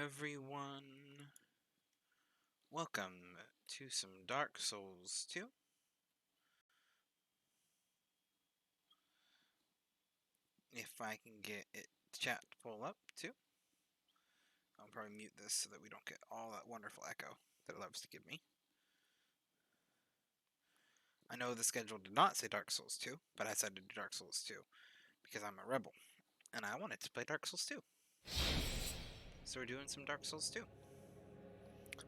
everyone. Welcome to some Dark Souls 2. If I can get it chat to pull up too. I'll probably mute this so that we don't get all that wonderful echo that it loves to give me. I know the schedule did not say Dark Souls 2, but I decided to do Dark Souls 2 because I'm a rebel and I wanted to play Dark Souls 2. So we're doing some Dark Souls 2.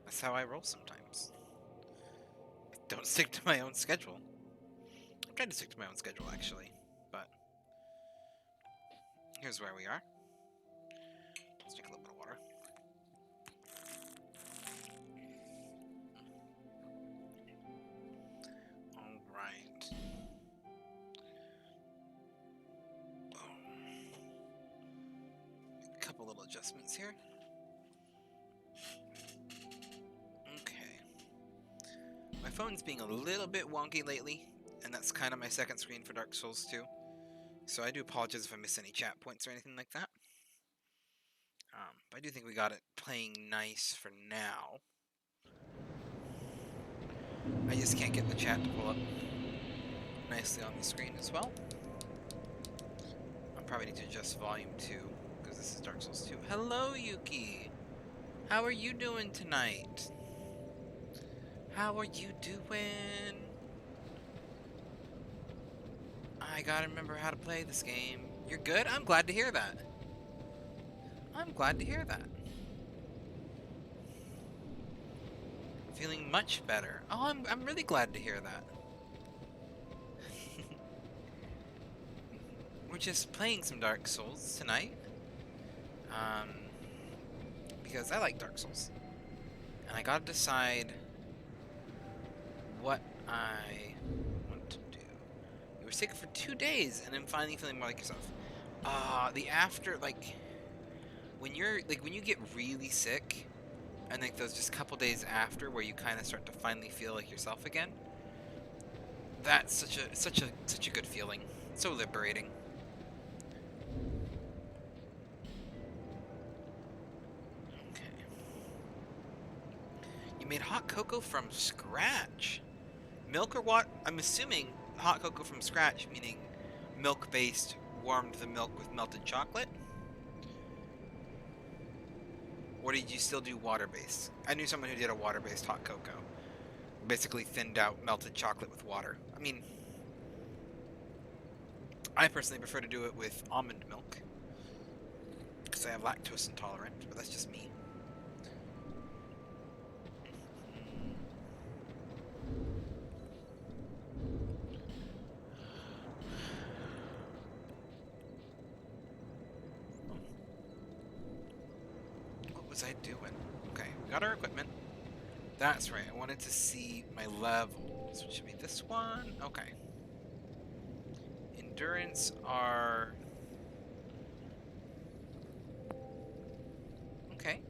That's how I roll sometimes. Don't stick to my own schedule. I'm trying to stick to my own schedule actually, but here's where we are. Let's drink a little bit of water. Alright. A couple little adjustments here. Okay. My phone's being a little bit wonky lately, and that's kind of my second screen for Dark Souls 2. So I do apologize if I miss any chat points or anything like that. But I do think we got it playing nice for now. I just can't get the chat to pull up nicely on the screen as well. I'll probably need to adjust volume too, because this is Dark Souls 2. Hello, Yuki! How are you doing tonight? How are you doing? I gotta remember how to play this game. You're good? I'm glad to hear that. I'm glad to hear that. Feeling much better. Oh, I'm really glad to hear that. We're just playing some Dark Souls tonight. Because I like Dark Souls. And I gotta decide what I want to do. You were sick for 2 days and I'm finally feeling more like yourself. The after, like, when you get really sick, and like those just couple days after where you kind of start to finally feel like yourself again, that's such a good feeling. So liberating. Okay. You made hot cocoa from scratch. Milk or what? I'm assuming hot cocoa from scratch, meaning milk-based, warmed the milk with melted chocolate? Or did you still do water-based? I knew someone who did a water-based hot cocoa. Basically thinned out melted chocolate with water. I mean, I personally prefer to do it with almond milk, because I have lactose intolerant, but that's just me. What was I doing? Okay, we got our equipment. That's right, I wanted to see my levels, which should be this one. Okay. Endurance are... Okay.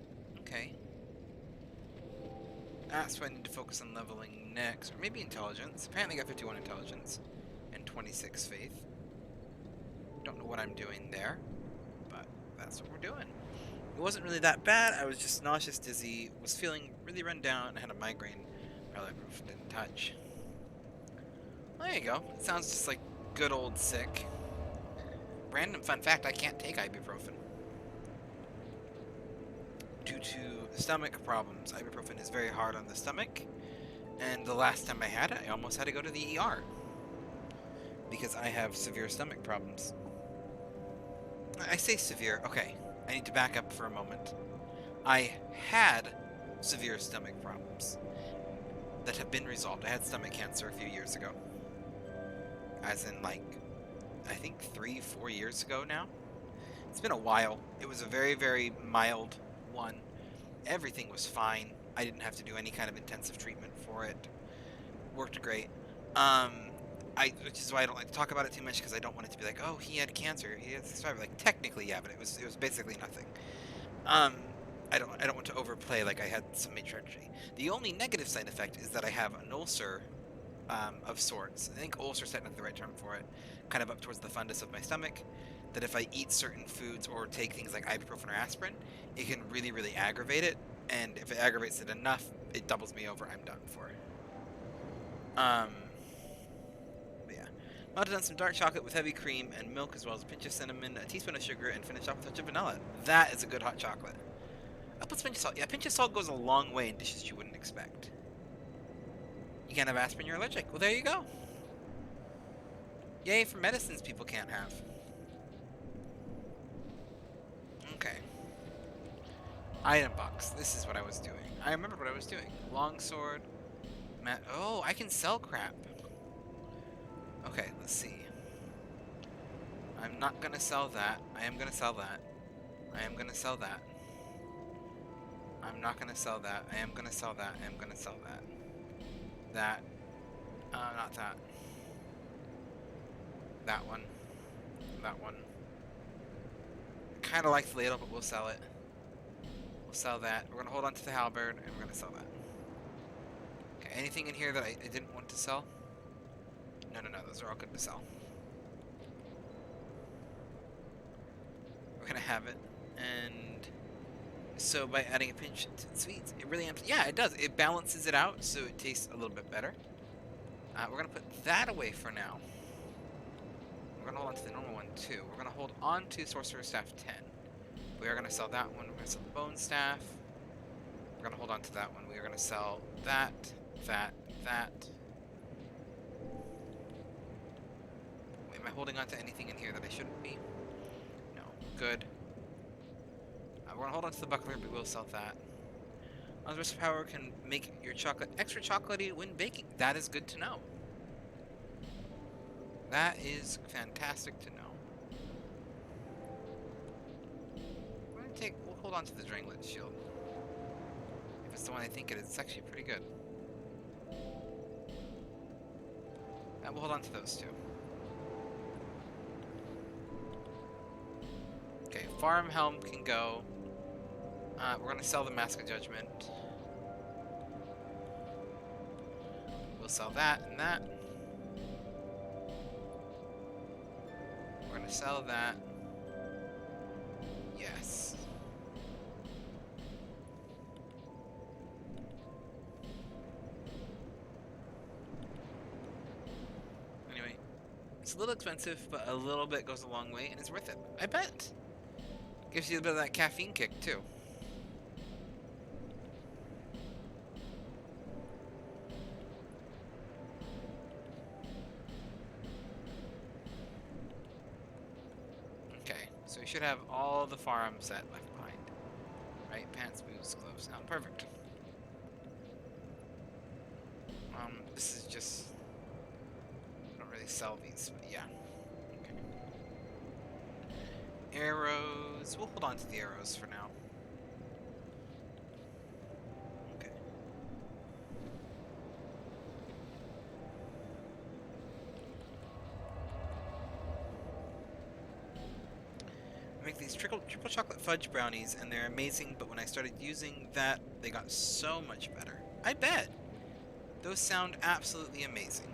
That's what I need to focus on leveling next. Or maybe intelligence. Apparently I got 51 intelligence and 26 faith. Don't know what I'm doing there, but that's what we're doing. It wasn't really that bad. I was just nauseous, dizzy, was feeling really run down, had a migraine. Paralysis didn't touch. Well, there you go. It sounds just like good old sick. Random fun fact, I can't take ibuprofen. Due to stomach problems. Ibuprofen is very hard on the stomach. And the last time I had it, I almost had to go to the ER. Because I have severe stomach problems. I say severe. Okay, I need to back up for a moment. I had severe stomach problems that have been resolved. I had stomach cancer a few years ago. As in, like, I think 3-4 years ago now. It's been a while. It was a very, very mild one. Everything was fine. I didn't have to do any kind of intensive treatment for it. Worked great. Which is why I don't like to talk about it too much, because I don't want it to be like, oh, he had cancer. He had survived. Like, technically, yeah, but it was basically nothing. I don't want to overplay like I had some major tragedy. The only negative side effect is that I have an ulcer of sorts. I think ulcer is technically the right term for it. Kind of up towards the fundus of my stomach. that if I eat certain foods or take things like ibuprofen or aspirin, it can really, really aggravate it. And if it aggravates it enough, it doubles me over. I'm done for. But yeah. Melted down some dark chocolate with heavy cream and milk, as well as a pinch of cinnamon, a teaspoon of sugar, and finish off with a touch of vanilla. That is a good hot chocolate. I'll put some pinch of salt. Yeah, a pinch of salt goes a long way in dishes you wouldn't expect. You can't have aspirin, you're allergic. Well, there you go. Yay for medicines people can't have. Okay. Item box. This is what I was doing. I remember what I was doing. Longsword. Oh, I can sell crap. Okay, let's see. I'm not gonna sell that. I am gonna sell that. I am gonna sell that. I'm not gonna sell that. I am gonna sell that. I am gonna sell that. That. Not that. That one. That one. Kind of like the ladle, but we'll sell it. We'll sell that. We're gonna hold on to the halberd, and we're gonna sell that. Okay, anything in here that I didn't want to sell? No, those are all good to sell. We're gonna have it, and so by adding a pinch to sweets, it really yeah, it does. It balances it out, so it tastes a little bit better. We're gonna put that away for now. We're gonna hold on to the normal one too. We're gonna hold on to Sorcerer's Staff 10. We are gonna sell that one. We're gonna sell the Bone Staff. We're gonna hold on to that one. We are gonna sell that, that. Wait, am I holding on to anything in here that I shouldn't be? No. Good. We're gonna hold on to the buckler, but we'll sell that. Unrest power can make your chocolate extra chocolatey when baking. That is good to know. That is fantastic to know. We'll hold on to the Dranglet shield. If it's the one I think it is, it's actually pretty good. And we'll hold on to those two. Okay, Farm Helm can go. We're gonna sell the Mask of Judgment. We'll sell that and that. We're gonna sell that. Yes. Anyway, it's a little expensive, but a little bit goes a long way, and it's worth it. I bet. Gives you a bit of that caffeine kick, too. Okay, so we should have all the farm set left behind. Right? Pants, boots, gloves. Now, perfect. This is just... I don't really sell these, but yeah. Okay. Arrows. We'll hold on to the arrows for now. Okay. I make these triple chocolate fudge brownies, and they're amazing, but when I started using that, they got so much better. I bet. Those sound absolutely amazing.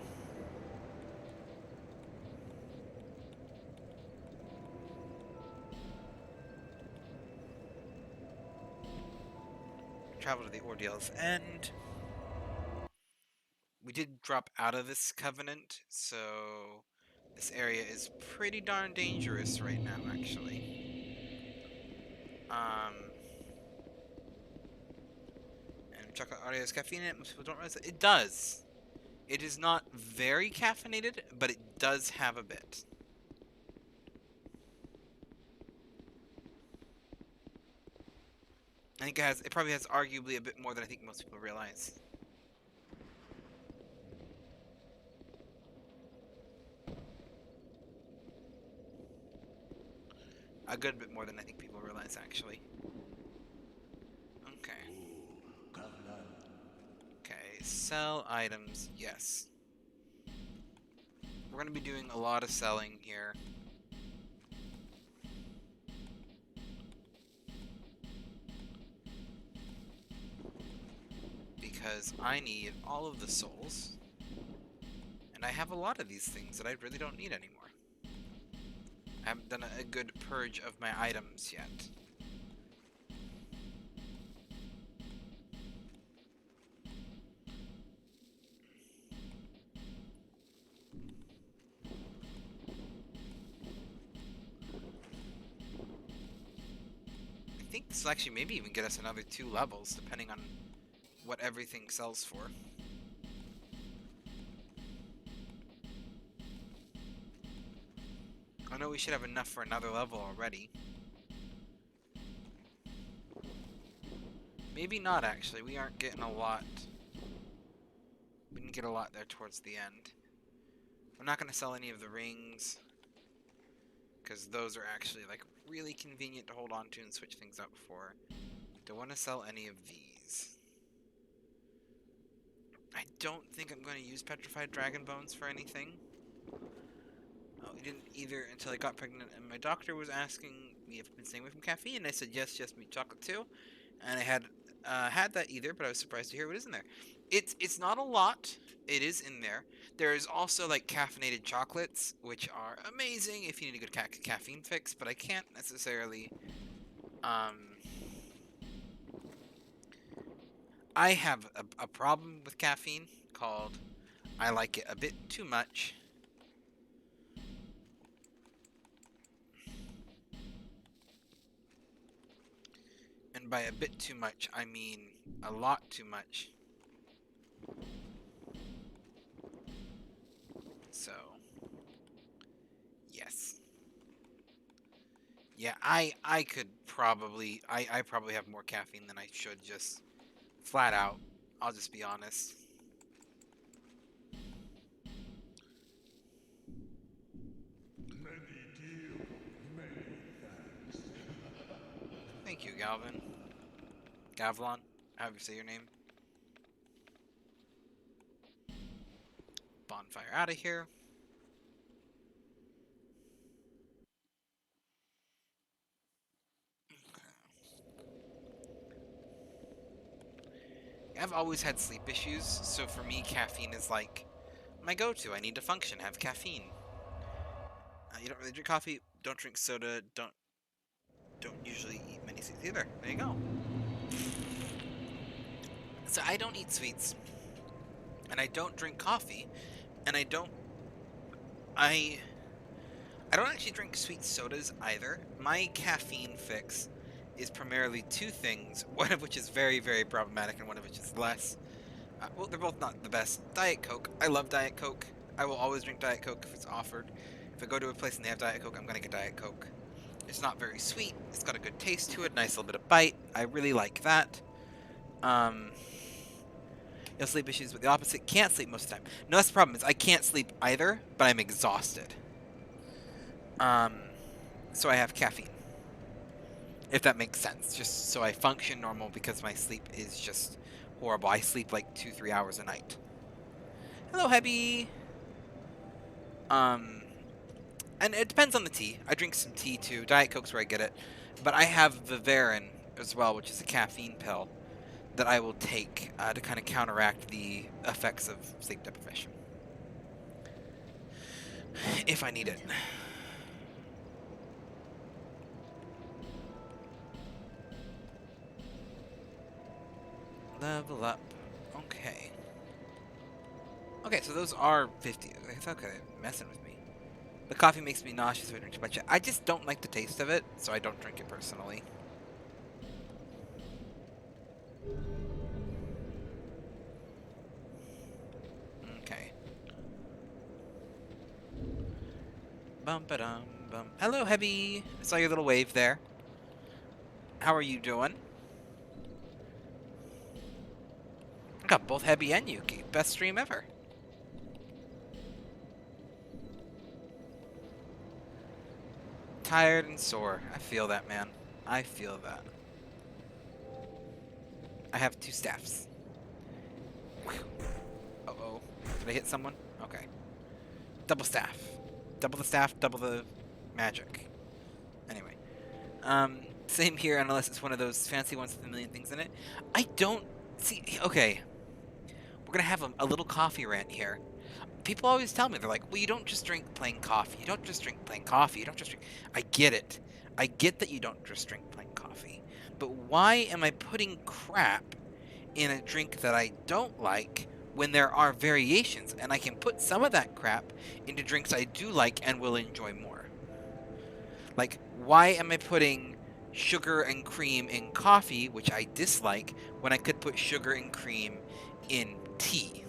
Travel to the Ordeal's End. We did drop out of this covenant, so this area is pretty darn dangerous right now, actually. And chocolate audio has caffeine in it. Most people don't realize it. It does. It is not very caffeinated, but it does have a bit. I think it probably has arguably a bit more than I think most people realize. A good bit more than I think people realize, actually. Okay. Okay, sell items, yes. We're going to be doing a lot of selling here. Because I need all of the souls. And I have a lot of these things that I really don't need anymore. I haven't done a good purge of my items yet. I think this will actually maybe even get us another 2 levels, depending on what everything sells for. I know we should have enough for another level already. Maybe not, actually. We aren't getting a lot. We didn't get a lot there towards the end. I'm not going to sell any of the rings, because those are actually like really convenient to hold on to and switch things up for. Don't want to sell any of these. I don't think I'm going to use petrified dragon bones for anything. Oh, we didn't either until I got pregnant, and my doctor was asking me if I've been staying away from caffeine, and I said yes, just meat chocolate too. And I had that either, but I was surprised to hear what is in there. It's not a lot. It is in there. There is also like caffeinated chocolates, which are amazing if you need a good caffeine fix. But I can't necessarily. I have a problem with caffeine called I like it a bit too much. And by a bit too much, I mean a lot too much. So, yes. Yeah, I could probably, I probably have more caffeine than I should, just flat out. I'll just be honest. Thank you, Galvin. Gavlon, however you say your name. Bonfire out of here. I've always had sleep issues, so for me, caffeine is like my go-to. I need to function, have caffeine. You don't really drink coffee, don't drink soda, don't usually eat many sweets either. There you go. So I don't eat sweets, and I don't drink coffee, and I don't actually drink sweet sodas either. My caffeine fix is primarily 2 things, one of which is very, very problematic, and one of which is less. Well, they're both not the best. Diet Coke. I love Diet Coke. I will always drink Diet Coke if it's offered. If I go to a place and they have Diet Coke, I'm going to get Diet Coke. It's not very sweet. It's got a good taste to it. Nice little bit of bite. I really like that. Sleep issues with the opposite. Can't sleep most of the time. No, that's the problem. Is I can't sleep either, but I'm exhausted. So I have caffeine. If that makes sense. Just so I function normal because my sleep is just horrible. I sleep like 2-3 hours a night. Hello, Hebby. And it depends on the tea. I drink some tea too. Diet Coke's where I get it. But I have Vivarin as well, which is a caffeine pill that I will take to kind of counteract the effects of sleep deprivation. If I need it. Level up. Okay. Okay, so those are 50. It's okay, messing with me. The coffee makes me nauseous if I drink too much. I just don't like the taste of it, so I don't drink it personally. Okay. Bum ba dum bum. Hello, Heavy. I saw your little wave there. How are you doing? I got both Heavy and Yuki. Best stream ever. Tired and sore. I feel that, man. I feel that. I have 2 staffs. Uh-oh. Did I hit someone? Okay. Double staff. Double the staff, double the magic. Anyway. Same here, unless it's one of those fancy ones with a million things in it. I don't... See, okay. We're gonna have a little coffee rant here. people always tell me, they're like, well, you don't just drink plain coffee. You don't just drink plain coffee. You don't just drink. I get it. I get that you don't just drink plain coffee. But why am I putting crap in a drink that I don't like when there are variations, and I can put some of that crap into drinks I do like and will enjoy more? Like, why am I putting sugar and cream in coffee, which I dislike, when I could put sugar and cream in tea?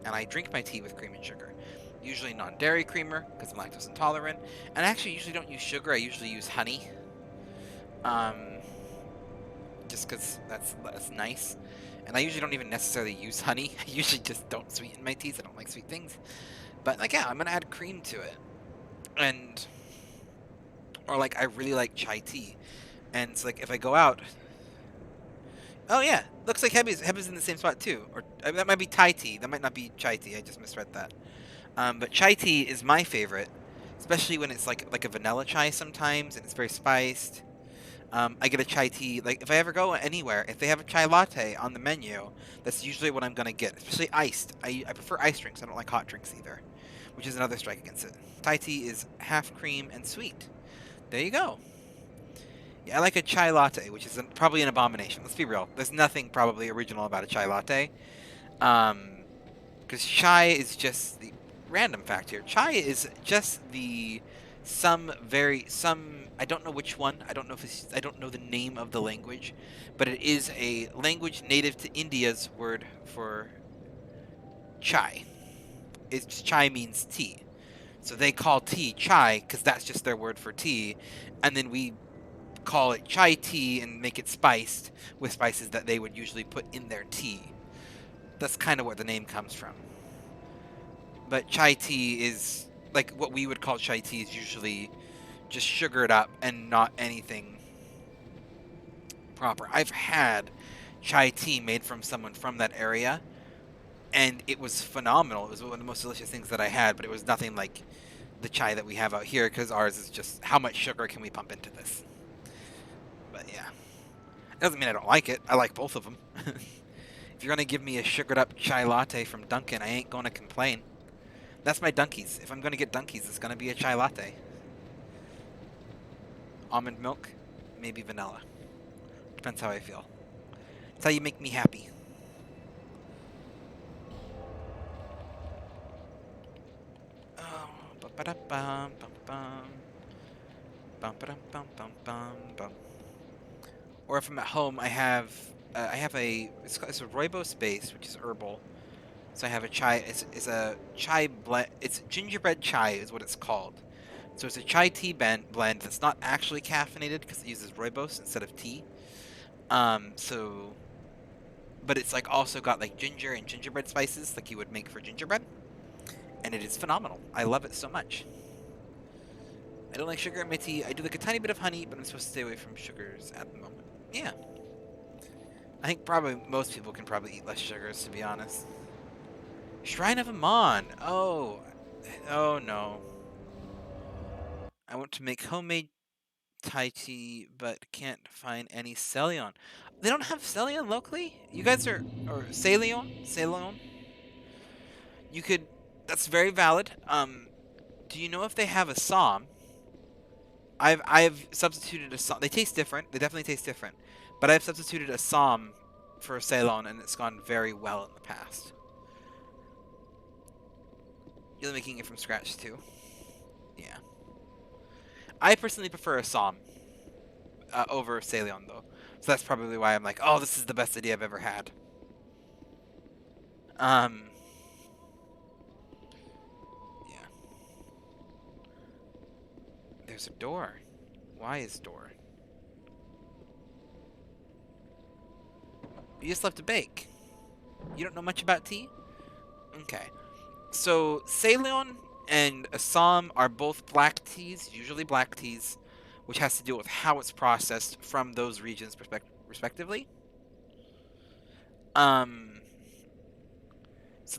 And I drink my tea with cream and sugar. Usually non-dairy creamer, because I'm lactose intolerant. And I actually usually don't use sugar, I usually use honey. Just because that's nice. And I usually don't even necessarily use honey. I usually just don't sweeten my teas. I don't like sweet things. But, like, yeah, I'm going to add cream to it. And, or, like, I really like chai tea. And it's like, if I go out... Oh, yeah. Looks like Hebby's in the same spot, too. Or that might be Thai tea. That might not be chai tea. I just misread that. But chai tea is my favorite. Especially when it's like a vanilla chai sometimes. And it's very spiced. I get a chai tea. Like, if I ever go anywhere, if they have a chai latte on the menu, that's usually what I'm going to get. Especially iced. I prefer iced drinks. I don't like hot drinks either. Which is another strike against it. Thai tea is half cream and sweet. There you go. Yeah, I like a chai latte, which is probably an abomination. Let's be real. There's nothing probably original about a chai latte. Because chai is just the random fact here. Chai is just the I don't know which one. I don't know if I don't know the name of the language, but it is a language native to India's word for chai. It's chai means tea. So they call tea chai because that's just their word for tea, and then we call it chai tea and make it spiced with spices that they would usually put in their tea. That's kind of where the name comes from. But chai tea is, like, what we would call chai tea is usually just sugared up and not anything proper. I've had chai tea made from someone from that area, and it was phenomenal. It was one of the most delicious things that I had, but it was nothing like the chai that we have out here, because ours is just, how much sugar can we pump into this? But yeah. It doesn't mean I don't like it. I like both of them. If you're going to give me a sugared up chai latte from Dunkin', I ain't going to complain. That's my Dunkies. If I'm going to get Dunkies, it's going to be a chai latte. Almond milk, maybe vanilla. Depends how I feel. It's how you make me happy. Oh, ba-ba-da-bum, bum-bum. Bum-ba-dum-bum-bum-bum-bum. Or if I'm at home, I have it's a rooibos base, which is herbal. So I have a chai. It's a chai blend. It's gingerbread chai is what it's called. So it's a chai tea blend that's not actually caffeinated because it uses rooibos instead of tea. But it's like also got like ginger and gingerbread spices like you would make for gingerbread, and it is phenomenal. I love it so much. I don't like sugar in my tea. I do like a tiny bit of honey, but I'm supposed to stay away from sugars at the moment. Yeah. I think probably most people can probably eat less sugars, to be honest. Shrine of Amon. Oh. Oh, no. I want to make homemade Thai tea, but can't find any Celion. They don't have Celion locally? You guys are... Or Celion? Celion? You could... That's very valid. Do you know if they have a Som? I've substituted a Som. They taste different. They definitely taste different. But I've substituted a Som for a Ceylon, and it's gone very well in the past. You're making it from scratch, too? Yeah. I personally prefer a Som over Ceylon, though. So that's probably why I'm like, oh, this is the best idea I've ever had. Yeah. There's a door. Why is door? You just left to bake. You don't know much about tea? Okay. So, Ceylon and Assam are both black teas, usually black teas, which has to do with how it's processed from those regions respectively. So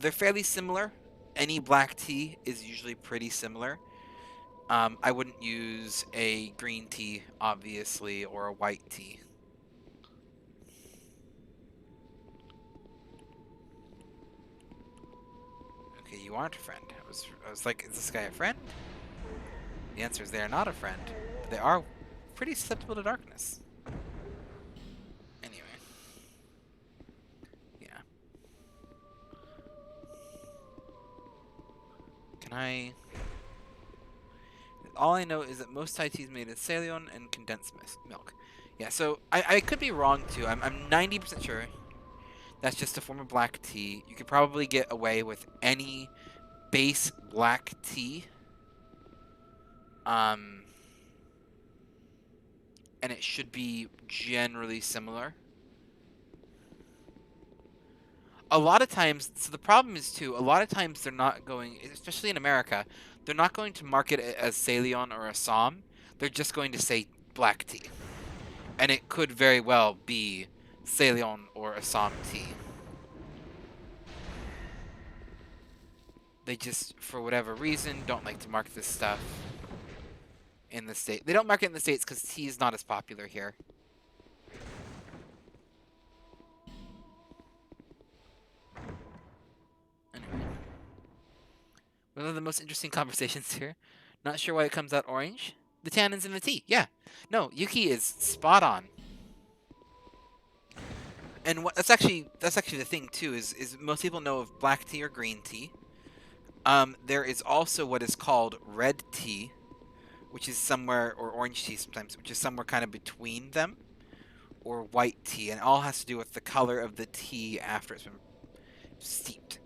they're fairly similar. Any black tea is usually pretty similar. I wouldn't use a green tea, obviously, or a white tea. Okay, you aren't a friend. I was like, is this guy a friend? The answer is they are not a friend, but they are pretty susceptible to darkness. Anyway. Yeah. Can I... All I know is that most Thai tea is made in Ceylon and condensed milk. Yeah, so I could be wrong too. I'm 90% sure that's just a form of black tea. You could probably get away with any base black tea. And it should be generally similar. A lot of times, so the problem is too, a lot of times they're not going, especially in America, they're not going to market it as Ceylon or Assam. They're just going to say black tea. And it could very well be Ceylon or Assam tea. They just, for whatever reason, don't like to mark this stuff in the States. They don't market it in the States because tea is not as popular here. Anyway. One of the most interesting conversations here. Not sure why it comes out orange. The tannins in the tea. Yeah. No, Yuki is spot on. And that's actually the thing too, is most people know of black tea or green tea. There is also what is called red tea, which is somewhere, or orange tea sometimes, which is somewhere kind of between them, or white tea, and it all has to do with the color of the tea after it's been steeped.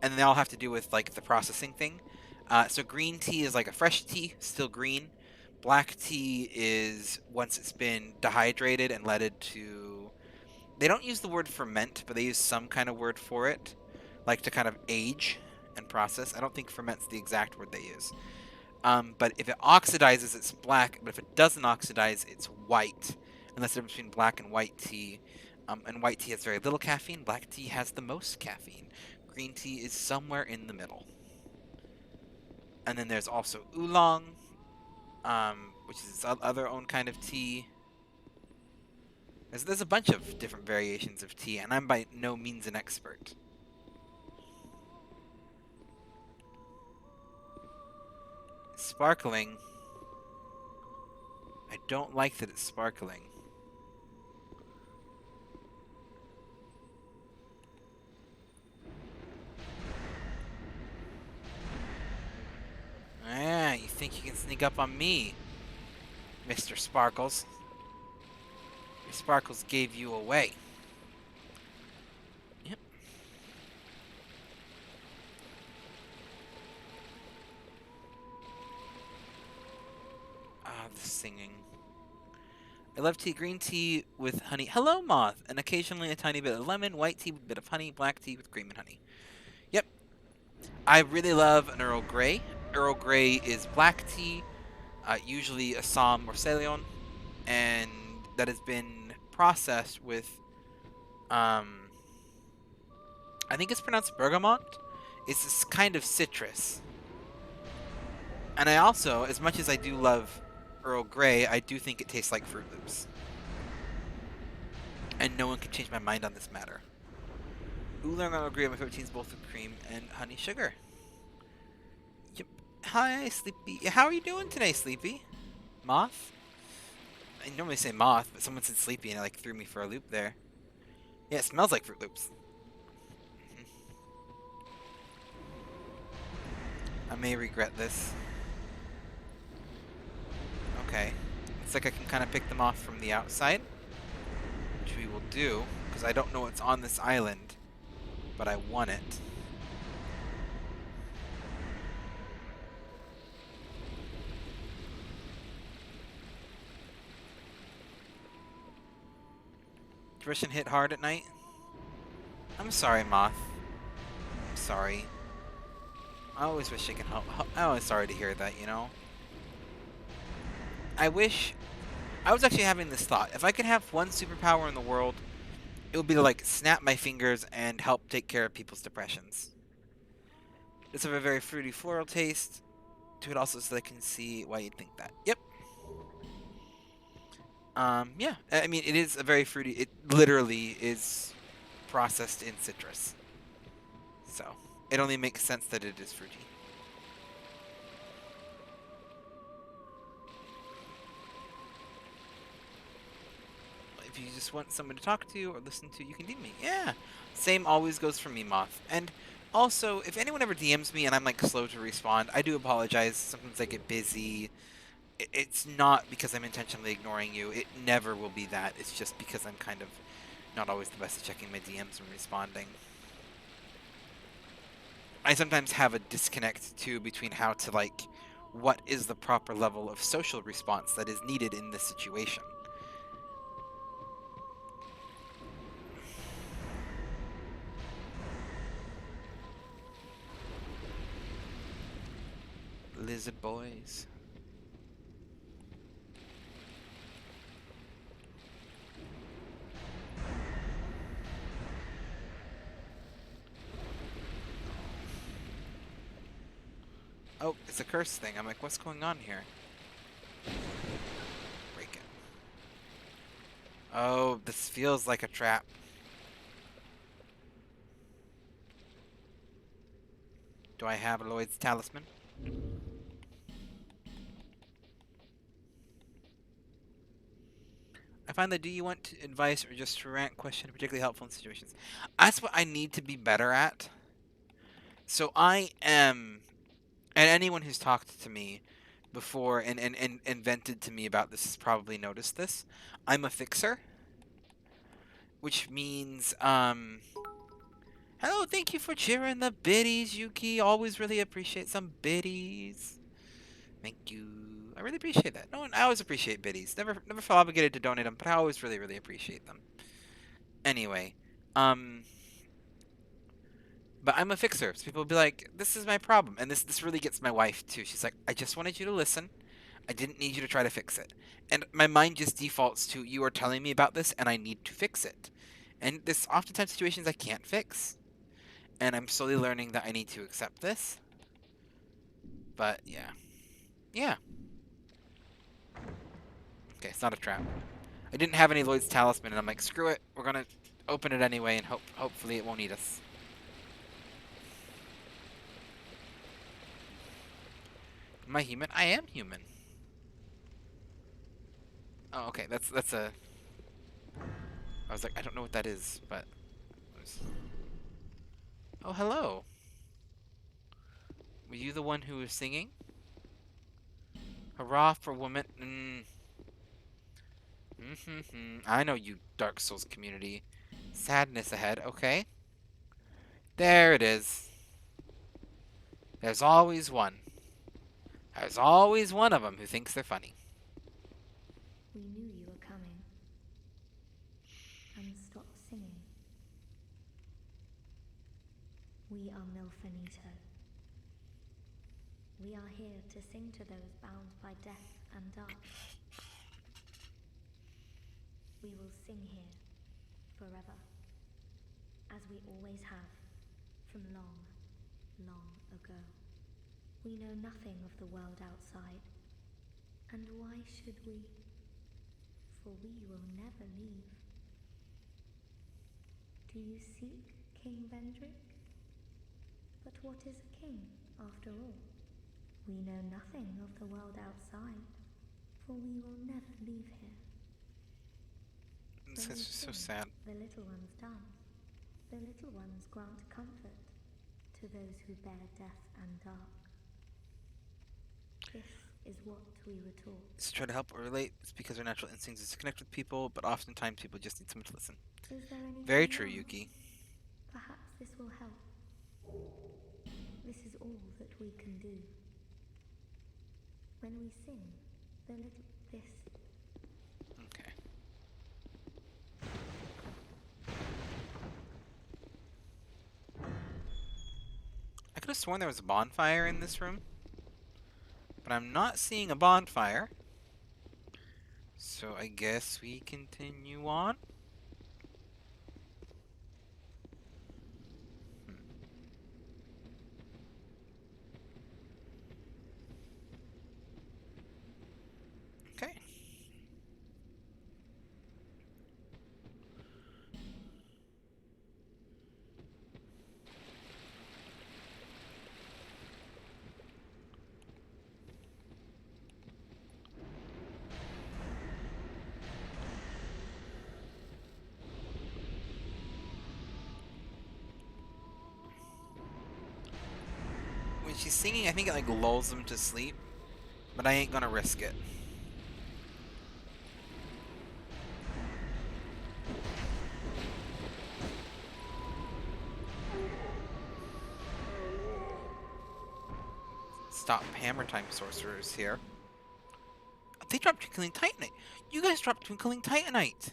And they all have to do with like the processing thing. So green tea is like a fresh tea, still green. Black tea is once it's been dehydrated and leaded to... They don't use the word ferment, but they use some kind of word for it, like to kind of age and process. I don't think ferment's the exact word they use. But if it oxidizes, it's black. But if it doesn't oxidize, it's white. And that's the difference between black and white tea. And white tea has very little caffeine. Black tea has the most caffeine. Green tea is somewhere in the middle. And then there's also oolong, which is its other own kind of tea. There's a bunch of different variations of tea, and I'm by no means an expert. Sparkling. I don't like that it's sparkling. Ah, you think you can sneak up on me, Mr. Sparkles? Your Sparkles gave you away. Yep. Ah, the singing. I love tea. Green tea with honey. Hello, Moth. And occasionally a tiny bit of lemon. White tea with a bit of honey. Black tea with cream and honey. Yep. I really love an Earl Grey. Earl Grey is black tea, usually Assam or Ceylon, and that has been processed with, I think it's pronounced bergamot. It's this kind of citrus. And I also, as much as I do love Earl Grey, I do think it tastes like Fruit Loops. And no one can change my mind on this matter. Oolong and Earl Grey are my favorite teas, both with cream and honey sugar. Yep. Hi, Sleepy. How are you doing today, Sleepy? Moth? I normally say Moth, but someone said Sleepy and it like threw me for a loop there. Yeah, it smells like Fruit Loops. I may regret this. Okay. Looks like I can kind of pick them off from the outside, which we will do, because I don't know what's on this island, but I want it. Depression hit hard at night? I'm sorry, Moth. I'm sorry. I always wish I could help. I'm always sorry to hear that, you know? I wish... I was actually having this thought. If I could have one superpower in the world, it would be to, like, snap my fingers and help take care of people's depressions. It's have a very fruity floral taste to it also, so I can see why you'd think that. Yep. Yeah. I mean, it is a very fruity... It literally is processed in citrus. So, It only makes sense that it is fruity. If you just want someone to talk to or listen to, you can DM me. Yeah. Same always goes for me, Moth. And also, if anyone ever DMs me and I'm like slow to respond, I do apologize. Sometimes I get busy. It's not because I'm intentionally ignoring you. It never will be that. It's just because I'm kind of not always the best at checking my DMs and responding. I sometimes have a disconnect too between how to like what is the proper level of social response that is needed in this situation. Lizard boys. Oh, it's a curse thing. I'm like, what's going on here? Break it. Oh, this feels like a trap. Do I have Lloyd's talisman? I find that do you want advice or just to rant question particularly helpful in situations? That's what I need to be better at. So I am, and anyone who's talked to me before and vented to me about this has probably noticed this. I'm a fixer, which means, hello, thank you for cheering the biddies, Yuki. Always really appreciate some biddies. Thank you. I really appreciate that. No, I always appreciate biddies. Never feel obligated to donate them, but I always really appreciate them. Anyway, um, but I'm a fixer. So people will be like, "This is my problem," and this really gets my wife too. She's like, "I just wanted you to listen. I didn't need you to try to fix it." And my mind just defaults to, "You are telling me about this, and I need to fix it." And there's oftentimes situations I can't fix, and I'm slowly learning that I need to accept this. But yeah, yeah. Okay, it's not a trap. I didn't have any Lloyd's talisman, and I'm like, screw it. We're gonna open it anyway, and hopefully it won't eat us. Am I human? I am human. Oh, okay. That's a. I was like, I don't know what that is, but. Oh, hello. Were you the one who was singing? Hurrah for woman. I know you, Dark Souls community. Sadness ahead. Okay. There it is. There's always one. There's always one of them who thinks they're funny. We knew you were coming. And stop singing. We are Milfinito. We are here to sing to those bound by death and dark. We will sing here forever, as we always have, from long, long ago. We know nothing of the world outside, and why should we? For we will never leave. Do you seek King Vendrick? But what is a king, after all? We know nothing of the world outside, for we will never leave here. This is so sad. The little ones dance. The little ones grant comfort to those who bear death and dark. This is what we were taught. To try to help or relate, it's because our natural instincts is to connect with people, but oftentimes people just need someone to listen. Is there anything Very true, wrong? Yuki. Perhaps this will help. This is all that we can do. When we sing, the little this. Okay. I could have sworn there was a bonfire in this room, but I'm not seeing a bonfire. So I guess we continue on. Okay. he's singing, I think it like lulls him to sleep, but I ain't gonna risk it. Stop Hammer Time sorcerers here. They dropped Twinkling Titanite. You guys dropped Twinkling Titanite.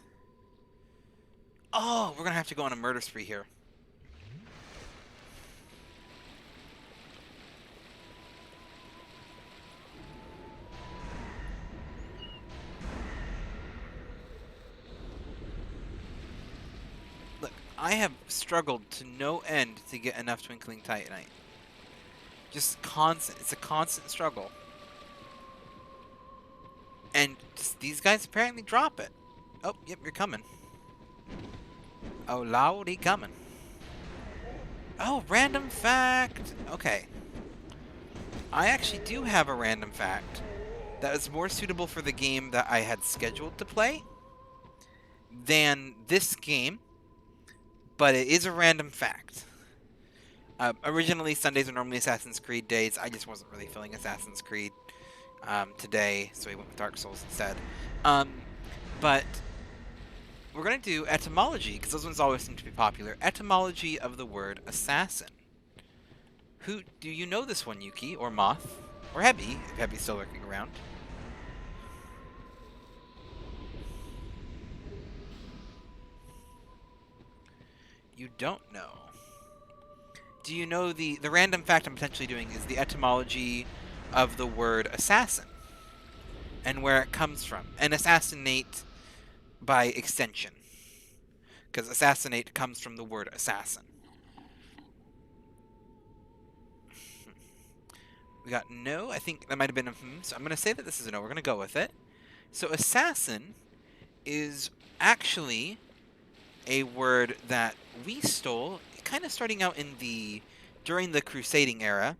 Oh, we're gonna have to go on a murder spree here. Look, I have struggled to no end to get enough Twinkling Titanite. Just constant. It's a constant struggle. And just, these guys apparently drop it. Oh, yep, you're coming. Oh, lordy, coming. Oh, random fact. Okay. I actually do have a random fact that is more suitable for the game that I had scheduled to play than this game, but it is a random fact. Originally, Sundays are normally Assassin's Creed days. I just wasn't really feeling Assassin's Creed today, so we went with Dark Souls instead. But we're going to do etymology, because those ones always seem to be popular. Etymology of the word assassin. Who do you know this one, Yuki, or Moth, or Hebby, if Hebby's still lurking around? You don't know. Do you know the random fact I'm potentially doing is the etymology of the word assassin and where it comes from, and assassinate by extension, because assassinate comes from the word assassin. We got no. I think that might have been a so I'm going to say that this is a no. We're going to go with it. So assassin is actually a word that we stole, kind of starting out during the Crusading era,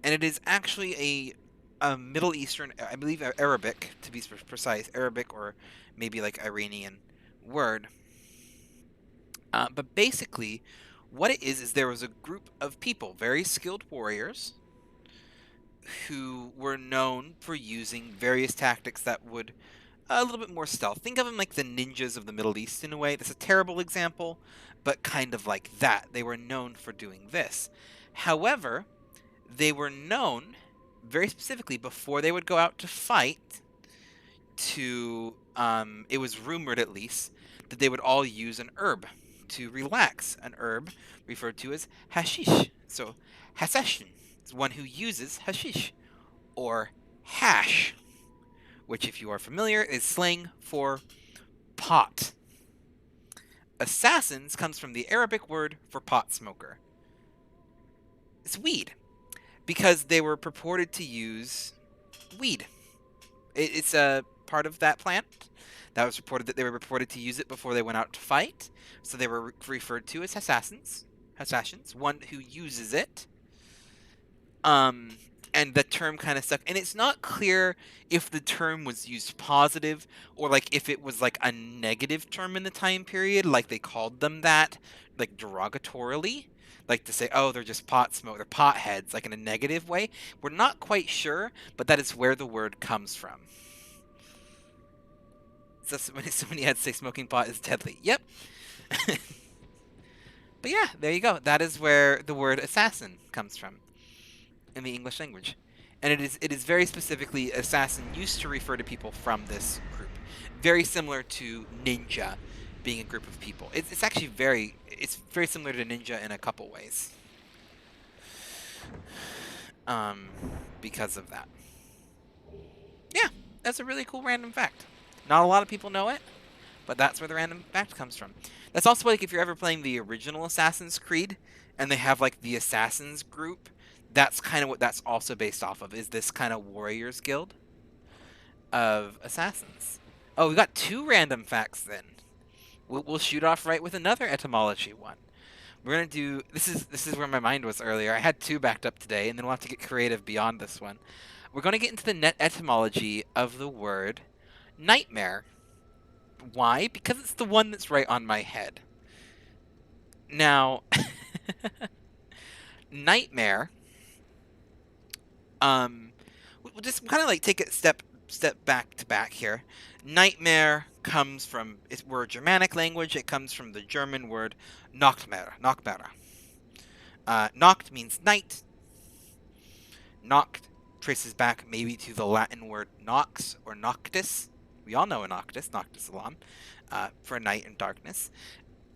and it is actually a Middle Eastern, I believe Arabic, to be precise, Arabic or maybe like Iranian word. But basically, what it is there was a group of people, very skilled warriors, who were known for using various tactics that would a little bit more stealth. Think of them like the ninjas of the Middle East in a way. That's a terrible example, but kind of like that. They were known for doing this. However, they were known very specifically before they would go out to fight to, it was rumored at least, that they would all use an herb to relax. An herb referred to as hashish. So, hasashin is one who uses hashish, or hash, which, if you are familiar, is slang for pot. Assassins comes from the Arabic word for pot smoker. It's weed, because they were purported to use weed. It's a part of that plant that was reported that they were reported to use it before they went out to fight. So they were referred to as assassins, one who uses it. And the term kind of stuck. And it's not clear if the term was used positive or like if it was like a negative term in the time period, like they called them that, like derogatorily, like to say, oh, they're just pot smoke, they're potheads, like in a negative way. We're not quite sure, but that is where the word comes from. So somebody had to say smoking pot is deadly. Yep. But yeah, there you go. That is where the word assassin comes from in the English language. And it is very specifically, assassin used to refer to people from this group. Very similar to ninja being a group of people. It's actually very similar to ninja in a couple ways. Because of that. Yeah, that's a really cool random fact. Not a lot of people know it, but that's where the random fact comes from. That's also like if you're ever playing the original Assassin's Creed, and they have like the Assassins group, that's kind of what that's also based off of, is this kind of warriors guild of assassins. Oh, we got 2 random facts then. We'll shoot off right with another etymology one. We're gonna do this is where my mind was earlier. I had 2 backed up today, and then we'll have to get creative beyond this one. We're gonna get into the net etymology of the word nightmare. Why? Because it's the one that's right on my head. Now, nightmare We'll just kind of like take it step back to back here. Nightmare comes from we're a Germanic language. It comes from the German word Nachtmare. Nachtmare. Nacht means night. Nacht traces back maybe to the Latin word nox or noctis. We all know a noctis, noctis alam, for night and darkness.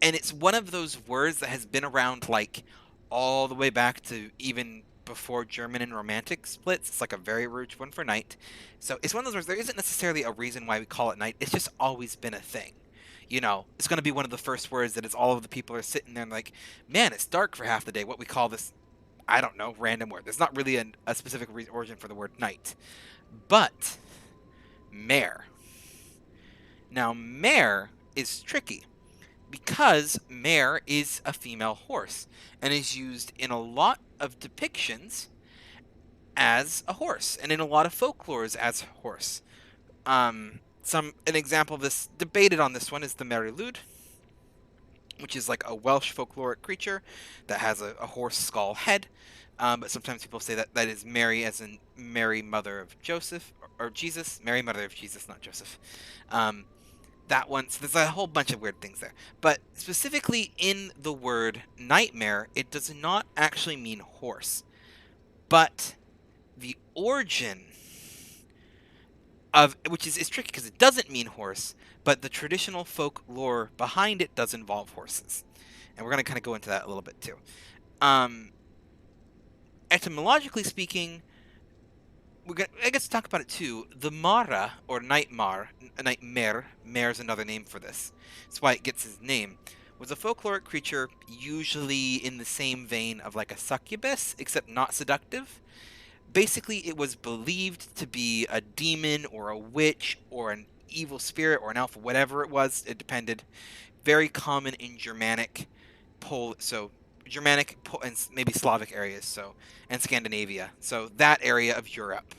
And it's one of those words that has been around like all the way back to even before German and Romantic splits. It's like a very root one for night. So it's one of those words. There isn't necessarily a reason why we call it night. It's just always been a thing. You know, it's going to be one of the first words that is all of the people are sitting there and like, man, it's dark for half the day. What we call this, I don't know, random word. There's not really a specific origin for the word night. But mare. Now, mare is tricky because mare is a female horse and is used in a lot of depictions as a horse and in a lot of folklores as a horse. An example of this debated on this one is the Mary Lwyd, which is like a Welsh folkloric creature that has a horse skull head. But sometimes people say that is Mary, as in Mary, mother of Joseph, or Jesus, Mary, mother of Jesus, not Joseph. That one, so there's a whole bunch of weird things there. But specifically in the word nightmare, it does not actually mean horse. But the origin of, which is tricky because it doesn't mean horse, but the traditional folklore behind it does involve horses. And we're going to kind of go into that a little bit too. Etymologically speaking, I guess talk about it too. The Mara, or nightmare, mare is another name for this. That's why it gets its name. Was a folkloric creature, usually in the same vein of like a succubus, except not seductive. Basically, it was believed to be a demon or a witch or an evil spirit or an elf, whatever it was. It depended. Very common in Germanic, Germanic and maybe Slavic areas, and Scandinavia. So that area of Europe,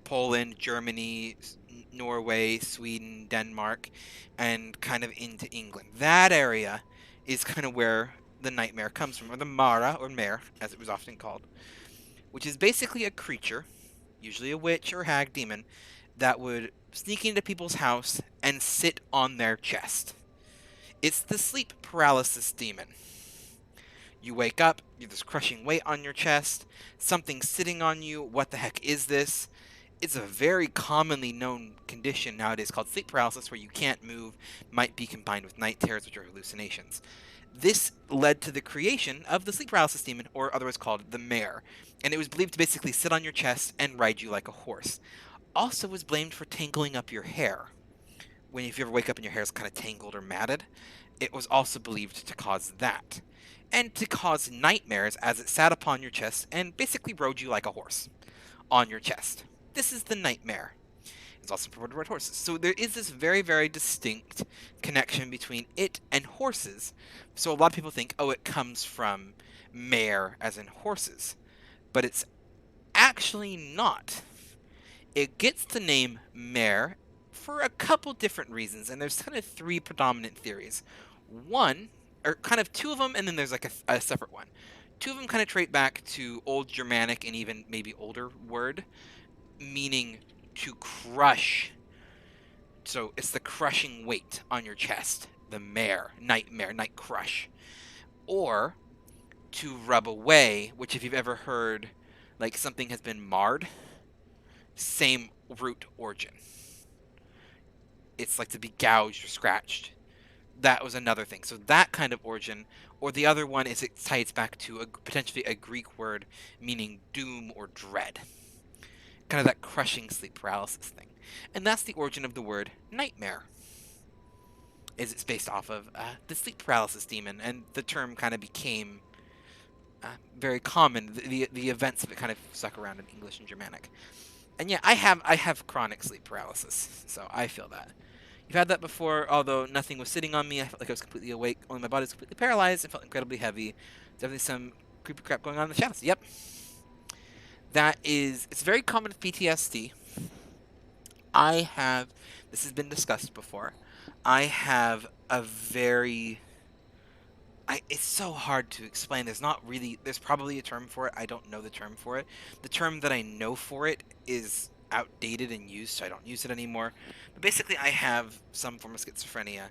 Poland, Germany, Norway, Sweden, Denmark, and kind of into England. That area is kind of where the nightmare comes from, or the Mara, or mare, as it was often called, which is basically a creature, usually a witch or hag demon, that would sneak into people's house and sit on their chest. It's the sleep paralysis demon. You wake up, you have this crushing weight on your chest, something's sitting on you, what the heck is this? It's a very commonly known condition nowadays called sleep paralysis, where you can't move, might be combined with night terrors, which are hallucinations. This led to the creation of the sleep paralysis demon, or otherwise called the mare, and it was believed to basically sit on your chest and ride you like a horse. Also was blamed for tangling up your hair. If you ever wake up and your hair is kind of tangled or matted, it was also believed to cause that. And to cause nightmares, as it sat upon your chest and basically rode you like a horse on your chest. This is the nightmare. It's also reported to ride horses. So there is this very, very distinct connection between it and horses. So a lot of people think, oh, it comes from mare, as in horses. But it's actually not. It gets the name mare for a couple different reasons, and there's kind of three predominant theories. One, or kind of two of them, and then there's like a separate one. Two of them kind of trait back to Old Germanic and even maybe older word, meaning to crush. So it's the crushing weight on your chest, the mare, night crush. Or to rub away, which if you've ever heard like something has been marred, same root origin. It's like to be gouged or scratched. That was another thing. So that kind of origin. Or the other one is it ties back to potentially a Greek word meaning doom or dread. Kind of that crushing sleep paralysis thing. And that's the origin of the word nightmare. It's based off of the sleep paralysis demon, and the term kind of became very common. The events of it kind of stuck around in English and Germanic. And yeah, I have chronic sleep paralysis, so I feel that. You've had that before, although nothing was sitting on me. I felt like I was completely awake, only my body was completely paralyzed. It felt incredibly heavy. Definitely some creepy crap going on in the shadows. Yep. It's very common with PTSD. this has been discussed before, I have a very it's so hard to explain. There's probably a term for it. I don't know the term for it. The term that I know for it is outdated and used, so I don't use it anymore. But basically, I have some form of schizophrenia.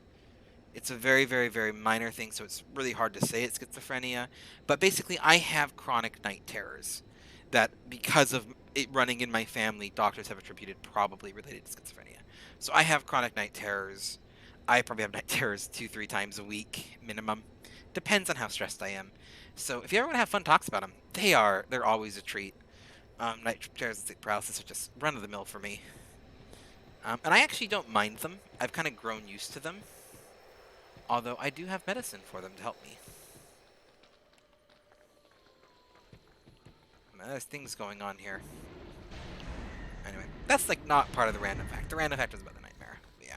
It's a very, very, very minor thing, so it's really hard to say it's schizophrenia. But basically, I have chronic night terrors that, because of it running in my family, doctors have attributed probably related to schizophrenia. So I have chronic night terrors. I probably have night terrors 2, 3 times a week minimum. Depends on how stressed I am. So if you ever want to have fun talks about them, they're always a treat. Night terrors and sleep paralysis are just run of the mill for me. And I actually don't mind them. I've kind of grown used to them. Although I do have medicine for them to help me. There's things going on here. Anyway, that's like not part of the random fact. The random fact is about the nightmare. But yeah.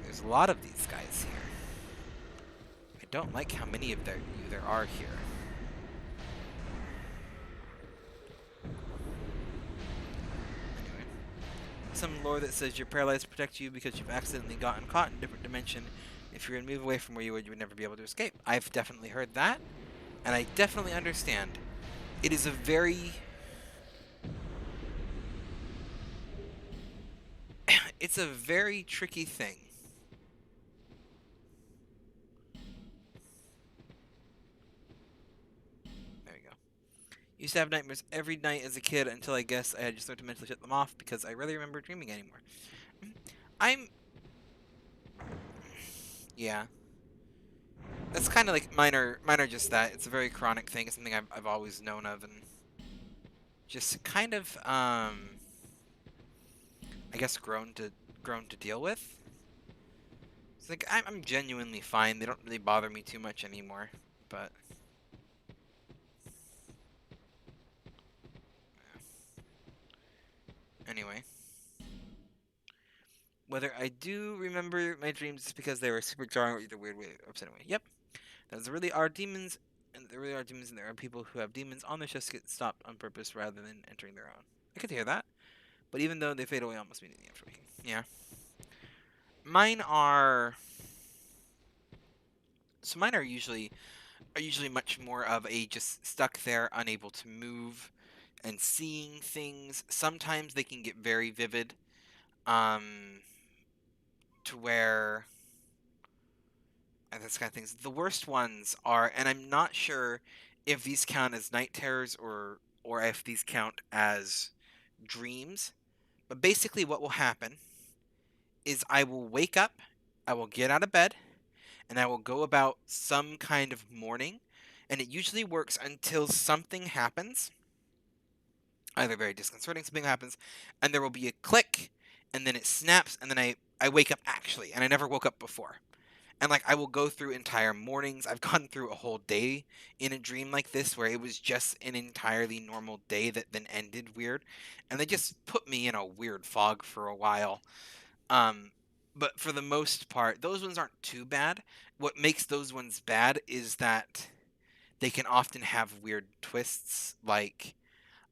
There's a lot of these guys here. I don't like how many of you there are here. Anyway. Some lore that says your paralyzed protects you because you've accidentally gotten caught in a different dimension. If you're going to move away from where you would never be able to escape. I've definitely heard that, and I definitely understand. It is a very... it's a very tricky thing. There we go. Used to have nightmares every night as a kid until I guess I had just learned to mentally shut them off because I rarely remember dreaming anymore. I'm... yeah. That's kind of like minor just that. It's a very chronic thing. It's something I've always known of and just kind of, I guess grown to deal with. It's like, I'm genuinely fine. They don't really bother me too much anymore, but... anyway. Whether I do remember my dreams because they were super jarring or either weird way or upsetting way. Yep. There really are demons, and there really are demons, and there are people who have demons on their chests get stopped on purpose rather than entering their own. I could hear that. But even though they fade away almost immediately after waking. Yeah. Mine are... so mine are usually much more of a just stuck there, unable to move, and seeing things. Sometimes they can get very vivid, to where, and this kind of things. The worst ones are, and I'm not sure if these count as night terrors or if these count as dreams. But basically, what will happen is I will wake up, I will get out of bed, and I will go about some kind of morning, and it usually works until something happens, either very disconcerting something happens, and there will be a click, and then it snaps, and then I wake up actually, and I never woke up before. And like I will go through entire mornings. I've gone through a whole day in a dream like this where it was just an entirely normal day that then ended weird, and they just put me in a weird fog for a while. Um, but for the most part, those ones aren't too bad. What makes those ones bad is that they can often have weird twists. Like,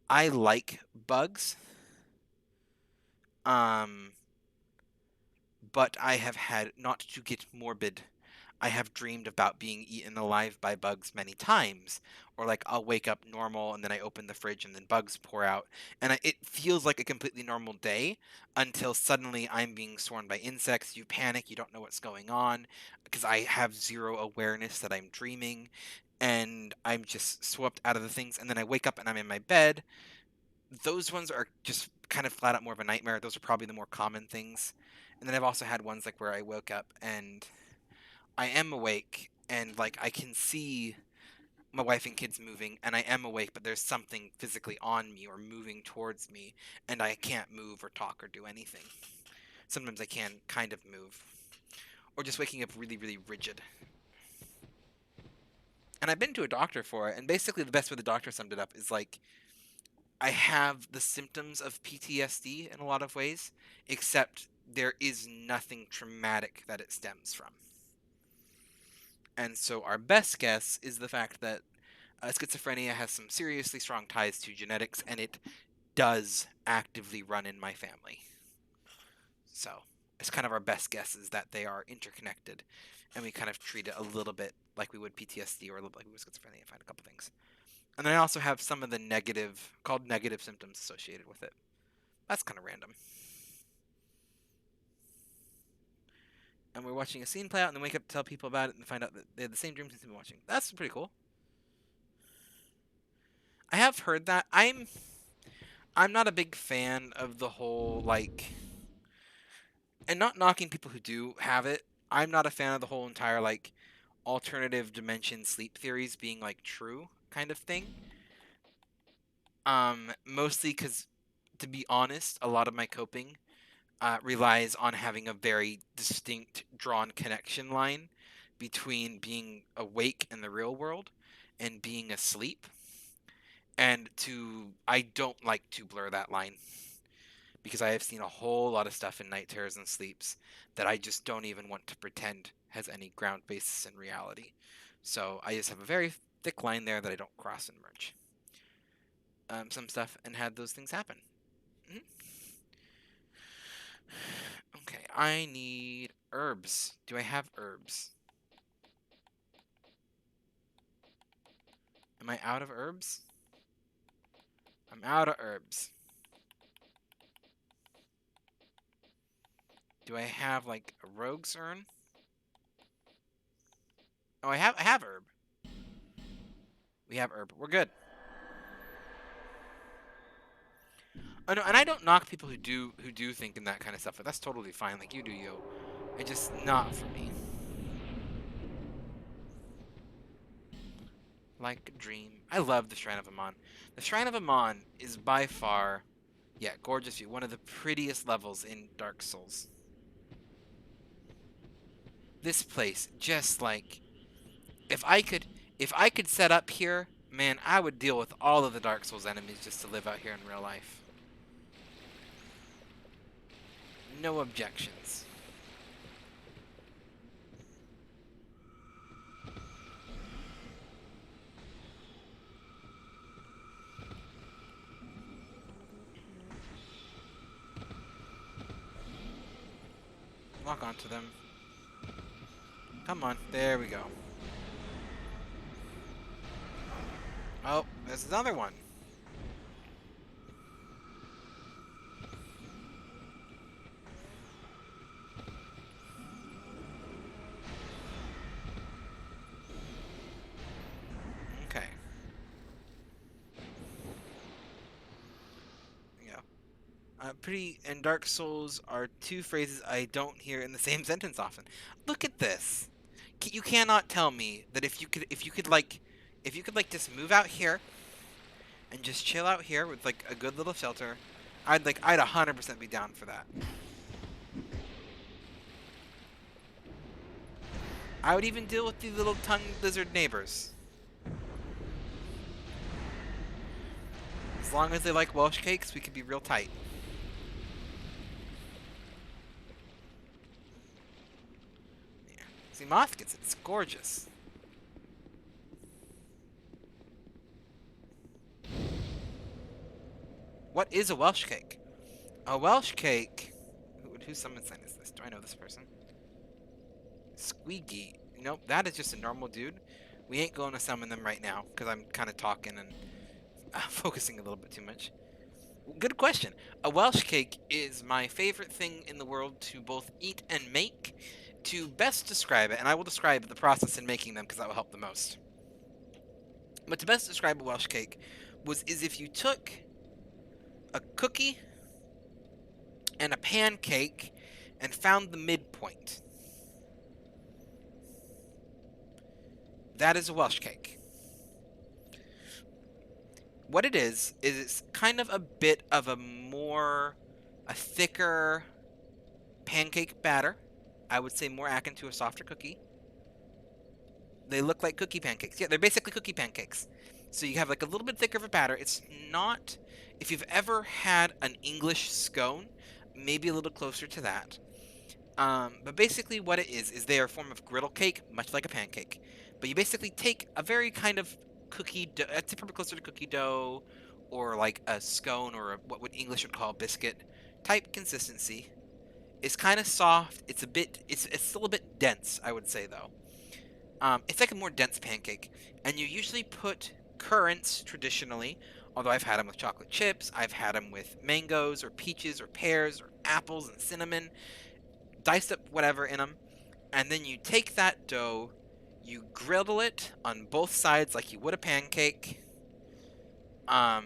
I like bugs, um, but I have had, not to get morbid, I have dreamed about being eaten alive by bugs many times. Or like I'll wake up normal and then I open the fridge and then bugs pour out. And it feels like a completely normal day until suddenly I'm being swarmed by insects. You panic, you don't know what's going on because I have zero awareness that I'm dreaming. And I'm just swept out of the things. And then I wake up and I'm in my bed. Those ones are just kind of flat out more of a nightmare. Those are probably the more common things. And then I've also had ones like where I woke up and I am awake and like I can see my wife and kids moving and I am awake, but there's something physically on me or moving towards me and I can't move or talk or do anything. Sometimes I can kind of move. Or just waking up really, really rigid. And I've been to a doctor for it, and basically the best way the doctor summed it up is like I have the symptoms of PTSD in a lot of ways, except there is nothing traumatic that it stems from. And so our best guess is the fact that schizophrenia has some seriously strong ties to genetics, and it does actively run in my family. So, It's kind of our best guess is that they are interconnected, and we kind of treat it a little bit like we would PTSD or a little bit like we would schizophrenia and find a couple things. And then I also have some of the called negative symptoms associated with it. That's kind of random. And we're watching a scene play out, and then wake up to tell people about it, and find out that they had the same dreams they've been watching. That's pretty cool. I have heard that. I'm not a big fan of the whole like, and not knocking people who do have it. I'm not a fan of the whole entire like alternative dimension sleep theories being like true kind of thing. Mostly because, to be honest, a lot of my coping relies on having a very distinct drawn connection line between being awake in the real world and being asleep. And I don't like to blur that line because I have seen a whole lot of stuff in night terrors and sleeps that I just don't even want to pretend has any ground basis in reality. So I just have a very thick line there that I don't cross and merge. Some stuff and had those things happen. Mhm. Okay, I need herbs. Do I have herbs? Am I out of herbs? I'm out of herbs. Do I have like a rogue's urn? Oh, I have herb. We have herb. We're good. Oh no, and I don't knock people who do think in that kind of stuff, but that's totally fine. Like you do you. It's just not for me. Like a dream. I love the Shrine of Amon. The Shrine of Amon is by far, yeah, gorgeous view. One of the prettiest levels in Dark Souls. This place, just like if I could set up here, man, I would deal with all of the Dark Souls enemies just to live out here in real life. No objections. Lock onto them. Come on, there we go. Oh, there's another one. Okay. Yeah. Pretty and Dark Souls are two phrases I don't hear in the same sentence often. Look at this. You cannot tell me that if you could like just move out here and just chill out here with like a good little shelter, I'd 100% be down for that. I would even deal with the little tongue lizard neighbors. As long as they like Welsh cakes, we could be real tight. Yeah. See, Moth gets it. It's gorgeous. What is a Welsh cake? A Welsh cake. Whose summon sign is this? Do I know this person? Squeaky. Nope, that is just a normal dude. We ain't going to summon them right now because I'm kind of talking and focusing a little bit too much. Good question. A Welsh cake is my favorite thing in the world to both eat and make. To best describe it, and I will describe the process in making them because that will help the most. But to best describe a Welsh cake is if you took a cookie and a pancake and found the midpoint. That is a Welsh cake. What it is it's kind of a bit of a thicker pancake batter. I would say more akin to a softer cookie. They look like cookie pancakes. Yeah, they're basically cookie pancakes. So you have like a little bit thicker of a batter. It's not, if you've ever had an English scone, maybe a little closer to that. But basically what it is they are a form of griddle cake, much like a pancake. But you basically take a very kind of cookie dough, it's probably closer to cookie dough, or like a scone, or what would English would call biscuit type consistency, It's kind of soft. It's a bit. It's still a bit dense, I would say though. It's like a more dense pancake, and you usually put currants traditionally. Although I've had them with chocolate chips, I've had them with mangoes or peaches or pears or apples and cinnamon, diced up whatever in them, and then you take that dough, you griddle it on both sides like you would a pancake, um,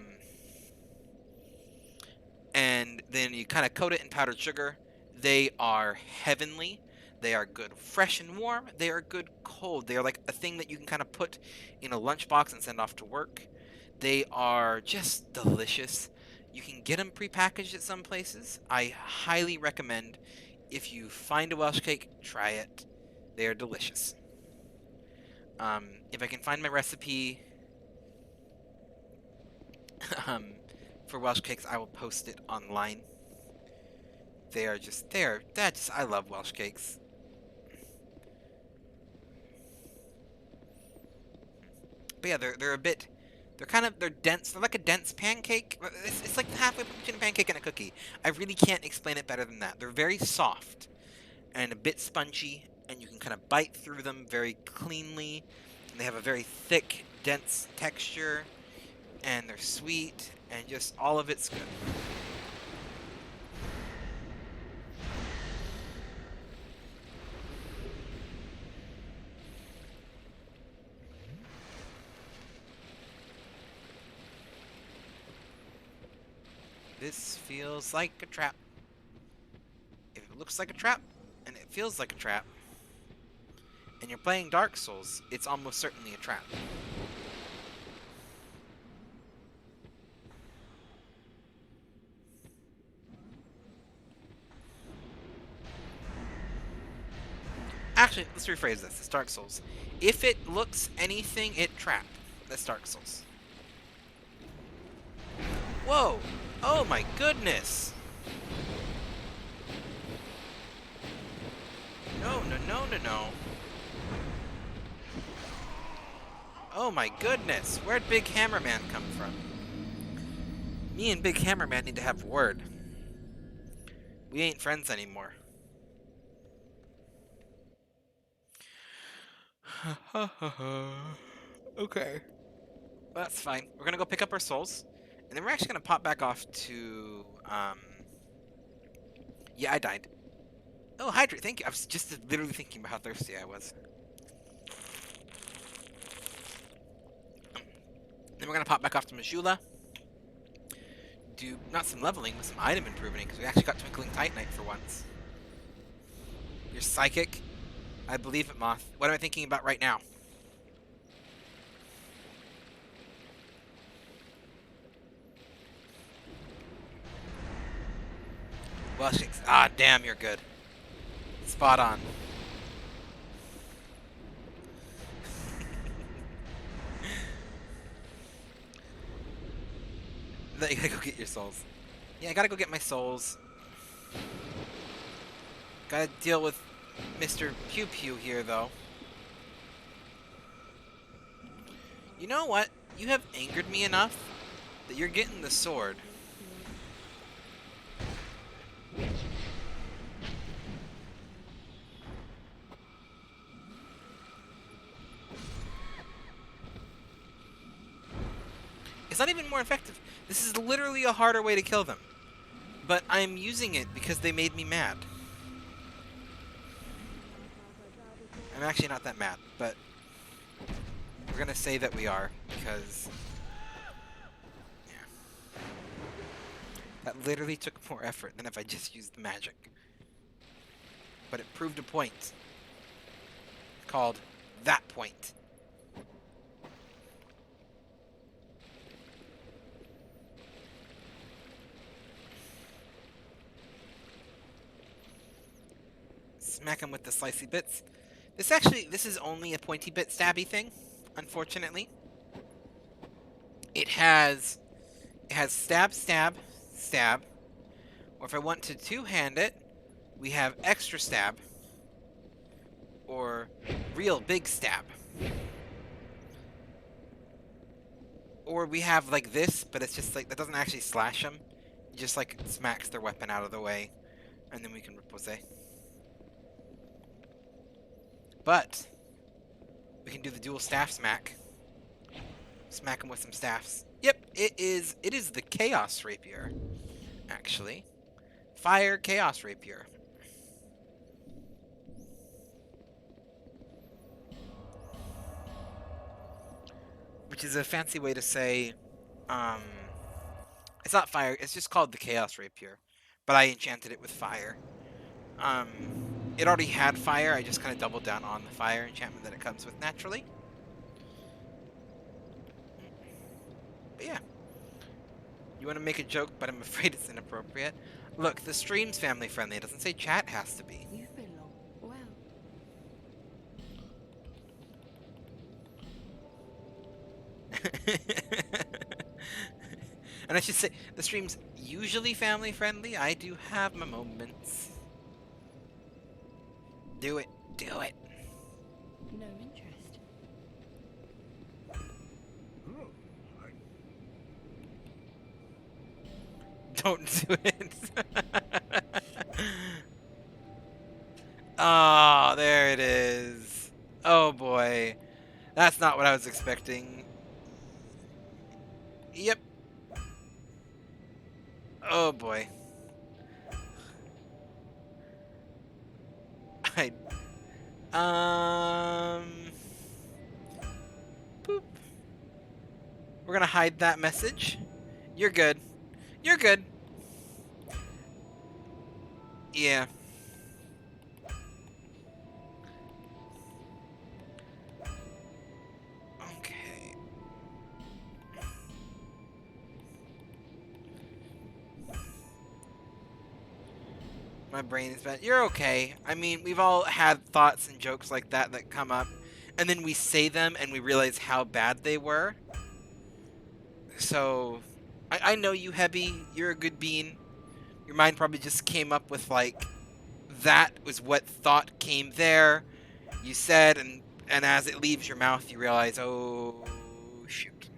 and then you kind of coat it in powdered sugar. They are heavenly. They are good fresh and warm. They are good cold. They are like a thing that you can kind of put in a lunchbox and send off to work. They are just delicious. You can get them prepackaged at some places. I highly recommend, if you find a Welsh cake, try it. They are delicious. If I can find my recipe um, for Welsh cakes, I will post it online. I love Welsh cakes. But yeah, they're dense. They're like a dense pancake. It's like halfway between a pancake and a cookie. I really can't explain it better than that. They're very soft and a bit spongy, and you can kind of bite through them very cleanly. And they have a very thick, dense texture, and they're sweet, and just all of it's good. This feels like a trap. If it looks like a trap, and it feels like a trap, and you're playing Dark Souls, it's almost certainly a trap. Actually, let's rephrase this. It's Dark Souls. If it looks anything, it trap. That's Dark Souls. Whoa! Oh my goodness! No, no, no, no, no. Oh my goodness! Where'd Big Hammerman come from? Me and Big Hammerman need to have a word. We ain't friends anymore. Okay. Well, that's fine. We're gonna go pick up our souls, and then we're actually gonna pop back off to, Yeah, I died. Oh, hydrate, thank you. I was just literally thinking about how thirsty I was. Then we're gonna pop back off to Majula. Do, not some leveling, but some item improving, because we actually got Twinkling Titanite for once. You're psychic? I believe it, Moth. What am I thinking about right now? Well, ah, damn, you're good. Spot on. You gotta go get your souls. Yeah, I gotta go get my souls. Gotta deal with Mr. Pew Pew here, though. You know what? You have angered me enough that you're getting the sword. It's not even more effective. This is literally a harder way to kill them. But I'm using it because they made me mad. I'm actually not that mad, but we're gonna say that we are, because... yeah. That literally took more effort than if I just used magic. But it proved a point. Called that point. Smack him with the slicey bits. This is only a pointy bit stabby thing, unfortunately. It has stab, stab, stab. Or if I want to two-hand it, we have extra stab. Or real big stab. Or we have like this, but it's just like, that doesn't actually slash them. It just like smacks their weapon out of the way. And then we can repose. But we can do the dual staff smack. Smack him with some staffs. Yep, it is the Chaos Rapier, actually. Fire Chaos Rapier. Which is a fancy way to say, it's not fire, it's just called the Chaos Rapier. But I enchanted it with fire. It already had fire, I just kind of doubled down on the fire enchantment that it comes with naturally. But yeah. You want to make a joke, but I'm afraid it's inappropriate. Look, the stream's family friendly. It doesn't say chat has to be. You belong well. And I should say, the stream's usually family friendly. I do have my moments. Do it. Do it. No interest. Don't do it. Oh, there it is. Oh boy. That's not what I was expecting. Yep. Oh boy. I boop. We're gonna hide that message. You're good. You're good. Yeah. Okay. My brain is bad. You're okay. I mean, we've all had thoughts and jokes like that that come up, and then we say them and we realize how bad they were. So, I know you, Hebby. You're a good bean. Your mind probably just came up with, like, that was what thought came there. You said, and as it leaves your mouth, you realize, oh, shoot.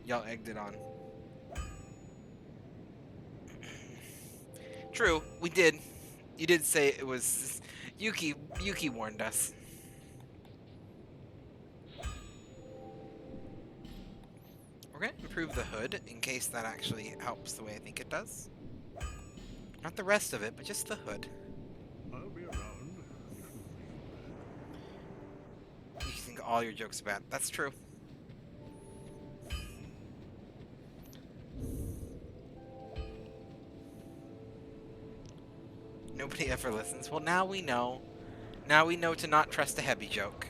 Y'all egged it on. True, we did. You did say it was... Yuki warned us. We're going to improve the hood, in case that actually helps the way I think it does. Not the rest of it, but just the hood. I'll be around. You think all your jokes are bad. That's true. Nobody ever listens. Well, now we know. Now we know to not trust a Hebby joke.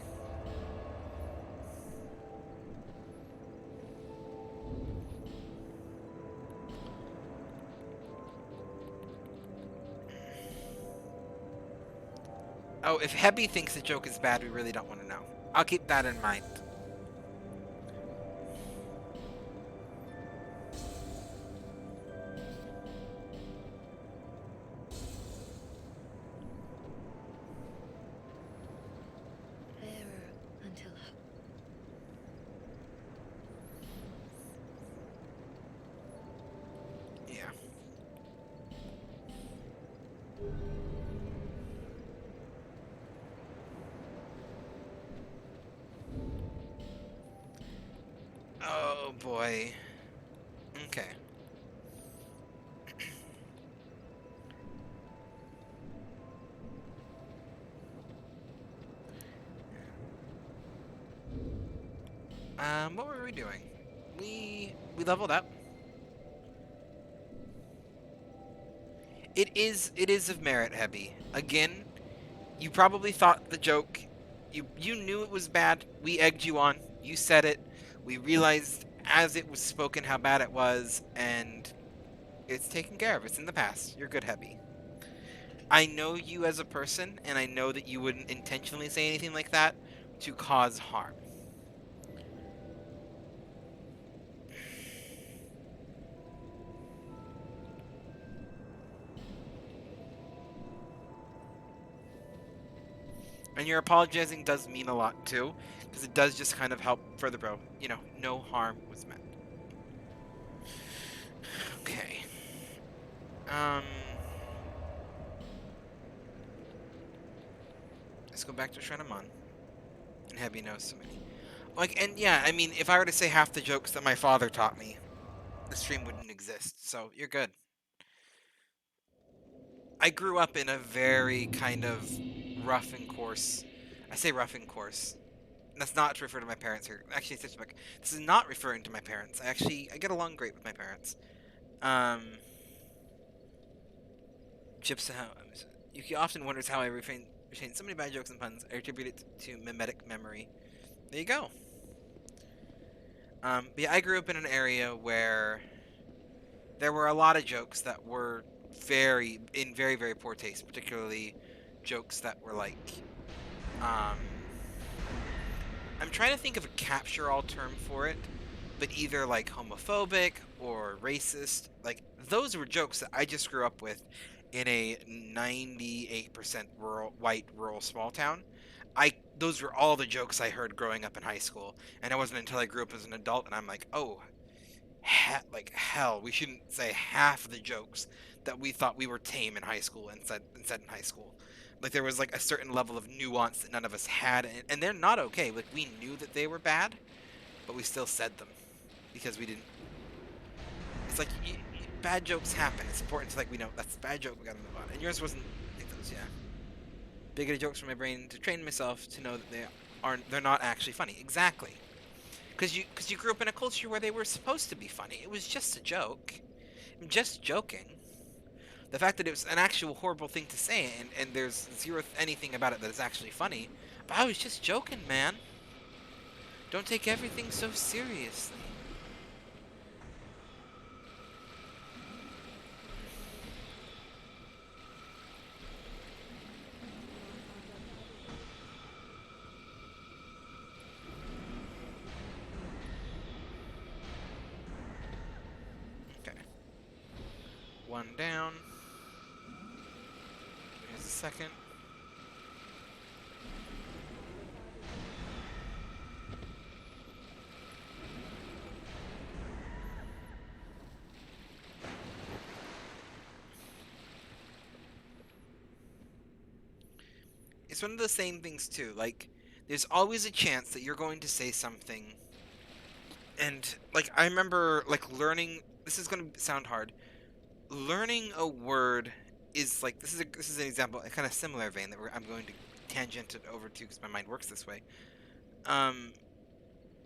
Oh, if Hebby thinks the joke is bad, we really don't want to know. I'll keep that in mind. Clearer until Yeah. Oh boy. Okay. What were we doing? We leveled up. It is of merit, Hebby. Again, you probably thought the joke, you knew it was bad. We egged you on. You said it. We realized as it was spoken how bad it was, and it's taken care of. It's in the past. You're good, Hebby. I know you as a person, and I know that you wouldn't intentionally say anything like that to cause harm. And your apologizing does mean a lot too, because it does just kind of help further bro. You know, no harm was meant. Okay. Let's go back to Shrenamon. And Hebby knows so many. Like, and yeah, I mean, if I were to say half the jokes that my father taught me, the stream wouldn't exist. So you're good. I grew up in a very kind of rough and coarse. I say rough and coarse. And that's not to refer to my parents here. Actually, this is not referring to my parents. I get along great with my parents. Gypsy, Yuki often wonders how I retain so many bad jokes and puns. I attribute it to mimetic memory. There you go. But yeah, I grew up in an area where there were a lot of jokes that were very, very poor taste, particularly jokes that were like, um, I'm trying to think of a catch-all term for it, but either like homophobic or racist. Like those were jokes that I just grew up with in a 98% white rural small town. Those were all the jokes I heard growing up in high school, and it wasn't until I grew up as an adult and I'm like, oh, like hell, we shouldn't say half the jokes that we thought we were tame in high school and said in high school. Like there was like a certain level of nuance that none of us had, and they're not okay. Like we knew that they were bad, but we still said them because we didn't. It's like bad jokes happen. It's important to like we know that's a bad joke. We gotta move on. And yours wasn't like those, yeah. Bigoted jokes from my brain to train myself to know that they're not actually funny. Exactly. Because you grew up in a culture where they were supposed to be funny. It was just a joke. I'm just joking. The fact that it was an actual horrible thing to say, and there's zero anything about it that is actually funny. But I was just joking, man. Don't take everything so seriously. Okay. One down. Here's the second. It's one of the same things too. Like, there's always a chance that you're going to say something, and like I remember like learning. This is going to sound hard. Learning a word is like this is an example, a kind of similar vein that I'm going to tangent it over to because my mind works this way. Um,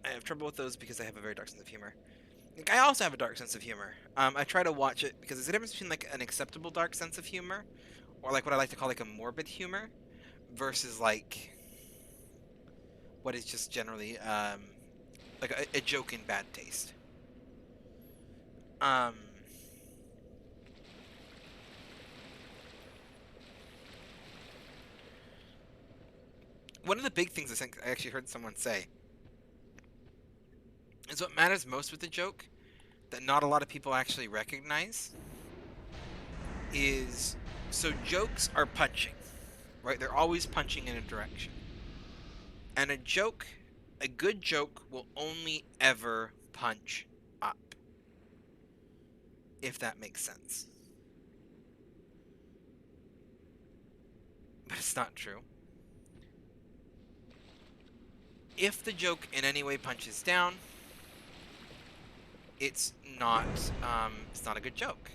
I have trouble with those because I have a very dark sense of humor. Like, I also have a dark sense of humor. I try to watch it because there's a difference between like an acceptable dark sense of humor, or like what I like to call like a morbid humor, versus like what is just generally like a joke in bad taste. Um, One of the big things I think I actually heard someone say is what matters most with a joke that not a lot of people actually recognize is so jokes are punching, right? They're always punching in a direction. And a good joke will only ever punch up, if that makes sense. But it's not true. If the joke in any way punches down, it's not a good joke.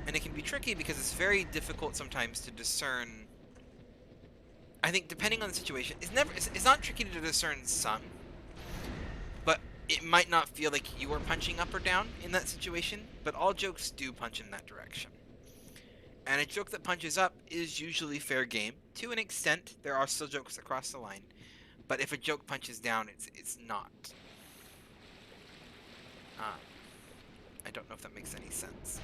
And it can be tricky because it's very difficult sometimes to discern. I think depending on the situation, it's not tricky to discern some, but it might not feel like you are punching up or down in that situation, but all jokes do punch in that direction. And a joke that punches up is usually fair game. To an extent, there are still jokes that cross the line. But if a joke punches down, it's not. I don't know if that makes any sense.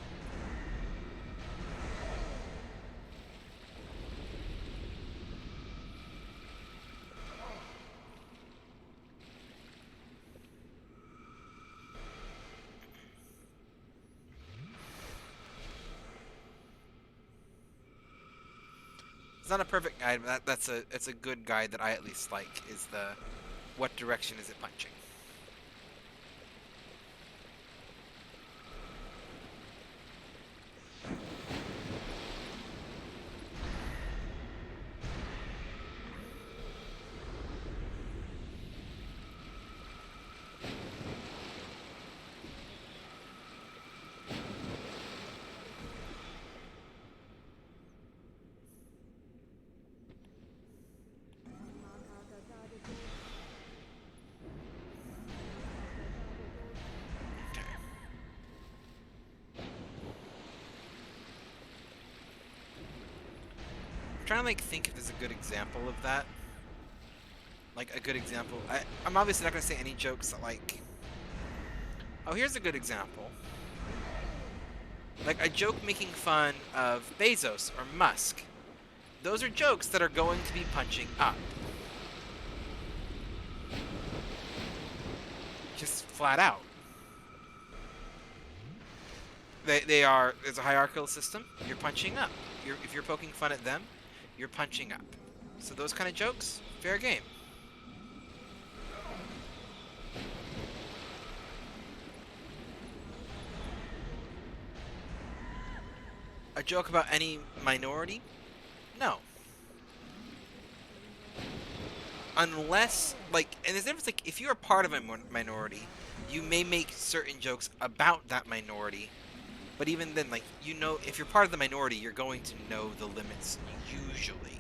It's not a perfect guide, but it's a good guide that I at least like. Is the what direction is it punching? Okay. I'm trying to like think if there's a good example of that. Like a good example. I'm obviously not gonna say any jokes that like. Oh, here's a good example. Like a joke making fun of Bezos or Musk. Those are jokes that are going to be punching up. Just flat out. They are. There's a hierarchical system. You're punching up. If you're poking fun at them, you're punching up. So those kind of jokes, fair game. A joke about any minority? No. Unless, like, and there's difference, like, if you're a part of a minority, you may make certain jokes about that minority. But even then, like, you know, if you're part of the minority, you're going to know the limits, usually.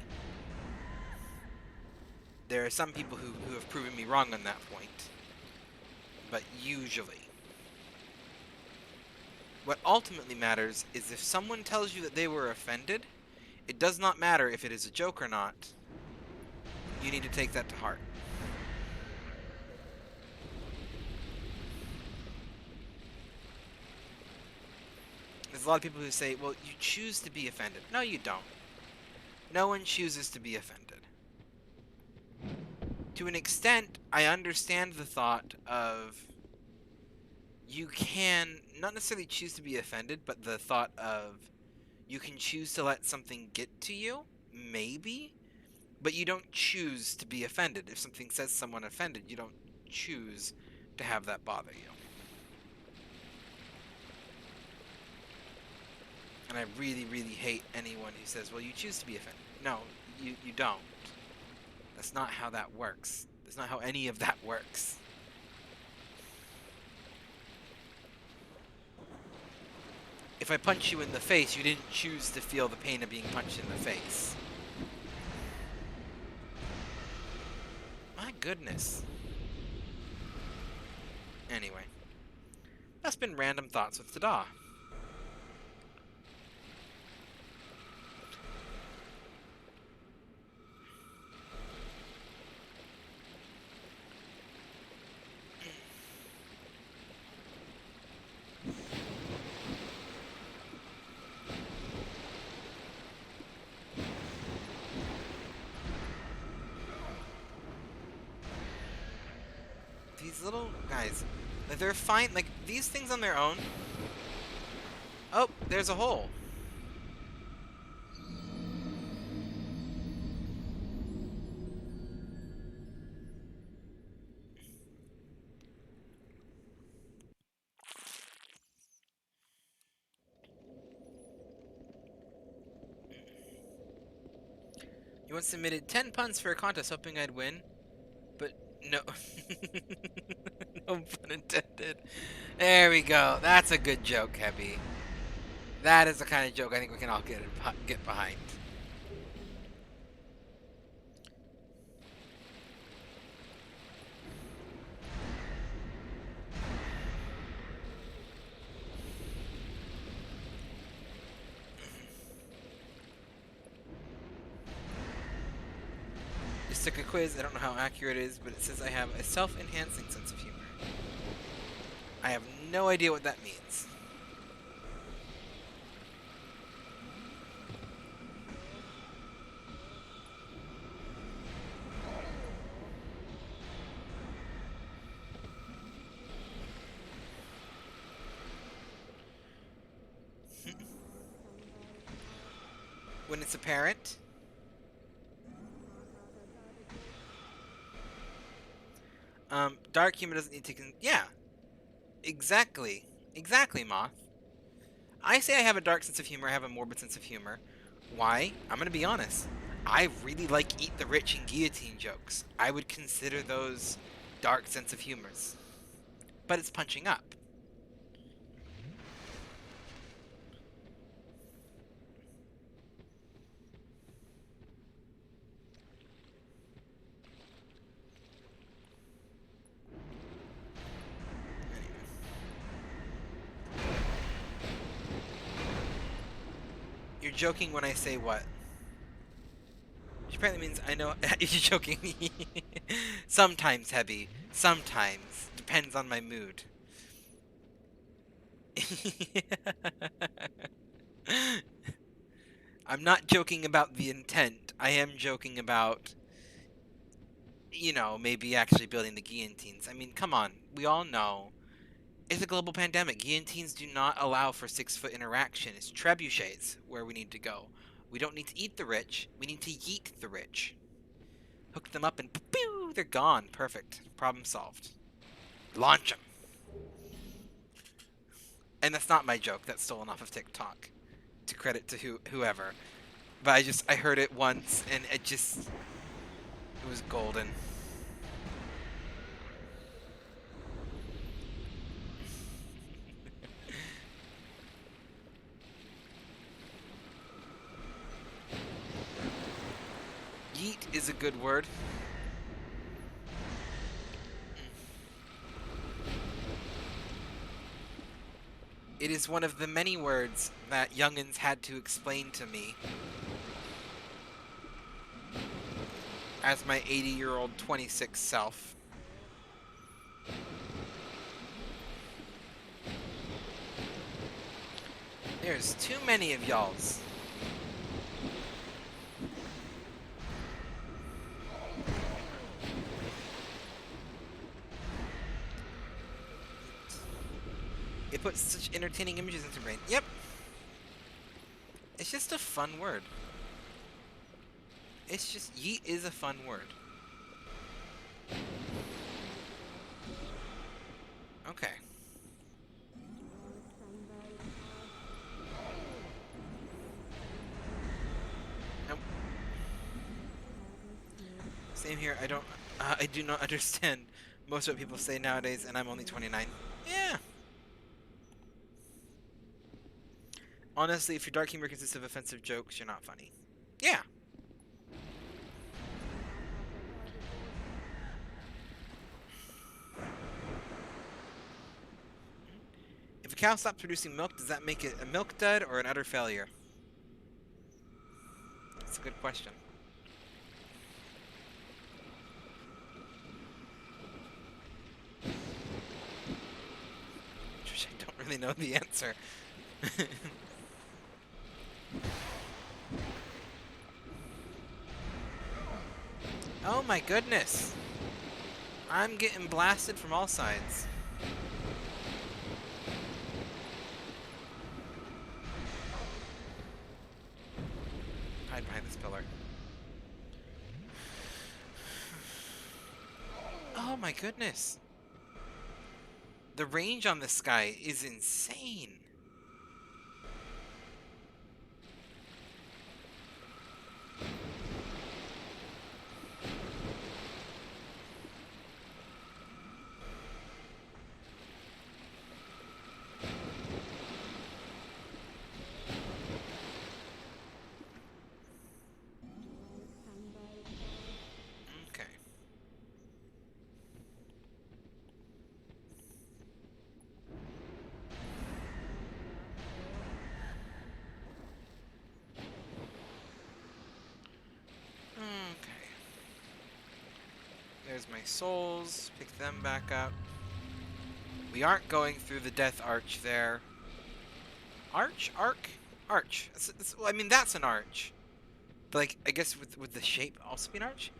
There are some people who have proven me wrong on that point. But usually. What ultimately matters is if someone tells you that they were offended, it does not matter if it is a joke or not. You need to take that to heart. There's a lot of people who say, well, you choose to be offended. No, you don't. No one chooses to be offended. To an extent, I understand the thought of you can not necessarily choose to be offended, but the thought of you can choose to let something get to you, maybe, but you don't choose to be offended. If something says someone offended, you don't choose to have that bother you. And I really, really hate anyone who says, well, you choose to be offended. No, you don't. That's not how that works. That's not how any of that works. If I punch you in the face, you didn't choose to feel the pain of being punched in the face. My goodness. Anyway. That's been Random Thoughts with Tada. These little guys, like, they're fine. Like, these things on their own. Oh, there's a hole. You once submitted 10 puns for a contest hoping I'd win, but no. No pun intended. There we go. That's a good joke, Heavy. That is the kind of joke I think we can all get behind. Just took a quiz. I don't know how accurate it is, but it says I have a self-enhancing sense of humor. I have no idea what that means. When it's apparent, Dark humor doesn't need to... yeah, exactly. Exactly, Moth. I say I have a dark sense of humor, I have a morbid sense of humor. Why? I'm gonna be honest. I really like Eat the Rich and Guillotine jokes. I would consider those dark sense of humors. But it's punching up. You're joking when I say what? Which apparently means I know you're joking. Sometimes, Hebby. Sometimes. Depends on my mood. I'm not joking about the intent. I am joking about, you know, maybe actually building the guillotines. I mean, come on. We all know. It's a global pandemic. Guillotines do not allow for 6-foot interaction. It's trebuchets where we need to go. We don't need to eat the rich. We need to yeet the rich. Hook them up and pew, they're gone. Perfect. Problem solved. Launch them. And that's not my joke. That's stolen off of TikTok. To credit to whoever. But I heard it once and it was golden. Yeet is a good word. It is one of the many words that youngins had to explain to me as my 80-year-old 26 self. There's too many of y'alls. It puts such entertaining images into brain. Yep. It's just a fun word. It's just, yeet is a fun word. Okay. Nope. Same here. I do not understand most of what people say nowadays, and I'm only 29. Yeah. Honestly, if your dark humor consists of offensive jokes, you're not funny. Yeah. If a cow stops producing milk, does that make it a milk dud or an utter failure? That's a good question. Which I don't really know the answer. Oh my goodness! I'm getting blasted from all sides. Hide behind this pillar. Oh my goodness! The range on this guy is insane. There's my souls. Pick them back up. We aren't going through the death arch there. Arch? Arc? Arch. Well, I mean, that's an arch. But, like, I guess would the shape also be an arch?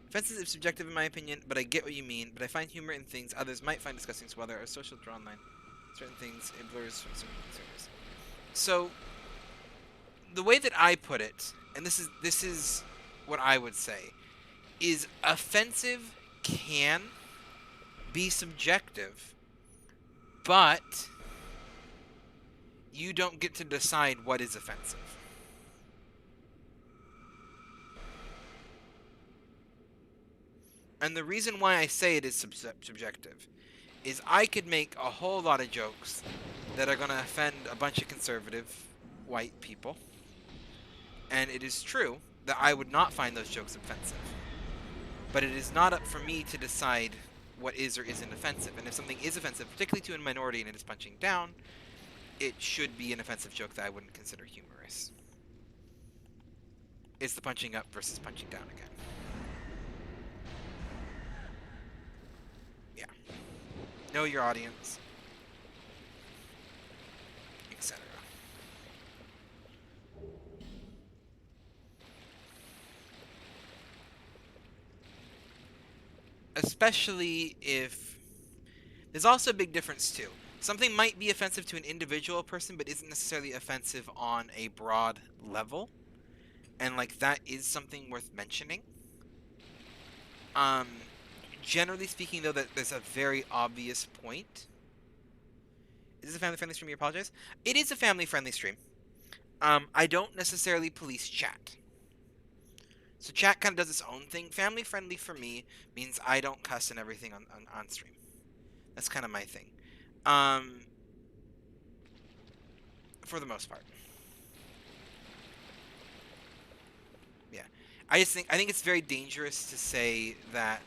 Offensive is subjective in my opinion, but I get what you mean. But I find humor in things others might find disgusting, so while there are social drawn line, certain things it blurs from certain consumers. So, the way that I put it, and this is what I would say, is offensive can be subjective, but you don't get to decide what is offensive. And the reason why I say it is subjective is I could make a whole lot of jokes that are going to offend a bunch of conservative white people. And it is true that I would not find those jokes offensive. But it is not up for me to decide what is or isn't offensive. And if something is offensive, particularly to a minority and it is punching down, it should be an offensive joke that I wouldn't consider humorous. It's the punching up versus punching down again. Yeah. Know your audience, etc. Especially if... There's also a big difference, too. Something might be offensive to an individual person, but isn't necessarily offensive on a broad level. And, like, that is something worth mentioning. Generally speaking, though, that there's a very obvious point. Is this a family-friendly stream? You apologize? It is a family-friendly stream. I don't necessarily police chat. So chat kind of does its own thing. Family-friendly for me means I don't cuss and everything on stream. That's kind of my thing. For the most part. Yeah. I think it's very dangerous to say that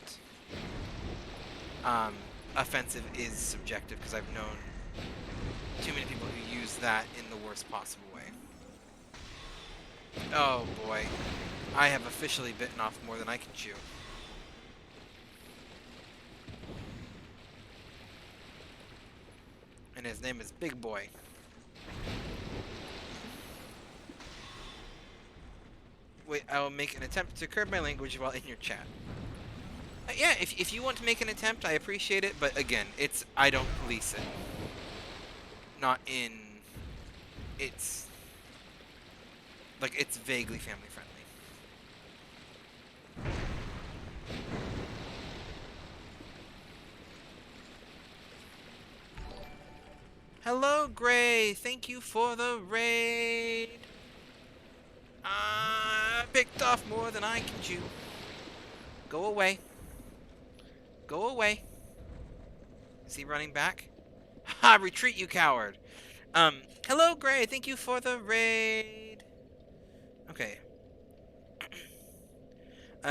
offensive is subjective, because I've known too many people who use that in the worst possible way. Oh boy. I have officially bitten off more than I can chew. And his name is Big Boy. Wait, I will make an attempt to curb my language while in your chat. Yeah, if you want to make an attempt, I appreciate it, but again, I don't police it. Not in... It's vaguely family friendly. Hello, Gray. Thank you for the raid. I picked off more than I can chew. Go away. Go away. Is he running back? Ha! Retreat, you coward. Hello, Gray. Thank you for the raid. Okay.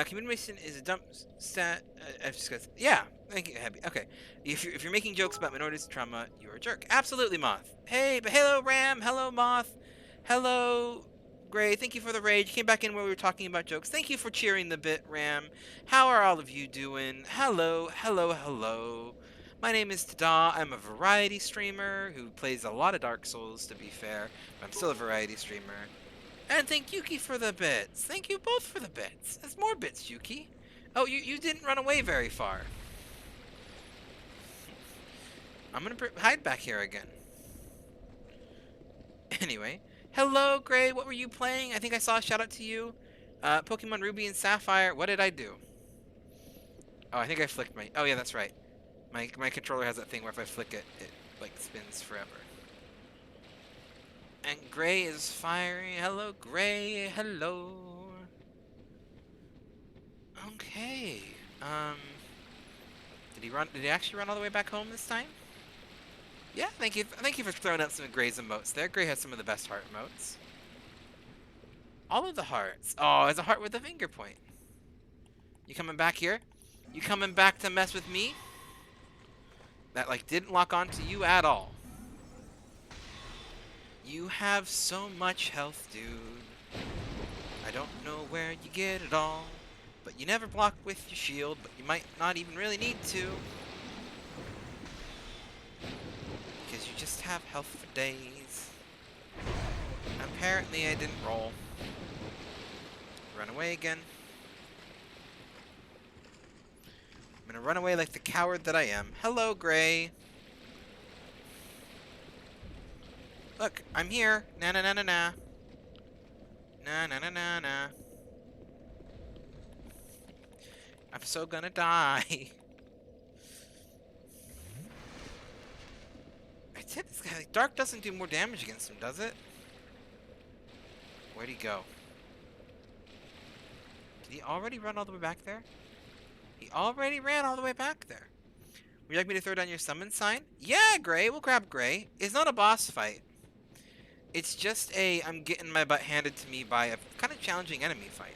Communication is a dump stat. I've discussed. Yeah. Thank you, Happy. Okay. If you're making jokes about minorities trauma, you're a jerk. Absolutely, Moth. Hey, but hello, Ram. Hello, Moth. Hello, Gray. Thank you for the raid. You came back in where we were talking about jokes. Thank you for cheering the bit, Ram. How are all of you doing? Hello, hello, hello. My name is Tada. I'm a variety streamer who plays a lot of Dark Souls, to be fair. But I'm still a variety streamer. And thank Yuki for the bits. Thank you both for the bits. There's more bits, Yuki. Oh, you didn't run away very far. I'm gonna hide back here again. Anyway. Hello, Gray. What were you playing? I think I saw a shout out to you. Pokemon Ruby and Sapphire. What did I do? Oh, I think I flicked my... Oh, yeah, that's right. My controller has that thing where if I flick it, it, like, spins forever. And Gray is firing. Hello, Gray. Hello. Okay. Did he actually run all the way back home this time? Yeah, thank you for throwing out some of Gray's emotes there. Gray has some of the best heart emotes. All of the hearts. Oh, it's a heart with a finger point. You coming back here? You coming back to mess with me? That, like, didn't lock onto you at all. You have so much health, dude. I don't know where you get it all. But you never block with your shield, but you might not even really need to. Because you just have health for days. Apparently I didn't roll. Run away again. I'm gonna run away like the coward that I am. Hello, Gray. Look, I'm here. Na na na na na. Na na na na na. I'm so gonna die. hit this guy. Like, dark doesn't do more damage against him, does it? Where'd he go? Did he already run all the way back there? He already ran all the way back there. Would you like me to throw down your summon sign? Yeah, Gray. We'll grab Gray. It's not a boss fight. It's just a I'm getting my butt handed to me by a kind of challenging enemy fight.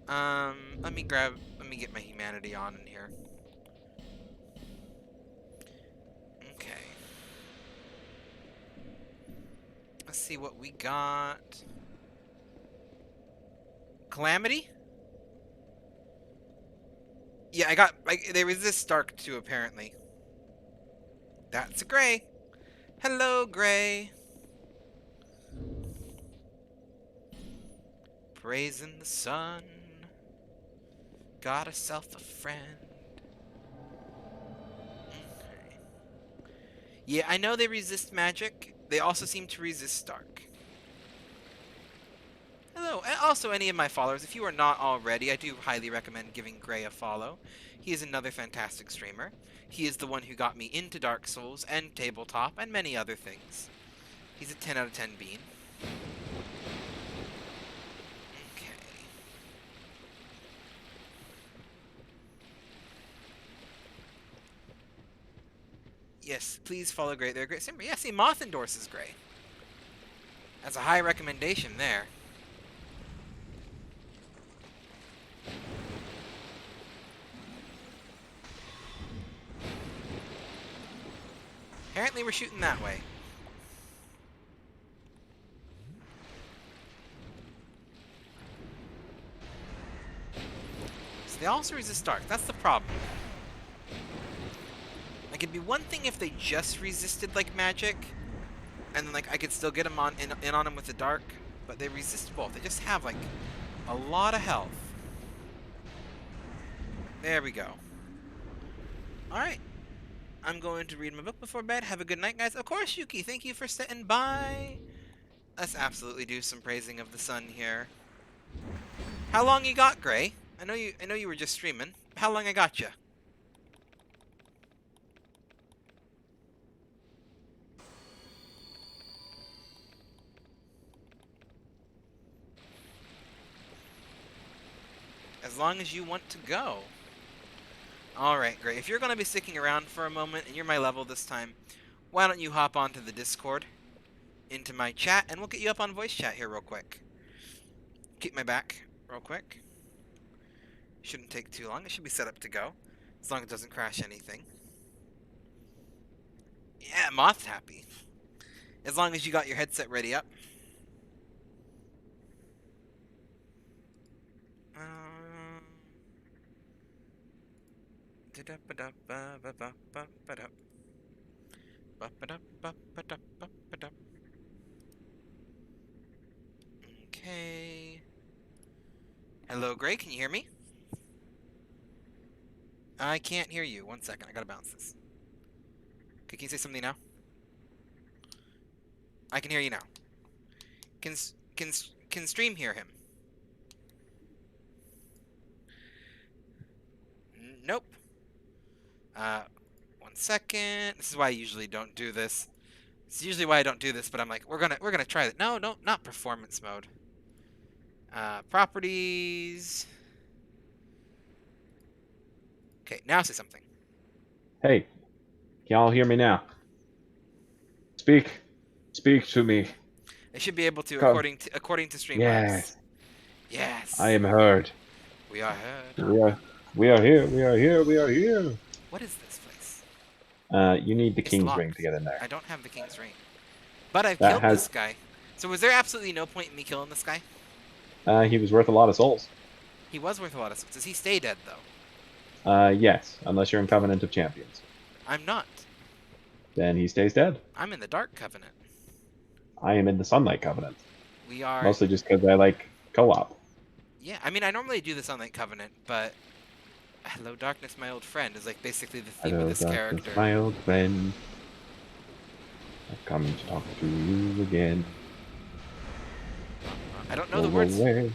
Let me get my humanity on in here. Okay. Let's see what we got. Calamity? Yeah, they resist dark too, apparently. That's Gray. Hello, Gray. Praising the sun. Got herself a friend. Okay. Yeah, I know they resist magic. They also seem to resist dark. Hello, and also any of my followers, if you are not already, I do highly recommend giving Gray a follow. He is another fantastic streamer. He is the one who got me into Dark Souls and Tabletop and many other things. He's a 10 out of 10 bean. Okay. Yes, please follow Gray. They're a great streamer. Yeah, see, Moth endorses Gray. That's a high recommendation there. Apparently we're shooting that way. So they also resist dark. That's the problem. Like, it'd be one thing if they just resisted, like, magic. And then, like, I could still get them in on them with the dark. But they resist both. They just have, like, a lot of health. There we go. Alright. I'm going to read my book before bed. Have a good night, guys. Of course, Yuki, thank you for sitting by. Let's absolutely do some praising of the sun here. How long you got, Gray? I know you were just streaming. How long I got you? As long as you want to go. Alright, great. If you're going to be sticking around for a moment, and you're my level this time, why don't you hop onto the Discord, into my chat, and we'll get you up on voice chat here real quick. Keep my back real quick. Shouldn't take too long. It should be set up to go, as long as it doesn't crash anything. Yeah, Moth's happy. As long as you got your headset ready up. Okay. Hello, Gray. Can you hear me? I can't hear you. 1 second. I gotta bounce this. Okay, can you say something now? I can hear you now. Can stream hear him? Nope. 1 second. This is why I usually don't do this. It's usually why I don't do this, but I'm like, we're gonna try that. No, not performance mode. Properties. Okay, now say something. Hey, can y'all hear me now? Speak to me. I should be able to, Come. according to Streamlabs. Yes. Yes. I am heard. We are heard. We are here. We are here. We are here. What is this place? You need the It's King's locked. Ring to get in there. I don't have the King's Ring. But I've That killed has- this guy. So was there absolutely no point in me killing this guy? He was worth a lot of souls. He was worth a lot of souls. Does he stay dead, though? Yes, unless you're in Covenant of Champions. I'm not. Then he stays dead. I'm in the Dark Covenant. I am in the Sunlight Covenant. We are... Mostly just because I like co-op. Yeah, I mean, I normally do the Sunlight Covenant, but... Hello, Darkness, my old friend, is like basically the theme of this character. My old friend. I've come to talk to you again. I don't know the words. Away.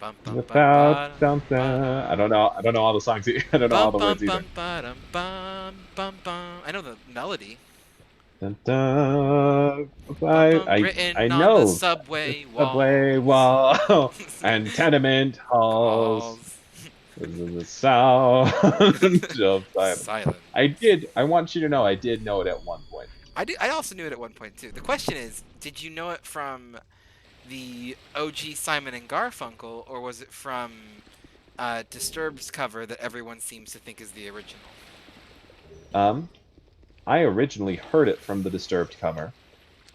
Bum, bum, bum, Without bum, something. I don't know all the songs. I don't know all the words either. bum, bum, bum bum bum. I know the melody. Dun, dun, Bum bum I written on the know the subway subway walls. wall and tenement halls. Calls. This is the sound of silence. Silence. I want you to know I did know it at one point. I also knew it at one point too. The question is, did you know it from the OG Simon and Garfunkel, or was it from Disturbed's cover that everyone seems to think is the original? Um, I originally heard it from the Disturbed cover,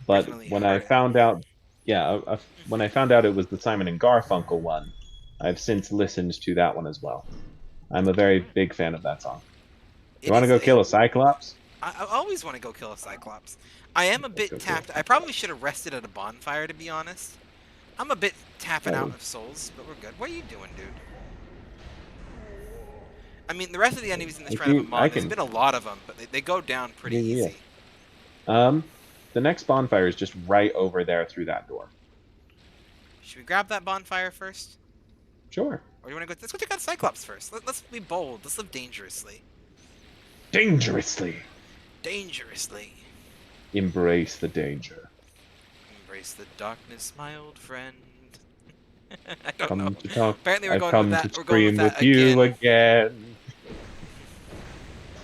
but Originally when I heard it. found out, yeah, when I found out it was the Simon and Garfunkel one, I've since listened to that one as well. I'm a very big fan of that song. You It want to is go a. kill a Cyclops? I always want to go kill a Cyclops. I am a Let's bit go kill tapped. I probably should have rested at a bonfire, to be honest. I'm a bit tapping Oh. out of souls, but we're good. What are you doing, dude? I mean, the rest of the enemies in this run of a I mon, there's can. been a lot of them, but they go down pretty Yeah. easy. The next bonfire is just right over there through that door. Should we grab that bonfire first? Sure. Or do you want to go? Let's go take out Cyclops first. Let's be bold. Let's live dangerously. Dangerously. Dangerously. Embrace the danger. Embrace the darkness, my old friend. I don't Come know. to talk. Apparently we're I've going with come that. to We're going with scream that with you again. again.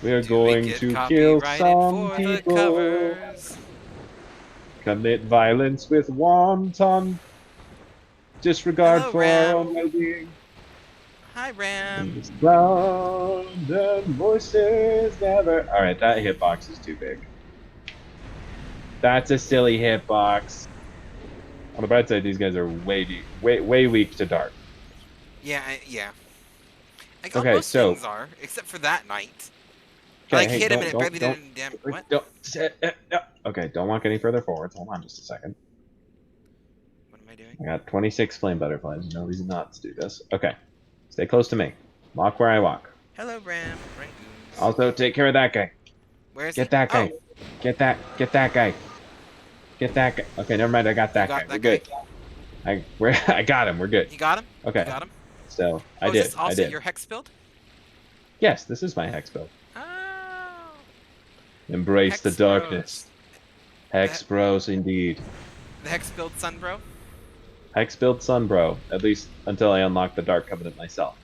We're Do we going get to kill copyrighted some for the people. covers? Commit violence with wanton disregard Hello, for our own Ram. well-being. Hi, In Ram. this ground and voices never. All right, that hitbox is too big. That's a silly hitbox. On the bright side, these guys are way weak to dark. Yeah, yeah. Like Okay, most so things are, except for that knight. I okay, like hey, hit him and it barely did don't, any damage. What? okay, don't walk any further forwards. Hold on just a second. What am I doing? I got 26 flame butterflies. No reason not to do this. Okay, stay close to me. Walk where I walk. Hello, Ram. Rangoons. Also, take care of that guy. Where is Get he? that guy. Oh, Get that guy. Get that guy. Okay, never mind. I got that you got guy. that We're guy? good. I got him. We're good. You got him? Okay. You got him? So Oh, I is did. this also I did. your hex build? Yes, this is my hex build. Oh. Embrace the Hex darkness. Bros. Hex bros, indeed. The hex build, son, bro. Hex build sun bro. At least until I unlock the Dark Covenant myself.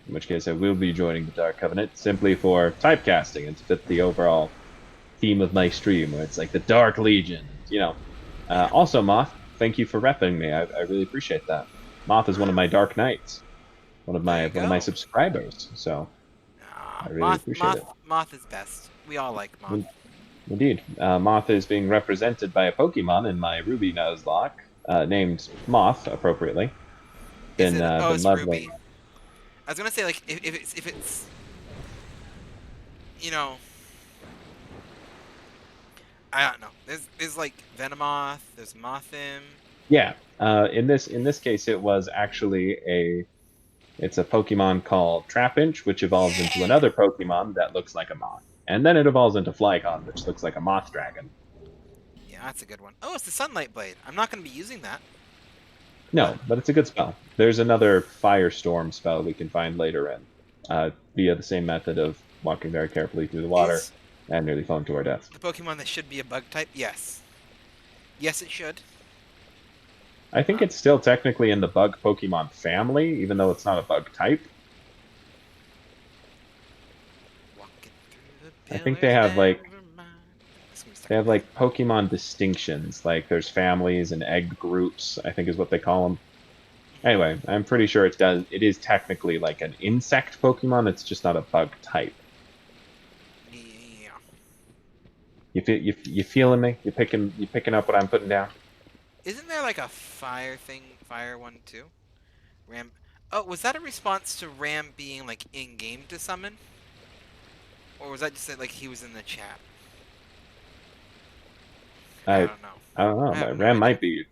In which case, I will be joining the Dark Covenant simply for typecasting and to fit the overall theme of my stream, where it's like the Dark Legion. You know. Also, Moth, thank you for repping me. I really appreciate that. Moth is one of my Dark Knights, one of my subscribers. So I really appreciate it. Moth is best. We all like Moth. Indeed, Moth is being represented by a Pokemon in my Ruby Nuzlocke, named Moth appropriately. Is it? Oh, Been it's leveling. Ruby. I was gonna say like if it's you know, I don't know. There's like Venomoth. There's Mothim. Yeah. In this case, it was actually it's a Pokemon called Trapinch, which evolves into another Pokemon that looks like a moth, and then it evolves into Flygon, which looks like a moth dragon. Yeah, that's a good one. Oh, it's the Sunlight Blade. I'm not gonna be using that. No, but it's a good spell. There's another Firestorm spell we can find later in, via the same method of walking very carefully through the water Is and nearly falling to our death. the Pokemon that should be a bug type? Yes. Yes, it should. I think it's still technically in the bug Pokemon family, even though it's not a bug type. Walking through the I think they have like pillars, Pokemon distinctions. Like there's families and egg groups, I think is what they call them. Anyway, I'm pretty sure it is technically like an insect Pokemon. It's just not a bug type. Yeah. You feeling me? You picking up what I'm putting down? Isn't there like a fire one too? Ram. Oh, was that a response to Ram being like in game to summon, or was that just like he was in the chat? I don't know. I don't know. I have no Ram idea. might be.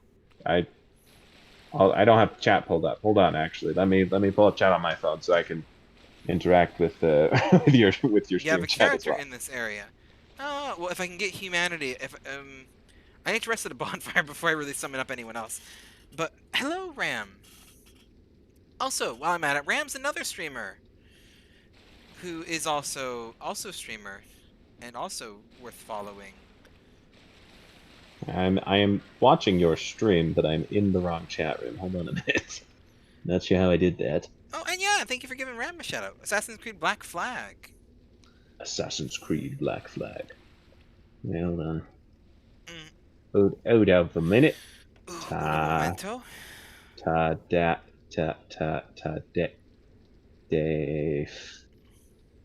I don't have chat pulled up. Hold on, actually. Let me pull up chat on my phone so I can interact with with your stream You have a chat as character well. in this area. Oh, well, if I can get humanity, I need to rest at a bonfire before I really summon up anyone else. But hello, Ram. Also, while I'm at it, Ram's another streamer who is also streamer and also worth following. I am watching your stream, but I'm in the wrong chat room. Hold on a minute. Not sure how I did that. Oh, and yeah, thank you for giving Ram a shout out. Assassin's Creed Black Flag. Assassin's Creed Black Flag. Hold on. Mm. Hold up a minute. Ooh, Ta memento. ta da ta ta ta da Dave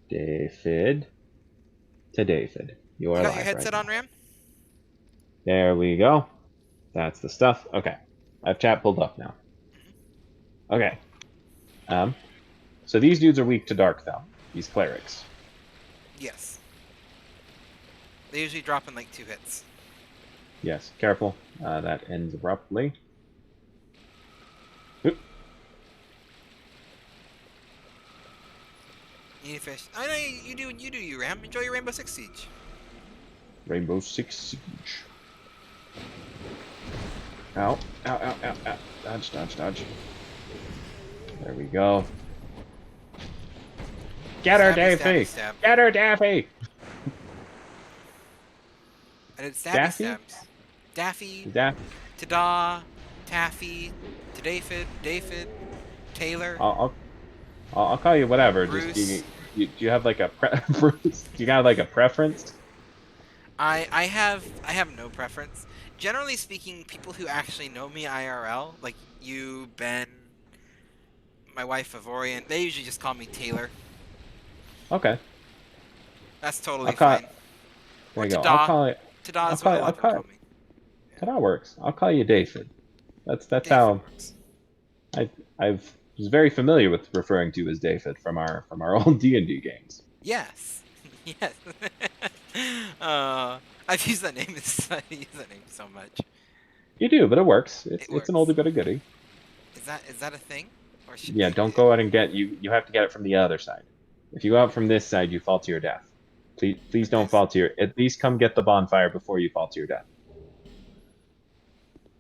David to David. You You are got your live headset right on, now. Ram? There we go. That's the stuff. Okay. I've chat pulled up now. Okay. So these dudes are weak to Dark Fel. These clerics. Yes. They usually drop in like 2 hits. Yes, careful. That ends abruptly. Oop. You need to finish. I know you do you, Ram. Enjoy your Rainbow Six Siege. Rainbow Six Siege. Ow. Ow, ow, ow, ow. Dodge, dodge, dodge. There we go. Get her, Stabby, Daffy! stabby, stab. Get her, Daffy! I did stabby Daffy? stabs. Daffy, Daff. Tada, Taffy, David, Taylor, I'll call you whatever. Bruce. Just do you have like a Bruce? Do you have like a preference? I have no preference. Generally speaking, people who actually know me IRL, like you, Ben, my wife Avorian, they usually just call me Taylor. Okay. That's totally I'll call. fine. There Or you go. Tada. I'll call it. Tada is what a lot of people call me. That works. I'll call you David. That's David how works. I was very familiar with referring to you as David from our old D&D games. Yes. Yes. I've used that name so much. You do, but it works. It It's an works. oldie but a goodie. Is that a thing? Or should Yeah, we, don't go out and get you. You have to get it from the other side. If you go out from this side, you fall to your death. Please don't this? fall to your. At least come get the bonfire before you fall to your death.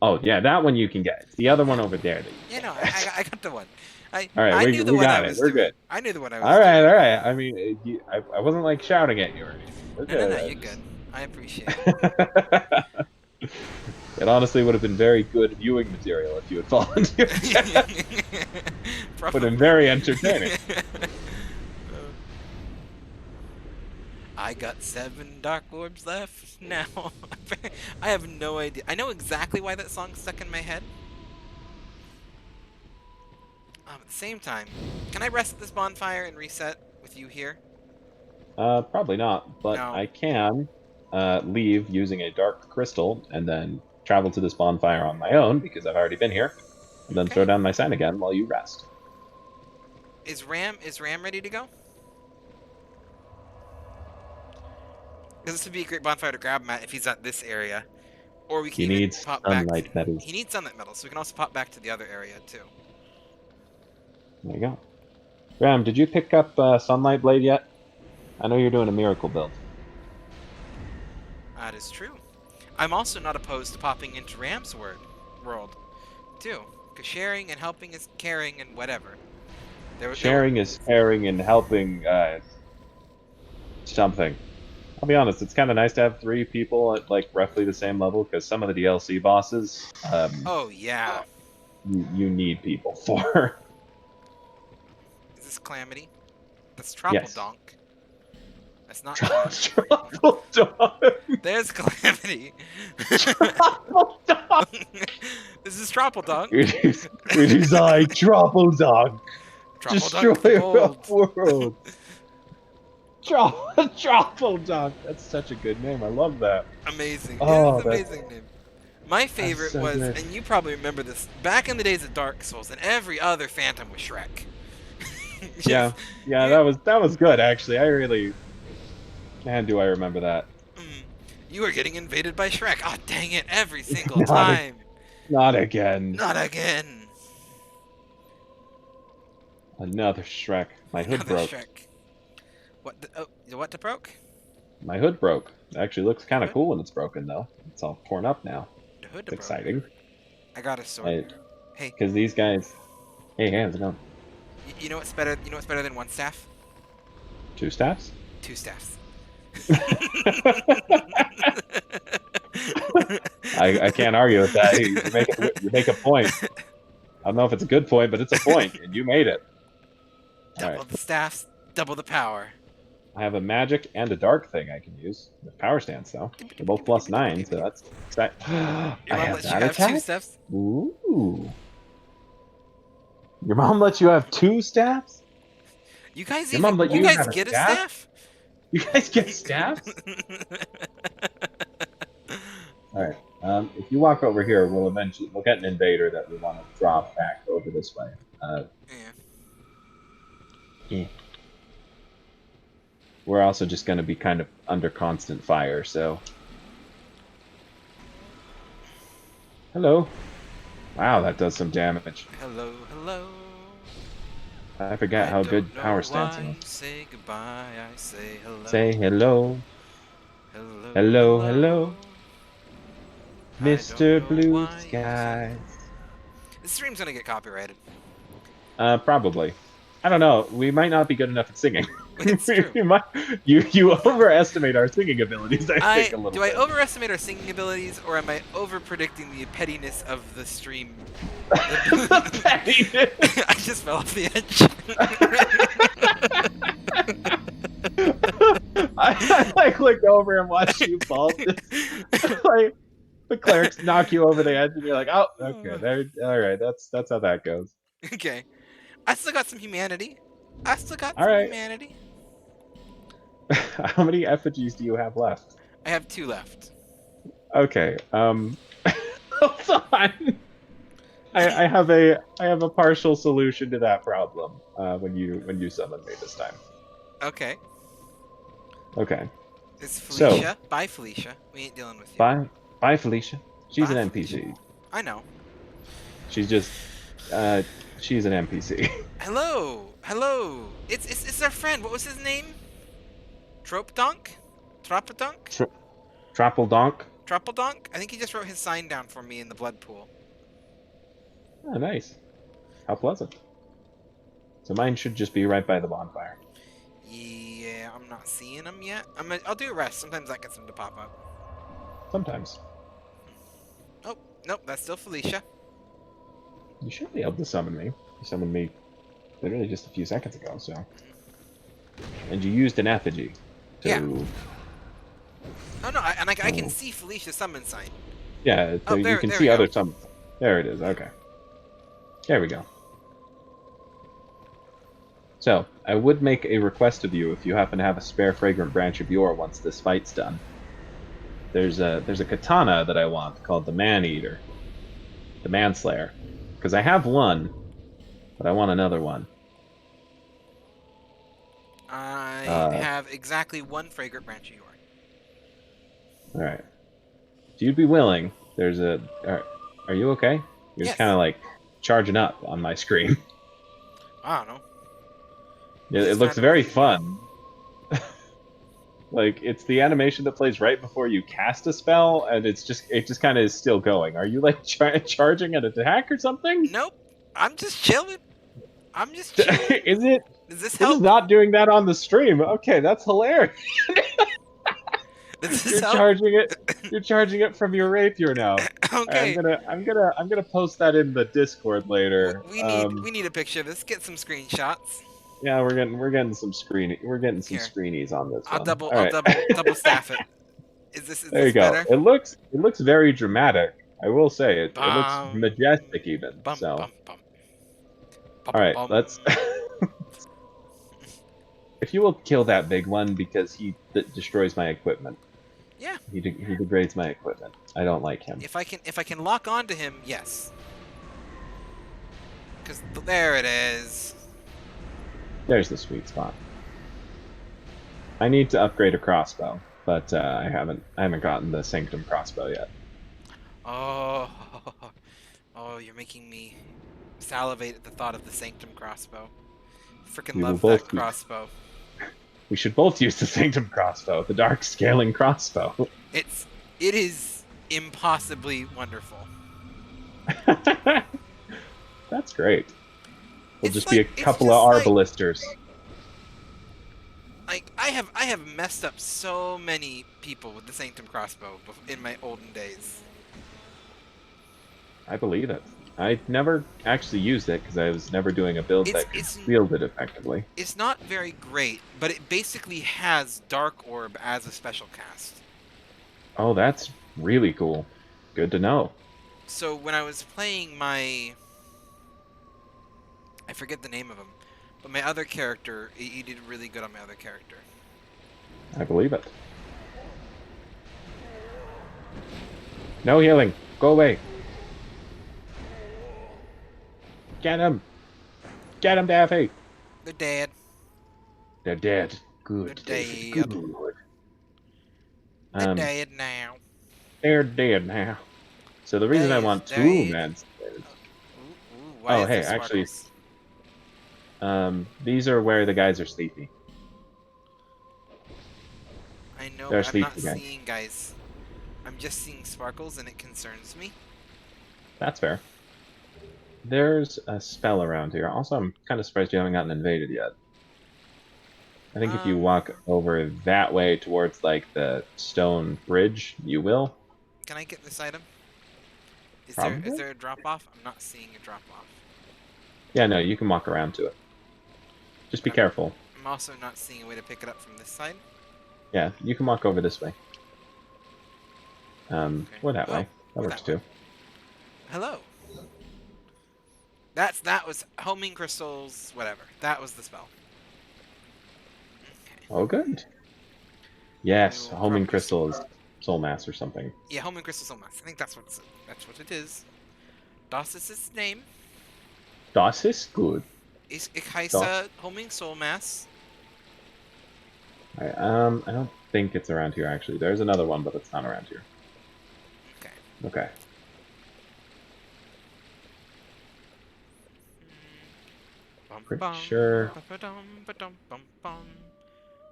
Oh yeah, that one you can get. It's the other one over there that you Yeah, no, can't. I got the one. All right, I we knew the one got I it. was We're doing. good. I knew the one I was All right, doing. all right. I mean, I wasn't like shouting at you or anything. We're No, good. you're good. I appreciate it. It honestly would have been very good viewing material if you had fallen to your death. Would have been very entertaining. I got 7 Dark Orbs left now. I have no idea. I know exactly why that song's stuck in my head. At the same time, can I rest at this bonfire and reset with you here? Probably not, but No. I can leave using a dark crystal and then travel to this bonfire on my own because I've already been here, and then throw Okay. down my sign again while you rest. Is Ram ready to go? Because this would be a great bonfire to grab him at if he's at this area. Or we can He even needs pop back. sunlight metals. He needs sunlight metals, so we can also pop back to the other area too. There you go. Ram, did you pick up Sunlight Blade yet? I know you're doing a miracle build. That is true. I'm also not opposed to popping into Ram's world, too. Because sharing and helping is caring and whatever. Sharing is caring and helping something. I'll be honest, it's kind of nice to have 3 people at like roughly the same level because some of the DLC bosses, Oh, yeah. you need people for. Is this Calamity? That's Tropple Yes. Donk. That's not Trouble dog. There's Calamity. Trouble dog. This is Tropple Donk. It is I, Trouble dog. Tropple Donk Destroyer of bold. world. Trouble dog. That's such a good name. I love that. Amazing. Oh, It is an amazing name. My favorite so was, good. and you probably remember this, back in the days of Dark Souls, and every other Phantom was Shrek. Yeah, that was good actually. I really, man, do I remember that? You are getting invaded by Shrek. Ah, dang it! Every single Not time. Not again. Not again. Another Shrek. My hood Another broke. Shrek. What? What broke? My hood broke. It actually looks kind of Hood? cool when it's broken though. It's all torn up now. The hood It's broke. exciting. I got a sword. Hey, Because these guys. Hey, how's it going? you know what's better? You know what's better than one staff? 2 staffs? 2 staffs. I can't argue with that. You make a point. I don't know if it's a good point, but it's a point, and you made it. Double Alright. the staffs, double the power. I have a magic and a dark thing I can use. With power stance, though. They're both +9, so that's exact. I Your mom have lets you that have 2 attack? staffs? Ooh. Your mom lets you have 2 staffs? You guys Your mom let you have a get a staff? staff? You guys get staffs? Alright. If you walk over here, we'll get an invader that we want to drop back over this way. Yeah. We're also just going to be kind of under constant fire, so... Hello. Wow, that does some damage. Hello, hello. I forgot how good power stance is. Say goodbye, I say hello. Say hello. Hello, Hello, hello. I Mr. don't know Blue why you Skies. This stream's gonna get copyrighted. Probably. I don't know. We might not be good enough at singing. It's true. You overestimate our singing abilities, I think, a little Do bit. I overestimate our singing abilities, or am I over predicting the pettiness of the stream? The pettiness. I just fell off the edge. I like look over and watch you fall. Like the clerics knock you over the edge, and you're like, "Oh, okay, there. All right, that's how that goes." Okay, I still got some humanity. All right. Humanity. How many effigies do you have left? I have 2 left. Okay. Hold on. I have a partial solution to that problem. When you summon me this time. Okay. Okay. It's Felicia. So, Bye, Felicia. We ain't dealing with you. Bye, Felicia. She's Bye, an NPC. Felicia. I know. She's just, she's an NPC. Hello. It's our friend. What was his name? Tropedonk? Tropedonk? Trapple-donk. Tropedonk? I think he just wrote his sign down for me in the blood pool. Oh, nice. How pleasant. So mine should just be right by the bonfire. Yeah, I'm not seeing him yet. I'll do a rest. Sometimes that gets him to pop up. Sometimes. Oh, nope, that's still Felicia. You should be able to summon me. You summoned me literally just a few seconds ago, so... And you used an effigy to... Yeah. Oh no, I can see Felicia's summon sign. Yeah, so you can see other summons. There it is, okay. There we go. So, I would make a request of you if you happen to have a spare fragrant branch of yore once this fight's done. There's a katana that I want called the Man-Eater. The Manslayer. Because I have one, but I want another one. I have exactly 1 fragrant branch of yore. Alright. If you'd be willing, there's a... Are you okay? You're just kind of like charging up on my screen. I don't know. It looks very fun. Like, it's the animation that plays right before you cast a spell, and it just kind of is still going. Are you, like, charging an attack or something? Nope. I'm just chilling. Is this This help? is not doing that on the stream. Okay, that's hilarious. Does this You're help? charging it. You're charging it from your rapier now. Okay. I'm gonna post that in the Discord later. We need a picture. Let's get some screenshots. Yeah, we're getting some screenies on this I'll one. double All right. double staff it. Is this There you go. better? It looks very dramatic. I will say it. It looks Bum. majestic even. Bum, So. bum, bum. Bum, All right, bum. let's. If you will kill that big one because he destroys my equipment. Yeah. He degrades my equipment. I don't like him. If I can lock onto him, yes. Because there it is. There's the sweet spot. I need to upgrade a crossbow, but I haven't gotten the Sanctum Crossbow yet. Oh, you're making me salivate at the thought of the Sanctum Crossbow. Freaking love that crossbow. We should both use the Sanctum Crossbow, the Dark Scaling Crossbow. It is impossibly wonderful. That's great. We'll It's just like- be a couple of arbalisters. I have messed up so many people with the Sanctum Crossbow in my olden days. I believe it. I never actually used it because I was never doing a build It's that could it's wield it effectively. it's not very great, but it basically has Dark Orb as a special cast. Oh, that's really cool. Good to know. So when I was playing my, I forget the name of him, but my other character, he did really good on my other character. I believe it. No healing. Go away. Get him. Get him, Daffy. They're dead. They're dead. Good. They're Daffy. dead. Good. They're dead now. They're dead now. So the reason I They is want two dead. mans. Why Oh, is there hey, actually, sparkles? these are where the guys are sleepy. I know, They're but I'm not sleepy guys. seeing guys. I'm just seeing sparkles, and it concerns me. That's fair. There's a spell around here. Also, I'm kind of surprised you haven't gotten invaded yet. I think if you walk over that way towards, like, the stone bridge, you will. Can I get this item? Is Probably? there a drop off? I'm not seeing a drop off. Yeah, no, you can walk around to it. Just be Okay. careful. I'm also not seeing a way to pick it up from this side. Yeah, you can walk over this way. Or that way. That or works that way. too. Hello. That was homing crystals, whatever. That was the spell. Okay. Oh, good. Yes, We will homing probably crystal is soul mass or something. Yeah, homing crystal soul mass. I think that's what it is. Das is its name. Das ist good. Ich heiße homing soul mass. Alright, I don't think it's around here actually. There's another one, but it's not around here. Okay. Okay. Pretty sure.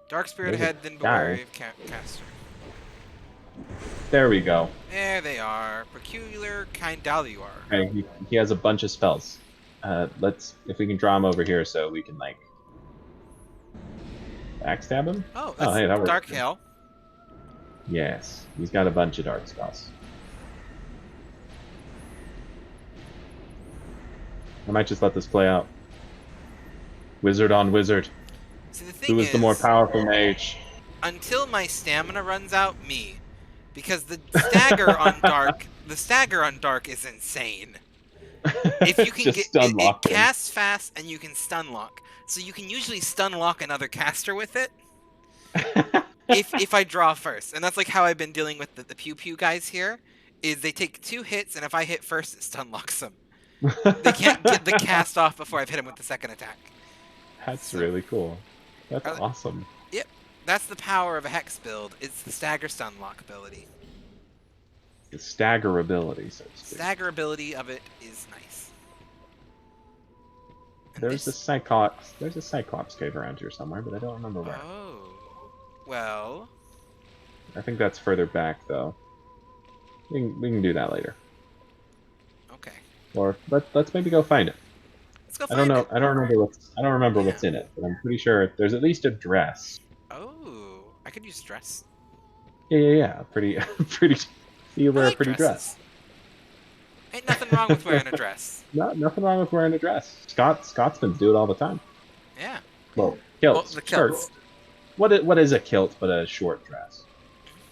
Dark spirit There's a ahead, then guy. beware of caster. There we go. There they are. Peculiar Kindaluar. Okay, he has a bunch of spells. If we can draw him over here so we can, like, backstab him? Oh, that's hey, that works. Dark Hail. Yes, he's got a bunch of dark spells. I might just let this play out. Wizard on wizard. See, the thing Who is the more powerful mage? until my stamina runs out, me. Because the stagger on dark is insane. If you can Just get stun it lock him. casts fast and you can stun lock. So you can usually stun lock another caster with it. if I draw first. And that's like how I've been dealing with the pew pew guys here. Is they take 2 hits, and if I hit first, it stun locks them. They can't get the cast off before I've hit him with the second attack. That's really cool. That's Are they- awesome. Yep. That's the power of a hex build. It's the stagger stun lock ability. The stagger ability, so to speak. Stagger ability of it is nice. And There's a this- Cyclops cave around here somewhere, but I don't remember where. Oh. Well. I think that's further back though. We can do that later. Okay. Or let's maybe go find it. Let's go I find don't know. it. I don't remember what's in it, but I'm pretty sure there's at least a dress. Oh. I could use dress. Yeah. Pretty. You I wear like a pretty dress. dresses. Ain't nothing wrong with wearing a dress. Nothing wrong with wearing a dress. Scotsmen do it all the time. Yeah. Well, kilts. The kilts. Skirts. What is a kilt but a short dress?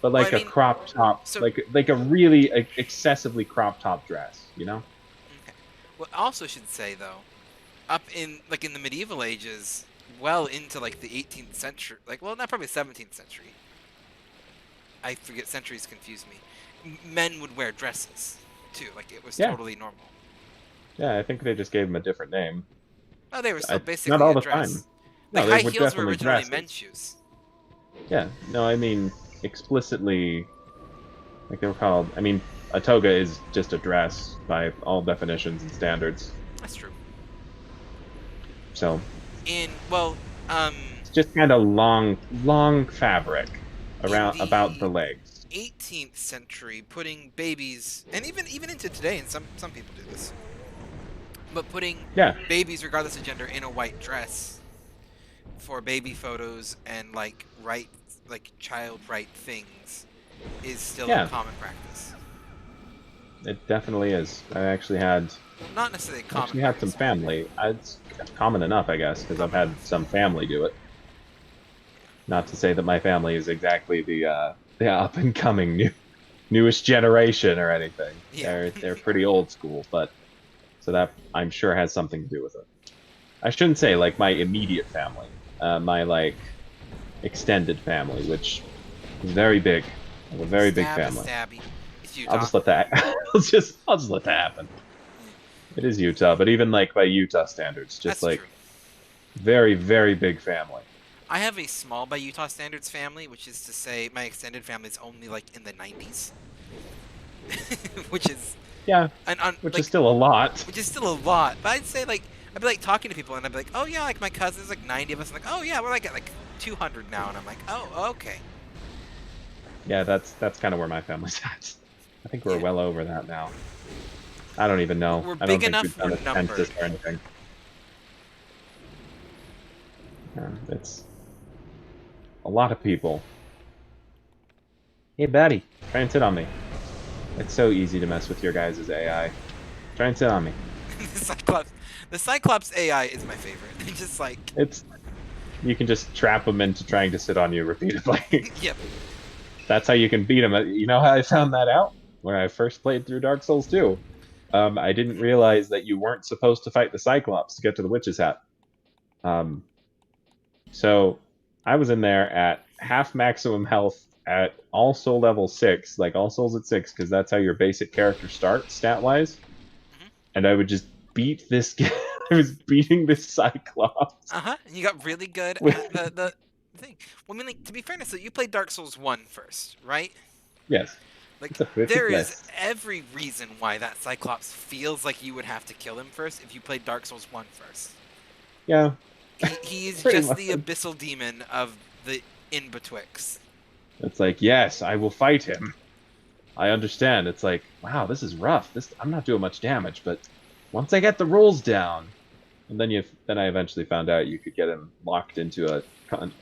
But like Well, I mean, a crop top, so- like a really excessively crop top dress, you know? Okay. Well, also should say though, up in the medieval ages, well into like the 18th century, not probably 17th century. I forget, centuries confuse me. Men would wear dresses too, like it was Yeah. totally normal. Yeah, I think they just gave them a different name. Oh, they were still basically not all a the dress. time. No, Like they high were heels were definitely originally dresses. men's shoes. Yeah, no, I mean explicitly, like they were called. I mean, a toga is just a dress by all definitions and standards. That's true. So It's it's just kind of long fabric around about the legs. 18th century, putting babies, and even into today, and some people do this, but putting Yeah, babies, regardless of gender, in a white dress for baby photos and like child right things is still a Yeah. common practice. It definitely is. I actually had Not necessarily a common some practice. family. It's common enough, I guess, because I've Common had enough. some family do it. Not to say that my family is exactly the up and coming newest generation or anything. Yeah. They're pretty old school, but so that I'm sure has something to do with it. I shouldn't say like my immediate family, my like extended family, which is very big. I have a very big Stab a family. stabby. It's I'll Utah. just let that. I'll just let that happen. It is Utah, but even like by Utah standards, just That's like true. very, very big family. I have a small by Utah standards family, which is to say my extended family is only like in the 90s. Which is Yeah, which which is still a lot. is still a lot. But I'd say like I'd be like talking to people and I'd be like, oh yeah, like my cousins, like 90 of us. I'm like, oh yeah, we're like at like 200 now, and I'm like, oh okay. Yeah, that's kind of where my family's at. I think we're Yeah. well over that now. I don't even know. We're I don't big think enough, we've done we're a census numbered. or anything. Yeah, it's a lot of people. Hey, Batty, try and sit on me. It's so easy to mess with your guys' AI. Try and sit on me. The Cyclops AI is my favorite. It's just like It's you can just trap them into trying to sit on you repeatedly. yep. That's how you can beat them. You know how I found that out? When I first played through Dark Souls 2. I didn't realize that you weren't supposed to fight the Cyclops to get to the Witch's Hat. So I was in there at half maximum health at all soul level 6, like all souls at 6, because that's how your basic character starts stat wise. Mhm. And I would just beat this guy. I was beating this Cyclops. And you got really good With, at the thing. Well, I mean, like, to be fair, so you played Dark Souls 1 first, right? yes, Like, it's a perfect there is list. every reason why that Cyclops feels like you would have to kill him first if you played Dark Souls 1 first. Yeah, He is pretty just much. the abyssal demon of the in-betwixt. It's like, yes, I will fight him. I understand. It's like, wow, this is rough. I'm not doing much damage, but once I get the rules down, and then I eventually found out you could get him locked into a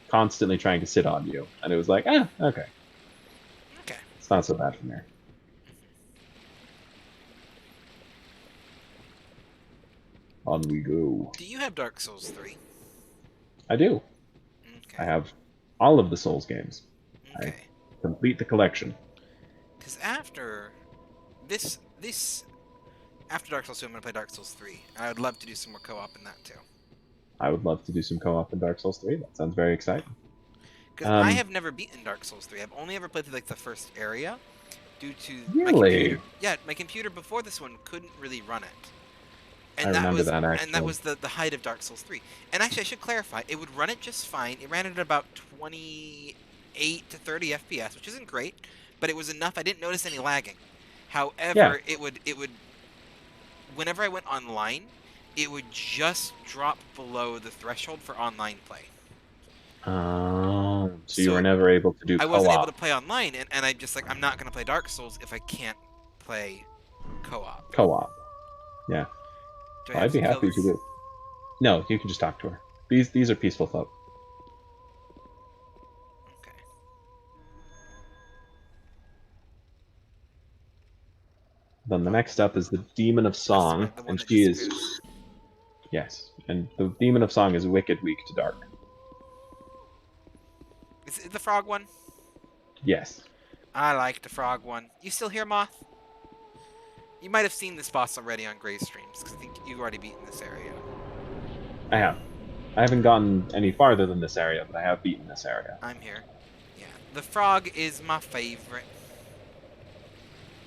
constantly trying to sit on you, and it was like, okay, Okay. it's not so bad from there. On we go. Do you have Dark Souls 3? I do. Okay. I have all of the Souls games. I Okay. complete the collection. Because after after Dark Souls 2, I'm going to play Dark Souls 3. I would love to do some more co-op in that too. I would love to do some co-op in Dark Souls 3. That sounds very exciting. Because I have never beaten Dark Souls 3. I've only ever played through like the first area, due to my Really? computer. Yeah, my computer before this one couldn't really run it. And I that remember was that, and that actually. was the height of Dark Souls 3. And actually, I should clarify, it would run it just fine. It ran it at about 28 to 30 FPS, which isn't great, but it was enough. I didn't notice any lagging. However, it would whenever I went online, it would just drop below the threshold for online play. So you were never able to do I co-op. wasn't able to play online, and I'm just like, I'm not going to play Dark Souls if I can't play co-op. Co-op. Yeah. Do I have I'd be to kill happy to this? do. No, you can just talk to her. These are peaceful folk. Okay. Then the next up is the Demon of Song, That's the one and that she just is appears. yes, and the Demon of Song is wicked weak to dark. Is it the frog one? Yes. I like the frog one. You still here, Moth? You might have seen this boss already on Gray's streams, because I think you've already beaten this area. I have. I haven't gotten any farther than this area, but I have beaten this area. I'm here. Yeah. The frog is my favorite.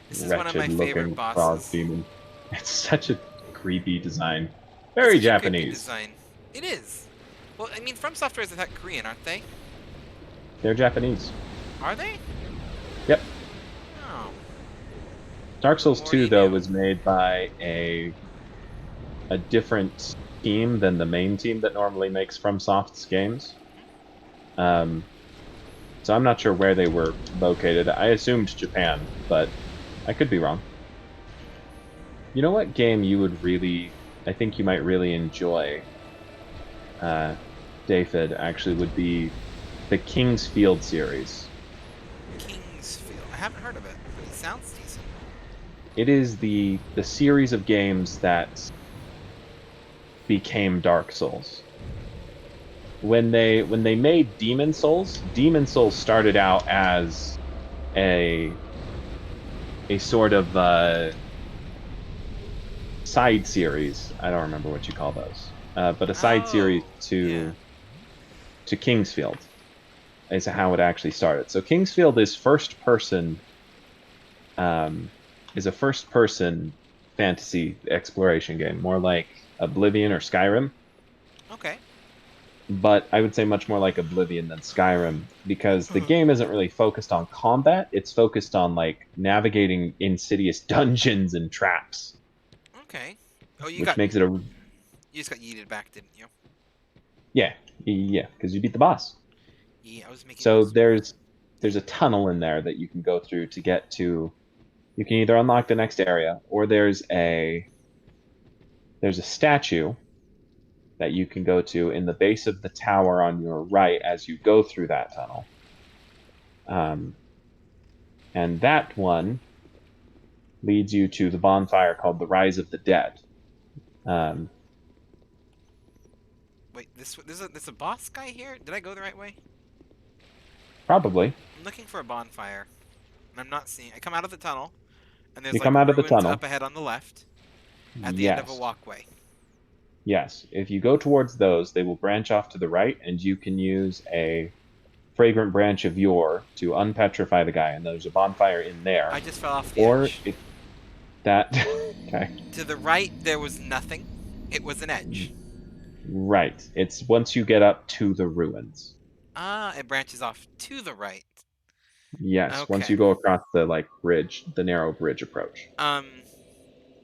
This is one of my Wretched favorite looking frog bosses. demon. It's such a creepy design. It's Very such a creepy Japanese. design. It is. Well, I mean, From Software is that Korean, aren't they? They're Japanese. Are they? Yep. Oh. Dark Souls More 2 you though knew. was made by a different team than the main team that normally makes FromSoft's games. So I'm not sure where they were located. I assumed Japan, but I could be wrong. You know what game you would really, I think you might really enjoy? Daphid, actually would be the Kingsfield series. Kingsfield. I haven't heard of it, but it sounds decent. It is the series of games that became Dark Souls. When they made Demon Souls started out as a sort of side series. I don't remember what you call those, but a side series Oh, yeah. to Kingsfield is how it actually started. So Kingsfield is first person, is a first person fantasy exploration game, more like Oblivion or Skyrim. Okay. But I would say much more like Oblivion than Skyrim because the game isn't really focused on combat. It's focused on like navigating insidious dungeons and traps, Okay. Oh, which makes it a you just got yeeted back, didn't you? yeah, yeah, because you beat the boss. Yeah, I was making So notes. there's a tunnel in there that you can go through to get to. You can either unlock the next area, or there's a statue that you can go to in the base of the tower on your right as you go through that tunnel. And that one leads you to the bonfire called the Rise of the Dead. Um, Wait, there's a boss guy here? Did I go the right way? Probably. I'm looking for a bonfire, and I'm not seeing. I come out of the tunnel, and there's You like come out of the ruins tunnel. up ahead on the left, at the end of a Yes. walkway. Yes. If you go towards those, they will branch off to the right, and you can use a fragrant branch of yore to unpetrify the guy, and there's a bonfire in there. I just fell off the Or edge. if that okay. To the right, there was nothing. It was an edge. Right. It's once you get up to the ruins. Ah, it branches off to the right. Yes, once Okay. you go across the like bridge, the narrow bridge approach. Um,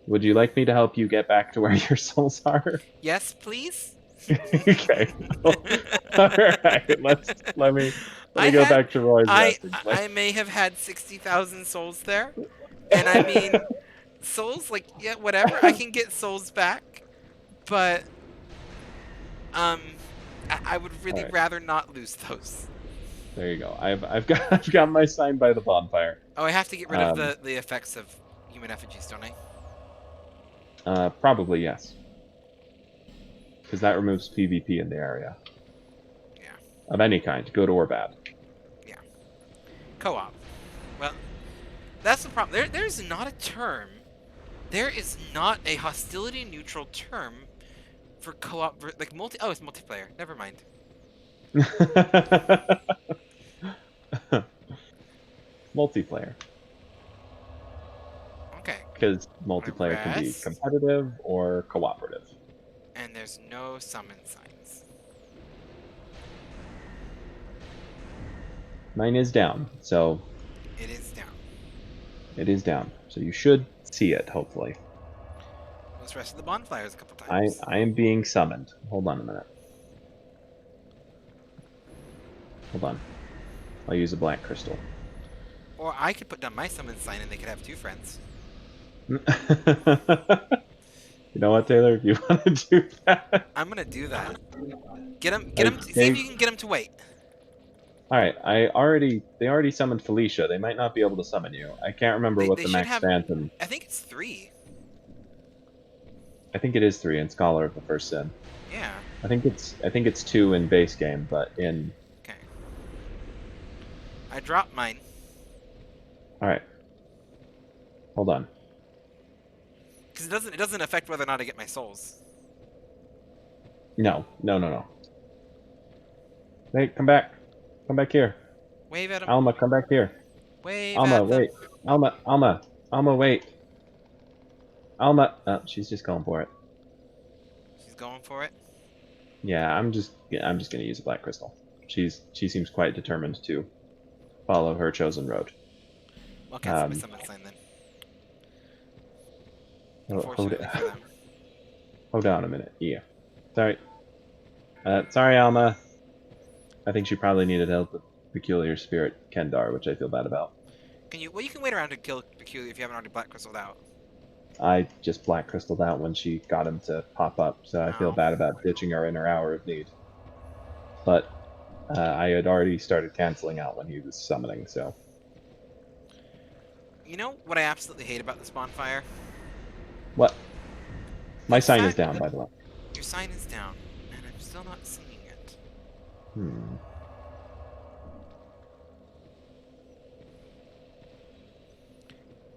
Would you like me to help you get back to where your souls are? yes, please? Okay. All right. Let I me go had back to Roy's I resting place. I may have had 60,000 souls there. And I mean, souls, like, yeah, whatever. I can get souls back, but um, I would All really right. rather not lose those. There you go. I've got my sign by the bonfire. Oh, I have to get rid of Um, the effects of human effigies, don't I? Probably yes, because that removes PvP in the area Yeah, of any kind, good or bad. yeah. Co-op. Well, that's the problem. There's not a term. There is not a hostility-neutral term for co-op, like multi. Oh, it's multiplayer. Never mind. Multiplayer, Okay. because I multiplayer can be rest, competitive or cooperative. and there's no summon signs. Mine is down, so It is down. it is down. So you should see it, hopefully. Let's rest at the bonfires a couple I times. I am being summoned. Hold on a minute. Hold on. I'll use a black crystal. Or I could put down my summon sign, and they could have two friends. You know what, Taylor? If you want to do that, I'm gonna do that. Get him. I See if think. you can get him to wait. All right, they already summoned Felicia. They might not be able to summon you. I can't remember what They the should max have. phantom. I think it's 3. I think it is 3 in Scholar of the First Sin. Yeah. I think it's 2 in base game, but in. Okay. I dropped mine. All right. Hold on. Because it doesn't affect whether or not I get my souls. No. Hey, come back. Come back here. Wave at him. Alma, come back here. Wave Alma, at them. wait. Alma, wait. Alma. Oh, she's just going for it. She's going for it. Yeah, I'm just gonna use a black crystal. She seems quite determined to follow her chosen road. Well, I'll cancel my summon sign then. Unfortunately for them. Hold on a minute. Yeah. Sorry. Sorry, Alma. I think she probably needed help with Peculiar Spirit Kendar, which I feel bad about. Well, you can wait around to kill Peculiar if you haven't already black crystaled out. I just black crystalled out when she got him to pop up, so I feel Oh. bad about ditching her in her hour of need. but I had already started canceling out when he was summoning, so... You know what I absolutely hate about this bonfire? What? My The sign is fact down, that by the way. your sign is down, and I'm still not seeing it. Hmm.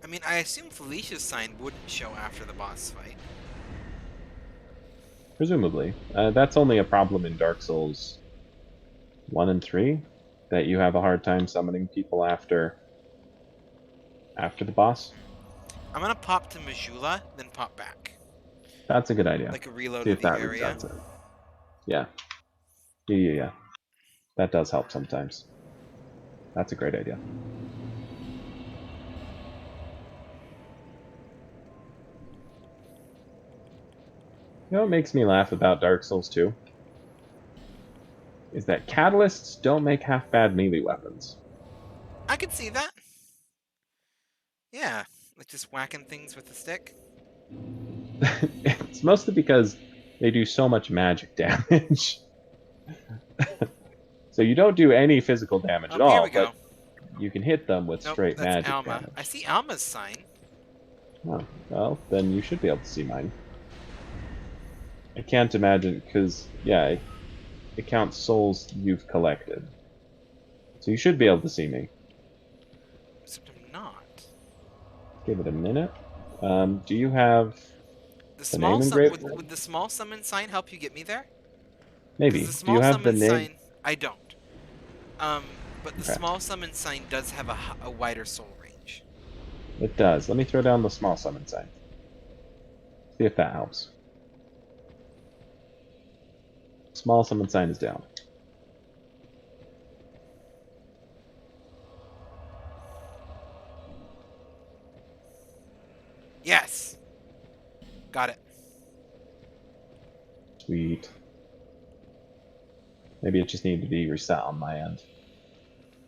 I mean, I assume Felicia's sign wouldn't show after the boss fight. Presumably. That's only a problem in Dark Souls 1 and 3, that you have a hard time summoning people after the boss. I'm gonna pop to Majula, then pop back. That's a good idea. Like a reload See of if the that area. resets it. Yeah. Yeah. That does help sometimes. That's a great idea. You know what makes me laugh about Dark Souls 2? Is that catalysts don't make half bad melee weapons. I could see that. Yeah, like just whacking things with the stick. It's mostly because they do so much magic damage. So you don't do any physical damage Oh, at here we all, go. but you can hit them with Nope, straight that's magic Alma. I damage. see Alma's sign. Oh, well, then you should be able to see mine. I can't imagine, because, yeah, it counts souls you've collected. So you should be able to see me. Except I'm not. Give it a minute. Do you have the name engraved? Would the small summon sign help you get me there? Because the Maybe. Do you small have the summon name? sign, I don't. But the Okay. small summon sign does have a wider soul range. It does. Let me throw down the small summon sign. See if that helps. Small summon sign is down. Yes! Got it. Sweet. Maybe it just needed to be reset on my end.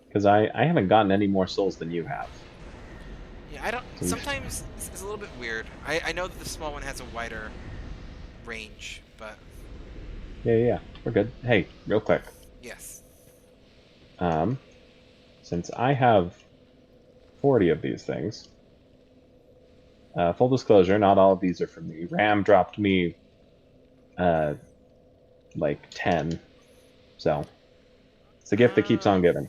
Because I haven't gotten any more souls than you have. Yeah, I don't... So Sometimes it's a little bit weird. I know that the small one has a wider range, but... Yeah. We're good. Hey, real quick. Yes. Since I have 40 of these things, full disclosure, not all of these are from me. Ram dropped me, like 10. So, it's a gift that keeps on giving.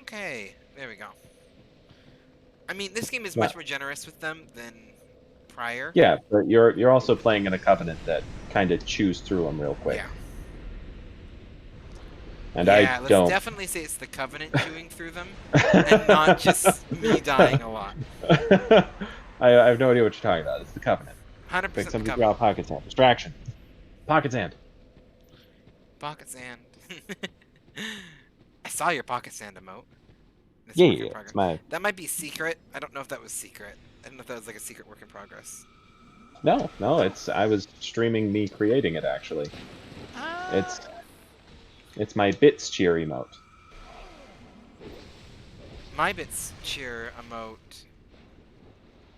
Okay. There we go. I mean, this game is Yeah. much more generous with them than prior. Yeah, but you're also playing in a covenant that kind of chews through them real quick. Yeah. And Yeah, I let's don't. definitely say it's the Covenant chewing through them, and not just me dying a lot. I have no idea what you're talking about. It's the covenant. 100% Pick the somebody Covenant. draw pocket sand. Distraction. Pocket sand. Pocket sand. I saw your pocket sand emote. This Yeah, work in yeah. progress. It's my. That might be secret. I don't know if that was secret. I don't know if that was like a secret work in progress. No. I was streaming me creating it actually. It's my bits cheer emote. My bits cheer emote.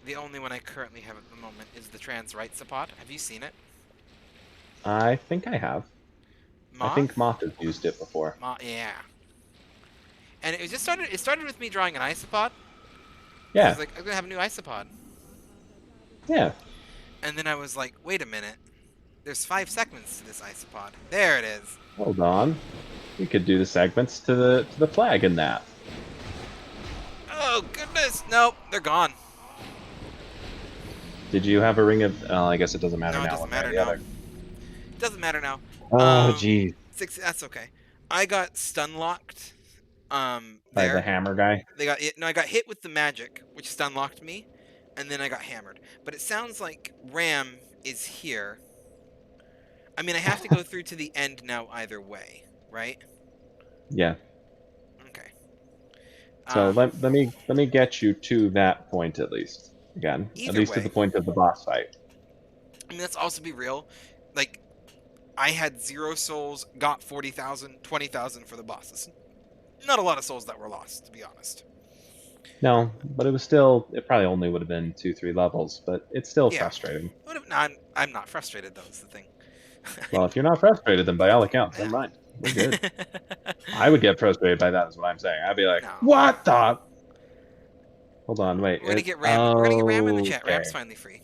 The only one I currently have at the moment is the trans right support. Have you seen it? I think I have. Moth? I think Moth has used it before. Yeah. And it just started. It started with me drawing an isopod. I Yeah. was like, I'm gonna have a new isopod. Yeah. And then I was like, wait a minute. There's 5 segments to this isopod. There it is. Hold on. We could do the segments to the flag in that. Oh goodness! Nope, they're gone. Did you have a ring of? I guess it doesn't matter No, it now. doesn't one way or matter the now. other. It doesn't matter now. Oh, geez. 6. That's okay. I got stun locked. By There. the hammer guy. They got it. No, I got hit with the magic, which stun locked me, and then I got hammered. But it sounds like Ram is here. I mean, I have to go through to the end now either way, right? Yeah. Okay. So let me get you to that point at least. Again, at Either least to way. the point of the boss fight. I mean, let's also be real. Like, I had 0 souls, got 40,000, 20,000 for the bosses. Not a lot of souls that were lost, to be honest. No, but it was still. It probably only would have been 2-3 levels, but it's still Yeah. frustrating. I'm not frustrated, though, is the thing. Well, if you're not frustrated, then by all accounts, never mind. We're good. I would get frustrated by that, is what I'm saying. I'd be like, No. what the? Hold on, wait. We're gonna get Ram. We're gonna get Ram in the chat. Okay. Ram's finally free.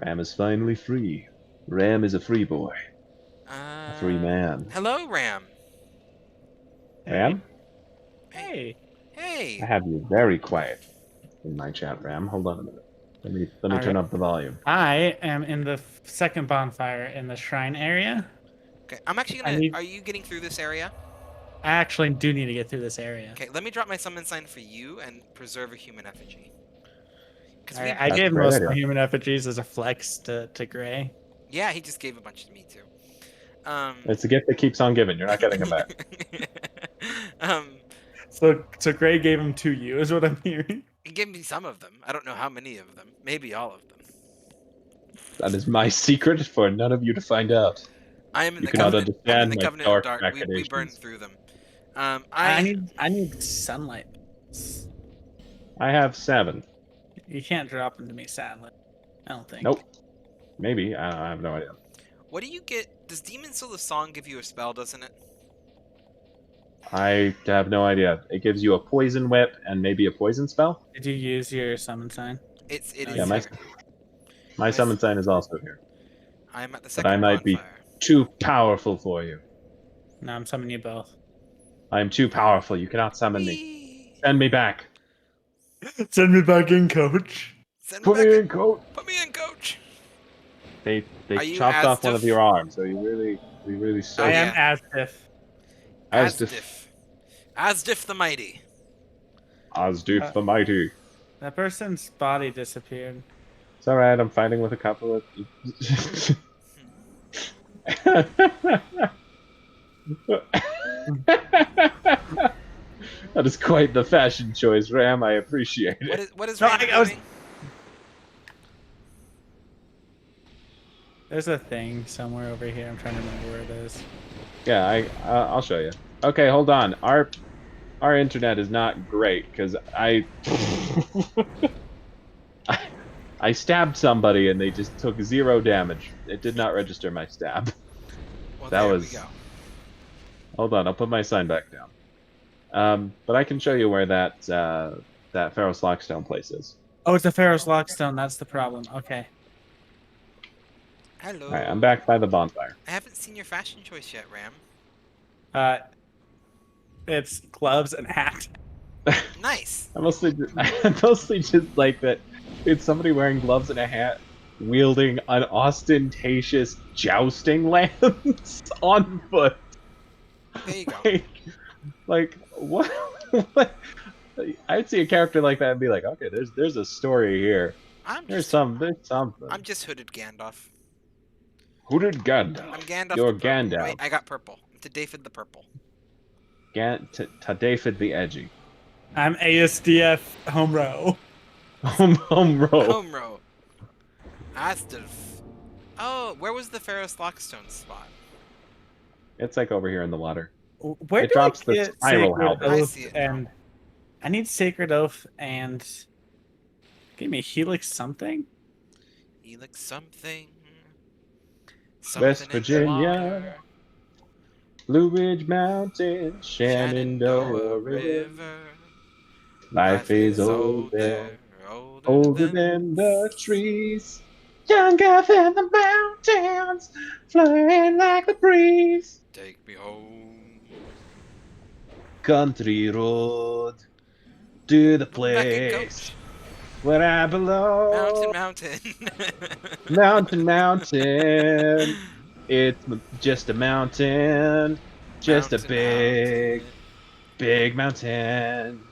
Ram is finally free. Ram is a free boy. A free man. Hello, Ram. Ram? Hey. Hey. I have you very quiet in my chat, Ram. Hold on a minute. Let me turn Alright. up the volume. I am in the second bonfire in the shrine area. Okay, I'm actually gonna. Are you getting through this area? I actually do need to get through this area. Okay, let me drop my summon sign for you and preserve a human effigy. I That's gave a great most idea. of my human effigies as a flex to Gray. Yeah, he just gave a bunch to me too. It's a gift that keeps on giving. You're not getting them back. So Gray gave them to you, is what I'm hearing. He gave me some of them. I don't know how many of them. Maybe all of them. That is my secret for none of you to find out. I am in You the cannot covenant. I'm in understand the my covenant of dark dark. We machinations. burned through them. I need sunlight. I have 7. You can't drop into me, sadly. I don't think. Nope. Maybe. I have no idea. What do you get? Does Demon Soul of Song give you a spell, doesn't it? I have no idea. It gives you a poison whip and maybe a poison spell. Did you use your summon sign? It is Yeah, here. my summon sign is also here. I'm at the But second I might be bonfire. too powerful for you. No, I'm summoning you both. I am too powerful. You cannot summon me. Whee! Send me back. Send me back in, coach. Send Put back me in. in, coach. Put me in, coach. They Are you chopped off one of Asdif? your arms, so you really so. I yeah. am Asdif. Asdif. Asdif the Mighty. Asdif the Mighty. That person's body disappeared. It's alright, I'm fighting with a couple of... That is quite the fashion choice, Ram. I appreciate it. What is No, Ram I was- doing? There's a thing somewhere over here. I'm trying to remember where it is. Yeah, I'll show you. Okay, hold on. Our internet is not great because I stabbed somebody and they just took 0 damage. It did not register my stab. Well, That there was- we go. Hold on, I'll put my sign back down. But I can show you where that Ferrous Lockstone place is. Oh, it's the Ferrous Lockstone. That's the problem. Okay. Hello. Alright, I'm back by the bonfire. I haven't seen your fashion choice yet, Ram. It's gloves and hat. Nice. I mostly just like that it's somebody wearing gloves and a hat wielding an ostentatious jousting lance on foot. There you go. Like what? What? I'd see a character like that and be like, okay, there's a story here. There's something. I'm just hooded Gandalf. Who did Gandalf? I'm Gandalf. You're the purple. Gandalf. Wait, I got purple. To David the purple. David the Edgy. I'm ASDF home row. Home row. Home row. Asdif. Oh, where was the Ferrous Lockstone spot? It's like over here in the water. Where It do I drops the get spiral Sacred helmet. I Oath see it now. and I need Sacred Oath and give me Helix something. Helix something. West in the Virginia. water. Blue Ridge Mountain, Shenandoah River. Life is older, older than the trees, younger than the mountains, flying like the breeze. Take me home. Country road to the Back in, place coach. where I belong. Mountain. Mountain. It's just a mountain, just a Mountain. big mountain.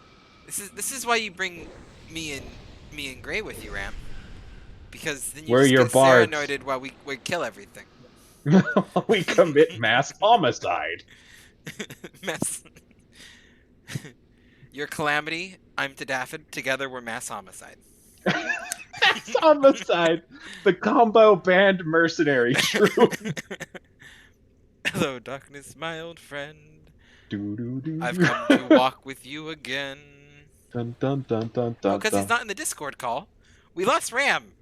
This is why you bring me and Gray with you, Ram. Because then you We're just your get bards. serenaded while we kill everything. We commit mass homicide. Mess. You're Calamity, I'm Tadafid. Together we're mass homicide. Mass homicide. The combo band mercenary troop. Hello, darkness, my old friend. Doo-doo-doo. I've come to walk with you again. Dun, dun, dun, dun, dun, Because dun. he's not in the Discord call. We lost Ram.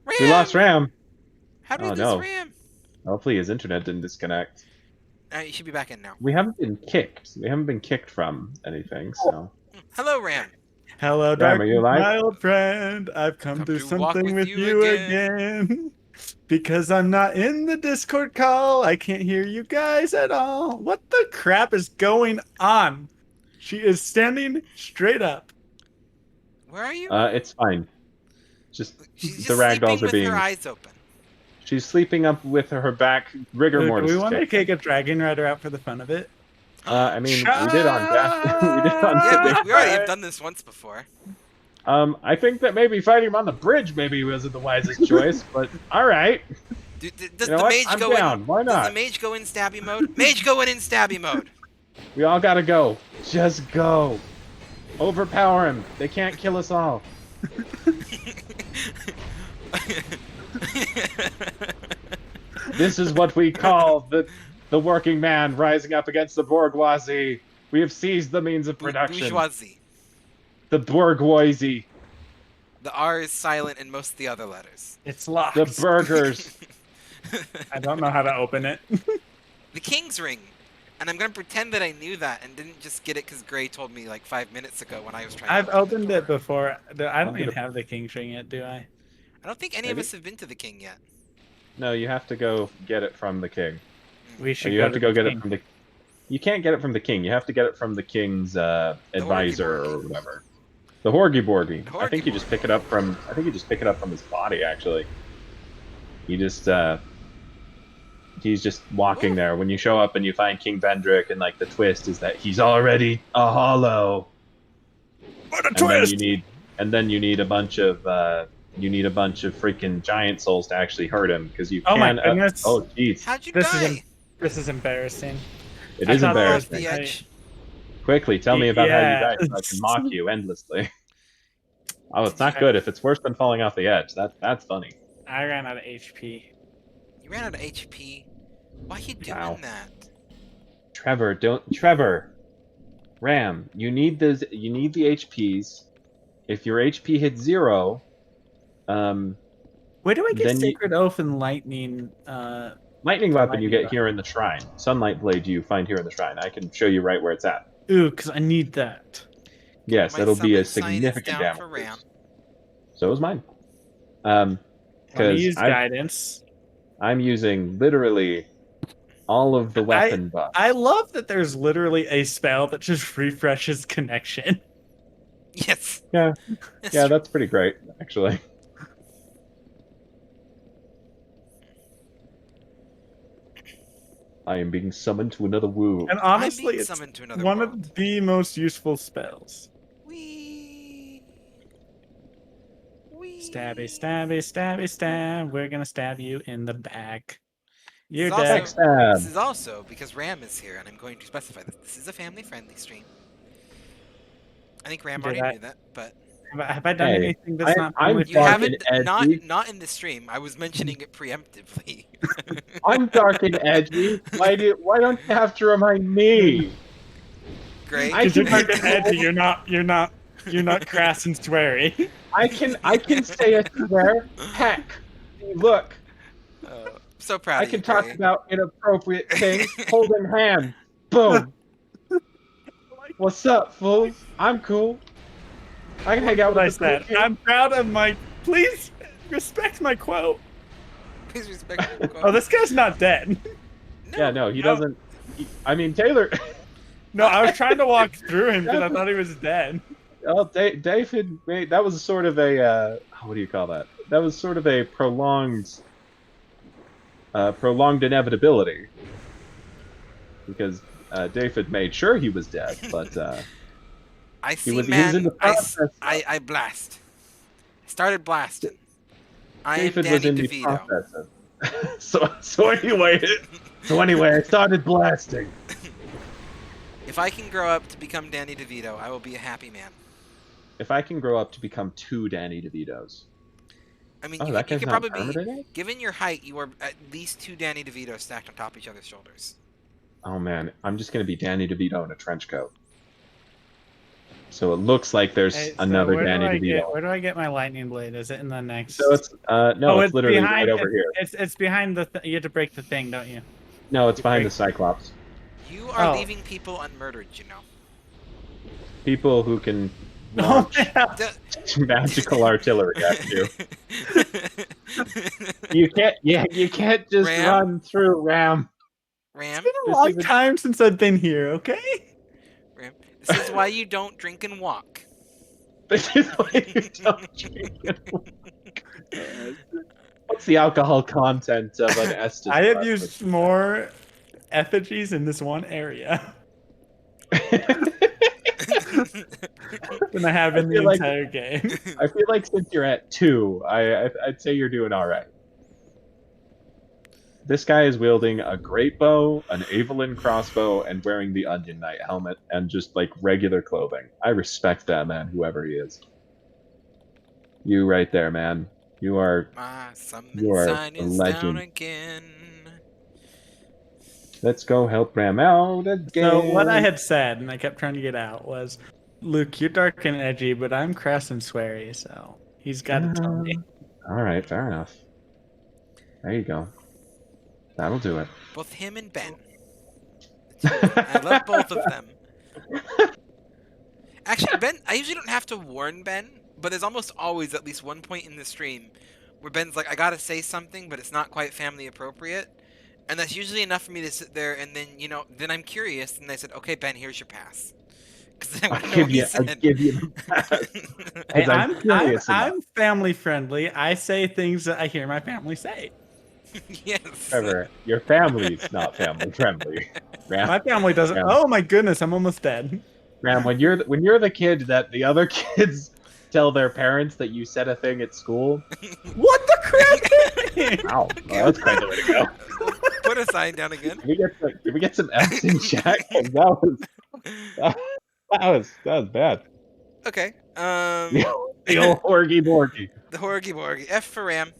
Ram. We lost Ram. How did Oh, we lose no. Ram? Hopefully his internet didn't disconnect. You should be back in now. We haven't been kicked. We haven't been kicked from anything, so. Hello, Ram. Hello, Ram, are you darkness, alive? my old friend. I've come Come to to walk something with with you you again. again. Because I'm not in the Discord call, I can't hear you guys at all. What the crap is going on? She is standing straight up. Where are you? It's fine. Just She's the just sleeping ragdolls are with her being. eyes open. She's sleeping up with her back. Rigor Do mortis. we is want to kicked. take a dragon rider out for the fun of it? I mean, we did on death. We did on Yeah, Today. we already have done this once before. I think that maybe fighting him on the bridge maybe wasn't the wisest choice, but all right. Does You know the what? mage I'm go down. in? Why Does not? the mage go in stabby mode? Mage go in stabby mode. We all gotta go. Just go. Overpower him. They can't kill us all. This is what we call the working man rising up against the bourgeoisie. We have seized the means of production. Bourgeoisie. The bourgeoisie. The R is silent in most of the other letters. It's locked. The burgers. I don't know how to open it. The King's Ring. And I'm going to pretend that I knew that and didn't just get it because Gray told me like 5 minutes ago when I was trying I've to open opened the it door. before. I don't I'm even gonna- have the King's Ring yet, do I? I don't think any of Maybe. us have been to the King yet. No, you have to go get it from the king. We Or should you have to go the get King. it from the. You can't get it from the king. You have to get it from the king's advisor or Horgy-borgy. whatever. The Horgy Borgy. The I think you just pick it up from. I think you just pick it up from his body. Actually, you just. He's just walking Ooh. there. When you show up and you find King Vendrick, and like the twist is that he's already a hollow. What a And then twist! you need a bunch of freaking giant souls to actually hurt him because you Oh my can. goodness. Oh jeez, How'd you This is die? This is embarrassing. it I is thought there was Off embarrassing. the edge. Quickly, tell me about how you Yeah. died so I can mock you endlessly. Oh, it's not good. If it's worse than falling off the edge, that's funny. I ran out of HP. You ran out of HP. Why are you doing Wow. that? Trevor, Ram, you need the HPs. If your HP hits 0, Where do I get Then you- Sacred Oath and Lightning? lightning weapon you Lightning get weapon. here in the shrine. Sunlight blade you find here in the shrine. I can show you right where it's at. Ooh, because I need that. Yes, My it'll be a summon sign is significant down damage. for Ram. So is mine. Let me Because use guidance. I'm using literally all of the weapon buffs. I love that there's literally a spell that just refreshes connection. Yes. Yeah, That's yeah, true. that's pretty great, actually. I am being summoned to another world. And I'm honestly, being it's summoned to another one world. of the most useful spells. Wee. Wee. Stabby, stabby, stabby, stab. We're gonna stab you in the back. You're This is dead. also- Backstab. This is also because Ram is here, and I'm going to specify this. This is a family-friendly stream. I think Ram Did already I- knew that, but Have I done Hey, anything that's not I'm family you Dark friendly? haven't. and edgy. Not in the stream. I was mentioning it preemptively. I'm dark and edgy. Why don't you have to remind me? Great. I Because you're can- dark and edgy. You're not crass and sweary. I can say a swear. Heck, look, So proud I of can you, talk Gray. about inappropriate things. Holding hand. Boom. What's up, fools? I'm cool. I can hang out What I with the cool said. kids. I'm proud of my. Please respect my quote. Please respect me. Oh, this guy's not dead. Yeah, no, he No. doesn't. I mean, Taylor. No, I was trying to walk through him because I thought he was dead. Well, David, that was sort of a what do you call that? That was sort of a prolonged inevitability because David made sure he was dead, but I see, he was man. in the I, process. I blast. I started blasting. I am David Danny was in the DeVito. process of. so anyway, I started blasting. If I can grow up to become Danny DeVito, I will be a happy man. If I can grow up to become 2 Danny DeVitos. I mean, Oh, you that could guy's not probably be, permanent? given your height, you are at least 2 Danny DeVitos stacked on top of each other's shoulders. Oh man, I'm just gonna be Danny DeVito in a trench coat. So it looks like there's Hey, so another where do Danny I DeVito. where do I get my lightning blade? Is it in the next? So it's no, Oh, it's literally behind. right over here. It's behind the. You have to break the thing, don't you? No, it's You behind break- the Cyclops. You are Oh. leaving people unmurdered, you know. People who can Oh, launch yeah. magical artillery at you. You can't just Ram? run through Ram. Ram, It's been a This long isn't- time since I've been here. Okay. Ram. This is why you don't drink and walk. This is why you don't drink it. What's the alcohol content of an Estes? I have glass? used more effigies in this one area than I have in the feel like- entire game. I feel like since you're at 2, I'd say you're doing all right. This guy is wielding a great bow, an Evelyn crossbow, and wearing the Onion Knight helmet and just like regular clothing. I respect that man, whoever he is. You right there, man. You are. My summon You are sign a is down legend. again. Let's go help Ram out again. So what I had said, and I kept trying to get out, was, Luke, you're dark and edgy, but I'm crass and sweary, so he's got to tell me. All right, fair enough. There you go. That'll do it. Both him and Ben. I love both of them. Actually, Ben, I usually don't have to warn Ben, but there's almost always at least one point in the stream where Ben's like, I gotta say something, but it's not quite family appropriate. And that's usually enough for me to sit there and then, you know, then I'm curious, and I said, okay, Ben, here's your pass. Because I want to know what he I'll said. give you the pass. Hey, 'Cause I'm curious enough. I'm family friendly. I say things that I hear my family say. Yes. Trevor, your family's not family friendly. Ram, My family doesn't. Yeah. Oh my goodness, I'm almost dead. Ram, when you're the kid that the other kids tell their parents that you said a thing at school. What the crap? Wow, that's quite the way to go. Put a sign down again. Can we get some F's in chat? 'Cause that was bad. Okay. The old Horgy Borgy. The Horgy Borgy. F for Ram.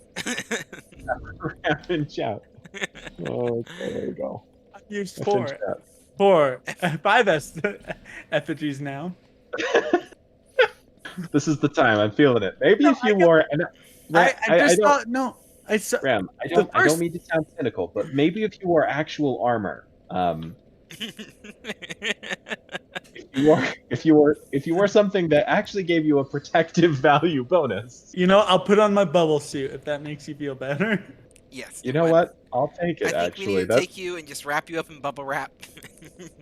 Ram in chat. Oh, there we go. Used F in four, chat. 5 effigies now. This is the time. I'm feeling it. Maybe No, if you I wore an I just don't, thought no. I saw. Ram, I don't mean to sound cynical, but maybe if you wore actual armor, if you wore something that actually gave you a protective value bonus. You know, I'll put on my bubble suit if that makes you feel better. Yes. You it know would. what? I'll take it. I think we Actually, need to that's take you and just wrap you up in bubble wrap.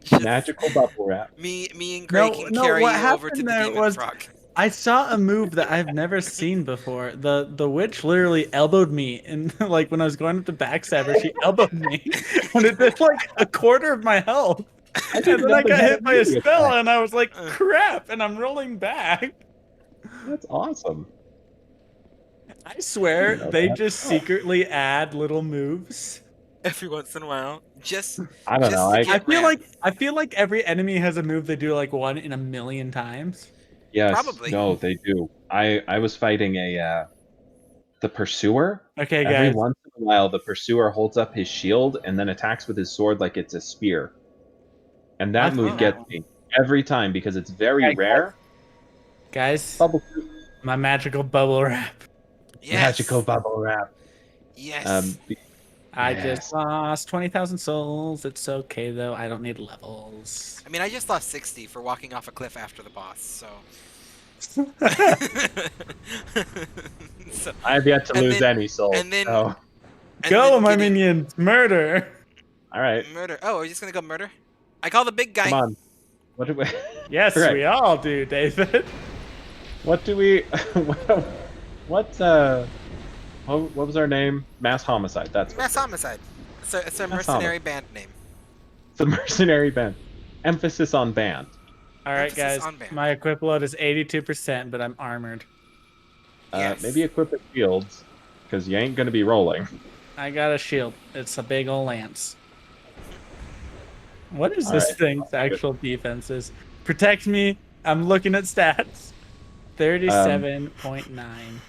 Just magical bubble wrap. Me and Gray can carry what you over to happened the there demon was frog. I saw a move that I've never seen before. The witch literally elbowed me, and like when I was going up to backstab her, she elbowed me, and it did like a quarter of my health. And then I got hit by a spell, and I was like, crap, and I'm rolling back. That's awesome. I swear, You know they that. just secretly add little moves. Every once in a while. Just I don't Just know. to I get- I feel like every enemy has a move they do like 1 in a million times. yes, Probably. no, they do. I was fighting the pursuer. Okay, Every guys. once in a while, the pursuer holds up his shield and then attacks with his sword like it's a spear. And that I've move seen gets that me every time because it's very Okay, rare. Guys, Bubble my magical bubble wrap. yes. magical bubble wrap. Yes. I Yes. just lost 20,000 souls. It's okay though. I don't need levels. I mean, I just lost 60 for walking off a cliff after the boss, so. So, I've yet to And lose then- any souls. and then- so. and Go, then my getting- minions! Murder! All right, Murder. Oh, are you just gonna go murder? I call the big guy. come on. What do we? Yes, Correct. we all do, David. What do we? What was our name? Mass homicide. That's what Mass homicide. It's a Mass mercenary band name. it's a mercenary band. Emphasis on band. All right, Emphasis guys. on band. My equip load is 82%, but I'm armored. Yes. Maybe equip the shields, because you ain't gonna be rolling. I got a shield. It's a big ol' lance. What is All this right. thing's actual defenses? Protect me. I'm looking at stats. 37.9.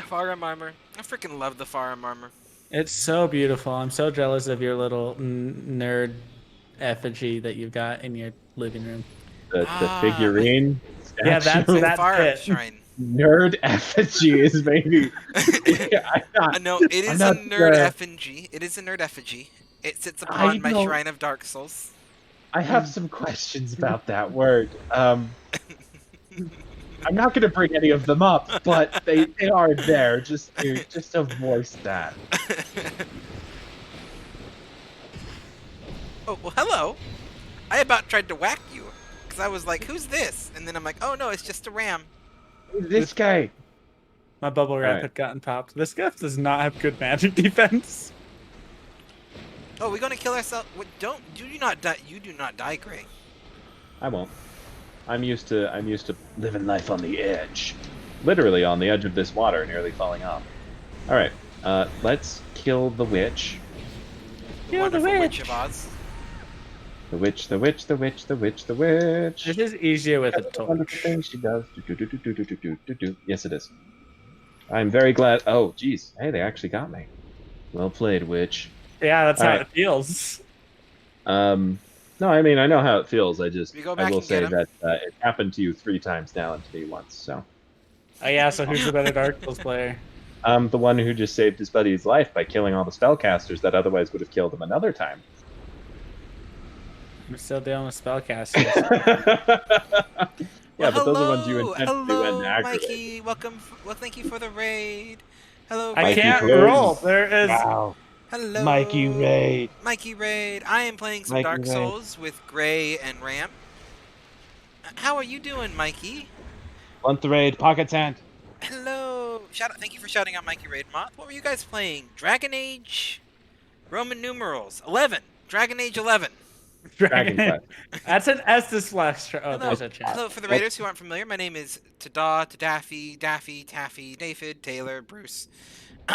Firearm armor. I freaking love the firearm armor. It's so beautiful. I'm so jealous of your little nerd effigy that you've got in your living room. the figurine Yeah, statue. that's Far it. Shrine. Nerd effigy is maybe. No, it I'm is a not nerd the- effigy. It is a nerd effigy. It sits I upon my don't. shrine of Dark Souls. I have some questions about that word. I'm not going to bring any of them up, but they are there. Just to voice that. Oh, well, hello. I about tried to whack you. Because I was like, who's this? And then I'm like, oh no, it's just a ram. This guy. My bubble wrap Alright. had gotten popped. This guy does not have good magic defense. Oh, we're gonna kill ourselves. What? Don't. You do not die. You do not die, Gray. I won't. I'm used to living life on the edge. Literally on the edge of this water, nearly falling off. Alright. Let's kill the witch. The wonderful witch of Oz. The witch, the witch, the witch, the witch, the witch. This is easier with a That's the wonderful torch. thing she does. Do. Yes, it is. I'm very glad. Oh, geez. Hey, they actually got me. Well played, witch. Yeah, that's how Alright. it feels. No, I mean, I know how it feels. I We go back will and say get him. that it happened to you 3 times now and to me once. So Oh yeah, so who's the better Dark Souls player? I'm the one who just saved his buddy's life by killing all the spellcasters that otherwise would have killed him another time. I'm still dealing with spellcasters. Yeah, but those are ones you hello, intentionally went and aggravated. Mikey. Welcome. Well, thank you for the raid. Hello, I Mikey can't plays. roll. There is. Wow. Hello, Mikey Raid. Mikey Raid. I am playing some Mikey Dark Raid. Souls with Gray and Ram. How are you doing, Mikey? Want the raid, Pocket's hand. Hello. Shout out. Thank you for shouting out Mikey Raid Moth. What were you guys playing? Dragon Age, Roman numerals 11. Dragon Age 11. Dragon Quest. That's an Estes flash. Oh, Hello. there's a chat. Hello, for the raiders who aren't familiar, my name is Daffy, Taffy, David, Taylor, Bruce.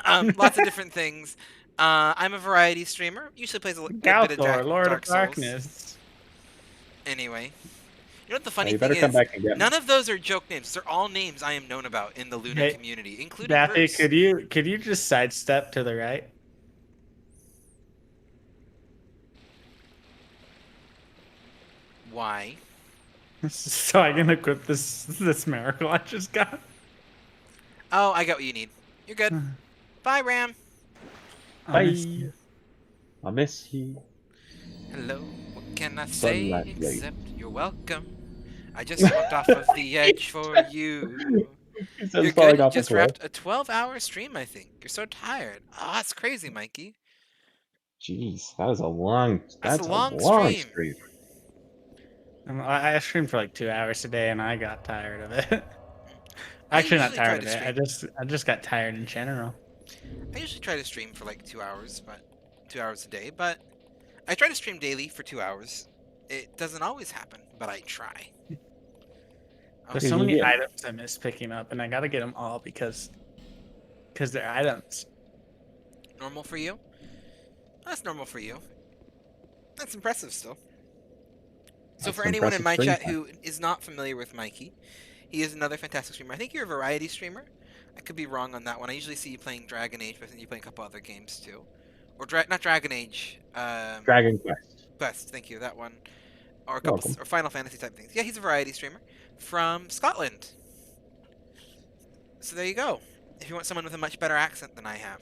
Lots of different things. I'm a variety streamer. Usually plays a good bit of Galthor, Lord Dark of Souls. Darkness. Anyway, you know what the Oh, funny you thing better come is? back and get me. None of those are joke names. They're all names I am known about in the Luna Hey, community, including Daffy, Bruce. could you just sidestep to the right? Why? So I can equip this miracle I just got. Oh, I got what you need. You're good. Bye, Ram. Bye. I miss you. Hello. What can I say Sunlight blade. except you're welcome? I just walked off of the edge for you. He says You're falling good. You off just the cliff. wrapped a 12-hour stream, I think. You're so tired. Oh, that's crazy, Mikey. Jeez, that is a long. That's a long stream. stream. I streamed for like 2 hours today, and I got tired of it. I Actually, not usually try tired of to it. stream. I just got tired in general. I usually try to stream for like 2 hours, but 2 hours a day. But I try to stream daily for 2 hours. It doesn't always happen, but I try. There's Okay, so you many get- items I miss picking up, and I gotta get them all because they're items. Normal for you? That's normal for you. That's impressive still. So That's for anyone in impressive my stream chat time. who is not familiar with Mikey, he is another fantastic streamer. I think you're a variety streamer. I could be wrong on that one. I usually see you playing Dragon Age, but I think you play a couple other games too. Or not Dragon Age. Dragon Quest. Quest, thank you, that one. Or a couple Welcome. or Final Fantasy type things. Yeah, he's a variety streamer from Scotland. So there you go. If you want someone with a much better accent than I have.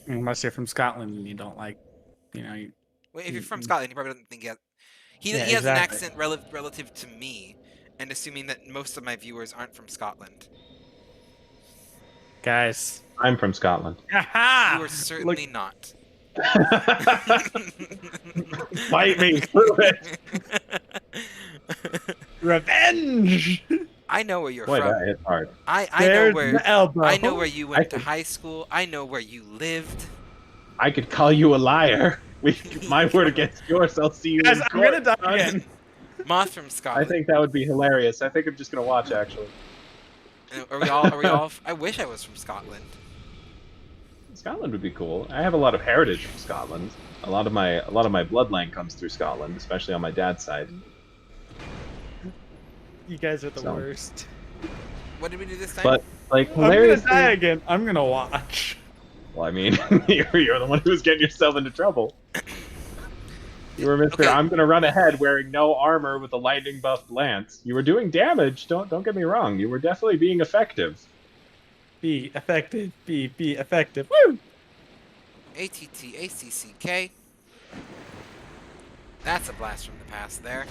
Unless you're from Scotland and you don't like, you Well, if you're from Scotland, you probably don't think he Yeah, has an exactly. accent relative to me, and assuming that most of my viewers aren't from Scotland. guys. I'm from Scotland. Aha! You are certainly not. Fight me through it. Revenge. I know where you're Boy, from. that hit hard. I know There's where the elbow. I know where you went to can- high school. I know where you lived. I could call you a liar. My word against yours. I'll see you. Guys, in I'm court, gonna die son. again. Moth from I Scotland. think that would be hilarious. I think I'm just gonna watch actually. Are we all? Are we all? I wish I was from Scotland. Scotland would be cool. I have a lot of heritage from Scotland. A lot of my bloodline comes through Scotland, especially on my dad's side. You guys are the So. worst. What did we do this time? But like I'm gonna hilariously, die again. I'm gonna watch. well, I mean, you're the one who's getting yourself into trouble. You were Mr. Okay. I'm gonna run ahead wearing no armor with a lightning buffed lance. You were doing damage. Don't get me wrong. You were definitely being effective. Be effective. Be effective. Woo! ATTACCK. That's a blast from the past there.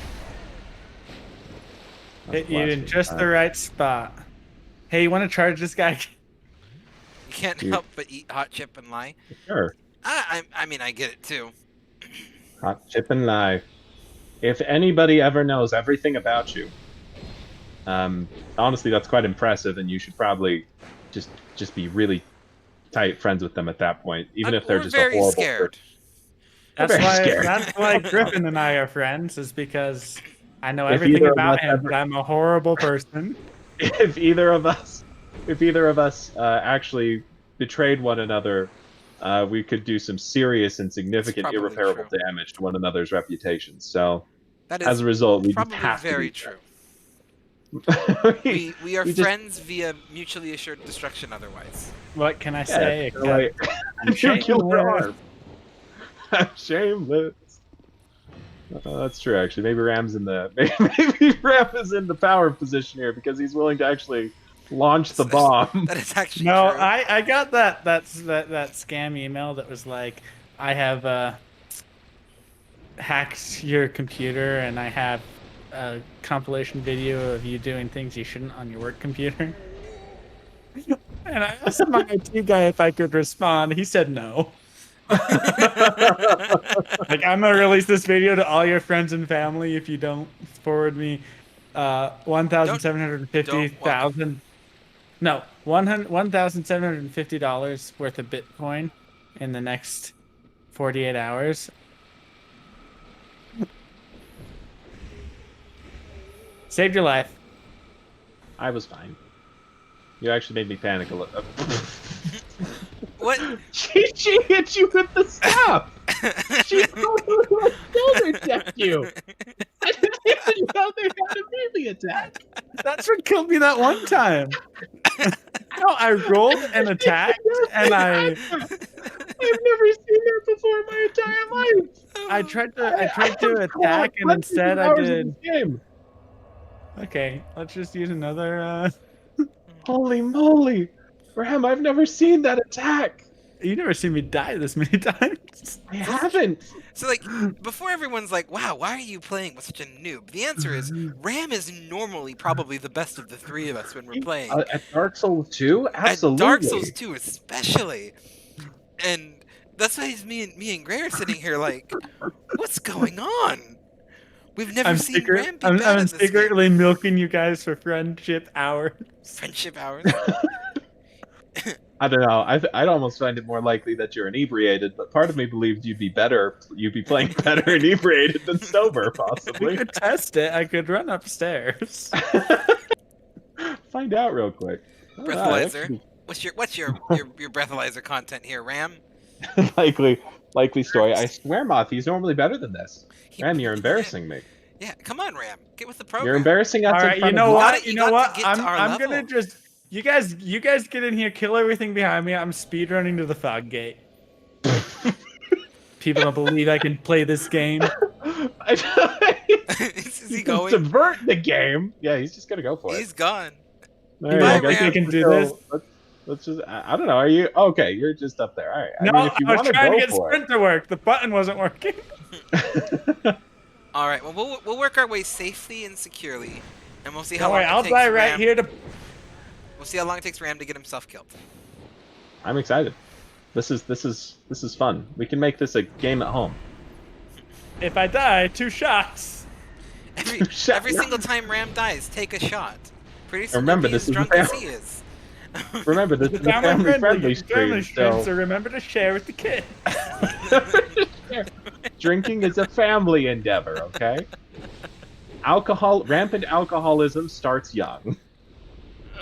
Hit you in just the right spot. Hey, you want to charge this guy? You can't You- help but eat hot chip and lie. Sure. I mean, I get it too. Hot chip and lie. If anybody ever knows everything about you, honestly, that's quite impressive, and you should probably just be really tight friends with them at that point, even if they're We're just very a horrible scared. person. That's very why. scared. That's why Griffin and I are friends. Is because I know If everything either of about us him. ever- But I'm a horrible person. If either of us actually betrayed one another, we could do some serious and significant probably irreparable true. damage to one another's reputations. So, That is as a result, we just probably have very to true. be We are we just- friends via mutually assured destruction otherwise. What can I Yeah, say? so, like, I'm nuclear shameless. arm. I'm shameless. That's true, actually. Maybe Ram's in the maybe Ram is in the power position here because he's willing to actually launch the bomb. That is actually No, true. I got that scam email that was like, I have hacked your computer and I have a compilation video of you doing things you shouldn't on your work computer. And I asked my IT guy if I could respond. He said no. Like, I'm gonna release this video to all your friends and family if you don't forward me $1,750,000. No, $1,750 worth of Bitcoin in the next 48 hours. Saved your life. I was fine. You actually made me panic a little. What? She hit you with the staff. She shoulder checked you. I didn't even know they had a melee attack. That's what killed me that one time. No, I rolled and attacked, and I've never seen that before in my entire life. I tried to attack, and Let's instead do I hours of did. this game. Okay, let's just use another. Holy moly, Ram! I've never seen that attack. You never seen me die this many times. I haven't. So, like, before everyone's like, wow, why are you playing with such a noob? The answer is, Ram is normally probably the best of the three of us when we're playing. At Dark Souls 2? Absolutely. At Dark Souls 2 especially. And that's why me and Gray are sitting here like, what's going on? We've never seen Ram be bad I'm at this secretly milking you guys for friendship hours. game. Friendship hours. I don't know. I'd almost find it more likely that you're inebriated, but part of me believed you'd be playing better inebriated than sober, We possibly. could test it. I could run upstairs. Find out real quick. Oh, wow, that Breathalyzer. could What's your breathalyzer content here, Ram? be likely story. I swear, Moth, he's normally better than this. Ram, you're embarrassing me. Yeah, come on, Ram. Get with the program. You're embarrassing us All in right, front you of know Moth. what? You You know got what? to get to our I'm gonna level. just you guys get in here, kill everything behind me. I'm speedrunning to the fog gate. People don't believe I can play this game. Is he going? Subvert the game. Yeah, he's just gonna go for it. He's gone. All You right, Bye, I guess Ram. I can do so this. Let's just. I don't know. Are you okay? You're just up there. All right. No, I mean, if you I was want to trying to go get for sprint to work. The button wasn't working. it. All right. Well, we'll work our way safely and securely, and we'll see how Don't long worry, it I'll takes die right Ram. here to. We'll see how long it takes Ram to get himself killed. I'm excited. This is fun. We can make this a game at home. If I die, 2 shots. Every single time Ram dies, take a shot. Pretty soon Remember, he'll be this as is a drunk as fam- he is. Remember, this is a family-friendly stream, so so remember to share with the kids. drinking is a family endeavor. Okay. Rampant alcoholism starts young.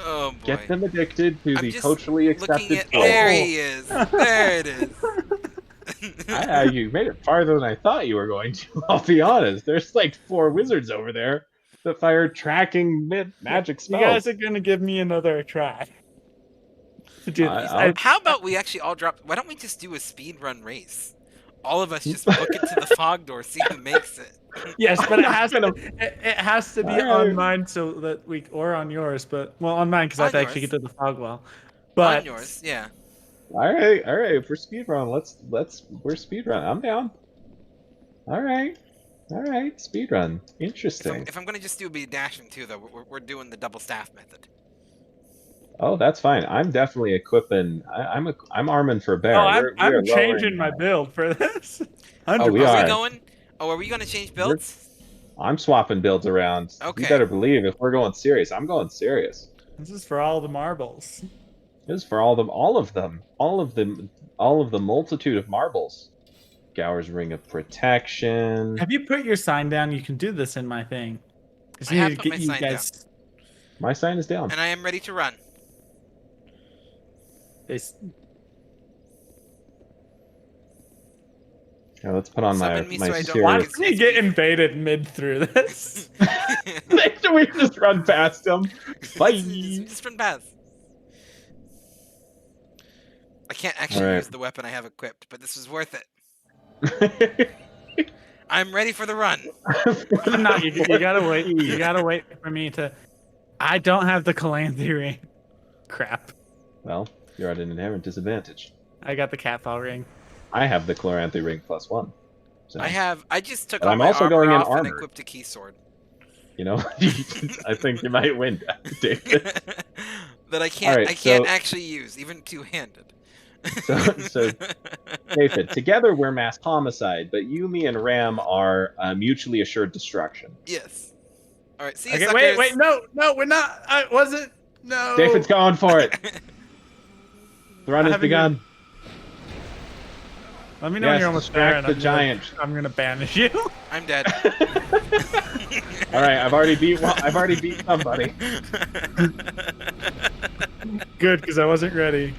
Oh boy. Get them addicted to I'm the just culturally looking accepted at. flow. There he is. There it is. You made it farther than I thought you were going to. I'll be honest. There's like 4 wizards over there that fire tracking magic You spells. guys are gonna give me another try. To do this. I'll- How about we actually all drop? Why don't we just do a speed run race? All of us just book it to the fog door, see who makes it. Yes, but I'm not gonna- it has to be Alright. on mine so that we or on yours, but well on mine because I have to On actually yours. get to the fog well. But On yours, yeah. All right. If we're speedrun, we're speedrun. I'm down. All right. Speedrun. Interesting. If I'm gonna just do be dashing too, though, we're doing the double staff method. Oh, that's fine. I'm definitely equipping. I'm arming for bear. oh, We are I'm lowering changing my build for this. Oh, we 100%. Are are. we going? Oh, are we gonna change builds? I'm swapping builds around. Okay. You better believe if we're going serious, I'm going serious. This is for all the marbles. This is for all of the multitude of marbles. Gower's Ring of Protection. Have you put your sign down? You can do this in my thing. Just I need have to put get my you sign guys. My sign is down. And I am ready to run. Yeah, let's put on Summon me my so I don't serious. Why It's- did we get invaded mid through this? We just run past them. Bye. Just run past. I can't actually Alright. use the weapon I have equipped, but this was worth it. I'm ready for the run. I'm not. You gotta wait. You gotta wait for me to. I don't have the Calanthe ring. Crap. Well, you're at an inherent disadvantage. I got the catfall ring. I have the Chloranthy Ring +1. So, I just took But all I'm my also armor going in off and armored. equipped a key sword. you know, I think you might win, David. That I can't Alright, I can't so- actually use, even two-handed. So, David, together we're mass homicide, but you, me, and Ram are mutually assured destruction. Yes. Alright, see you, Okay, suckers. wait, no, we're not. I wasn't. No. David's going for it. The run I has haven't begun. Let me know when Yes, you're almost there, distract and the giant. I'm gonna banish you. I'm dead. All right, I've already beat somebody. Good, because I wasn't ready.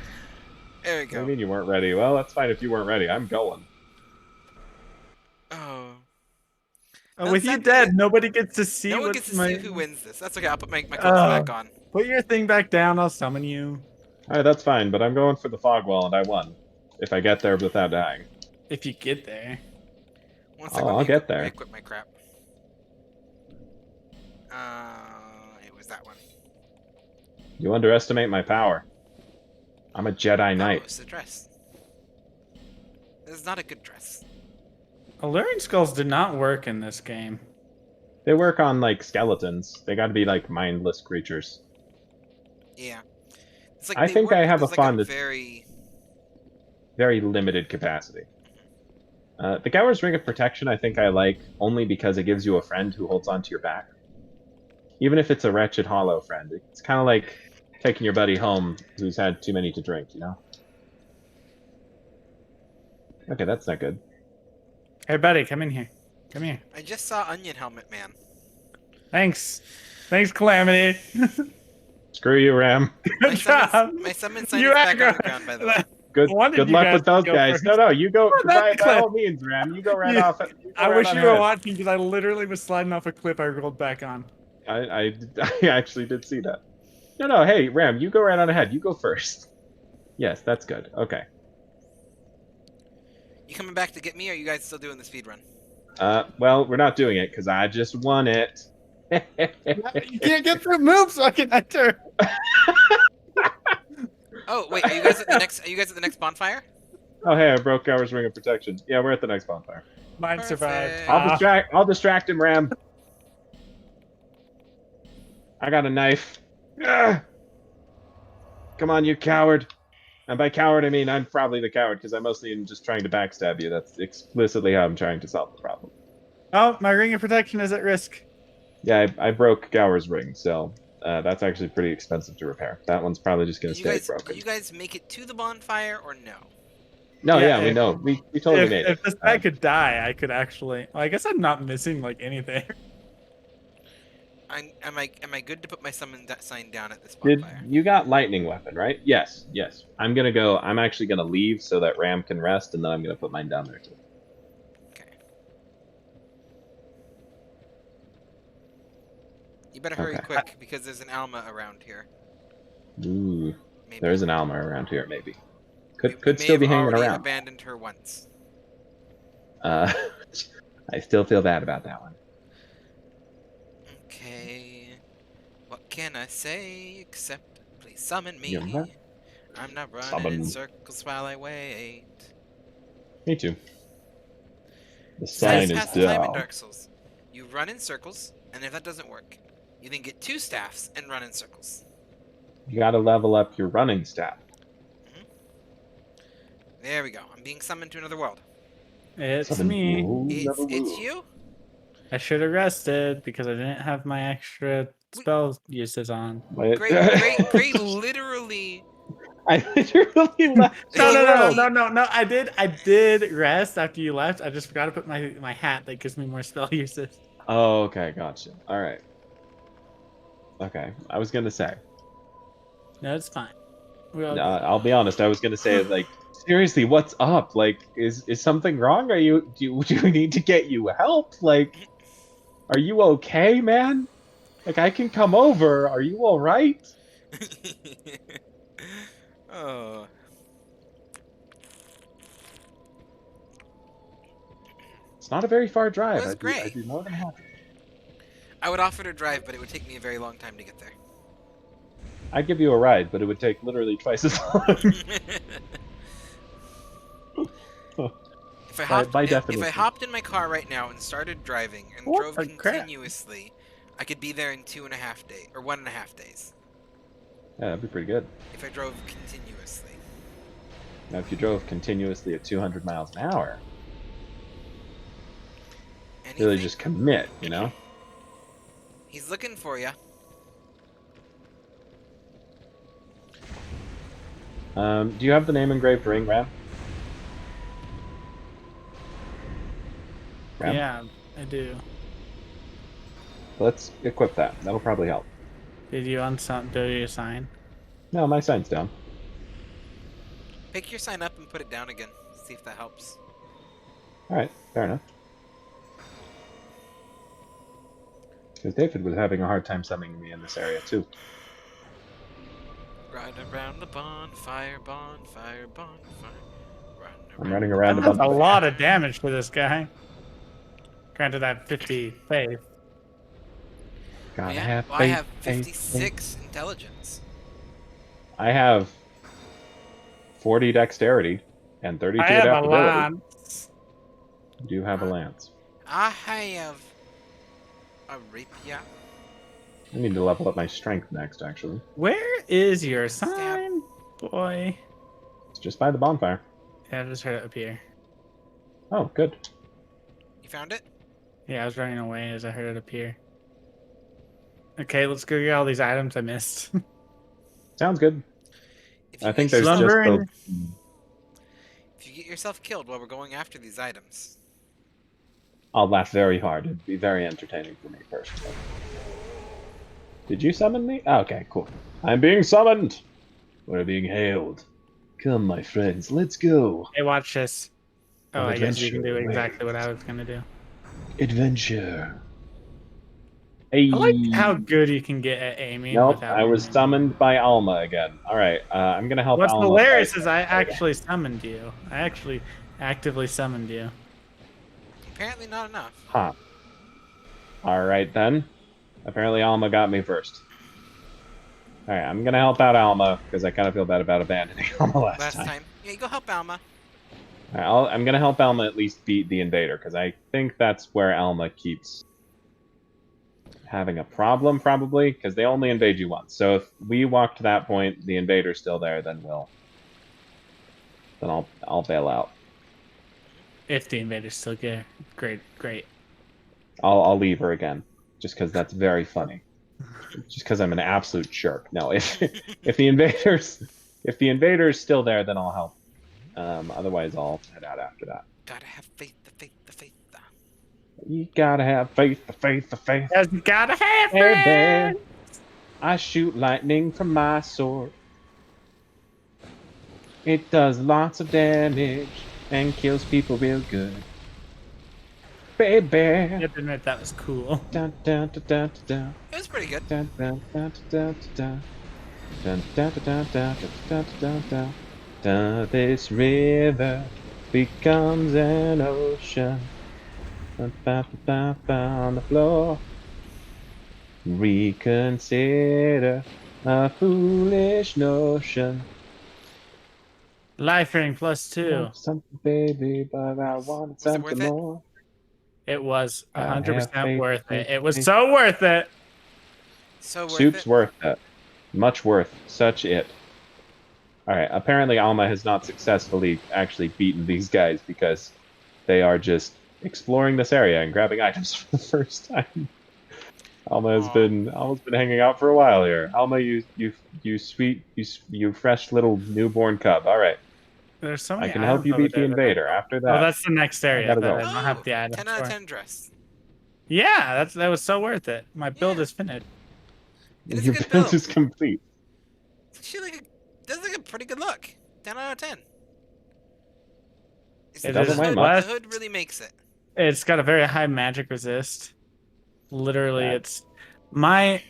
There we What do go. you mean you weren't ready? Well, that's fine if you weren't ready. I'm going. Oh. Oh, That's with you sad dead, that- nobody gets to see No one what gets to my. see who wins this. That's okay, I'll put my clips Oh. back on. Put your thing back down. I'll summon you. All right, that's fine, but I'm going for the fog wall, and I won. If I get there without dying. If you get there. One Oh, second, let I'll me get there. equip my crap. It was that one. You underestimate my power. I'm a Jedi Oh, Knight. it's the dress. This is not a good dress. Alluring skulls did not work in this game. They work on, like, skeletons. They gotta be, like, mindless creatures. Yeah. It's like I they think work, I but have a there's, fond- like very... Very limited capacity. The Gower's Ring of Protection I think I like only because it gives you a friend who holds onto your back. Even if it's a wretched hollow friend. It's kind of like taking your buddy home who's had too many to drink, you know? Okay, that's not good. Hey, buddy, come in here. Come here. I just saw Onion Helmet Man. Thanks. Thanks, Calamity. Screw you, Ram. Good job. My summon sign You is back on the aggro- ground, by the way. Good Wanted good you luck guys with those to go guys. first. No, you go Oh, that's by the all means, Ram. You go right You- off. I right wish on you were ahead. watching because I literally was sliding off a cliff I rolled back on. I actually did see that. No, hey, Ram, you go right on ahead. You go first. Yes, that's good. Okay. You coming back to get me, or are you guys still doing the speed run? Well, we're not doing it because I just won it. You can't get through moves, so I can enter. Oh, wait, are you guys at the next bonfire? Oh, hey, I broke Gower's Ring of Protection. Yeah, we're at the next bonfire. Mine survived. Perfect. I'll distract him, Ram. I got a knife. Ah! Come on, you coward. And by coward, I mean I'm probably the coward because I mostly am just trying to backstab you. That's explicitly how I'm trying to solve the problem. Oh, my ring of protection is at risk. Yeah, I broke Gower's ring, so that's actually pretty expensive to repair. That one's probably just going to stay broken. Did you guys make it to the bonfire, or no? No, Yeah, yeah, we if- know. We totally made If it. this guy could die, I could actually. Well, I guess I'm not missing like anything. Am I good to put my summon sign down at this Did bonfire? you got lightning weapon, right? Yes. I'm actually gonna leave so that Ram can rest, and then I'm gonna put mine down there too. Okay. You better hurry Okay. quick because there's an Alma around here. Ooh, Maybe. there is an Alma around here, maybe. We Could may still be have hanging already around. abandoned her once. Uh, I still feel bad about that one. Okay. What can I say except please summon me? You're right. I'm not running in Summon. circles while I wait. Me too. The This is how you sign is pass the time in down. Dark Souls. You run in circles, and if that doesn't work, you then get 2 staffs and run in circles. You gotta level up your running staff. There we go. I'm being summoned to another world. It's Summon. me. Ooh, another It's world. you? I should have rested because I didn't have my extra spell uses on. Wait. Gray literally... I literally left. No, the no, no, no, world. no, no, no. I did rest after you left. I just forgot to put my hat that gives me more spell uses. Oh, okay, gotcha. All right. Okay, I was gonna say. No, it's fine. We're all No, good. I'll be honest. I was gonna say like, seriously, what's up? Like, is something wrong? Are you do we need to get you help? Like, are you okay, man? Like, I can come over. Are you all right? Oh. It's not a very far drive. Where's Gray? I'd be more than happy. I would offer to drive, but it would take me a very long time to get there. I'd give you a ride, but it would take literally twice as long. If I By if I definition. hopped in my car right now and started driving and What drove the crap? continuously, I could be there in 2.5 days or 1.5 days. Yeah, that'd be pretty good. If I drove continuously. Now, if you drove continuously at 200 miles an hour, Anything? really just commit, you know? He's looking for you. Do you have the name engraved ring, Ram? Ram? Yeah, I do. Let's equip that. That'll probably help. Did you do your sign? No, my sign's down. Pick your sign up and put it down again. See if that helps. Alright, fair enough. Because David was having a hard time summoning me in this area, too. Ride around the bonfire, bonfire, bonfire. I'm running around That's above a the lot of damage for this guy. Granted, that 50 faith. Gotta Yeah, have well, I faith, have faith, 56 intelligence. I have 40 dexterity and 32 I have a adaptability. lance. You do have a lance. I have a rapier. I need to level up my strength next, actually. Where is your sign, boy? It's just by the bonfire. Yeah, I just heard it appear. Oh, good. You found it? Yeah, I was running away as I heard it appear. Okay, let's go get all these items I missed. Sounds good. If you I think get there's yourself- just Slumbering. the... If you get yourself killed while we're going after these items. I'll laugh very hard. It'd be very entertaining for me, personally. Did you summon me? Oh, okay, cool. I'm being summoned! We're being hailed. Come, my friends, let's go. Hey, watch this. Oh, I guess you can do Adventure exactly what I was gonna do. Adventure. Hey. I like how good you can get at aiming. Nope, without I was moving. summoned by Alma again. Alright, I'm gonna help What's Alma. hilarious fight. is I actually summoned you. I actually actively summoned you. Apparently not enough. Huh. Alright then. Apparently Alma got me first. Alright, I'm gonna help out Alma, because I kind of feel bad about abandoning Alma last time. Yeah, you go help Alma. Alright, I'm gonna help Alma at least beat the invader, because I think that's where Alma keeps having a problem, probably, because they only invade you once. So if we walk to that point, the invader's still there, then I'll bail out. If the invader's still here, great. I'll leave her again, just because that's very funny. Just because I'm an absolute jerk. No, if the invader's still there, then I'll help. Otherwise, I'll head out after that. Gotta have faith, the faith, the faith. You gotta have faith, the faith, the faith. You gotta have Hey, friends. there. I shoot lightning from my sword. It does lots of damage and kills people real good. Baby. I have to admit that was cool. Dun, dun, dun, dun, dun, It was pretty good. dun, dun, dun, dun, dun, dun, dun, dun, dun, dun, dun, dun, dun, dun. This river becomes an ocean. Ba-ba-ba-ba on the floor. Reconsider a foolish notion. Life ring +2. Something, baby, but I want Was it something worth it? more. It was I have 100% faith. worth it. It was so worth it. So worth Soup's it. worth it. Much worth. Such it. Alright, apparently Alma has not successfully actually beaten these guys because they are just exploring this area and grabbing items for the first time. Alma's Aw. been hanging out for a while here. Alma, you sweet, you fresh little newborn cub. Alright, There's so I many can help items you over beat the there that I invader. don't. After Oh, that, that's the next I area gotta that go. I don't have Oh, the items 10 out of for. 10 dress. Yeah, that was so worth it. My build Yeah. is finished. It is a Your good build build. is complete. It's actually does like a pretty good look. 10 out of 10. It Doesn't is weigh The much. less. hood really makes it. It's got a very high magic resist. Literally, Yeah. it's my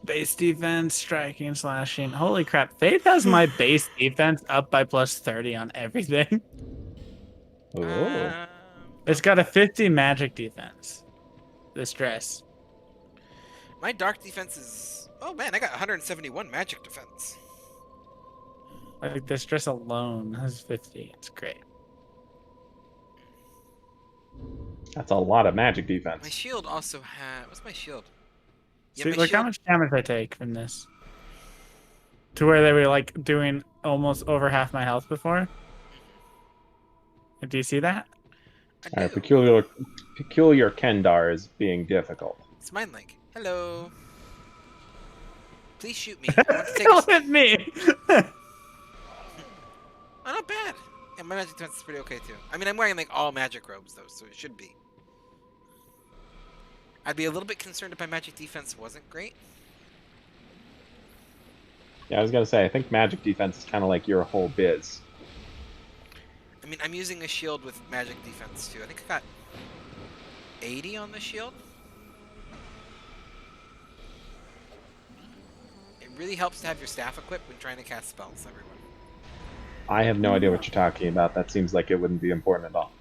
base defense, striking, slashing. Holy crap. Faith has my base defense up by +30 on everything. Oh, It's got a 50 magic defense. This dress. My dark defense is... Oh man, I got 171 magic defense. Like this dress alone has 50. It's great. that's a lot of magic My defense. shield also had... What's my shield? Yeah, See, my look how shield... much damage I take from this. To where they were like doing almost over half my health before. Do you see that? I Alright, do. peculiar Kendar is being difficult. It's Mind Link. Hello. Please shoot me. I want to take Kill a... at me. Oh, not bad. Yeah, my magic defense is pretty okay too. I mean, I'm wearing like all magic robes though, so it should be. I'd be a little bit concerned if my magic defense wasn't great. Yeah, I was gonna say, I think magic defense is kind of like your whole biz. I mean, I'm using a shield with magic defense too. I think I got 80 on the shield. It really helps to have your staff equipped when trying to cast spells, everyone. I have no idea what you're talking about. That seems like it wouldn't be important at all.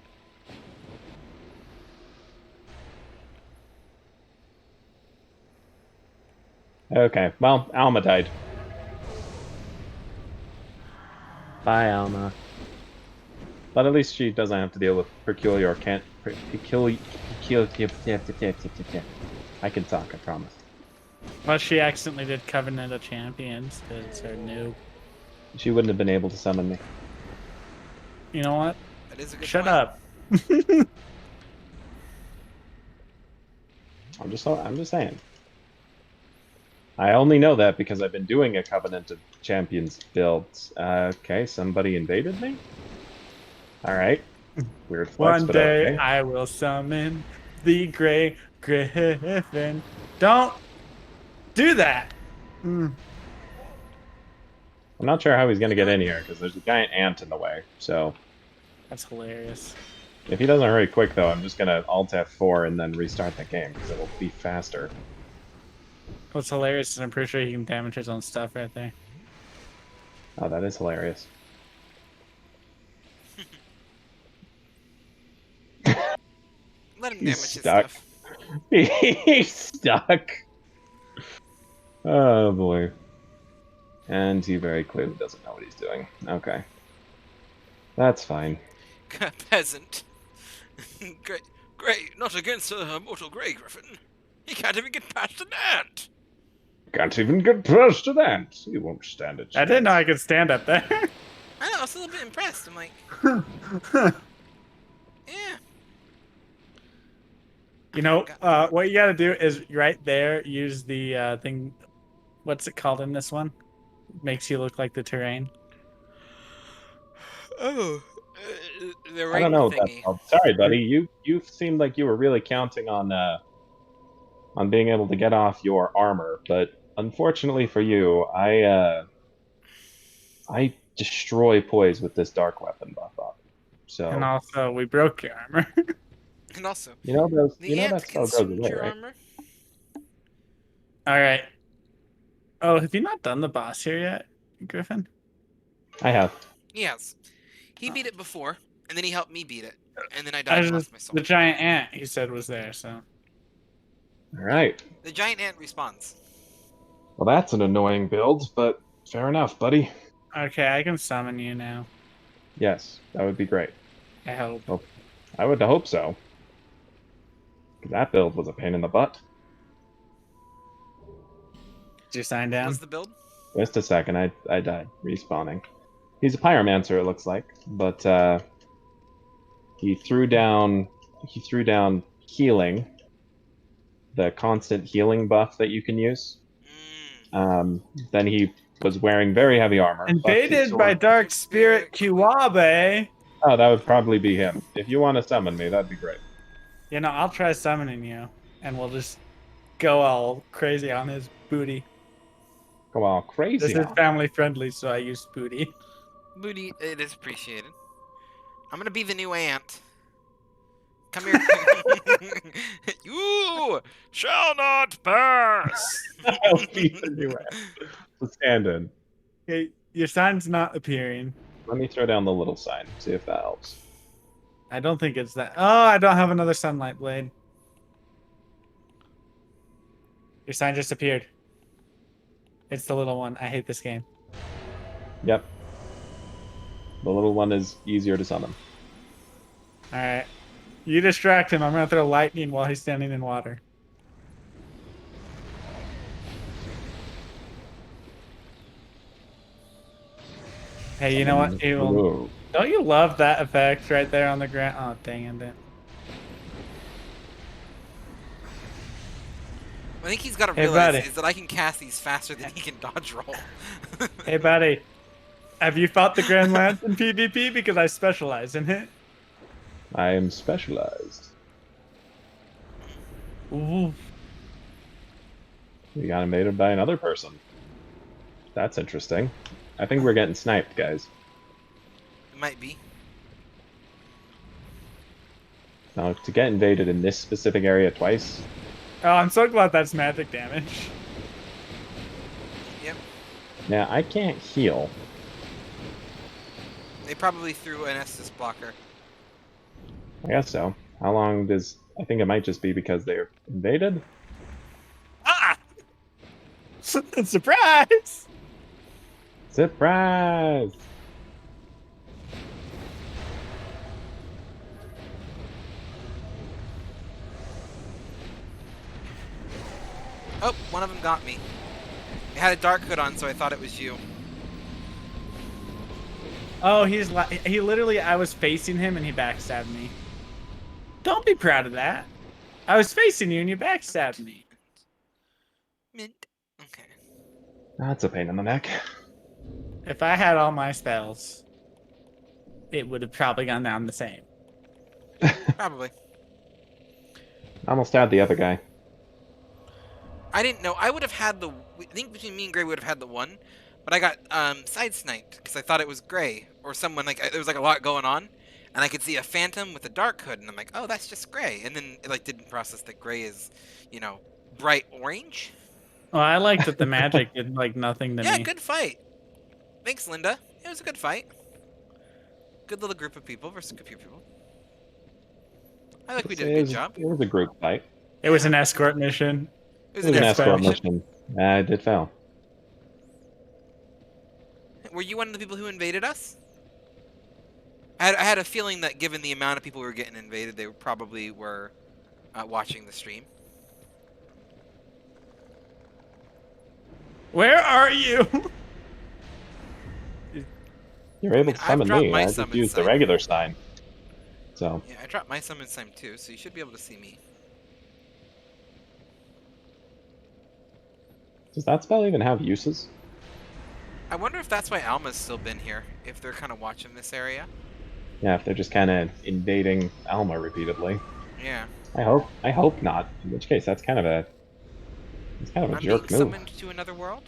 Okay, well, Alma died. Bye, Alma. But at least she doesn't have to deal with peculiar can't peculiar. I can talk, I promise. Well, she accidentally did Covenant of Champions because it's her noob. She wouldn't have been able to summon me. You know what? That is a good Shut point. up. I'm just saying. I only know that because I've been doing a Covenant of Champions build. Okay, somebody invaded me? Alright. Weird flex, One but day okay. I will summon the Grey Griffin. Don't do that. I'm not sure how he's going to get in here, because there's a giant ant in the way. So, That's hilarious. if he doesn't hurry quick, though, I'm just going to Alt F4 and then restart the game, because it'll be faster. What's hilarious is I'm pretty sure he can damage his own stuff right there. Oh, that is hilarious. Let him He's damage his stuck. stuff. He's stuck. Oh, boy. And he very clearly doesn't know what he's doing. Okay. That's fine. Peasant. Grey, not against a mortal Grey Griffin. He can't even get past an ant. Can't even get past to that. He won't stand it. I didn't know I could stand up there. I know, I was a little bit impressed. I'm like, yeah. You know, what you gotta do is right there, use the thing. What's it called in this one? Makes you look like the terrain. Oh. The I ring don't know what that's thingy. called. Sorry, buddy. You seemed like you were really counting on being able to get off your armor, but unfortunately for you, I destroy poise with this dark weapon buff up. So And also, we broke your armor. And also, you know the ant that spell goes consumed away, your right? armor. All right. Oh, have you not done the boss here yet, Griffin? I have. Yes. He beat it before, and then he helped me beat it, and then I I died and just, lost my soul. the giant ant he said was there, so. All right. The giant ant respawns. Well, that's an annoying build, but fair enough, buddy. Okay, I can summon you now. Yes, that would be great. I hope. Well, I would hope so. 'Cause that build was a pain in the butt. Did you sign What down? was the build? Just a second, I died respawning. He's a pyromancer, it looks like, but he threw down healing, the constant healing buff that you can use. Then he was wearing very heavy armor. plus his Invaded by sword- Dark Spirit Kiwabe. Oh, that would probably be him. If you want to summon me, that'd be great. You know, I'll try summoning you, and we'll just go all crazy on his booty. Go all crazy. This is on. family friendly, so I use booty. Booty, it is appreciated. I'm gonna be the new ant. Come here. You shall not pass. I'll be the new ant. Let's stand in. Okay, your sign's not appearing. Let me throw down the little sign, see if that helps. I don't think it's that. Oh, I don't have another sunlight blade. Your sign just appeared. It's the little one. I hate this game. Yep. The little one is easier to summon. All right. You distract him. I'm going to throw lightning while he's standing in water. Hey, you know what? Whoa. Don't you love that effect right there on the ground? Oh, dang it. I think he's got to Hey, realize buddy. is that I can cast these faster than he can dodge roll. Hey, buddy. Have you fought the Grand Lance in PvP? Because I specialize in it. I am specialized. Ooh. We got invaded by another person. That's interesting. I think we're getting sniped, guys. It might be. Now, to get invaded in this specific area twice, Oh, I'm so glad that's magic damage. Yep. now I can't heal. They probably threw an Estus blocker. I guess so. How long does... I think it might just be because they're invaded? Ah! Surprise! Surprise! Oh, one of them got me. It had a dark hood on, so I thought it was you. Oh, he literally, I was facing him and he backstabbed me. Don't be proud of that. I was facing you and you backstabbed me. Mint. Okay. That's a pain in the neck. If I had all my spells, it would have probably gone down the same. Probably. Almost had the other guy. I didn't know. I would have had the... I think between me and Gray would have had the one, but I got side sniped because I thought it was Gray or someone like there was like a lot going on, and I could see a phantom with a dark hood, and I'm like, oh, that's just Gray, and then it like didn't process that Gray is, you know, bright orange. Well, I liked that the magic did like nothing to Yeah, me. good fight. Thanks, Linda. It was a good fight. Good little group of people versus good people. I think we did a good job. It was a group fight. It was an escort mission. It It was an escort mission. mission. I did fail. Were you one of the people who invaded us? I had a feeling that given the amount of people who were getting invaded, they probably were watching the stream. Where are you? You're able to I've summon dropped me. my I just summon used the sign. regular sign. So, Yeah, I dropped my summon sign too, so you should be able to see me. does that spell even have uses? I wonder if that's why Alma's still been here, if they're kind of watching this area. Yeah, if they're just kind of invading Alma repeatedly. Yeah. I hope not. In which case, that's kind of a I'm being jerk move. summoned to another world?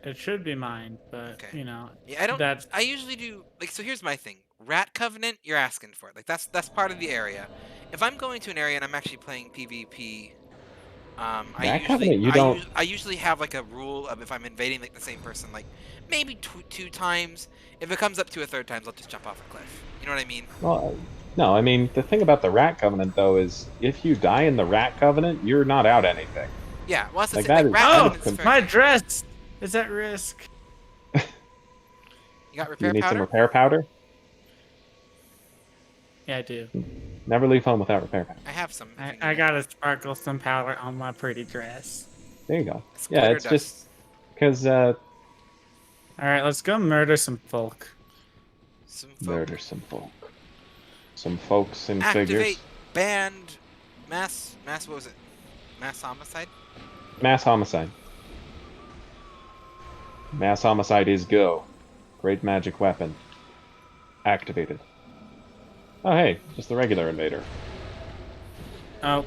It should be mine, but Okay. you know, Yeah, I don't. that's I usually do like so. Here's my thing: Rat Covenant, you're asking for it. Like that's part of the area. If I'm going to an area and I'm actually playing PvP, Rat Covenant, you don't. I usually have like a rule of if I'm invading like the same person, like maybe two times. If it comes up to a third time, I'll just jump off a cliff. You know what I mean? Well, no, I mean the thing about the Rat Covenant though is if you die in the Rat Covenant, you're not out anything. Yeah. Well, that's the Like thing. that Like is- rat that is covenants is com- fair My game. dress is at risk. You got You repair need some powder? repair powder. Yeah, I do. Never leave home without repair powder. I have some. if you need I it. gotta sparkle some powder on my pretty dress. There you go. It's Yeah, glitter it's dust. just because All right, let's go murder some folk. Some folk. murder some folk, some folks and Activate figures. band mass. What was it? Mass homicide. Mass homicide. Mass homicide is go. Great magic weapon. Activated. Oh hey, just the regular invader. Oh,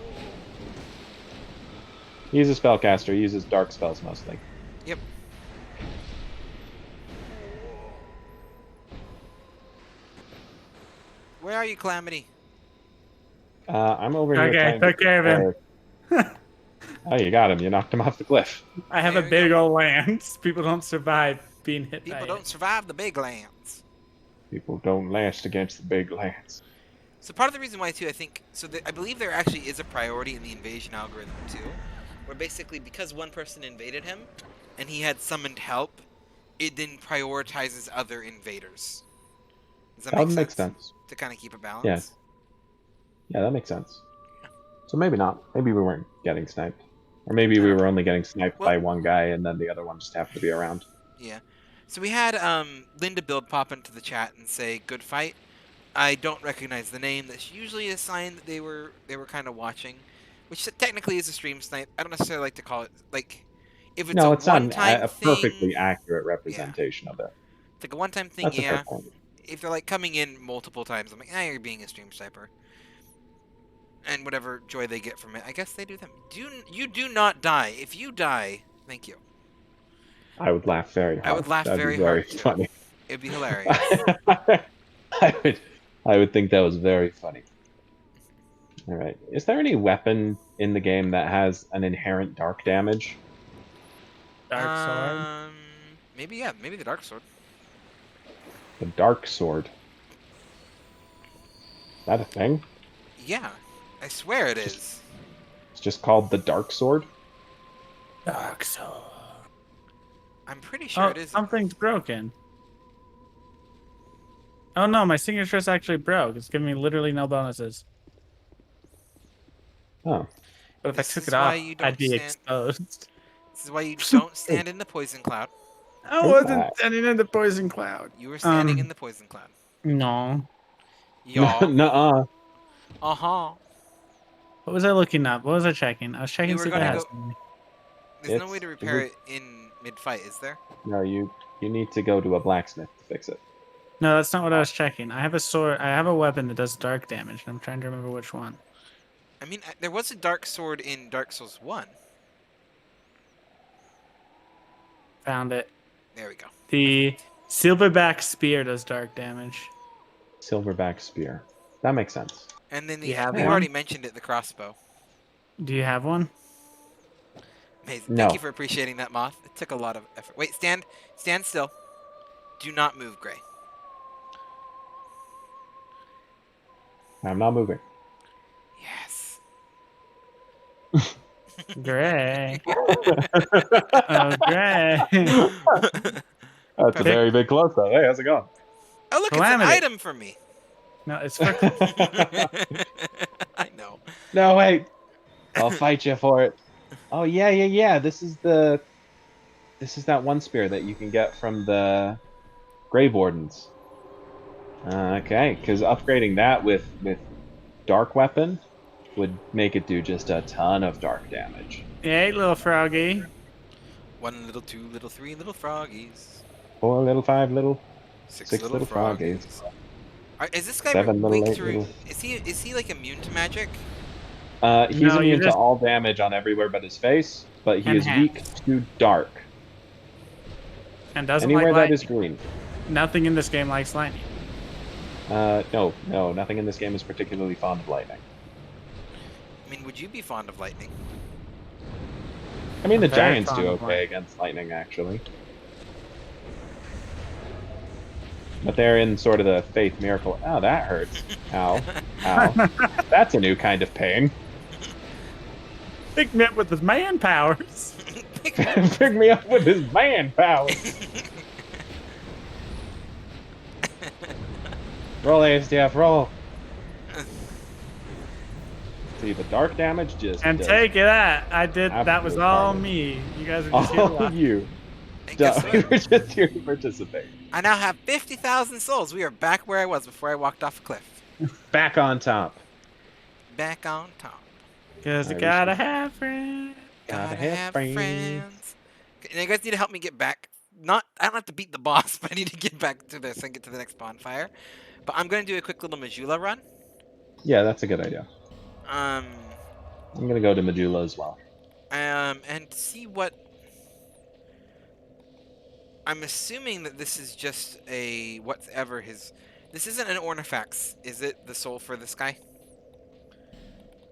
He's a spellcaster. He uses dark spells mostly. Yep. Where are you, Calamity? I'm over here Okay, trying to took care of him. Oh, you got him. You knocked him off the cliff. I have There a we big old lance. People don't survive being hit People by don't survive the big lands. People don't last against the big lance. So part of the reason why too, I think, I believe there actually is a priority in the invasion algorithm too, where basically because one person invaded him, and he had summoned help, it then prioritizes other invaders. Does that That make makes sense? sense. To kind of keep a balance. Yeah. Yeah, that makes sense. So maybe not. Maybe we weren't getting sniped. Or maybe we were only getting sniped Well- by one guy and then the other one just happened to be around. Yeah. So we had Linda Build pop into the chat and say, "Good fight." I don't recognize the name. That's usually a sign that they were kind of watching, which technically is a stream snipe. I don't necessarily like to call it like if it's No, a it's not one-time a thing. perfectly accurate representation of it. It's like a one-time thing, That's a yeah. fair point. If they're like coming in multiple times, I'm like, you're being a stream sniper. And whatever joy they get from it, I guess they do them. You do not die. If you die, thank you. I would laugh very hard. I would laugh That'd very be very hard, too. funny. It'd be hilarious. I would think that was very funny. All right. Is there any weapon in the game that has an inherent dark damage? Dark sword. Maybe yeah. Maybe the dark sword. The dark sword. Is that a thing? Yeah, I swear it is. It's just called the dark sword? Dark sword. I'm pretty sure Oh, it is. something's broken. Oh no, my signature's actually broke. It's giving me literally no bonuses. Oh. But if This I took is it off, why you don't I'd be stand- exposed. This is why you don't stand in the poison cloud. I wasn't standing in the poison cloud. You were standing Um, in the poison cloud. No. Y'all. Nuh-uh. Uh-huh. What was I looking up? What was I checking? I was checking You to were see if it gonna has go- something. There's no It's- way to it repair was- it in mid-fight, is there? No, you need to go to a blacksmith to fix it. No, that's not what I was checking. I have a sword. I have a weapon that does dark damage, and I'm trying to remember which one. I mean, there was a dark sword in Dark Souls 1. Found it. There we go. The silverback spear does dark damage. Silverback spear. That makes sense. And then You have we've one? already mentioned it, the crossbow. Do you have one? Amazing. No. Thank you for appreciating that, Moth. It took a lot of effort. Wait, stand still. Do not move, Gray. I'm not moving. Yes. Gray. Oh, Gray. That's a very big close though. Hey, how's it going? Oh, look, Calamity. it's an item for me. No, it's for. I know. No, wait. I'll fight you for it. Oh yeah. This is that one spear that you can get from the Grave Wardens. Okay, because upgrading that with Dark Weapon would make it do just a ton of dark damage. Hey, little froggy. 1 little, 2 little, 3 little froggies. 4 little, 5 little, 6 6 little, little froggies. froggies. Is this guy 7 little, weak 8 through? little. Is he like immune to magic? He's No, you immune to just- all damage on everywhere but his face, but he And is hands. weak to dark. And doesn't Anywhere like that lightning. is green. Nothing in this game likes lightning. No, nothing in this game is particularly fond of lightning. I mean, would you be fond of lightning? I mean, I'm the very giants fond do of okay lightning. against lightning, actually. But they're in sort of the faith miracle. Oh, that hurts. Ow. Ow. That's a new kind of pain. Pick me up with his man powers. Pick me up with his man power. Roll ASDF, roll. See, the dark damage just And does take it that. I did. That was absolute all carnage. me. You guys are just here to All watch. you. And guess We what? were just here to participate. I now have 50,000 souls. We are back where I was before I walked off a cliff. Back on top. Back on top. Cause I Alright, we gotta should- have friends. Gotta have friends. And you guys need to help me get back. Not, I don't have to beat the boss, but I need to get back to this and get to the next bonfire. But I'm gonna do a quick little Majula run. Yeah, that's a good idea. Um, I'm gonna go to Majula as well. and see what. I'm assuming that this is just a whatever his. This isn't an Ornifex, is it? The soul for this guy.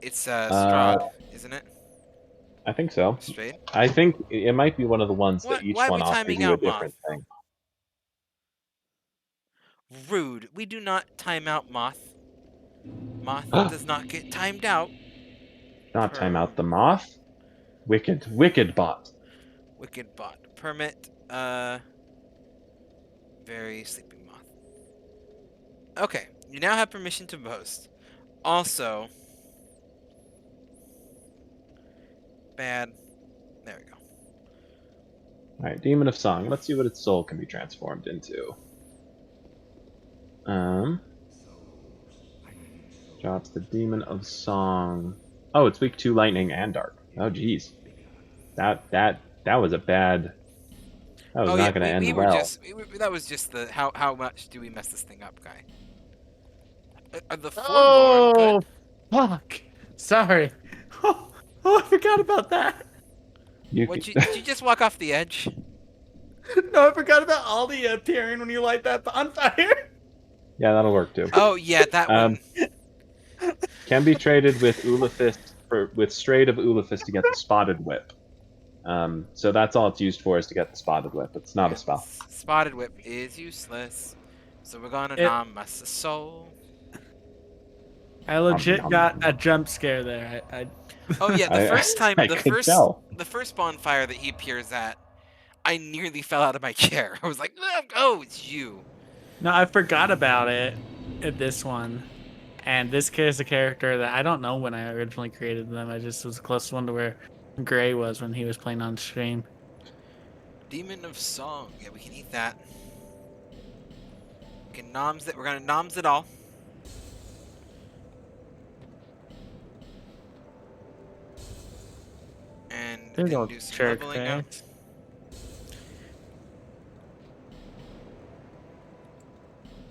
It's Strahd, isn't it? I think so. Straight. I think it might be one of the ones What? that each Why are one we offers timing you a out different Moth? thing. Rude. We do not time out Moth. Moth does not get timed out. Not time out the moth. Wicked bot. Wicked bot. Permit, very sleeping moth. Okay, you now have permission to boast. Also, bad. There we go. Alright, Demon of Song. Let's see what its soul can be transformed into. Drops the Demon of Song. Oh, it's weak to lightning and dark. Oh, jeez. That was a bad. That was not going to end we were well. that was just the how much do we mess this thing up, guy? Are the forlorn Oh, good? fuck. Sorry. Oh, I forgot about that. Did you just walk off the edge? No, I forgot about Aldi appearing when you light that bonfire. Yeah, that'll work too. Oh yeah, that one. Can be traded with Ulafist with Strayed of Ulafist to get the Spotted Whip. So that's all it's used for, is to get the Spotted Whip. It's not a spell. Spotted Whip is useless, so we're gonna nom us a soul. I legit got a jump scare there. Oh yeah, the first time, the first bonfire that he appears at, I nearly fell out of my chair. I was like, "Oh, it's you." No, I forgot about it at this one. And this is a character that I don't know when I originally created them. I just was the closest one to where Gray was when he was playing on stream. Demon of Song. Yeah, we can eat that. We can noms it. We're gonna noms it all. And There you then go, do some jerk leveling up. face.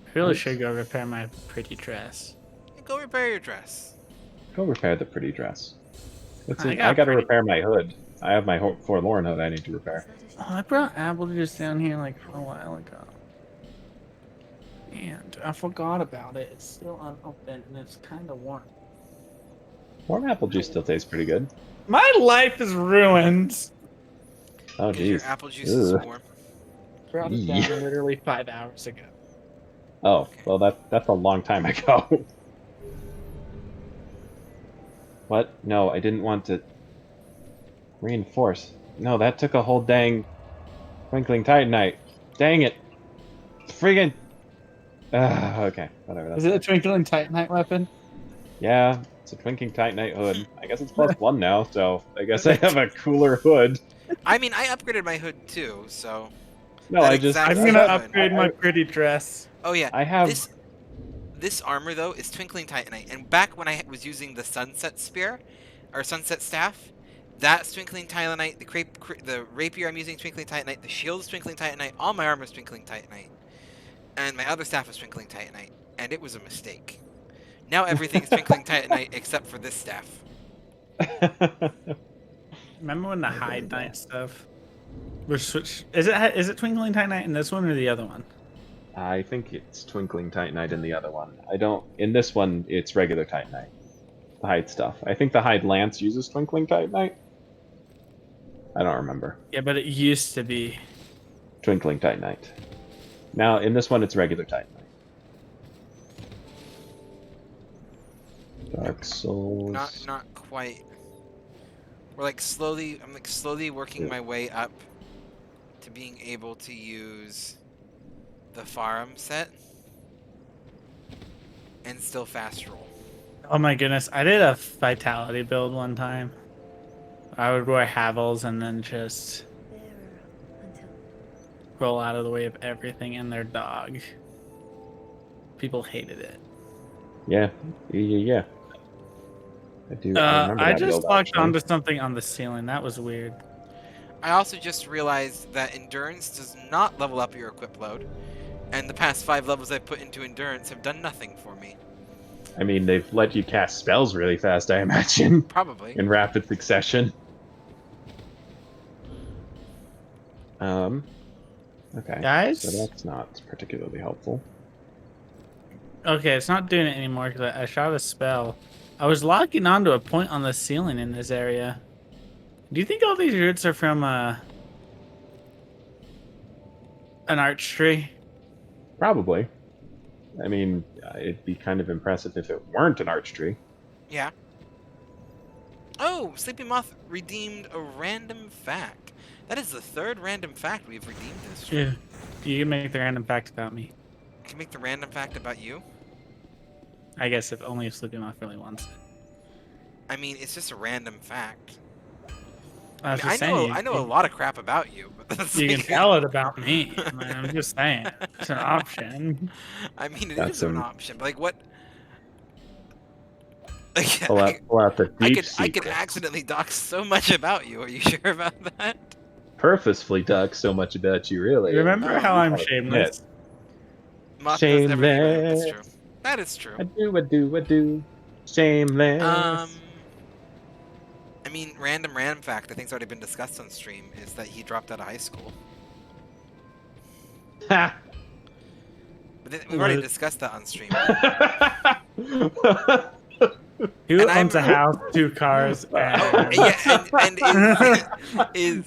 I really should go repair my pretty dress. And go repair your dress. Go repair the pretty dress. I I got got to pretty- repair my hood. I have my forlorn hood I need to repair. Oh, I brought apple juice down here like a while ago. And I forgot about it. It's still unopened and it's kind of warm. Warm apple juice still tastes pretty good. My life is ruined. Oh, Because your jeez. apple juice is Ugh. warm. Brought it down literally 5 hours ago. Oh, well, that's a long time ago. What? No, I didn't want to reinforce. No, that took a whole dang Twinkling Titanite. Dang it. Friggin'. Okay, whatever. Is it a twinkling titanite weapon? Yeah, it's a Twinkling Titanite hood. I guess it's +1 now, so I guess I have a cooler hood. I mean, I upgraded my hood too, so. No, That I just. exact I'm same gonna hood. upgrade my pretty dress. Oh yeah, I have. this armor though is Twinkling Titanite, and back when I was using the Sunset Spear, or Sunset Staff, that's Twinkling Titanite. The rapier I'm using Twinkling Titanite. The shield is Twinkling Titanite. All my armor is Twinkling Titanite, and my other staff is Twinkling Titanite, and it was a mistake. Now everything's Twinkling Titanite except for this staff. Remember when the hide knight stuff? Which switch is it twinkling titanite in this one or the other one? I think it's Twinkling Titanite in the other one. I don't. In this one, it's regular Titanite. The hide stuff. I think the hide lance uses Twinkling Titanite. I don't remember. Yeah, but it used to be. Twinkling Titanite. Now, in this one, it's regular Titanite. Dark Souls. Not quite. I'm like slowly working my way up to being able to use the farm set and still fast roll. Oh my goodness, I did a vitality build one time. I would wear Havels and then just until roll out of the way of everything and their dog. People hated it. Yeah. I do. I remember I that just build, locked actually. onto something on the ceiling. That was weird. I also just realized that endurance does not level up your equip load, and the past 5 levels I've put into endurance have done nothing for me. I mean, they've let you cast spells really fast, I imagine. Probably. In rapid succession. Okay. Guys? So that's not particularly helpful. Okay, it's not doing it anymore because I shot a spell. I was locking onto a point on the ceiling in this area. Do you think all these roots are from an arch tree? Probably. I mean, it'd be kind of impressive if it weren't an arch tree. Yeah. Oh, Sleepy Moth redeemed a random fact. That is the 3rd random fact we've redeemed this stream. Yeah. You can make the random fact about me. Can you make the random fact about you? I guess if only if Sleepy Moth really wants it. I mean, it's just a random fact. I was I just know saying, I know a lot of crap about you, but that's you can like- tell it about me. I mean, I'm just saying. It's an option. I mean, it That's is an an- option, but like what? Pull out the deep I could secrets. accidentally dox so much about you. Are you sure about that? Purposefully duck so much about you, really. Remember how I'm Oh, shameless? Moth does everything right. That's Shameless. true. That is true. I do. Shameless. I mean, random fact. I think it's already been discussed on stream. Is that he dropped out of high school? Ha! But we've already What? discussed that on stream. Who And owns a I'm- house, 2 cars, Oh, and... yeah, and is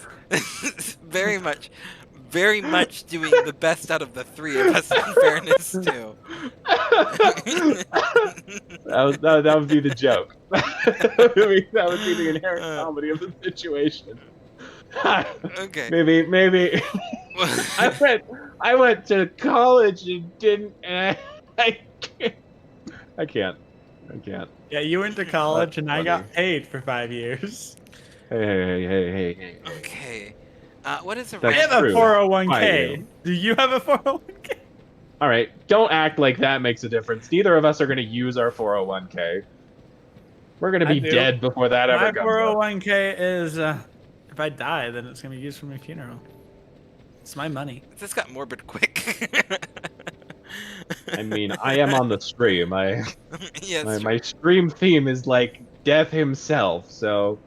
very much doing the best out of the 3 of us. In fairness, too. that would be the joke. That would be the inherent comedy of the situation. Okay. Maybe. I went to college and didn't. And I can't. Yeah, you went to college, and I funny. got paid for 5 years. Hey. Okay. What is a That's I have random? a true. 401k. I Do you have a 401k? All right, don't act like that makes a difference. Neither of us are going to use our 401k. We're going to I be do. dead before that My ever comes up. 401k is, if I die, then it's going to be used for my funeral. It's my money. This got morbid quick. I mean, I am on the stream. Yes. My stream theme is like death himself, so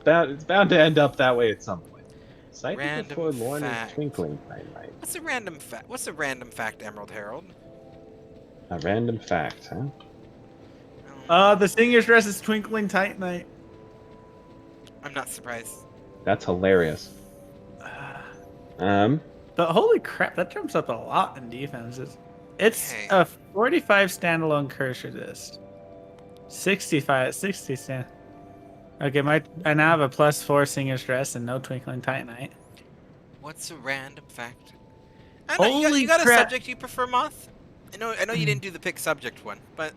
it's bound to end up that way at some point. Sight Random before Lorne fact. is twinkling Titanite. What's a random fact? What's a random fact, Emerald Herald? A random fact, huh? The singer's dress is twinkling titanite. I'm not surprised. That's hilarious. But holy crap, that jumps up a lot in defenses. It's Okay. a 45 standalone cursor list. 60 stand. Okay, I now have a +4 singer's dress and no twinkling titanite. What's a random fact? I know, Holy you got crap. a subject you prefer, Moth? I know you didn't do the pick subject one, but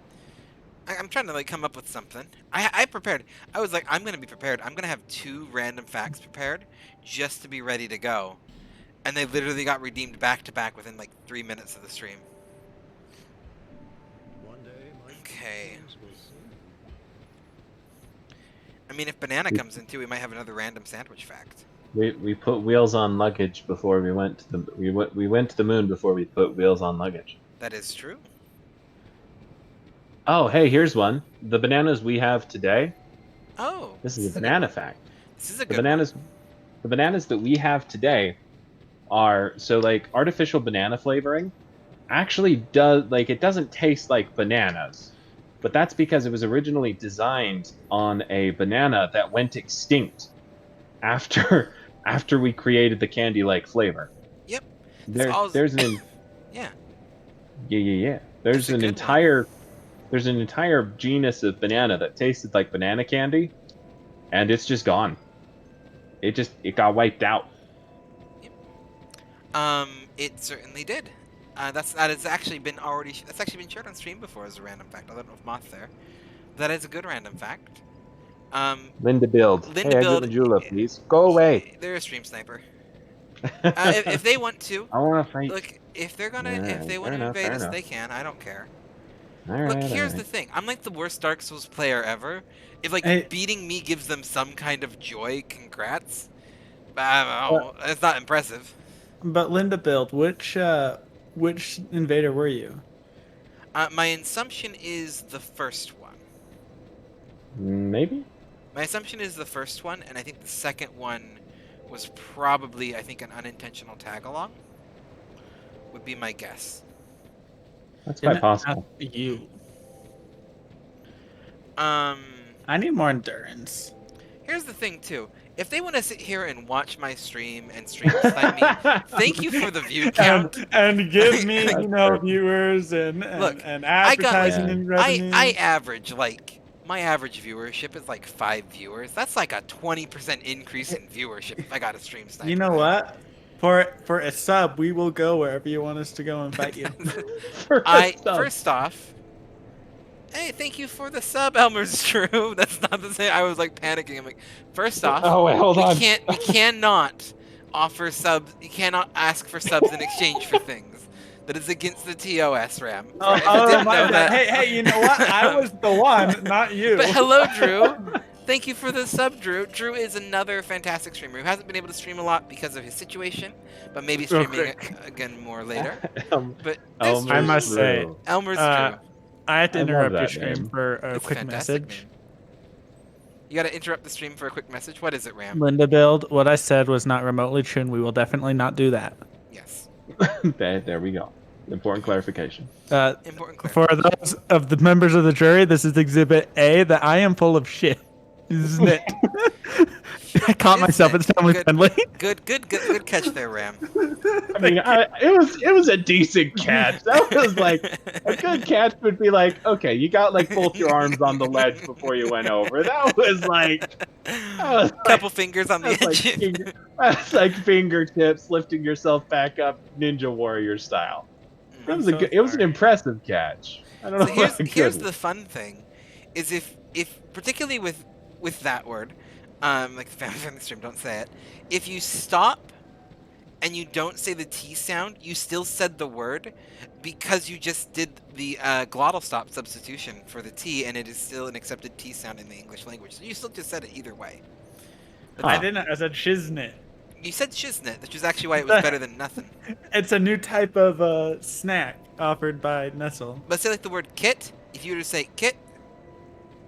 I'm trying to like come up with something. I prepared. I was like, I'm gonna be prepared. I'm gonna have 2 random facts prepared just to be ready to go, and they literally got redeemed back to back within like 3 minutes of the stream. One day, my Okay. friends will see. I mean, if banana comes in too, we might have another random sandwich fact. We put wheels on luggage before we went to the we went to the moon before we put wheels on luggage. That is true. Oh, hey, here's one. The bananas we have today. Oh, This is a banana fact. This is a The good bananas that we have today are so like artificial banana flavoring actually does like it doesn't taste like bananas. But that's because it was originally designed on a banana that went extinct after after we created the candy-like flavor. Yep. It's all. There's an Yeah. yeah. It's There's a an good one. entire genus of banana that tasted like banana candy, and it's just gone. It got wiped out. It certainly did. That's actually been shared on stream before as a random fact. I don't know if Moth there. That is a good random fact. Linda Build. Linda Hey, Build, exit Majula, please. Go away. they're a stream sniper. If they want to, I want to fight. look, if they Alright, want fair to enough, invade fair us, enough. they can. I don't care. Alright, Look, here's the alright. thing. I'm like the worst Dark Souls player ever. If like Hey. beating me gives them some kind of joy, congrats. But I don't know. It's not impressive. But Linda Build, which invader were you? My assumption is the first one. Maybe? My assumption is the first one, and I think the second one was probably, I think, an unintentional tag along. Would be my guess. That's quite Didn't possible. ask you. Um, I need more endurance. Here's the thing too. If they want to sit here and watch my stream and stream snipe me, thank you for the view count. And give me, That's fair. viewers and Look, and I got like, advertising and revenue. I average like my average viewership is like 5 viewers. That's like a 20% increase in viewership if I got a stream sniper. You know what? For a sub, we will go wherever you want us to go and fight you. First off, hey, thank you for the sub, Elmer's True. That's not the same. I was like panicking. I'm like, first off, Oh, wait, hold on. we cannot offer subs. You cannot ask for subs in exchange for things. That is against the TOS, Ram. Oh, If you didn't my know bad. that. Hey, you know what? I was the one, not you. But hello, Drew. Thank you for the sub, Drew. Drew is another fantastic streamer who hasn't been able to stream a lot because of his situation, but maybe streaming again more later. But Elmer's I must say, True. Elmer's Drew. I had to I love interrupt your that stream name. for a It's a quick fantastic message. name. You gotta interrupt the stream for a quick message. What is it, Ram? Linda Build, what I said was not remotely true, and we will definitely not do that. Yes. There we go. Important clarification. Important clarification. For those of the members of the jury, this is Exhibit A, that I am full of shit. Isn't it? I caught myself. It's family friendly. Good catch there, Ram. I mean, it was a decent catch. That was like a good catch would be like, okay, you got like both your arms on the ledge before you went over. That was like Couple fingers on the edge. that's like fingertips lifting yourself back up, Ninja Warrior style. It was it was an impressive catch. I don't know. So here's the fun thing, is if particularly with that word, like the family friendly stream, don't say it. If you stop and you don't say the T sound, you still said the word because you just did the glottal stop substitution for the T, and it is still an accepted T sound in the English language. So you still just said it either way. I didn't. I said shiznit. You said shiznit, which is actually why it was better than nothing. It's a new type of snack offered by Nestle. But say like the word kit, if you were to say kit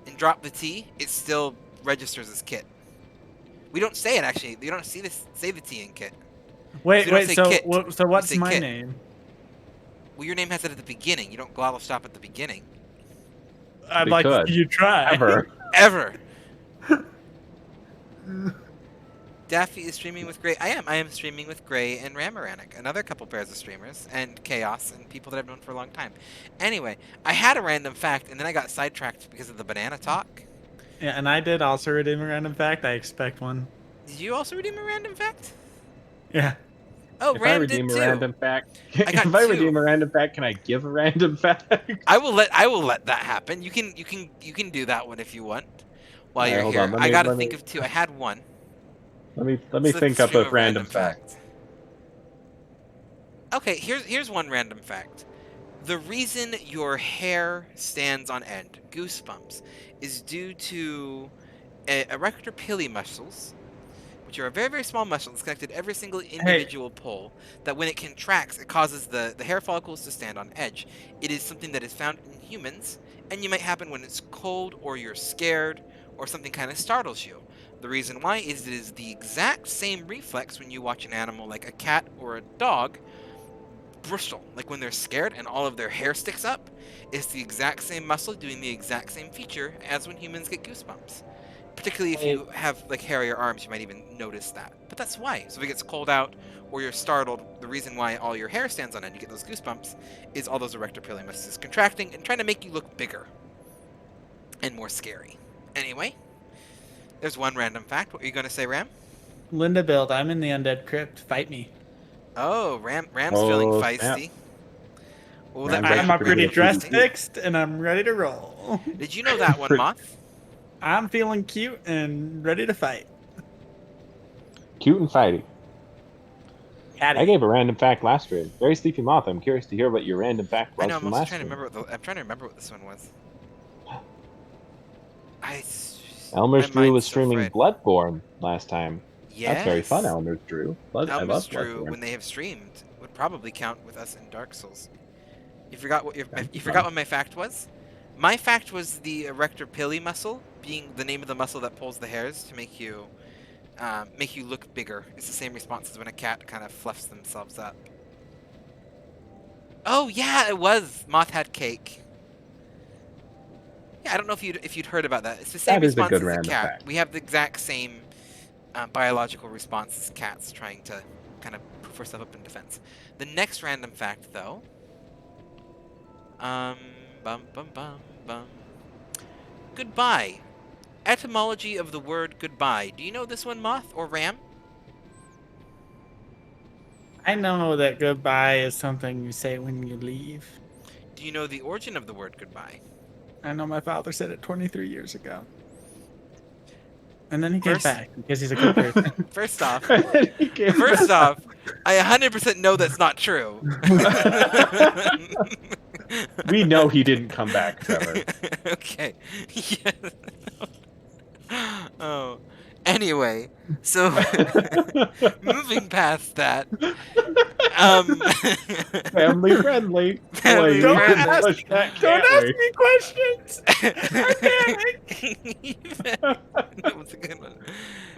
and drop the T, it still registers as kit. We don't say it actually. You don't say the T in kit. Wait, So you don't say so kit, so what's say my kit. name? Well, your name has it at the beginning. You don't glottal stop at the beginning. I'd like to could. see you try. Ever. Daffy is streaming with Gray. I am streaming with Gray and Ramaranik, another couple pairs of streamers, and Chaos, and people that I've known for a long time. Anyway, I had a random fact, and then I got sidetracked because of the banana talk. Yeah, and I did also redeem a random fact. I expect one. Did you also redeem a random fact? Yeah. Oh, If I Ram redeem did a too. random fact, I got if I two. redeem a random fact, can I give a random fact? I will let that happen. You can do that one if you want. While Alright, you're hold here, on, let I me- gotta let think me- of two. I had one. Let me So think up stream a random fact. Okay, here's one random fact. The reason your hair stands on end, goosebumps, is due to erector pili muscles, which are a very, very small muscle that's connected to every single individual pole, that when it contracts, it causes the hair follicles to stand on edge. It is something that is found in humans, and you might happen when it's cold, or you're scared, or something kind of startles you. The reason why is it is the exact same reflex when you watch an animal like a cat or a dog bristle, like when they're scared and all of their hair sticks up. It's the exact same muscle doing the exact same feature as when humans get goosebumps. Particularly if you have like hairier arms, you might even notice that. But that's why. So if it gets cold out or you're startled, the reason why all your hair stands on end, you get those goosebumps, is all those erector pili muscles contracting and trying to make you look bigger and more scary. Anyway, there's one random fact. What are you going to say, Ram? Linda build. I'm in the undead crypt. Fight me. Oh, Ram's feeling Oh, feisty. snap. Well, Ram's that I'm actually already pretty dressed, good. fixed, and I'm ready to roll. Did you know that one, Moth? I'm feeling cute and ready to fight. Cute and fighty. Catty. I gave a random fact last stream. Very sleepy moth. I'm curious to hear what your random fact was I know. I'm from also last trying to stream. remember. I'm trying to remember what this one was. Elmer's my Drew was mind's so streaming fried. Bloodborne last time. Yes. That's very fun, Elmer's Drew. I Elmer's love Drew, Bloodborne. when they have streamed, would probably count with us in Dark Souls. You forgot what That'd be you forgot fun. what my fact was? My fact was the erector pili muscle being the name of the muscle that pulls the hairs to make you look bigger. It's the same response as when a cat kind of fluffs themselves up. Oh yeah, it was. Moth had cake. Yeah, I don't know if you'd heard about that. It's the same That is a response good as a random cat. fact. We have the exact same biological response as cats trying to kind of proof ourselves up in defense. The next random fact, though. Bum bum bum bum. Goodbye. Etymology of the word goodbye. Do you know this one, Moth or Ram? I know that goodbye is something you say when you leave. Do you know the origin of the word goodbye? I know my father said it 23 years ago. And then he came First- back because he's a good person. First off, He came first back. off, I 100% know that's not true. We know he didn't come back, Trevor. Okay. Yes. Oh. Anyway, so moving past that, Family friendly. Family Boy, Don't we couldn't ask- push that, Don't can't ask we? me questions! That was a good one.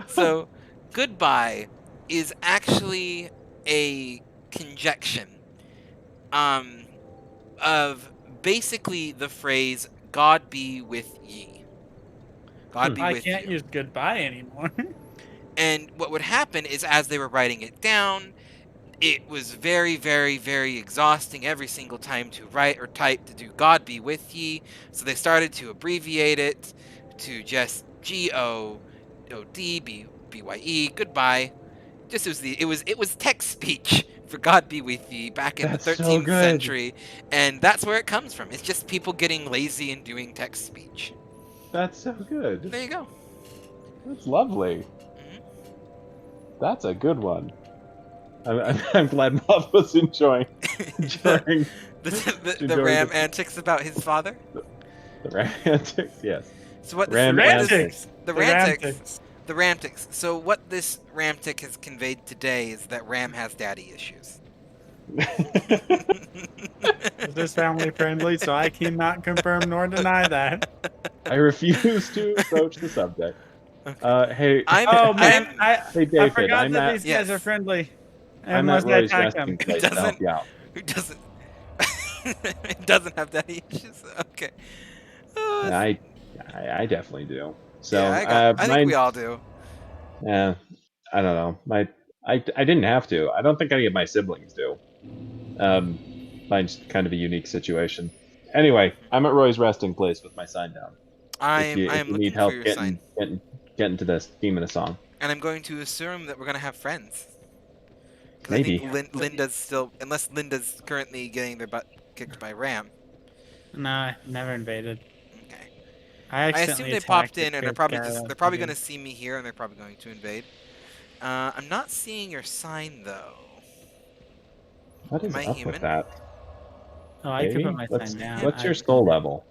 So, goodbye is actually a conjunction of basically the phrase "God be with ye." God be I with can't you. use goodbye anymore. And what would happen is, as they were writing it down, it was very, very, very exhausting every single time to write or type to do "God be with ye." So they started to abbreviate it to just GOODBYE, goodbye. Just it was text speech for "God be with ye" back in That's the so 13th good. century, and that's where it comes from. It's just people getting lazy and doing text speech. That's so good. There you go. That's lovely. Mhm. That's a good one. I'm glad Moth was enjoying the, the enjoying Ram the- antics about his father. the romantics. Yes. So what this, Ram what antics. this the The rantics, Ramtics. the Ramtics. So what this Ramtic has conveyed today is that Ram has daddy issues. This is family friendly, so I cannot confirm nor deny that. I refuse to approach the subject. Hey, Oh man, I'm- I hey David, forgot I'm that at these guys Yes. are friendly. I'm Unless at I Roy's attack resting them. place to help Doesn't- you out. who doesn't doesn't have daddy issues. Okay. Oh, Yeah, I definitely do. So yeah, I think mine, we all do. yeah, I don't know. I didn't have to. I don't think any of my siblings do. Mine's kind of a unique situation. Anyway, I'm at Roy's resting place with my sign down. I If am you looking need for help your getting sign, to the theme of the song, and I'm going to assume that we're gonna have friends. Because I maybe. think Linda's still, unless Linda's currently getting their butt kicked by Ram. No, I never invaded. Okay. I I accidentally assume they attacked popped the in and they're crypt probably guy they're last probably game. gonna see me here and they're probably going to invade. I'm not seeing your sign though. What is Am I up human? with that? Oh, I could Hey, put my what's sign down. what's your I- soul level?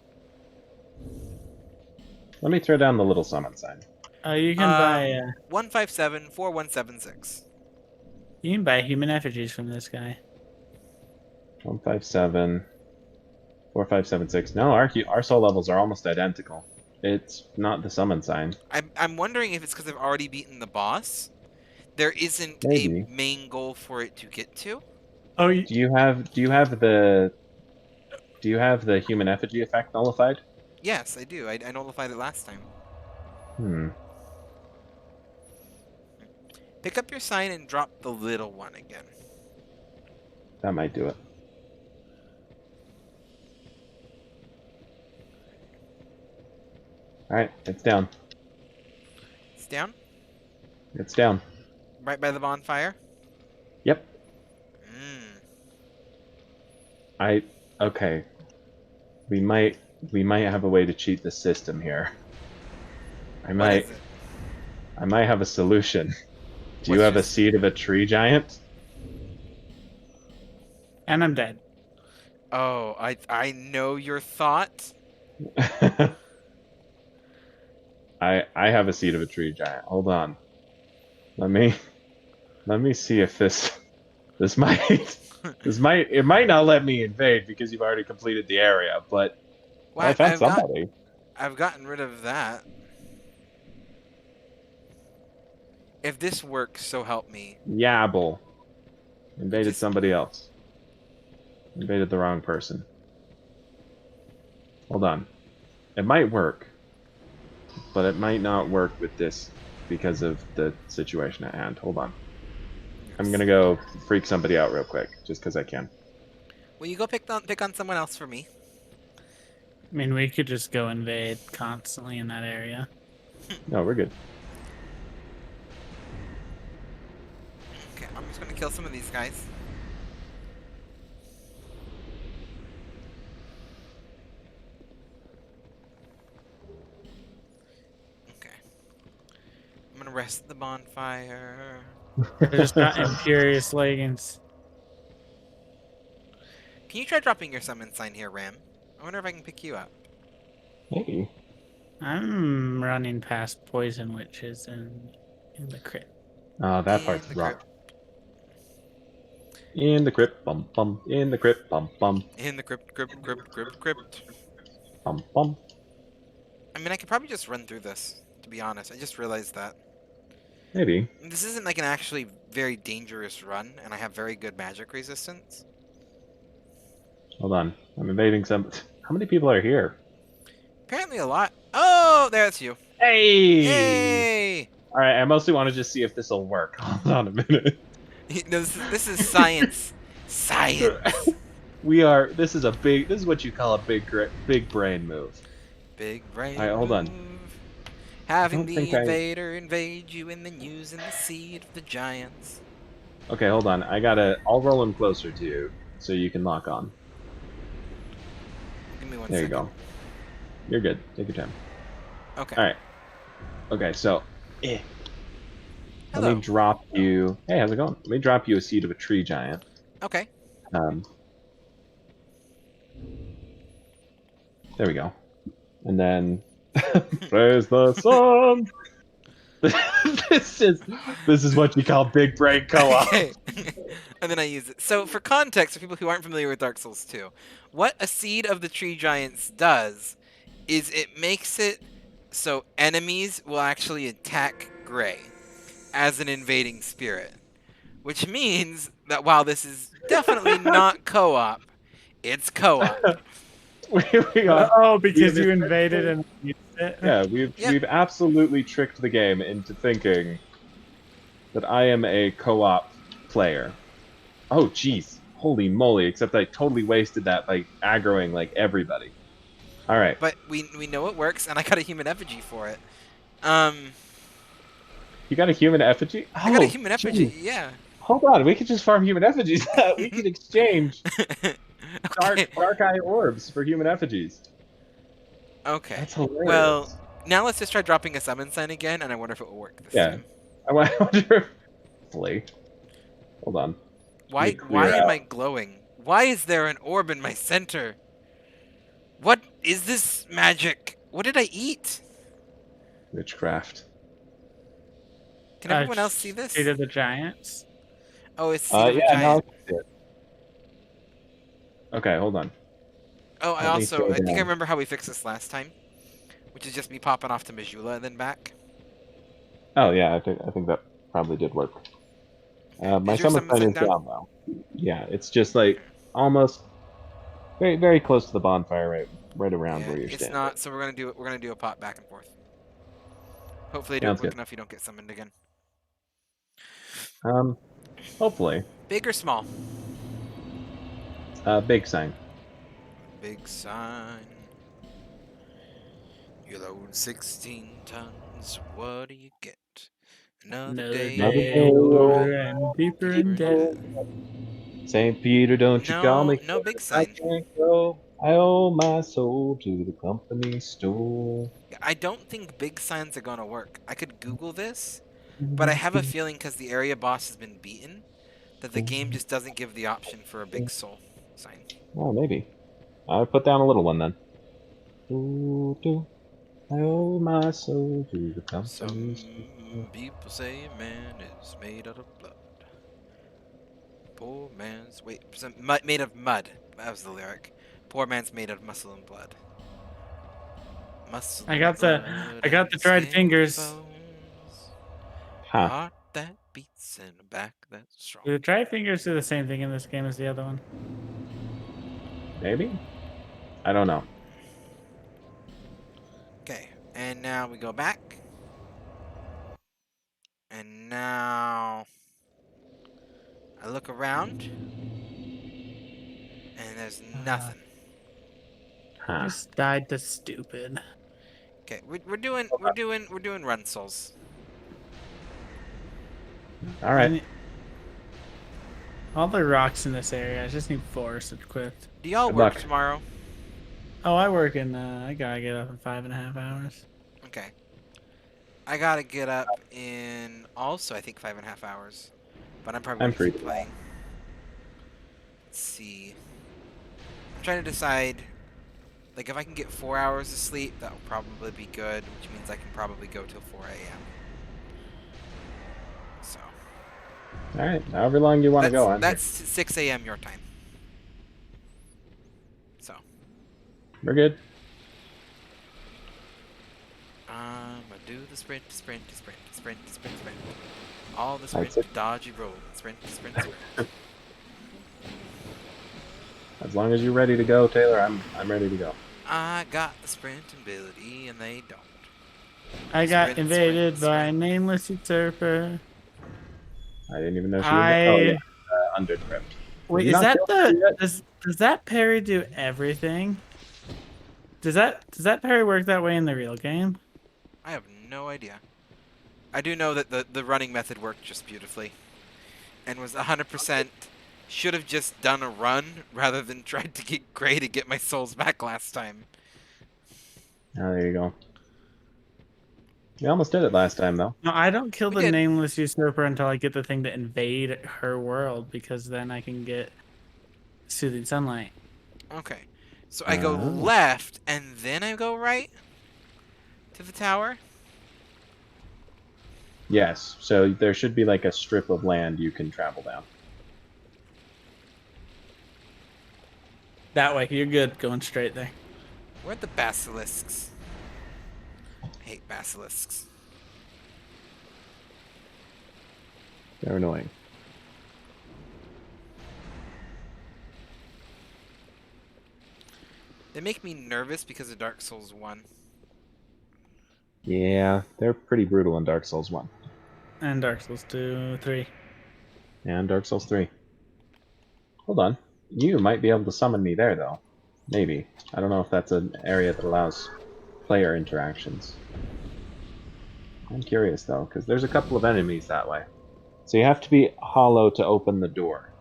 Let me throw down the little summon sign. Oh, you can buy 157-4176. you can buy human effigies from this guy. 157, 4576. No, our soul levels are almost identical. It's not the summon sign. I'm wondering if it's because I've already beaten the boss. There isn't Maybe. a main goal for it to get to. Oh, Do you have the human effigy effect nullified? Yes, I do. I nullified it last time. Hmm. Pick up your sign and drop the little one again. That might do it. Alright, it's down. It's down. It's down. Right by the bonfire. Yep. Mm. Okay. We might have a way to cheat the system here. I What is it? might have a solution. Do you What's have your a seed of a tree giant? And I'm dead. Oh, I know your thought. I have a seed of a tree giant. Hold on. Let me see if this might it might not let me invade because you've already completed the area, but I Well, found somebody. I've gotten rid of that. If this works, so help me. Yabble. Invaded Just- somebody else. Invaded the wrong person. Hold on. It might work, but it might not work with this because of the situation at hand. Hold on. I'm gonna go freak somebody out real quick, just because I can. Will you go pick on someone else for me? I mean, we could just go invade constantly in that area. No, we're good. Okay, I'm just gonna kill some of these guys. Okay. I'm gonna rest the bonfire. I just got Imperious leggings. Can you try dropping your summon sign here, Ram? I wonder if I can pick you up. Maybe. I'm running past poison witches in the crypt. Oh, that In part's the rough. crypt. In the crypt, bum bum. In the crypt, bum bum. In the crypt. Bum bum. I mean, I could probably just run through this, to be honest. I just realized that. Maybe. This isn't like an actually very dangerous run, and I have very good magic resistance. Hold on. I'm invading some. How many people are here? Apparently a lot. Oh, there's you. Hey! Hey! Alright, I mostly want to just see if this will work. Hold on a minute. No, this is science. Science. This is what you call a big brain move. Big brain Alright, hold on. move. Having don't the think I- invader invade you and then using the seed of the giants. Okay, hold on. I'll roll him closer to you so you can lock on. Give me one There you second. go. You're good. Take your time. Okay. Alright. Okay, so Hello. let me drop you. Hey, how's it going? Let me drop you a seed of a tree giant. Okay. There we go. And then praise the sun. this is what you call big brain co-op. Okay. And then I use it. So for context, for people who aren't familiar with Dark Souls 2, what a seed of the tree giants does is it makes it so enemies will actually attack Gray as an invading spirit. Which means that while this is definitely not co-op, it's co-op. Because you invaded and used it? Yeah, Yep. we've absolutely tricked the game into thinking that I am a co-op player. Oh, jeez. Holy moly, except I totally wasted that by aggroing, like, everybody. Alright. But we know it works, and I got a human effigy for it. You got a human effigy? I got a Oh, human effigy, geez. yeah. Hold on, we could just farm human effigies. We could exchange Okay. dark eye orbs for human effigies. Okay. That's hilarious. Well, now let's just try dropping a summon sign again, and I wonder if it will work this Yeah. time. I wonder if... Hopefully. Hold on. Why Let me clear am out. I glowing? Why is there an orb in my center? What is this magic? What did I eat? Witchcraft. Can everyone else see this? Seed of the Giants. Oh, it's Seed of a Yeah, no, Giant. I see it. Okay, hold on. Oh, I Let me throw think I down. remember how we fixed this last time, which is just me popping off to Majula and then back. Oh yeah, I think that probably did work. My Is your summon summon sign sign is down? down though. Yeah, it's just like almost very close to the bonfire, right around Yeah, where you're it's standing. not. So we're gonna do a pop back and forth. Hopefully, I do it Sounds quick good. enough you don't get summoned again. Hopefully. Big or small? Big sign. Big sign. You load 16 tons. What do you get? Another Another day day older older and and deeper deeper in in debt. debt. St. Peter, don't you call No, me. no big I sign. can't go. I owe my soul to the company store. I don't think big signs are gonna work. I could Google this, but I have a feeling because the area boss has been beaten, that the game just doesn't give the option for a big soul sign. Oh, maybe. I'll put down a little one then. Ooh, do. I owe my soul to the company store. Some people say man is made out of blood. Poor man's made of mud. That was the lyric. Poor man's made of muscle and blood. Muscle I and got the blood I got and the dried skin and fingers. bones. A Huh. heart that beats and a back that's strong. The dried fingers do the same thing in this game as the other one. Maybe? I don't know. Okay, and now we go back. And now I look around and there's nothing. Huh. Just died to stupid. Okay, we're doing run souls. Alright. All the rocks in this area. I just need forest equipped. Do y'all Good work luck. tomorrow? Oh, I work in. I gotta get up in 5.5 hours. Okay. I gotta get up in also I think 5.5 hours. But I'm probably I'm gonna free. keep playing. Let's see. I'm trying to decide like if I can get 4 hours of sleep, that will probably be good, which means I can probably go till 4 a.m. So Alright, however long you want to go, I'm that's 6 a.m. your time. So We're good. I'm gonna do the sprint, sprint, sprint, sprint, sprint, sprint. All the I'd sprint, say- dodgy roll, sprint, sprint, sprint. As long as you're ready to go, Taylor, I'm ready to go. I got the sprint ability and they don't. I got Sprint, invaded sprint, by a sprint. nameless usurper. I didn't even know she was. Oh yeah, Underdrift. Did Wait, you is not that kill her the yet? does that parry do everything? Does that parry work that way in the real game? I have no idea. I do know that the running method worked just beautifully. And was 100% should have just done a run rather than tried to get Gray to get my souls back last time. Oh, there you go. You almost did it last time, though. No, I don't kill We the did. nameless usurper until I get the thing to invade her world because then I can get soothing sunlight. Okay. So I go Oh. left and then I go right to the tower. Yes, so there should be like a strip of land you can travel down. That way, you're good going straight there. Where are the basilisks? I hate basilisks. They're annoying. They make me nervous because of Dark Souls 1. Yeah, they're pretty brutal in Dark Souls 1. And Dark Souls 2, 3. And Dark Souls 3. Hold on. You might be able to summon me there, though. Maybe. I don't know if that's an area that allows player interactions. I'm curious, though, because there's a couple of enemies that way. So you have to be hollow to open the door.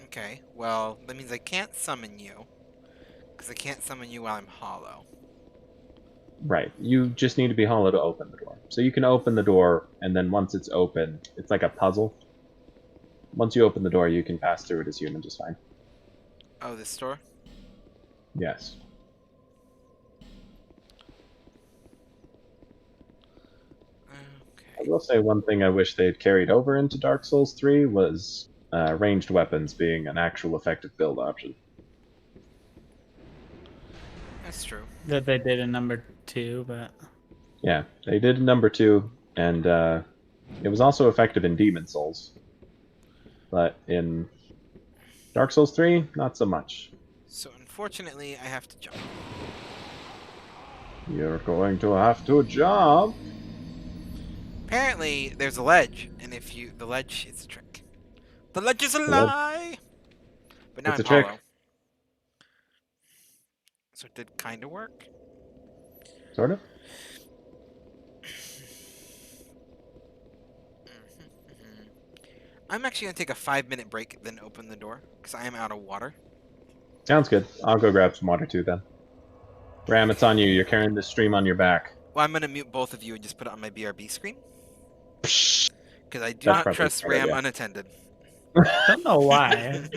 Okay, well, that means I can't summon you. Because I can't summon you while I'm hollow. Right. You just need to be hollow to open the door. So you can open the door, and then once it's open, it's like a puzzle. Once you open the door, you can pass through it as human just fine. Oh, this store? Yes. I Okay. will say one thing I wish they'd carried over into Dark Souls 3 was ranged weapons being an actual effective build option. That's true. That they did in number 2, but Yeah, they did number 2, and it was also effective in Demon Souls. But in Dark Souls 3, not so much. So unfortunately, I have to jump. You're going to have to jump. Apparently, there's a ledge, and if you... The ledge is a trick. The ledge is a The ledge- lie! But now It's I'm a trick. hollow. So it did kind of work. Sort of. I'm actually going to take a 5-minute break, then open the door, because I am out of water. Sounds good. I'll go grab some water too then. Ram, it's on you. You're carrying the stream on your back. Well, I'm going to mute both of you and just put it on my BRB screen. Because I do That's not probably trust smart Ram idea. unattended. Don't know why.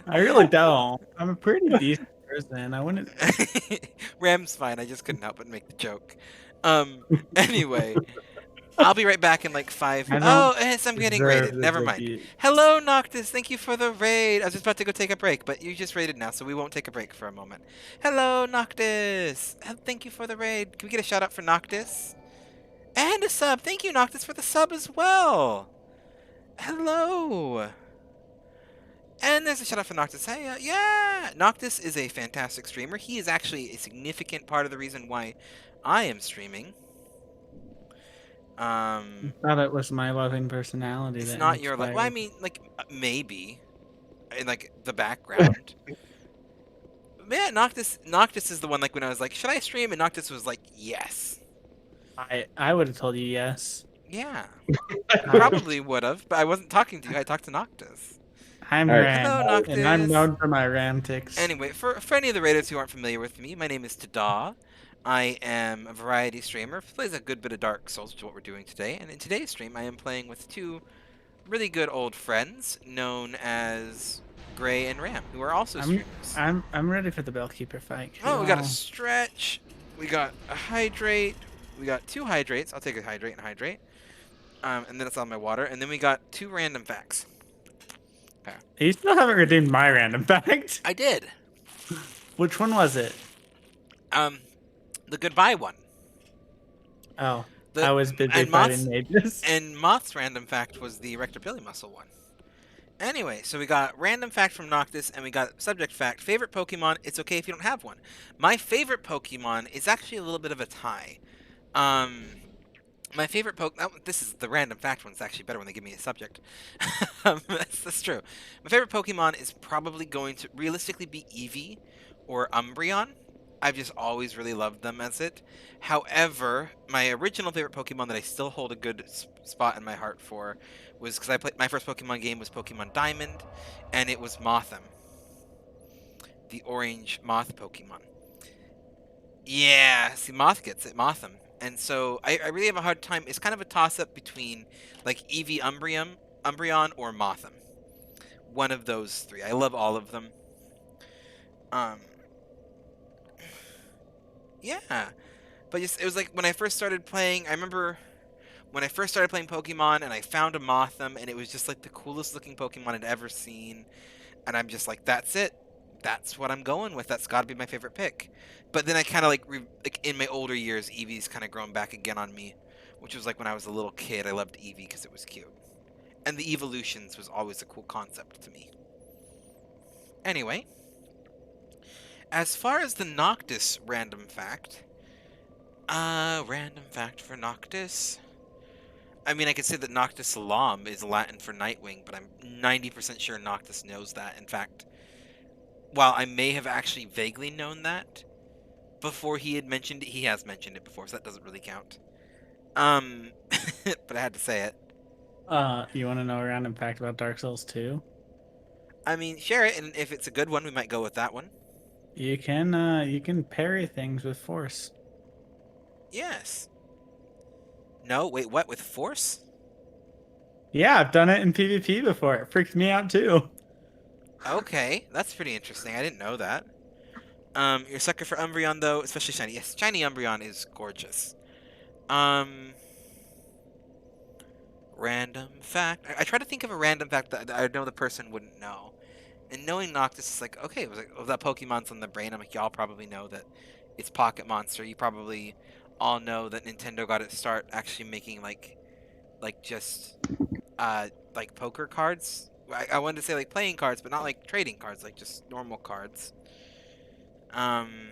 I really don't. I'm a pretty decent person. I wouldn't. Ram's fine. I just couldn't help but make the joke. Anyway, I'll be right back in like 5. I don't Oh, yes, I'm getting deserve raided. this Never mind. abuse. Hello, Noctis. Thank you for the raid. I was just about to go take a break, but you just raided now, so we won't take a break for a moment. Hello, Noctis. Thank you for the raid. Can we get a shout out for Noctis? And a sub. Thank you, Noctis, for the sub as well. Hello. And there's a shout out for Noctis. Hey, yeah! Noctis is a fantastic streamer. He is actually a significant part of the reason why I am streaming. I thought it was my loving personality. It's that not your like. Well, I inspired- mean, like maybe in like the background. Yeah, Noctis is the one. Like when I was like, should I stream? And Noctis was like, yes. I would have told you yes. Yeah, probably would have, but I wasn't talking to you. I talked to Noctis. I'm All right. Ram, Hello, Noctis. and I'm known for my Ramtics. Anyway, for any of the raiders who aren't familiar with me, my name is Tada. I am a variety streamer who plays a good bit of Dark Souls, which is what we're doing today. And in today's stream, I am playing with two really good old friends known as Gray and Ram, who are also streamers. I'm ready for the Bellkeeper fight. Oh, we got a stretch. We got a hydrate. We got 2 hydrates. I'll take a hydrate and hydrate. And then it's on my water. And then we got 2 random facts. You still haven't redeemed my random fact. I did. Which one was it? The goodbye one. Oh, The- I was busy and fighting Moth's- mages. And Moth's random fact was the erector pili muscle one. Anyway, so we got random fact from Noctis, and we got subject fact. Favorite Pokemon, it's okay if you don't have one. My favorite Pokemon is actually a little bit of a tie. My favorite this is the random fact one. It's actually better when they give me a subject. That's true. My favorite Pokemon is probably going to realistically be Eevee or Umbreon. I've just always really loved them as it. However, my original favorite Pokemon that I still hold a good spot in my heart for was because I played my first Pokemon game was Pokemon Diamond, and it was Mothim, the orange moth Pokemon. Yeah, see, Moth gets it, Mothim. And so I really have a hard time. It's kind of a toss-up between like Eevee, Umbreon, or Mothim. One of those 3. I love all of them. Yeah, but just it was like when I first started playing. I remember when I first started playing Pokemon, and I found a Mothim, and it was just like the coolest looking Pokemon I'd ever seen. And I'm just like, that's it. That's what I'm going with. That's got to be my favorite pick. But then I kind of like in my older years, Eevee's kind of grown back again on me, which was like when I was a little kid. I loved Eevee because it was cute, and the evolutions was always a cool concept to me. Anyway, as far as the Noctis random fact, for Noctis. I mean, I could say that Noctis Salam is Latin for Nightwing, but I'm 90% sure Noctis knows that. In fact, while I may have actually vaguely known that before he had mentioned it, he has mentioned it before, so that doesn't really count. But I had to say it. You want to know a random fact about Dark Souls 2? I mean, share it, and if it's a good one, we might go with that one. You can parry things with force. Yes. No, wait, what? With force? Yeah, I've done it in PvP before. It freaked me out too. Okay, that's pretty interesting. I didn't know that. You're a sucker for Umbreon, though, especially shiny. Yes, shiny Umbreon is gorgeous. Random fact. I try to think of a random fact that I know the person wouldn't know. And knowing Noctis is like, okay, it was like, oh, that Pokemon's on the brain. I'm like, y'all probably know that it's Pocket Monster. You probably all know that Nintendo got its start actually making like poker cards. I wanted to say like playing cards, but not like trading cards, like just normal cards. Um.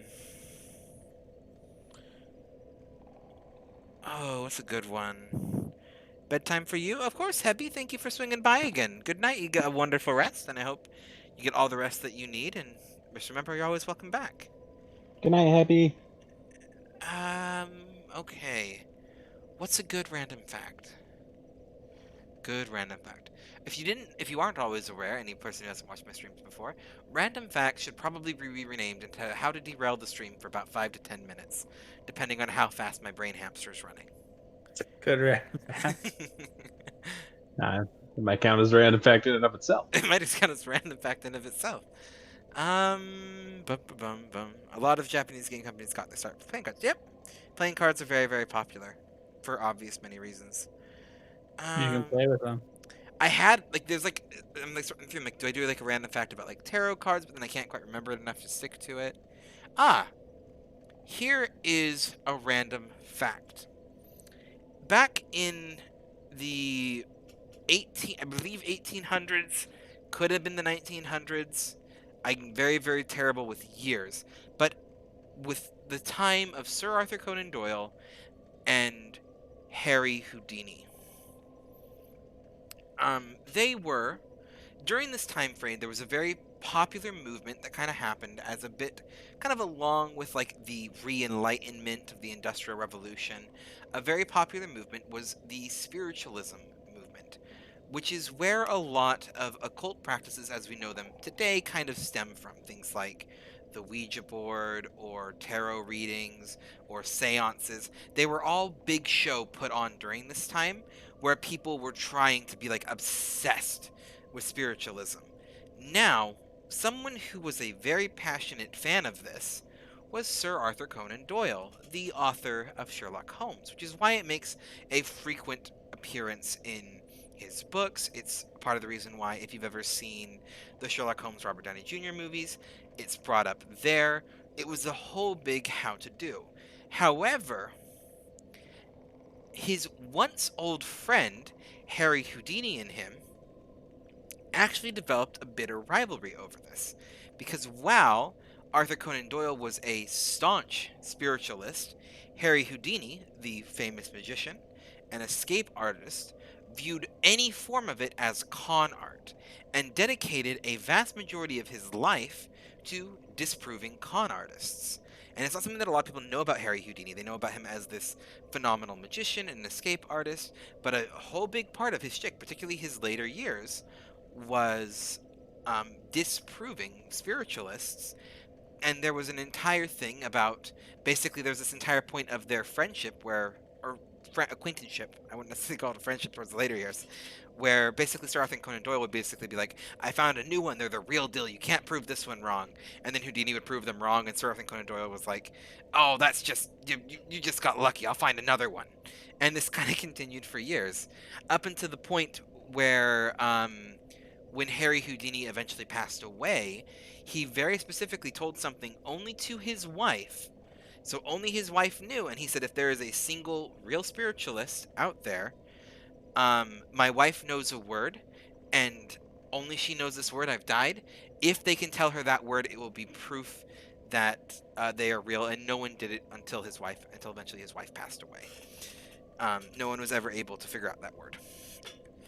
Oh, what's a good one? Bedtime for you? Of course, Hebby. Thank you for swinging by again. Good night. You get a wonderful rest, and I hope you get all the rest that you need. And just remember, you're always welcome back. Good night, Happy. Um. Okay. What's a good random fact? Good random fact. If you aren't always aware, any person who hasn't watched my streams before, random facts should probably be renamed into how to derail the stream for about 5 to 10 minutes, depending on how fast my brain hamster's running. Good random fact. Nah, it might count as a random fact in and of itself. It might just count as random fact in of itself. A lot of Japanese game companies got their start with playing cards. Yep, playing cards are very, very popular, for obvious many reasons. You can play with them. I had there's I'm starting to feel like, do I do like a random fact about like tarot cards, but then I can't quite remember it enough to stick to it. Here is a random fact. Back in the I believe 1800s, could have been the 1900s. I'm very, very terrible with years, but with the time of Sir Arthur Conan Doyle and Harry Houdini. During this time frame, there was a very popular movement that kind of happened as a bit, kind of along with like the re-enlightenment of the Industrial Revolution. A very popular movement was the spiritualism movement, which is where a lot of occult practices as we know them today kind of stem from. Things like the Ouija board, or tarot readings, or seances. They were all big show put on during this time, where people were trying to be like obsessed with spiritualism. Now, someone who was a very passionate fan of this was Sir Arthur Conan Doyle, the author of Sherlock Holmes, which is why it makes a frequent appearance in his books. It's part of the reason why, if you've ever seen the Sherlock Holmes Robert Downey Jr. movies, it's brought up there. It was a whole big how to do. However, his once old friend, Harry Houdini, and him actually developed a bitter rivalry over this. Because while Arthur Conan Doyle was a staunch spiritualist, Harry Houdini, the famous magician and escape artist, viewed any form of it as con art and dedicated a vast majority of his life to disproving con artists. And it's not something that a lot of people know about Harry Houdini. They know about him as this phenomenal magician and escape artist, but a whole big part of his shtick, particularly his later years, was disproving spiritualists. And there was an entire thing about, basically there's this entire point of their friendship acquaintanceship, I wouldn't necessarily call it a friendship towards the later years, where basically Sir Arthur Conan Doyle would basically be like, I found a new one, they're the real deal, you can't prove this one wrong. And then Houdini would prove them wrong, and Sir Arthur Conan Doyle was like, oh, that's just, you just got lucky, I'll find another one. And this kind of continued for years, up until the point where, when Harry Houdini eventually passed away, he very specifically told something only to his wife. So only his wife knew, and he said, if there is a single real spiritualist out there, my wife knows a word, and only she knows this word, I've died. If they can tell her that word, it will be proof that they are real, and no one did it until eventually his wife passed away. No one was ever able to figure out that word.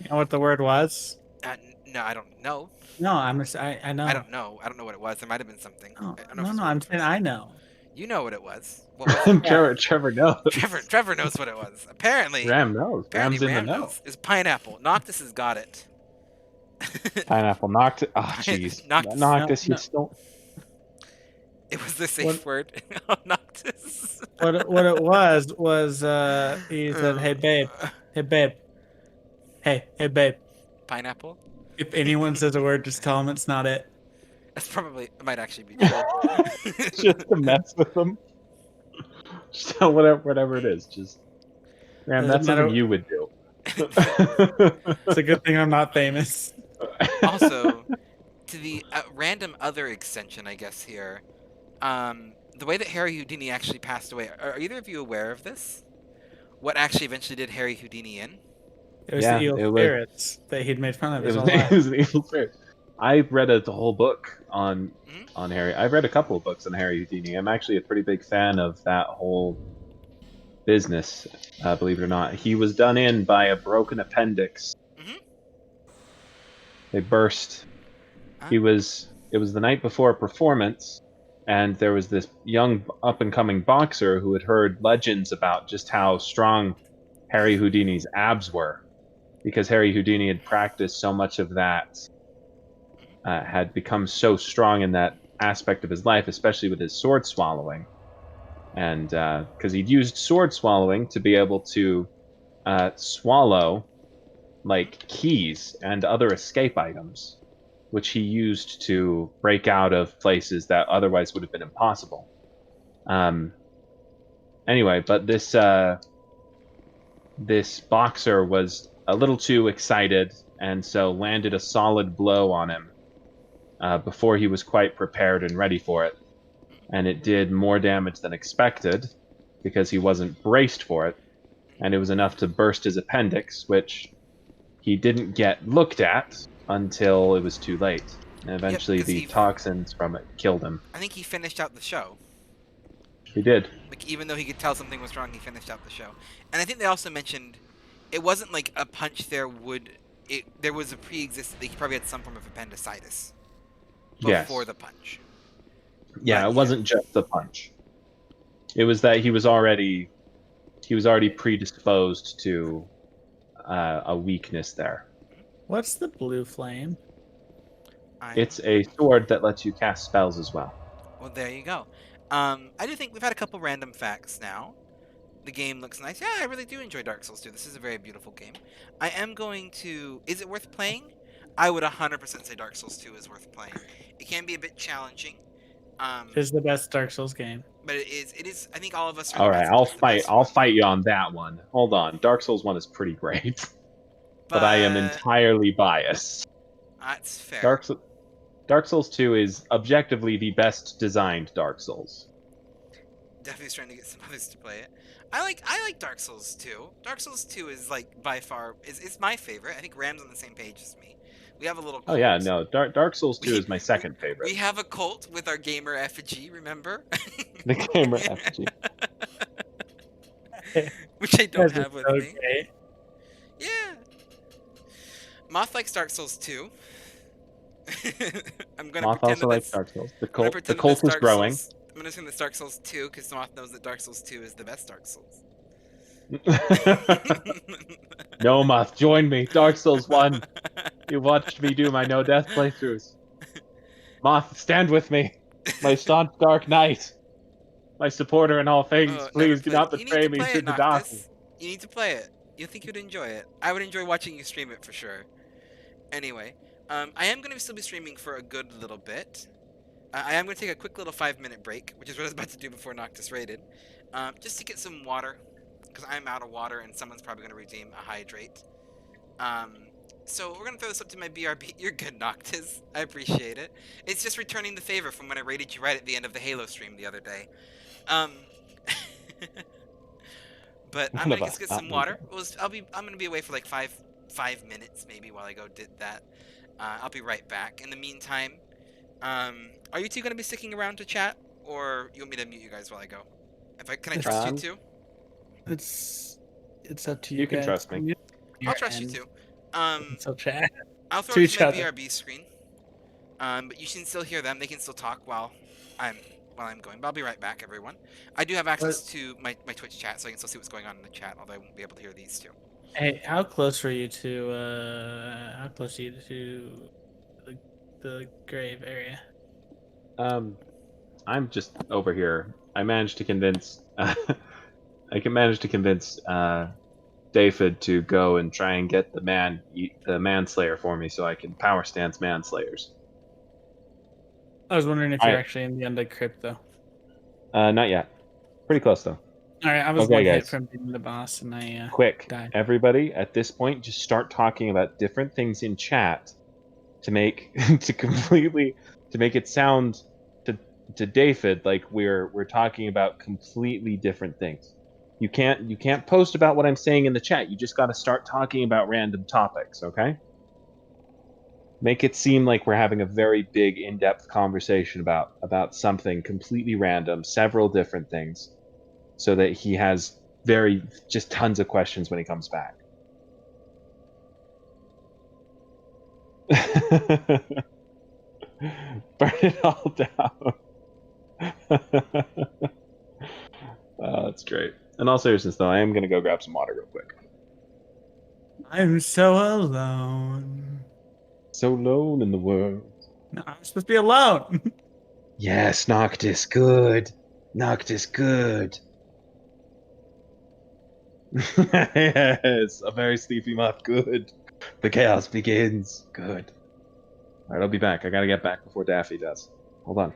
You know what the word was? No, I don't know. No, I know. I don't know. I don't know what it was. There might have been something. Oh, I don't know no, if it's no, what I'm it saying was. I know. You know what it was. What was it? Trevor knows. Trevor knows what it was. Apparently, Ram knows. apparently Ram's in Ram the know. knows. Is pineapple. Noctis has got it. Pineapple Noctis. Oh, jeez. Noctis. Noctis, No. you still. It was the safe word. Oh, Noctis. What it was he said, "Hey babe, hey babe. Pineapple. If anyone says a word, just tell them it's not it." That's probably. It might actually be true. Just to mess with them. Just tell whatever it is. Just. Ram, Doesn't that's matter- something you would do. It's a good thing I'm not famous. Also, to the random other extension, I guess here, the way that Harry Houdini actually passed away. Are either of you aware of this? What actually eventually did Harry Houdini in? It was Yeah, the evil it was- spirits that he'd made fun of it his was, whole it life. was an evil spirit. I've read the whole book on Mhm. Harry. I've read a couple of books on Harry Houdini. I'm actually a pretty big fan of that whole business. Believe it or not, he was done in by a broken appendix. Mhm. They burst. Uh, He was. It was the night before a performance, and there was this young up and coming boxer who had heard legends about just how strong Harry Houdini's abs were, because Harry Houdini had practiced so much of that, had become so strong in that aspect of his life, especially with his sword swallowing, and because he'd used sword swallowing to be able to swallow like keys and other escape items, which he used to break out of places that otherwise would have been impossible. Um, anyway, but this boxer was a little too excited, and so landed a solid blow on him before he was quite prepared and ready for it. And it did more damage than expected because he wasn't braced for it, and it was enough to burst his appendix, which he didn't get looked at until it was too late. And yep, eventually, because the toxins from it killed him. I think he finished out the show. He did. Like, even though he could tell something was wrong, he finished out the show. And I think they also mentioned it wasn't like a punch there would. There was a pre-existing. Like, he probably had some form of appendicitis before Yes. the punch. Yeah, But it yeah. wasn't just the punch. It was that he was already predisposed to a weakness there. What's the blue flame? It's a sword that lets you cast spells as well. Well, there you go. I do think we've had a couple random facts now. The game looks nice. Yeah, I really do enjoy Dark Souls 2. This is a very beautiful game. I am going to... Is it worth playing? I would 100% say Dark Souls 2 is worth playing. It can be a bit challenging. Is the best Dark Souls game. But it is... I think all of us are in All the right, mindset it's the best I'll one. fight you on that one. Hold on. Dark Souls 1 is pretty great, but I am But... entirely biased. That's fair. Dark Souls 2 is objectively the best designed Dark Souls. Definitely trying to get some others to play it. I like Dark Souls 2. Dark Souls 2 is like by far it's my favorite. I think Ram's on the same page as me. We have a little Oh cult. yeah, no. Dark Souls 2 We, is my second favorite. we have a cult with our gamer effigy, remember? The gamer effigy. Which I don't Guys are have with so me. gay. Yeah. Moth likes Dark Souls 2. I'm gonna Moth pretend also that likes that's Dark Souls. The I'm gonna cult pretend that that's is Dark growing. Souls. I'm gonna assume that's Dark Souls 2 because Moth knows that Dark Souls 2 is the best Dark Souls. No, Moth, join me. Dark Souls 1. You watched me do my no death playthroughs. Moth, stand with me. My staunch Dark Knight. My supporter in all things. Never Please do played. not You need betray to me play to it, the dark. Noctis. You need to play it. You think you'd enjoy it. I would enjoy watching you stream it for sure. Anyway, I am going to still be streaming for a good little bit. I am going to take a quick little 5-minute break, which is what I was about to do before Noctis raided, just to get some water, because I'm out of water and someone's probably going to redeem a hydrate. So we're going to throw this up to my BRB. You're good, Noctis. I appreciate it. It's just returning the favor from when I raided you right at the end of the Halo stream the other day. But I'm One gonna of just us, get not some me, water. though. I'm gonna be away for like five minutes maybe while I go did that. I'll be right back. In the meantime, are you two gonna be sticking around to chat, or you want me to mute you guys while I go? Can I trust you Um, two? It's up to you, You can guys. trust me. I'll trust you two. So chat. I'll throw To it to each my other. BRB screen. But you can still hear them. They can still talk while I'm going. But I'll be right back, everyone. I do have access to my Twitch chat, so I can still see what's going on in the chat, although I won't be able to hear these two. Hey, how close were you to the grave area? I'm just over here. I managed to convince. I can manage to convince David to go and try and get the manslayer for me, so I can power stance manslayers. I was wondering if All you're right. actually in the undead crypt, though. Not yet. Pretty close though. All right, I was Okay, one hit guys. from being the boss, and I Quick, died. everybody! At this point, just start talking about different things in chat to make to make it sound to David like we're talking about completely different things. You can't post about what I'm saying in the chat. You just got to start talking about random topics, okay? Make it seem like we're having a very big, in-depth conversation about something completely random, several different things, so that he has just tons of questions when he comes back. Burn it all down. Oh, that's great. In all seriousness, though, I am gonna go grab some water real quick. I'm so alone. So alone in the world. No, I'm supposed to be alone. Yes, Noctis, good. Noctis, good. Yes, a very sleepy moth, good. The chaos begins, good. All right, I'll be back. I gotta get back before Daffy does. Hold on.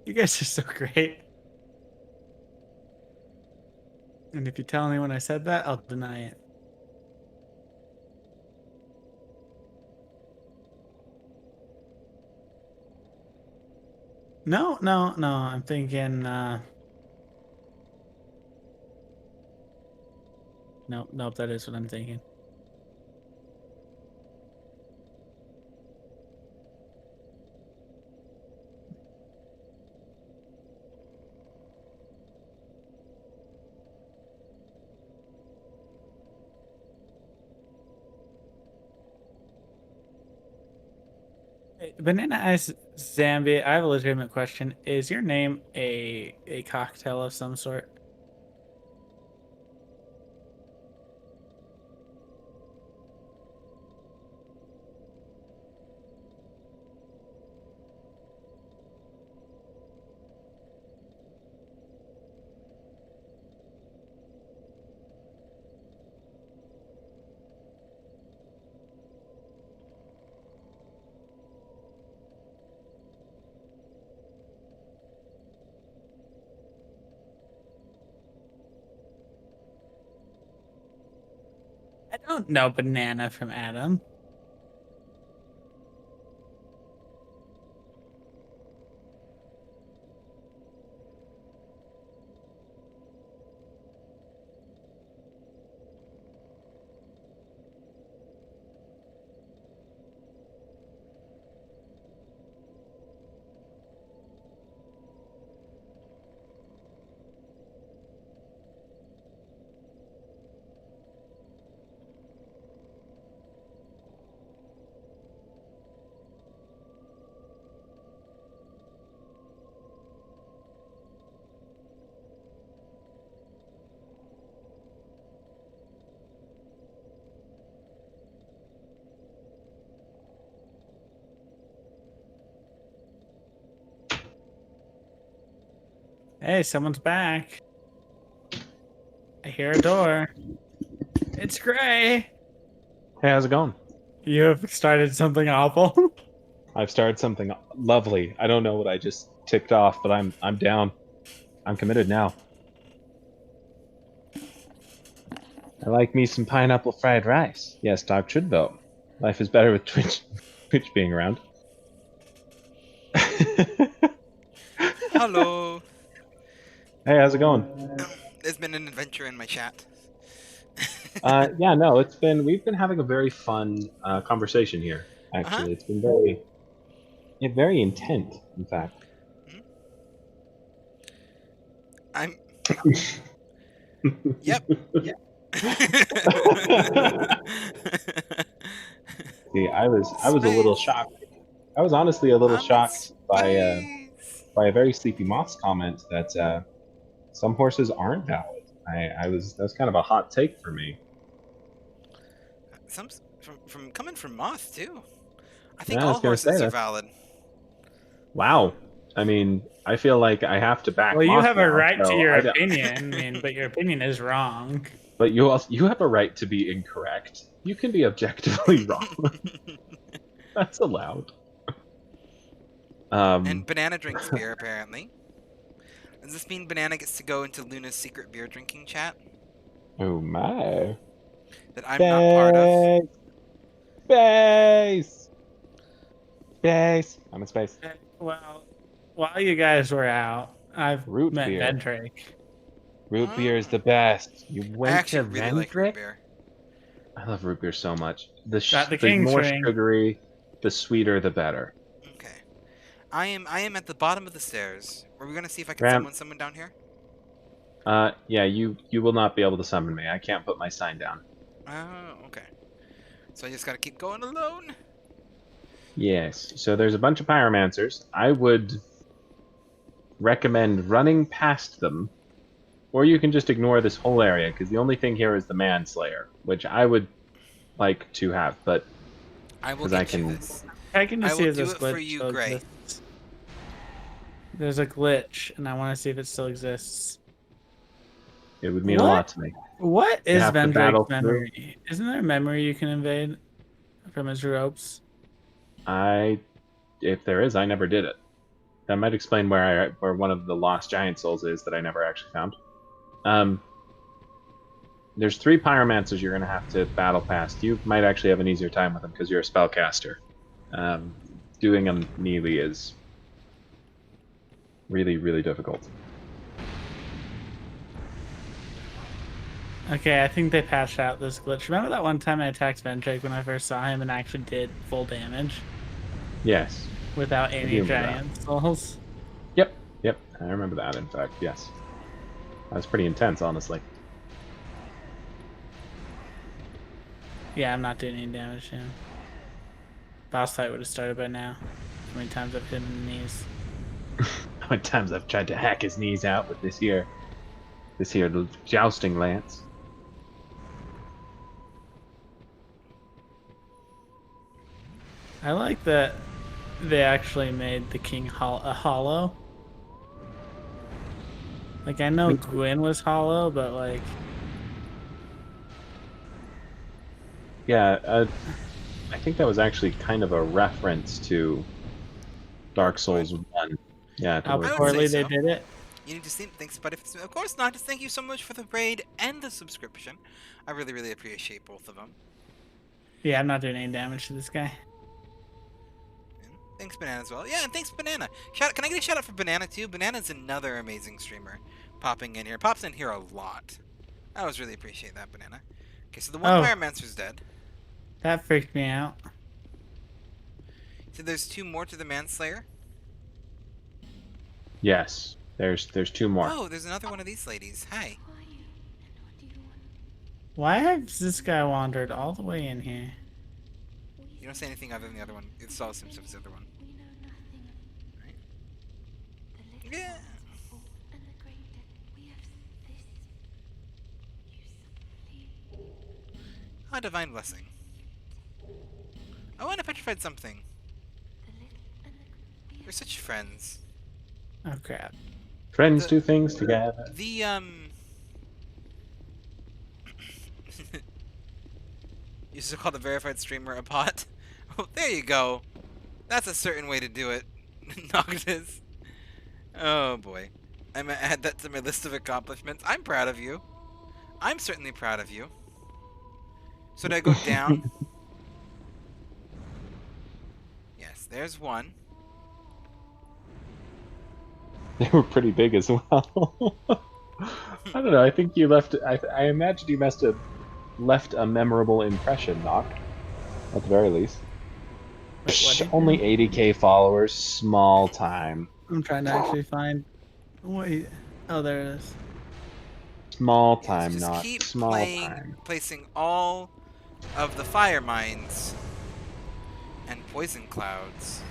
You guys are so great. And if you tell anyone I said that, I'll deny it. No, no, no. I'm thinking. Nope, nope. That is what I'm thinking. Hey, Banana Ice Zambi, I have a legitimate question. Is your name a cocktail of some sort? I don't know Banana from Adam. Hey, someone's back. I hear a door. It's Gray. Hey, how's it going? You have started something awful. I've started something lovely. I don't know what I just ticked off, but I'm down. I'm committed now. I like me some pineapple fried rice. Yes, dog should vote. Life is better with Twitch, Twitch being around. Hello. Hey, how's it going? There's been an adventure in my chat. Yeah, no, we've been having a very fun conversation here. Actually, it's been very intent, in fact. I'm. Yep. See, I was a little Space. shocked. I was honestly a little I'm in shocked space. by a very sleepy moss comment that some horses aren't valid. That was kind of a hot take for me. Some from coming from Moth too. I think Yeah, I was all gonna say horses are that. valid. Wow. I mean, I feel like I have to back Well, you Moth have a now, right to so your I don't. opinion. I mean, but your opinion is wrong. But you have a right to be incorrect. You can be objectively wrong. That's allowed. And Banana drinks beer, apparently. Does this mean Banana gets to go into Luna's secret beer drinking chat Oh my. that I'm not part of? Space! Space! I'm in space. Well, while you guys were out, I've Root met beer. Vendrake. Root beer is the best. You I went actually to really like root Vendrick? beer. I love root beer so much. Got the The King's more Ring. sugary, the sweeter, the better. Okay. I am at the bottom of the stairs. Were we gonna see if I can Ram. summon someone down here? Yeah, you will not be able to summon me. I can't put my sign down. Oh, okay. So I just gotta keep going alone. Yes. So there's a bunch of pyromancers. I would recommend running past them, or you can just ignore this whole area because the only thing here is the manslayer, which I would like to have, but I will because I get you can. this. Checking to I see will if do this it for glitch you, still Gray. exists. There's a glitch, and I want to see if it still exists. It would mean a What? lot to me. What You is have to battle Vendrake's through. memory? Isn't there a memory you can invade from his ropes? If there is, I never did it. That might explain where one of the lost giant souls is that I never actually found. There's 3 pyromancers you're gonna have to battle past. You might actually have an easier time with them because you're a spellcaster. Doing them melee is really, really difficult. Okay, I think they patched out this glitch. Remember that one time I attacked Vendrake when I first saw him and actually did full damage Yes. without do any remember that. giant souls? Yep. I remember that. In fact, yes. That was pretty intense, honestly. Yeah, I'm not doing any damage to him. Boss fight would have started by now. How many times I've hit him in the knees? How many times I've tried to hack his knees out with this here jousting lance. I like that they actually made the king a hollow. Like, I know Gwyn was hollow, but like, Yeah, I think that was actually kind of a reference to Dark Souls 1. Yeah, to how Lord would poorly say they so. did it. You need to see. Thanks, buddy. Of course not. Just thank you so much for the raid and the subscription. I really, really appreciate both of them. Yeah, I'm not doing any damage to this guy. And thanks, Banana, as well. Yeah, and thanks, Banana. Can I get a shout out for Banana too? Banana's another amazing streamer, popping in here. Pops in here a lot. I always really appreciate that, Banana. Okay, so the one Oh. Pyromancer's dead. That freaked me out. So there's 2 more to the Manslayer. Yes, there's 2 more. Oh, there's another one of these ladies. Hi. Who are you? And what do you want? Why has this guy wandered all the way in here? You don't say anything other than the other one. It's all Sims of the other one. We know nothing of Right? the little Yeah. old and the great dead. We have this. You simply Ah, divine blessing. Oh, and I petrified something. the little and the we We're have such friends. Oh crap. Friends The- do things together. The you used to call the verified streamer a bot. Oh, there you go. That's a certain way to do it. Noctis. Oh boy. I'm gonna add that to my list of accomplishments. I'm proud of you. I'm certainly proud of you. So did I go down? Yes, there's one. They were pretty big as well. I don't know. I think you left. I imagine you must have left a memorable impression, Nock. At the very least. Wait, what did you Only do? 80k followers. Small time. I'm trying to actually find. Wait. Oh, there it is. Small Yes, time, just not keep small playing, time. placing all of the fire mines And poison clouds.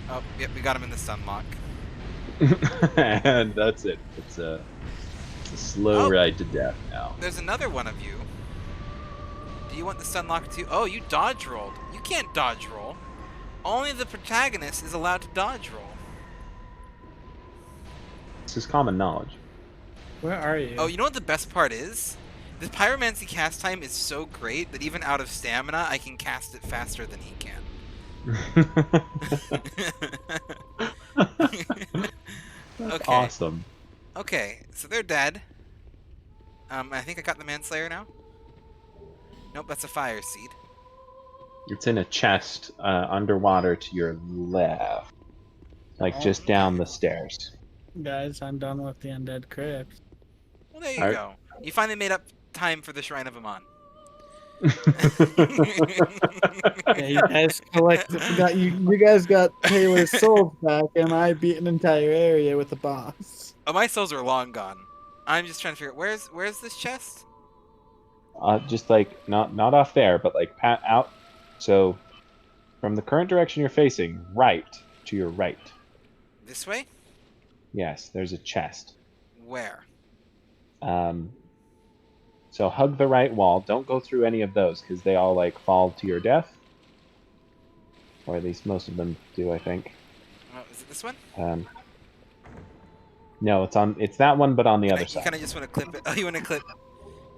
Oh, yep, we got him in the stun lock. And that's it. It's a slow Oh. ride to death now. There's another one of you. Do you want the stun lock too? Oh, you dodge rolled. You can't dodge roll. Only the protagonist is allowed to dodge roll. This is common knowledge. Where are you? Oh, you know what the best part is? The pyromancy cast time is so great that even out of stamina, I can cast it faster than he can. That's Okay. awesome. Okay, so they're dead. I think I got the Manslayer now. Nope, that's a fire seed. It's in a chest underwater to your left. Like just down the stairs. Guys, I'm done with the undead crypt. Well, there you Alright. go. You finally made up time for the Shrine of Amon. Yeah, you guys you guys got Taylor's souls back, and I beat an entire area with the boss. Oh, my souls are long gone. I'm just trying to figure out where's this chest? Just like not off there, but like pat out. So from the current direction you're facing, right to your right. This way? Yes, there's a chest. Where? So hug the right wall. Don't go through any of those because they all like fall to your death, or at least most of them do, I think. Oh, is it this one? No, it's that one, but on the other You side. kind of just want to clip it. Oh, you want to clip?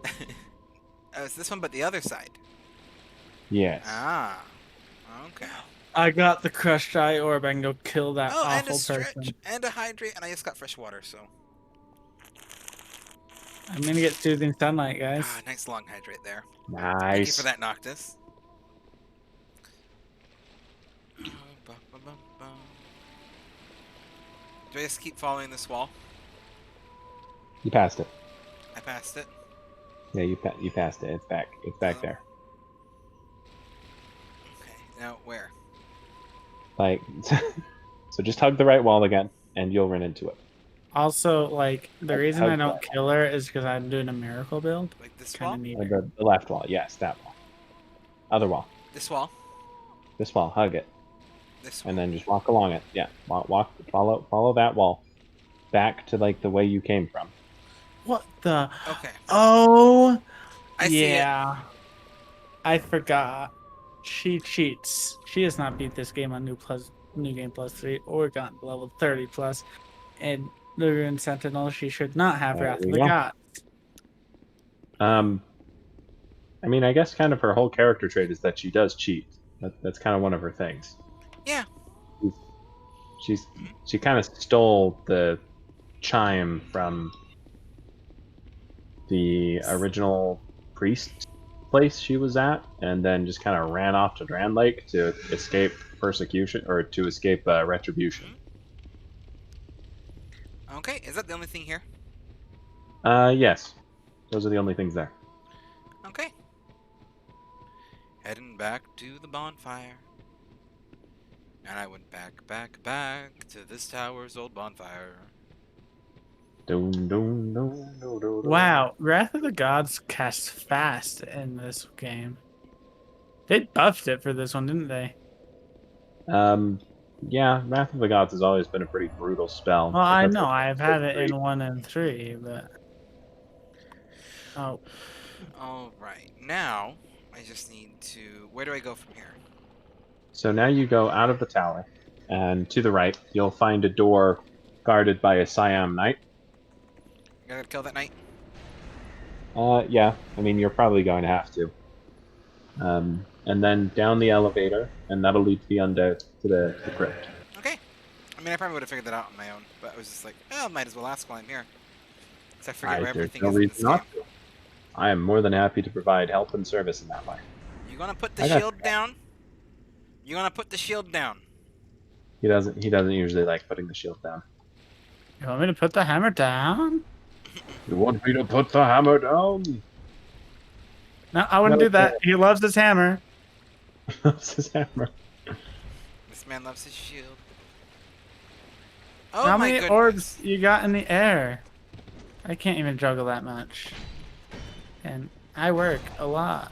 Oh, it's this one, but the other side. Yes. Ah. Okay. I got the crushed eye orb. I can go kill that Oh, and a awful stretch, person. and a hydrate, and I just got fresh water, so. I'm gonna get soothing sunlight, guys. Ah, nice long hydrate there. Nice. Thank you for that, Noctis. Do I just keep following this wall? You passed it. I passed it. Yeah, you passed it. It's back. It's back there. Okay, now where? Like, so just hug the right wall again, and you'll run into it. Also, like, the reason I hug don't that kill her is because I'm doing a miracle build. Like this Kind wall? of neat. Or the left wall. Yes, that wall. Other wall. This wall? This wall. Hug it, This wall? and then just walk along it. Yeah, follow that wall, back to like the way you came from. What the? Okay. Oh, I see it. yeah. I forgot. She cheats. She has not beat this game on New Game Plus 3 or gotten level 30 plus. And the Rune Sentinel, she should not have There Wrath of we the go. Gods. I mean, I guess kind of her whole character trait is that she does cheat. That's kind of one of her things. Yeah. She kind of stole the chime from the original priest place she was at, and then just kind of ran off to Grand Lake to escape persecution or to escape retribution. Okay, is that the only thing here? Yes, those are the only things there. Okay. Heading back to the bonfire. And I went back to this tower's old bonfire. Dun, dun, dun, dun, dun, dun. Wow, Wrath of the Gods casts fast in this game. They buffed it for this one, didn't they? Yeah, Wrath of the Gods has always been a pretty brutal spell. Well, I Because know of I've the had it great- in 1 and 3, but oh, Alright, now I just need to... Where do I go from here? So now you go out of the tower, and to the right, you'll find a door guarded by a Siam Knight. I gotta kill that knight? Yeah, I mean, you're probably going to have to. And then down the elevator, and that'll lead the undead to the crypt. Okay. I mean, I probably would have figured that out on my own, but I was just like, oh, might as well ask while I'm here. So I forget where There's everything no is in this reason game. not to. I am more than happy to provide help and service in that way. You gonna put the I got shield down? You gonna put the shield down? He doesn't usually like putting the shield down. you want me to put the hammer down? You want me to put the hammer down? No, I wouldn't do that. He loves his hammer. That's his hammer. This man loves his shield. Oh How my many goodness. orbs you got in the air? I can't even juggle that much. And I work a lot.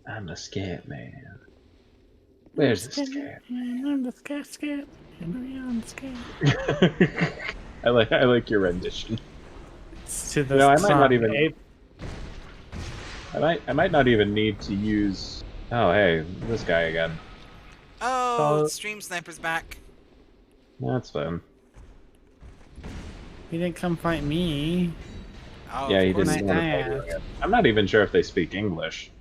I'm the scat man. Where's the scat? I'm the scat. I'm the scat. I like your rendition. It's to You know, the I might not song. even. I might not even need to use. Oh, hey, this guy again. Oh, Stream Sniper's back. That's fun. He didn't come fight me. Oh, Yeah, of he course didn't I want to play you asked. again. I'm not even sure if they speak English.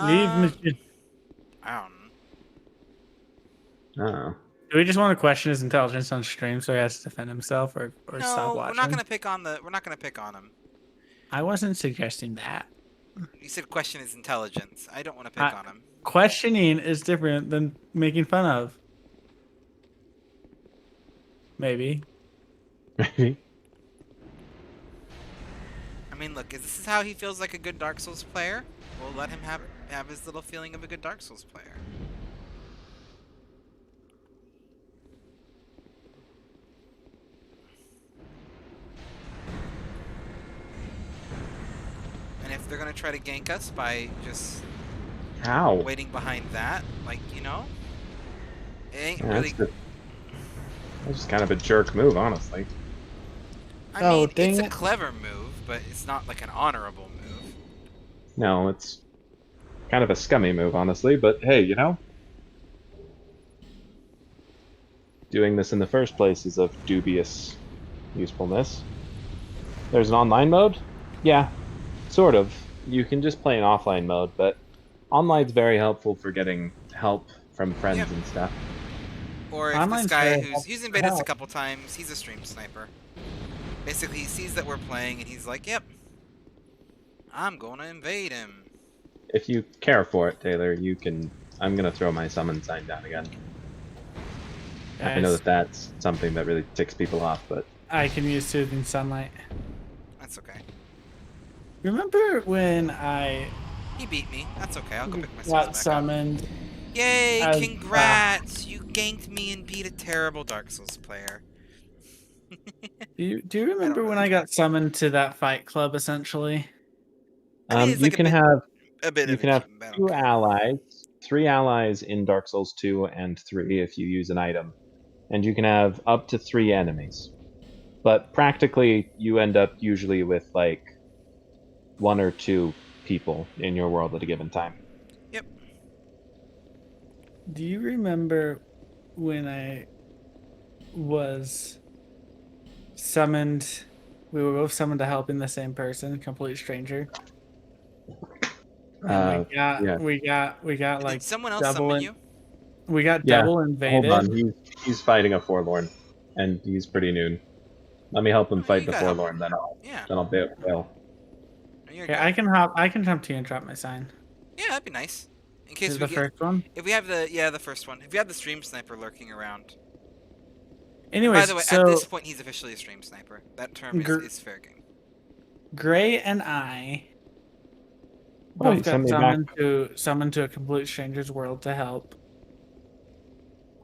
Leave Um, me. I don't know. Oh. Do we just want to question his intelligence on stream so he has to defend himself, or stop No, we're not watching? gonna pick on the. We're not gonna pick on him. I wasn't suggesting that. You said question his intelligence. I don't want to pick I- on him. Questioning is different than making fun of. Maybe. Maybe. I mean, look, is this how he feels like a good Dark Souls player? We'll let him have his little feeling of a good Dark Souls player. And if they're gonna try to gank us by just How? waiting behind that, like, you know, it ain't Yeah, really. that's just kind of a jerk move, honestly. I Oh, mean, dang it's a it. clever move, but it's not like an honorable move. No, it's kind of a scummy move, honestly, but hey, you know? Doing this in the first place is of dubious usefulness. There's an online mode? Yeah, sort of. You can just play in offline mode, but online's very helpful for getting help from friends Yep. and stuff. Or if this Online's guy very he's helpful invaded us a help. couple times, he's a stream sniper. Basically, he sees that we're playing and he's like, "Yep, I'm gonna invade him." If you care for it, Taylor, you can. I'm gonna throw my summon sign down again. I know Guys, that that's something that really ticks people off, but I can use soothing sunlight. That's okay. Remember when I He beat me. That's okay. I'll go pick my souls got back up. summoned? Yay! as- Congrats! You ganked me and beat a terrible Dark Souls player. Do you remember when I got summoned to that fight club? Essentially, I mean, it's you like can have a bit you of can a have cheat, but I don't 2 care. allies, 3 allies in Dark Souls 2 and 3 if you use an item, and you can have up to 3 enemies. But practically, you end up usually with like 1 or 2 people in your world at a given time. Yep. do you remember when I was summoned? We were both summoned to helping the same person, complete stranger. And Yeah, we got Did like someone else double summon in, you? we got yeah. double Hold invaded. on, he's fighting a forlorn, and he's pretty noon. Let me help him Oh, fight you the gotta help forlorn, him. then Yeah. I'll bail. You're Yeah, good. I can jump to you and drop my sign. Yeah, that'd be nice. In Is case it we the get, first one? if we have the first one. If we have the stream sniper lurking around. And by Anyways, the way, so at this point, he's officially a stream sniper. That term is fair game. Gray and I Oh, you both sent got me back. summoned to a complete stranger's world to help.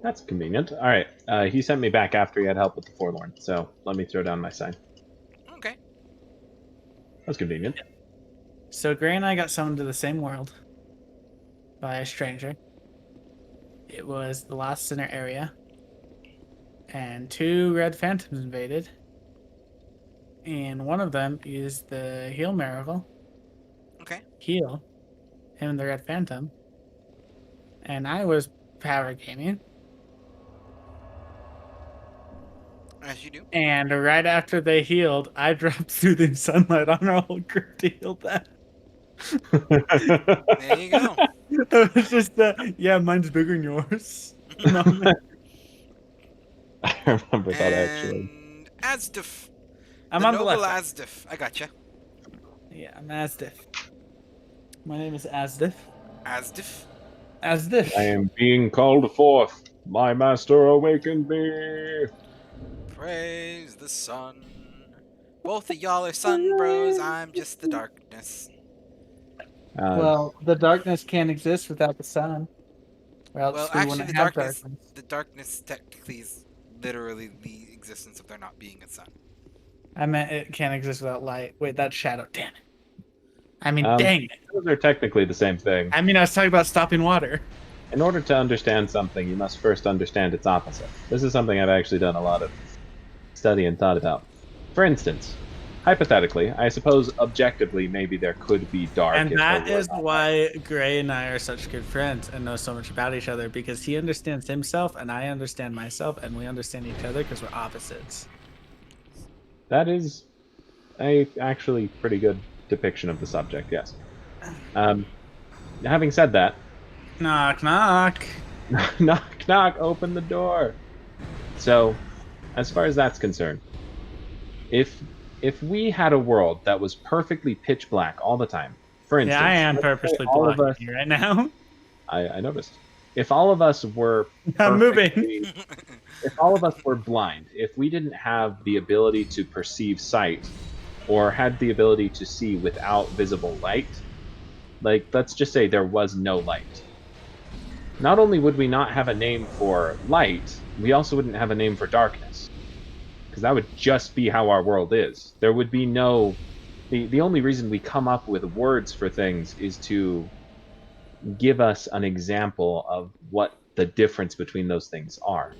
That's convenient. All right, he sent me back after he had help with the forlorn, so let me throw down my sign. Okay. That's convenient. So Gray and I got summoned to the same world by a stranger. It was the Lost Center area, and 2 red phantoms invaded. And one of them is the heal miracle. Okay. Heal him and the red phantom. And I was power gaming. As you do. And right after they healed, I dropped soothing sunlight on our whole group to heal them. There you go. It was just yeah, mine's bigger than yours. No, I remember that actually. And Asdif. I'm the on the noble left. Asdif. I gotcha. Yeah, I'm Asdif. My name is Asdif. Asdif. Asdif. I am being called forth. My master awakened me. Praise the sun. Both of y'all are sun bros. I'm just the darkness. Well, the darkness can't exist without the sun. Or else Well, we actually, wouldn't have darkness. the darkness technically is literally the existence of there not being a sun. I meant it can't exist without light. Wait, that's shadow. Damn it. I mean, dang it. Those are technically the same thing. I mean, I was talking about stopping water. In order to understand something, you must first understand its opposite. This is something I've actually done a lot of study and thought about. For instance, hypothetically, I suppose objectively maybe there could be dark. And if that there were is not why Gray and I are such good friends and know so much about each other, because he understands himself and I understand myself, and we understand each other because we're opposites. That is a actually pretty good depiction of the subject, yes. Having said that, Knock, knock. knock, knock, open the door. So, as far as that's concerned, if we had a world that was perfectly pitch black all the time, for instance, Yeah, I am let's say purposely all of blocking us, you right now. I noticed. If all of us were I'm moving. if all of us were blind, if we didn't have the ability to perceive sight, or had the ability to see without visible light, like let's just say there was no light. Not only would we not have a name for light, we also wouldn't have a name for darkness. Because that would just be how our world is. There would be no... The only reason we come up with words for things is to give us an example of what the difference between those things are.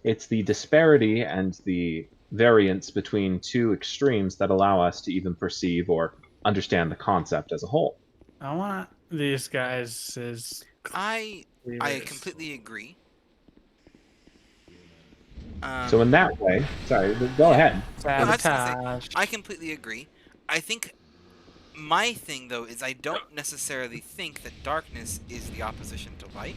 It's the disparity and the variance between two extremes that allow us to even perceive or understand the concept as a whole. I want these guys as I cleavers. completely agree. So in that way, sorry, go ahead. No, I was gonna say, Sabotage. I completely agree. I think my thing though is I don't necessarily think that darkness is the opposition to light.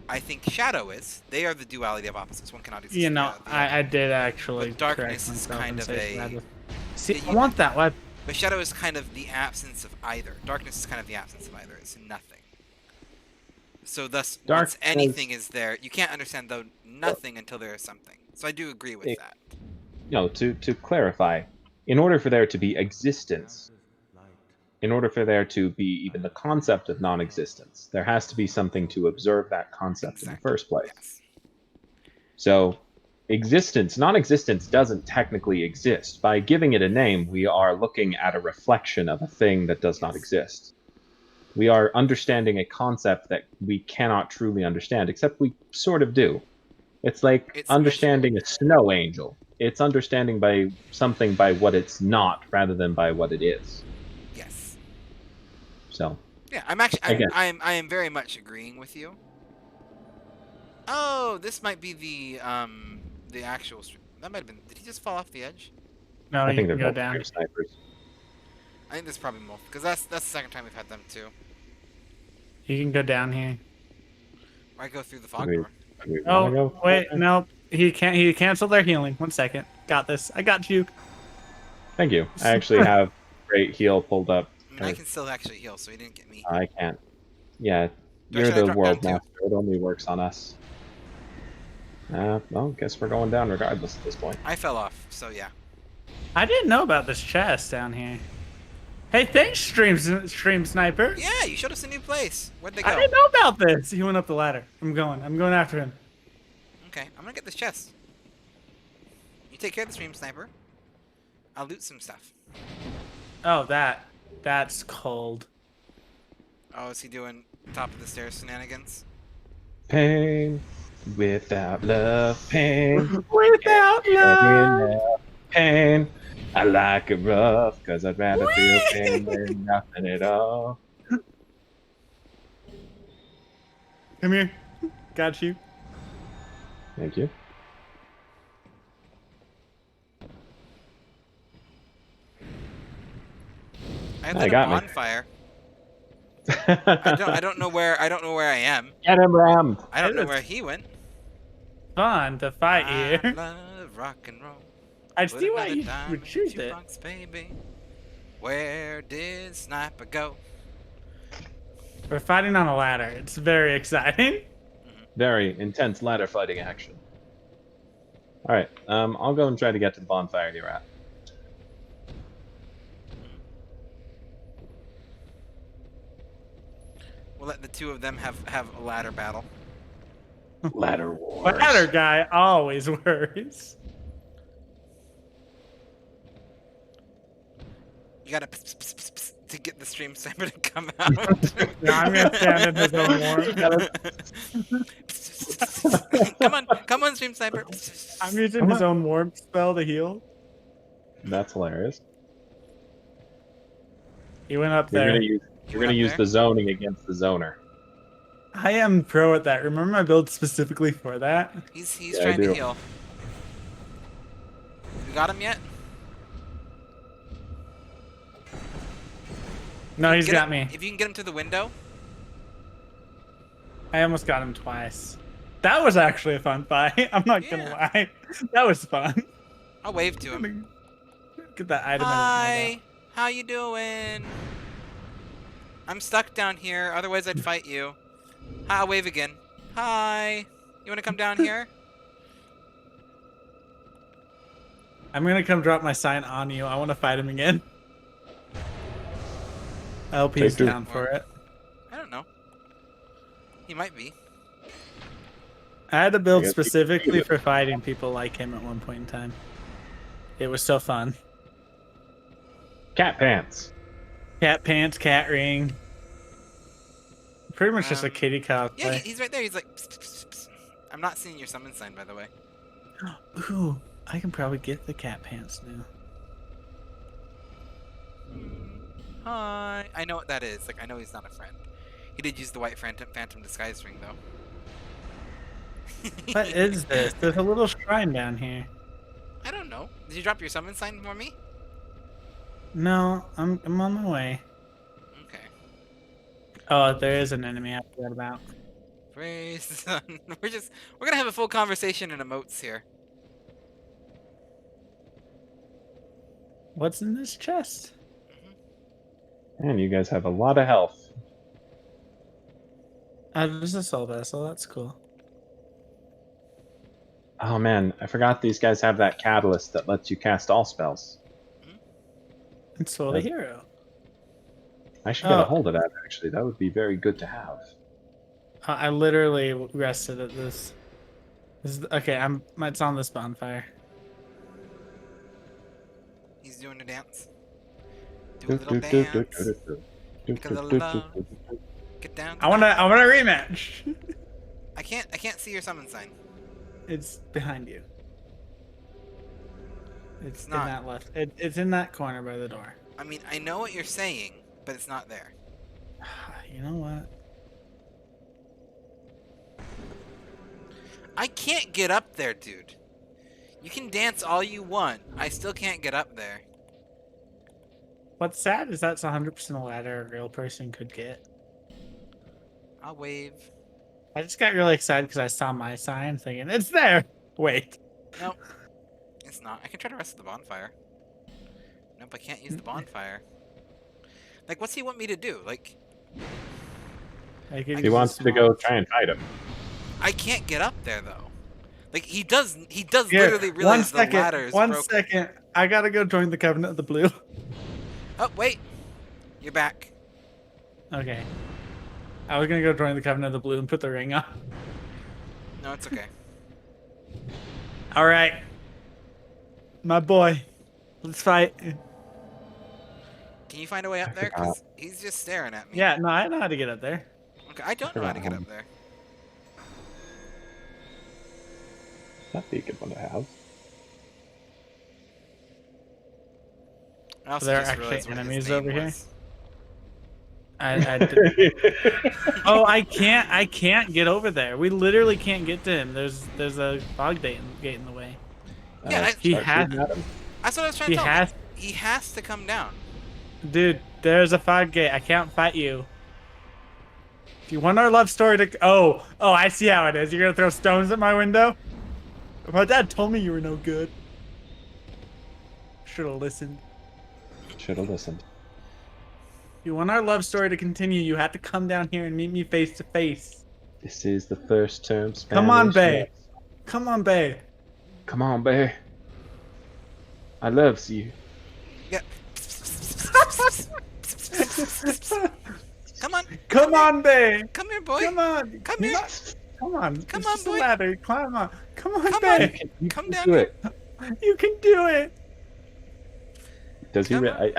I think shadow is. They are the duality of opposites. One cannot exist. You know, without the other. I did actually. But darkness correct is myself kind and of say a- shadow. See, Yeah, I you- want that. What? But shadow is kind of the absence of either. Darkness is kind of the absence of either. It's nothing. So thus, once Darkness- anything is there, you can't understand though nothing until there is something. So I do agree with It- that. No, to clarify, in order for there to be existence, in order for there to be even the concept of non-existence, there has to be something to observe that concept in the Exactly. first place. Yes. So, non-existence doesn't technically exist. By giving it a name, we are looking at a reflection of a thing that does not Yes. exist. We are understanding a concept that we cannot truly understand, except we sort of do. It's like It's understanding a snow angel. It's understanding by something by what it's not, rather than by what it is. Yes. So, Yeah, I'm actually Again. I am very much agreeing with you. Oh, this might be the actual stream. That might have been. Did he just fall off the edge? No, I you think can they're go both down. clear snipers. I think this is probably Wolf because that's the second time we've had them too. You can go down here. Or I go through the fog Agreed. door. We wanna Oh, go? wait, no. He can't. He canceled their healing. 1 second. Got this. I got you. Thank you. I actually have great heal pulled up. I mean, I can still actually heal, so he didn't get me. I can't. Yeah, Do I- you're should I the drop world down too? master. It only works on us. Well, guess we're going down regardless at this point. I fell off, so yeah. I didn't know about this chest down here. Hey, thanks, Stream Sniper. Yeah, you showed us a new place. Where'd they go? I didn't know about this. He went up the ladder. I'm going after him. Okay, I'm gonna get this chest. You take care of the stream sniper. I'll loot some stuff. Oh, that's cold. Oh, is he doing top of the stairs shenanigans? Pain without love, pain. Without love. Pain. I like it rough, cause I'd rather feel pain than nothing at all. Come here. Got you. Thank you. I have I lit a got me. bonfire. I don't know where I am. Get him rammed. I don't know It where is he went. Fun to fight I here. love rock and roll. I Put see why another you dime would in the choose it. jukebox, baby. Where did Sniper go? We're fighting on a ladder. It's very exciting. Very intense ladder fighting action. Alright, I'll go and try to get to the bonfire you're at. We'll let the two of them have a ladder battle. Ladder wars. Ladder guy always worries. You gotta pss, pss, pss, pss, pss. to get the stream sniper to come out. Yeah, I'm gonna stand in his own warmth. come on, stream sniper. I'm using Come his on. own warmth spell to heal. That's hilarious. He went up You're there. gonna use you're went gonna up use there? the zoning against the zoner. I am pro at that. Remember my build specifically for that? He's Yeah, I trying to do. heal. We got him yet? No, he's Get got him- me. If you can get him to the window. I almost got him twice. That was actually a fun fight. I'm not gonna Yeah. lie. That was fun. I'll wave to him. Get that item. Hi, how you doing? I'm stuck down here. Otherwise, I'd fight you. Hi, I'll wave again. Hi. You want to come down here? I'm gonna come drop my sign on you. I want to fight him again. I hope he's Take two. down for it. I don't know. He might be. I had to build I guess you can specifically do it. for fighting people like him at one point in time. It was so fun. Cat pants. Cat pants, cat ring. Pretty much just a Um, kitty cosplay. Yeah, he's right there. He's like. Psst, psst, psst. I'm not seeing your summon sign, by the way. Ooh, I can probably get the cat pants now. Hi. I know what that is. Like, I know he's not a friend. He did use the white phantom disguise ring, though. What is this? There's a little shrine down here. I don't know. Did you drop your summon sign for me? No, I'm on my way. Okay. Oh, there is an enemy I forgot about. Praise the sun. We're gonna have a full conversation in emotes here. What's in this chest? Man, you guys have a lot of health. There's a soul vessel. That's cool. Oh man, I forgot these guys have that catalyst that lets you cast all spells. It's Soul the Hero. I should get Oh. a hold of that actually. That would be very good to have. I literally rested at this. Okay. It's on this bonfire. He's doing a dance. Do a little dance. Get down. I want a rematch. I can't see your summon sign. It's behind you. It's in not. that left. It's in that corner by the door. I mean, I know what you're saying, but it's not there. You know what? I can't get up there, dude. You can dance all you want. I still can't get up there. What's sad is that's 100% a ladder a real person could get. I'll wave. I just got really excited because I saw my sign thinking, it's there! Wait. Nope. It's not. I can try to rest at the bonfire. Nope, I can't use the bonfire. Like, what's he want me to do? Like, I could He use wants a you to go small- try and fight him. I can't get up there, though. Like, he does Here, literally realize the ladder is One broken. second. I gotta go join the Covenant of the Blue. Oh, wait. You're back. Okay. I was gonna go join the Covenant of the Blue and put the ring on. No, it's okay. Alright. My boy. Let's fight. Can you find a way up there? Because he's just staring at me. Yeah, no, I know how to get up there. Okay, I don't know how to get up there. That'd be a good one to have. I also There are just actually realized what his enemies name over here? was. I did. Oh, I can't get over there. We literally can't get to him. There's a fog gate in the way. Yeah, He start has- shooting at him. That's what I was trying He to tell him. has, He has to come down. dude. There's a fog gate. I can't fight you. If you want our love story to, oh, I see how it is. You're gonna throw stones at my window. My dad told me you were no good. Should have listened. Should have listened. If you want our love story to continue, you have to come down here and meet me face to face. This is the first term Spanish. Come on, babe. yes. Come on, babe. Come on, babe. I loves you. Yeah. Come on. Come on, babe. Come here, boy. Come on. Come here. Come on. Come It's on, just a boy. ladder. Climb on. Come on, Come babe. on. Come down Do here. it. You can do it. Does he? Come on.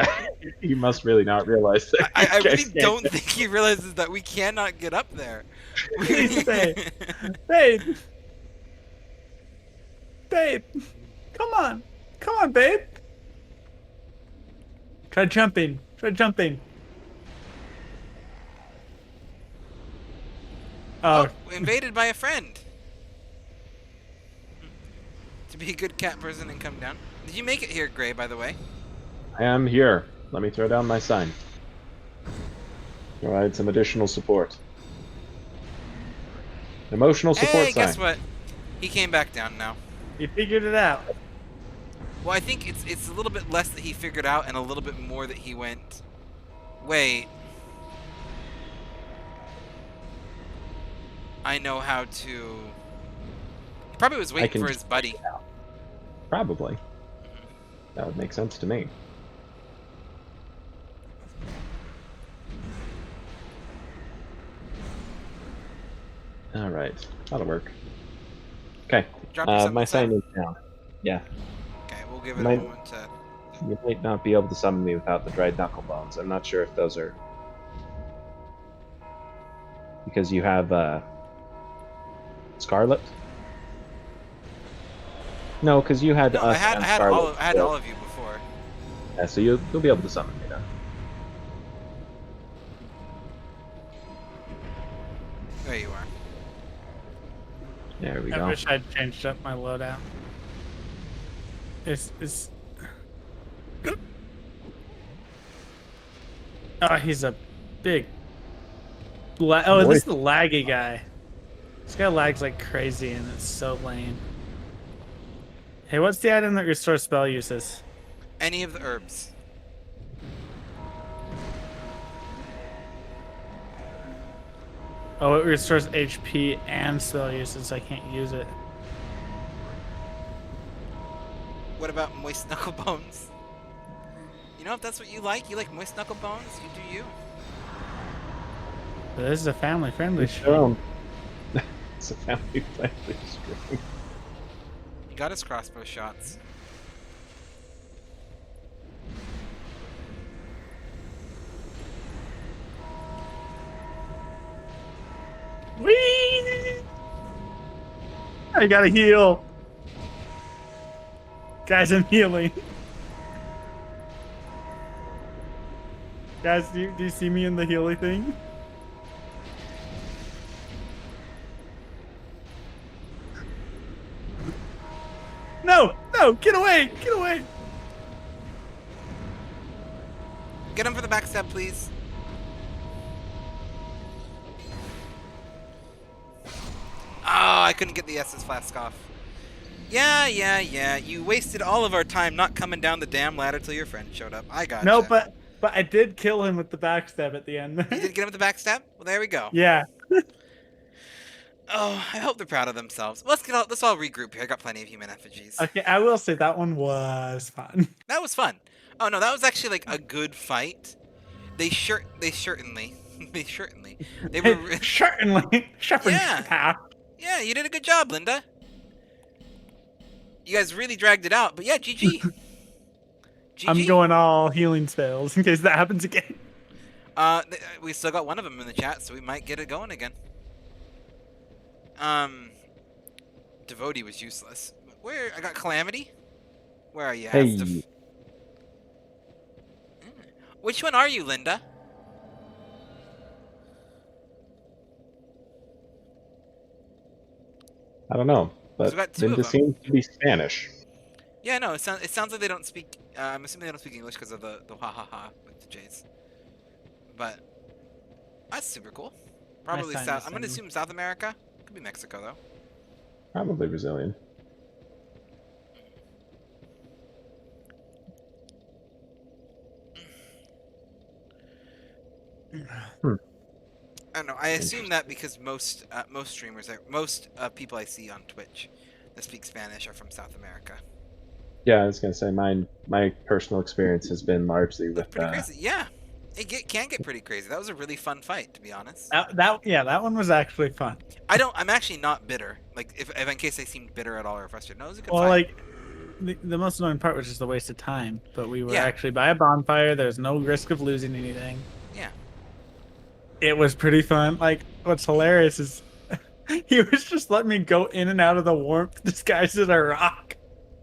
He must really not realize that. I you guys really can't don't get- think he realizes that we cannot get up there. Please stay. Babe. Babe. Come on, babe. Try jumping. Oh, Oh, invaded by a friend. To be a good cat person and come down. Did you make it here, Gray, by the way? I am here. Let me throw down my sign. Provide some additional support. Emotional support Hey, sign. guess what? He came back down now. you figured it out. Well, I think it's a little bit less that he figured out and a little bit more that he went, wait, I know how to... He probably was waiting can for his buddy. Probably. That would make sense to me. All right, that'll work. Okay, Drop yourself my inside. sign is down. Yeah, Okay, we'll give it My- a moment to... you might not be able to summon me without the dried knuckle bones. I'm not sure if those are because you have Scarlet. No, because you had No, us I had and I had Scarlet. all of you before. Yeah, so you'll be able to summon me now. There you are. There we I go. wish I'd changed up my loadout. It's Oh, he's a big oh, Boy. this is the laggy guy. This guy lags like crazy and it's so lame. Hey, what's the item that restores spell uses? Any of the herbs. Oh, it restores HP and spell uses, so I can't use it. What about moist knuckle bones? You know, if that's what you like moist knuckle bones, you do you. But this is a family-friendly It's show. It's a family friendly stream. He got his crossbow shots. Whee! I gotta heal. Guys, I'm healing. Guys, do you see me in the healing thing? No! No! Get away! Get away! Get him for the backstab, please. Oh, I couldn't get the S's flask off. Yeah. You wasted all of our time not coming down the damn ladder till your friend showed up. I got No, but I did kill him with the backstab at the end. You did get him with the backstab? Well, there we go. Yeah. Oh, I hope they're proud of themselves. Let's all regroup here. I got plenty of human effigies. Okay, I will say that one was fun. That was fun. Oh no, that was actually like a good fight. They certainly they were Certainly. Yeah. Yeah, you did a good job, Linda. You guys really dragged it out, but yeah, GG. GG. I'm going all healing spells in case that happens again. We still got one of them in the chat, so we might get it going again. Devotee was useless. Where I got Calamity? Where are you? Hey. Which one are you, Linda? I don't know, So we but got two of Linda them. seems to be Spanish. Yeah, no, it sounds like they don't speak. I'm assuming they don't speak English because of the ha ha ha with the J's. But that's super cool. Probably sign South. is I'm gonna in. assume South America. Could be Mexico though. Probably Brazilian. I don't know. I assume that because most streamers, most people I see on Twitch that speak Spanish are from South America. Yeah, I was gonna say my personal experience has been largely That's with pretty crazy. Yeah, can get pretty crazy. That was a really fun fight, to be honest. That one was actually fun. I'm actually not bitter. Like if in case I seemed bitter at all or frustrated. No, it was a good Well, fight. like the most annoying part was just the waste of time. But we were Yeah. actually by a bonfire. There's no risk of losing anything. Yeah. It was pretty fun. Like, what's hilarious is he was just letting me go in and out of the warmth disguised as a rock.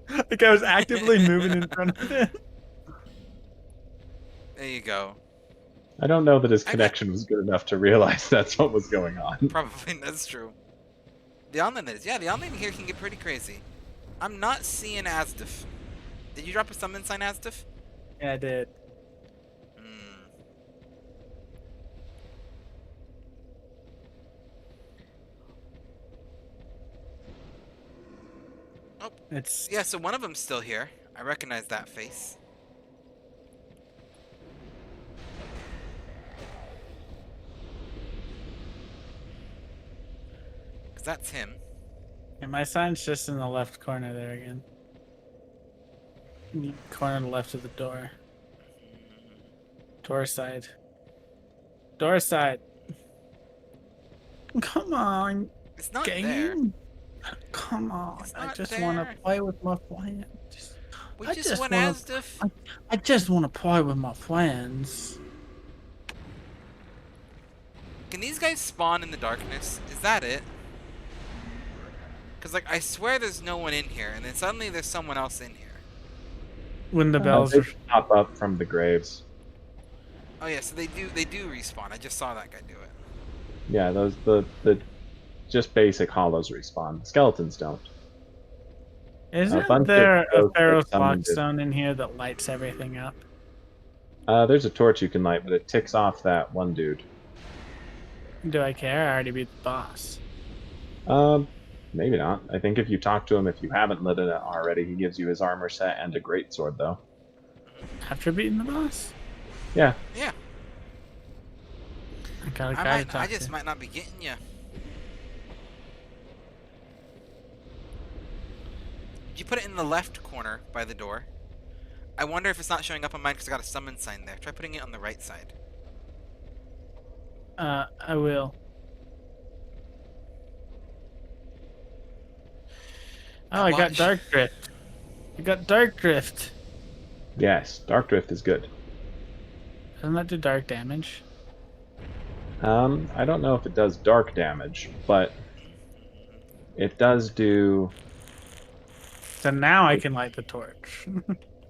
Like I was actively moving in front of him. There you go. I don't know that his I got- connection was good enough to realize that's what was going on. Probably, that's true. The online is. Yeah, the online here can get pretty crazy. I'm not seeing Asdif. Did you drop a summon sign, Asdif? Yeah, I did. Hmm. It's Yeah, so one of them's still here. I recognize that face. Because that's him. and my sign's just in the left corner there again. Corner to the left of the door. Door side. Door side. Come on, It's not game. there. Come on. It's I not just want there. to play with my friends. We I just just went wanna- Asdif. I just want to play with my friends. Can these guys spawn in the darkness? Is that it? Because, like, I swear there's no one in here, and then suddenly there's someone else in here. When the bells They are. pop up from the graves. Oh, yeah, so they do respawn. I just saw that guy do it. Yeah, those the just basic hollows respawn. Skeletons don't. Isn't bunch of there a ghosts that Ferrous summoned it. Lockstone in here that lights everything up? There's a torch you can light, but it ticks off that one dude. Do I care? I already beat the boss. Maybe not. I think if you talk to him, if you haven't lit it already, he gives you his armor set and a greatsword, though. After beating the boss? Yeah. Yeah. I got a I guy to talk I just to. might not be getting you. Did you put it in the left corner by the door? I wonder if it's not showing up on mine because I got a summon sign there. Try putting it on the right side. I will. Oh, I got watch. Dark Drift. I got Dark Drift. Yes, Dark Drift is good. Doesn't that do dark damage? I don't know if it does dark damage, but it does do... So now I can light the torch.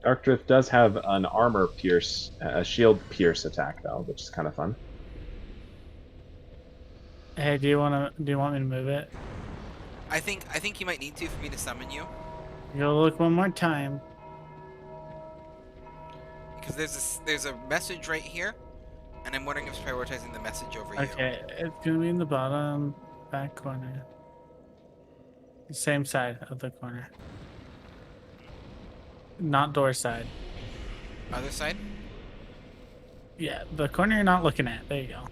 Dark Drift does have an armor pierce, a shield pierce attack, though, which is kind of fun. Hey, do you want me to move it? I think you might need to for me to summon you. Go look one more time. Because there's a message right here, and I'm wondering if it's prioritizing the message over you. Okay, it's gonna be in the bottom back corner. Same side of the corner. Not door side. Other side? Yeah, the corner you're not looking at. There you go.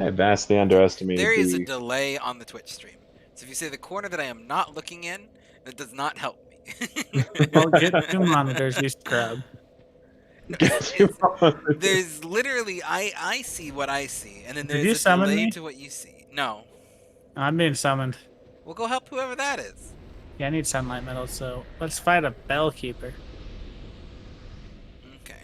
I vastly underestimated There is a the... delay on the Twitch stream. So if you say the corner that I am not looking in, that does not help me. Well, get 2 monitors, you scrub. There's literally I see what I see, and then Did you there's a summon delay me? to what you see. No. I'm being summoned. We'll go help whoever that is. Yeah, I need sunlight metal, so let's fight a bellkeeper. Okay.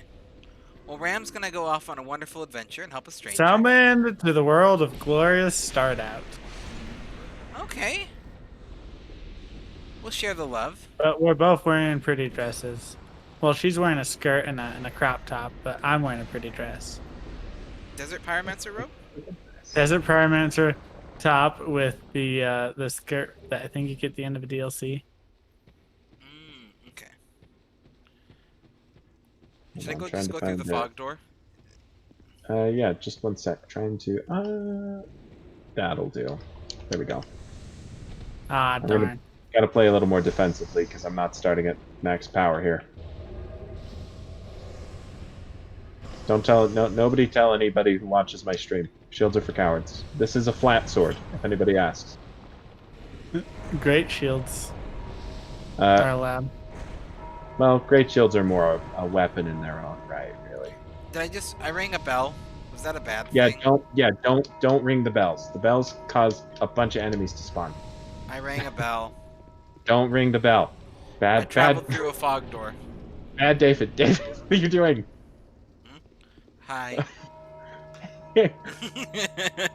Well, Ram's gonna go off on a wonderful adventure and help a stranger. Summoned to the world of glorious start out. Okay. We'll share the love. But we're both wearing pretty dresses. Well, she's wearing a skirt and a crop top, but I'm wearing a pretty dress. Desert Pyromancer robe? Desert Pyromancer top with the skirt that I think you get at the end of a DLC. Okay. Should I I'm go trying just to go through the find fog door? Yeah, just one sec. Trying to... That'll do. There we go. Ah, I'm gonna- darn. Gotta play a little more defensively, because I'm not starting at max power here. Don't tell... nobody tell anybody who watches my stream. Shields are for cowards. This is a flat sword, if anybody asks. Great shields are Uh, allowed. well, great shields are more a weapon in their own right, really. I rang a bell. Was that a bad Yeah, thing? don't ring the bells. The bells cause a bunch of enemies to spawn. I rang a bell. Don't ring the bell. Bad, traveled bad, through a fog door. bad, David. David, what are you doing? Hi. You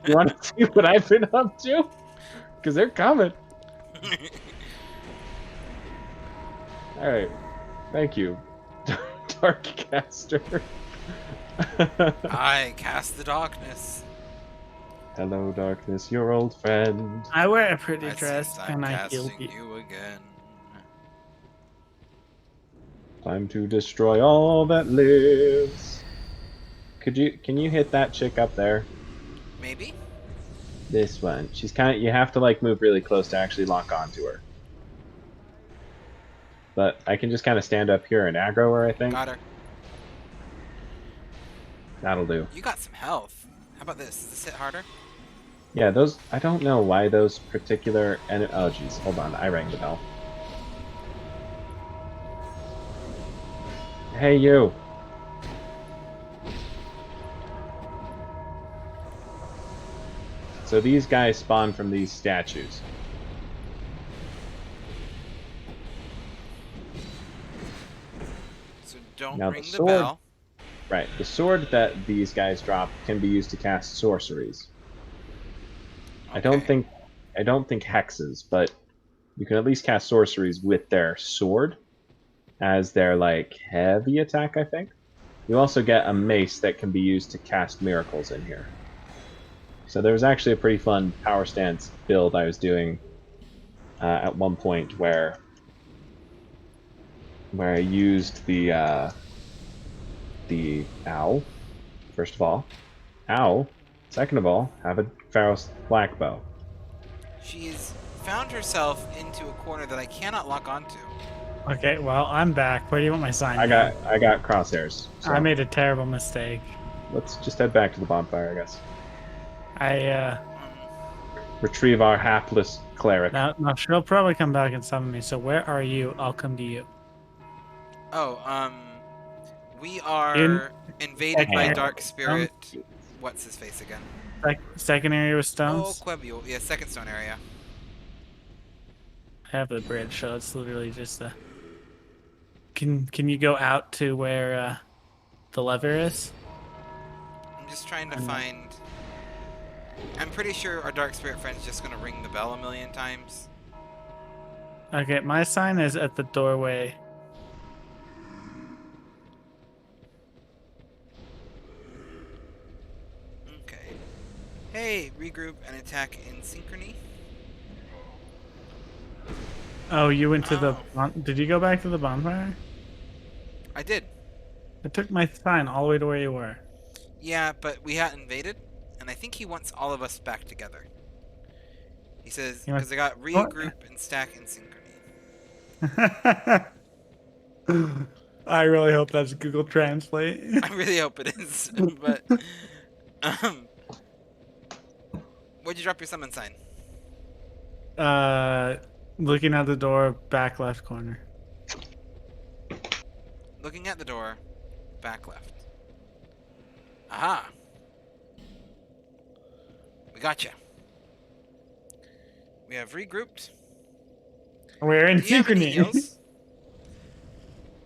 want to see what I've been up to? Because they're coming. All right. Thank you, Darkcaster. I cast the darkness. Hello, darkness, your old friend. I wear a pretty It dress seems I'm and I heal casting you. you again. Time to destroy all that lives. Can you hit that chick up there? Maybe? This one. She's kind of, you have to like move really close to actually lock onto her. But I can just kind of stand up here and aggro her, I think. Got her. That'll do. You got some health. How about this? Does this hit harder? Yeah, those, I don't know why those particular, oh jeez, hold on, I rang the bell. Hey, you. So these guys spawn from these statues. So don't Now ring the the sword- bell. Right, the sword that these guys drop can be used to cast sorceries. Okay. I don't think hexes, but you can at least cast sorceries with their sword as their like heavy attack, I think. You also get a mace that can be used to cast miracles in here. So there was actually a pretty fun power stance build I was doing at one point where I used the owl, first of all. Owl. Second of all, have a Ferrous Lockbow. She's found herself into a corner that I cannot lock onto. Okay, well, I'm back. Where do you want my sign? I got crosshairs. So I made a terrible mistake. let's just head back to the bonfire, I guess. I Retrieve our hapless cleric. now she'll probably come back and summon me. So where are you? I'll come to you. Oh, we are invaded by Second- Dark Spirit. What's his face again? Second area with Oh, stones. Quebule. Yeah, second stone area. I have the bridge, so it's literally just a. Can you go out to where the lever is? I'm just trying to I know. find... I'm pretty sure our Dark Spirit friend's just gonna ring the bell a million times. Okay, my sign is at the doorway. Okay. Hey, regroup and attack in synchrony. Oh, you went to the. Oh. Did you go back to the bonfire? I did. I took my sign all the way to where you were. Yeah, but we got invaded, and I think he wants all of us back together. He says, He wants- because I got regroup and stack in synchrony. I really hope that's Google Translate. I really hope it is, but... Where'd you drop your summon sign? Looking at the door, back left corner. Looking at the door, back left. Aha! We gotcha. We have regrouped. We're in Do you have any synchrony. heals?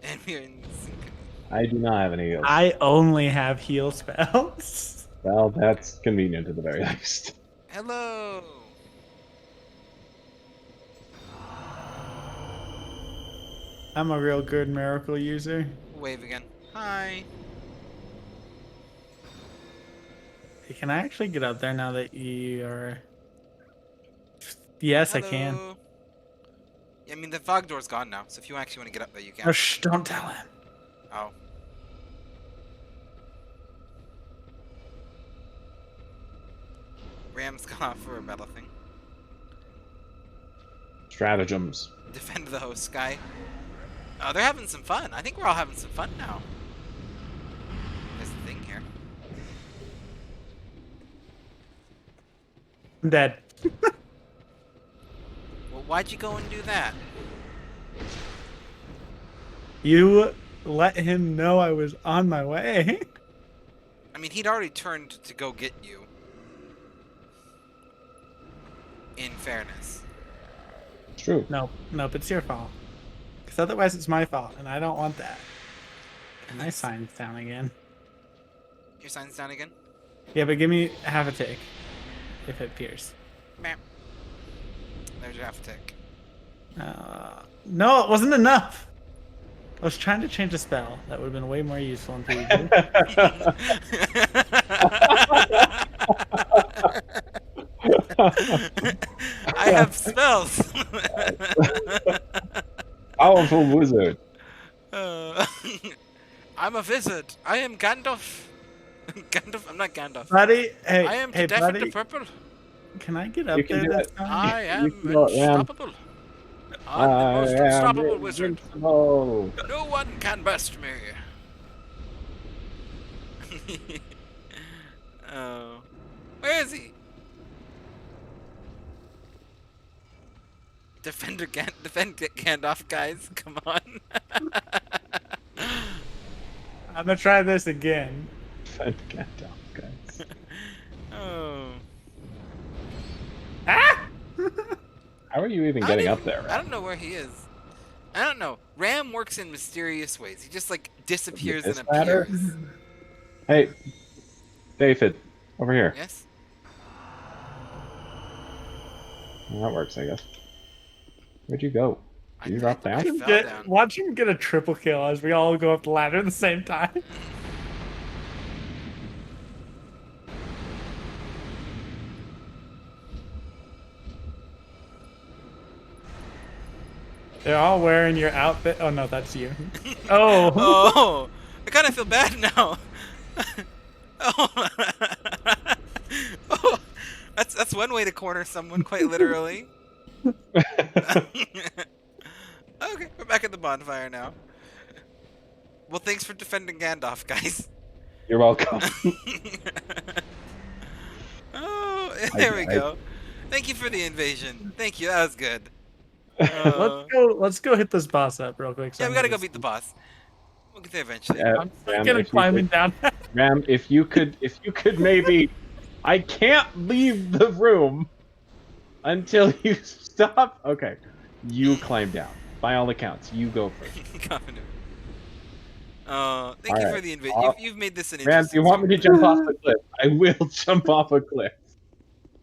And we're in synchrony. I do not have any heals. I only have heal spells. Well, that's convenient at the very least. Hello! I'm a real good miracle user. Wave again. Hi. Hey, can I actually get up there now that you are? Yes, Hello. I can. Yeah, I mean, the fog door's gone now, so if you actually want to get up there, you can. Oh, shh! Don't tell him. Oh. Ram's gone off for a battle thing. Stratagems. Defend the host guy. Oh, they're having some fun. I think we're all having some fun now. There's the thing here. I'm dead. Well, why'd you go and do that? You let him know I was on my way. I mean, he'd already turned to go get you. In fairness. It's true. Nope, it's your fault. Because otherwise it's my fault, and I don't want that. And my sign's down again. Your sign's down again? Yeah, but give me half a tick. If it appears. Bam. There's your half a tick. No, it wasn't enough. I was trying to change a spell. That would have been way more useful and PvP. I have spells. Powerful wizard. I'm a wizard. I am Gandalf. Gandalf? I'm not Gandalf. Buddy, hey, I am hey, deaf buddy, and purple. can I get up You can there do this it. time? I am can do it, Ram. unstoppable. I'm the most unstoppable wizard. Invincible. No one can best me. Oh. Where is he? Defend Gandalf, guys. Come on. I'm gonna try this again. Defend Gandalf, guys. Oh. Ah! How are you even getting up there? I don't know where he is. I don't know. Ram works in mysterious ways. He just like disappears and This ladder? appears. Hey, David, over here. Yes? Well, that works, I guess. Where'd you go? Did you drop I down? fell down. Watch him get a triple kill as we all go up the ladder at the same time. They're all wearing your outfit. Oh no, that's you. Oh. Oh, I kind of feel bad now. Oh. Oh, that's one way to corner someone, quite literally. Okay, we're back at the bonfire now. Well, thanks for defending Gandalf, guys. You're welcome. Oh, there we go. Thank you for the invasion. Thank you, that was good. Let's go hit this boss up real quick. Yeah, we gotta go beat the boss. We'll get there eventually. I'm Ram, gonna if you climbing could- down. Ram, if you could maybe, I can't leave the room until you stop. Okay, you climb down. By all accounts, you go first. Thank All you for right. the invasion. You've made this an Ram, do interesting. you want me to jump off the cliff? I will jump off a cliff.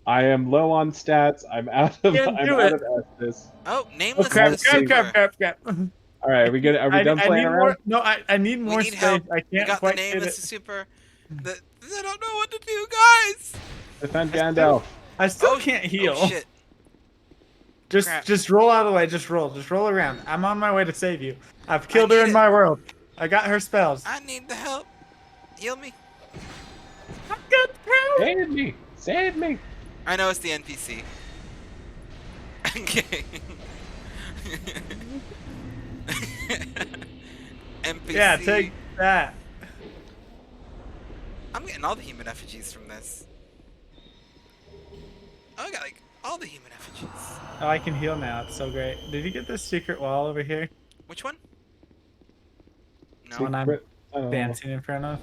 I am low on stats. I'm out of Can't do it. Estus. Oh, nameless Crap, is super. crap. All right, are we done I playing need around? more. No, I need We more need space. help. I We can't got the quite get nameless it. is super. I don't know what to do, guys. Defend Gandalf. I still Oh, can't heal. Oh shit. Crap. Just roll out of the way. Just roll around. I'm on my way to save you. I've killed her need in it. my world. I got her spells. I need the help. Heal me. I got help. Save me! Save me! I know it's the NPC. Okay. NPC. Yeah, take that. I'm getting all the human effigies from this. Oh, I got like all the human effigies. Oh, I can heal now. It's so great. Did you get this secret wall over here? Which one? No. When I'm Secret tunnel. dancing in front of.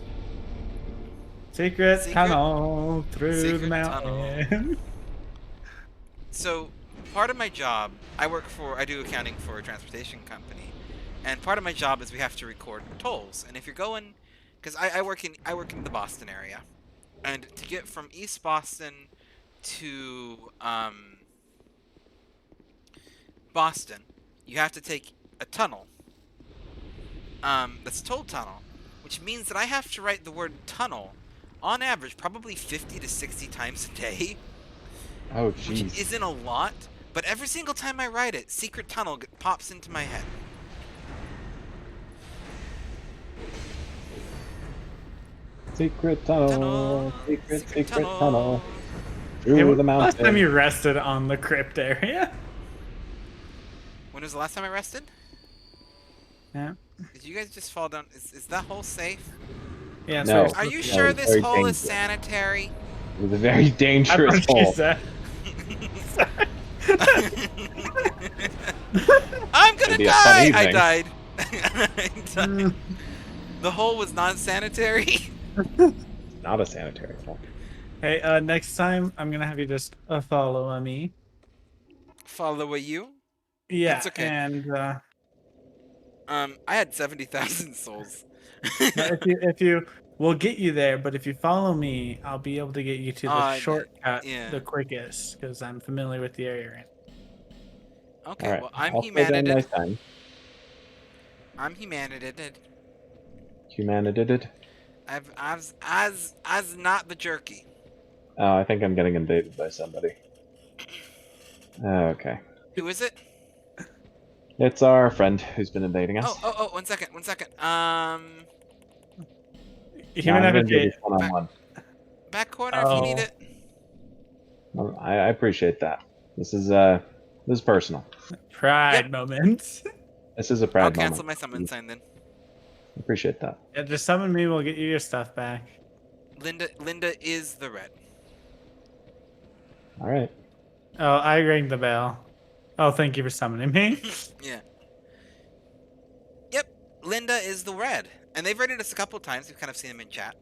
Secret tunnel through the Secret mountain. So, part of my job, I do accounting for a transportation company, and part of my job is we have to record tolls. And if you're going, because I work in the Boston area, and to get from East Boston to Boston, you have to take a tunnel. That's a toll tunnel, which means that I have to write the word tunnel on average probably 50 to 60 times a day. Oh, Which jeez. isn't a lot, but every single time I write it, secret tunnel pops into my head. Secret tunnel. Tunnel, Secret tunnel. Through Hey, the last mountain. time you rested on the crypt area? When was the last time I rested? Yeah. Did you guys just fall down? Is that hole safe? Yeah. No. Are you Yeah, sure it's this very hole is dangerous. sanitary? It was a very That's dangerous what she hole. said. I'm gonna It'd be a fun die! I evening. died. I died. The hole was non-sanitary. Not a sanitary hole. Hey, next time I'm gonna have you just follow me. Follow you? Yeah, That's okay. and I had 70,000 souls. Now, we'll get you there, but if you follow me, I'll be able to get you to the shortcut yeah. the quickest because I'm familiar with the area. Okay, All right. well, I'm I'll slow down my humanited. time. I'm humanited. Humanitated. I've not the jerky. Oh, I think I'm getting invaded by somebody. Okay. Who is it? It's our friend who's been invading us. Oh, 1 second. Human I'm gonna do FFG. this one-on-one. Back corner if you need Oh. it. Well, I appreciate that. This is personal. Pride moments. This is a I'll pride cancel moment. my summon sign then. Appreciate that. Yeah, just summon me. We'll get you your stuff back. Linda is the red. All right. Oh, I rang the bell. Oh, thank you for summoning me. Yeah. Yep, Linda is the red. And they've raided us a couple times. We've kind of seen them in chat.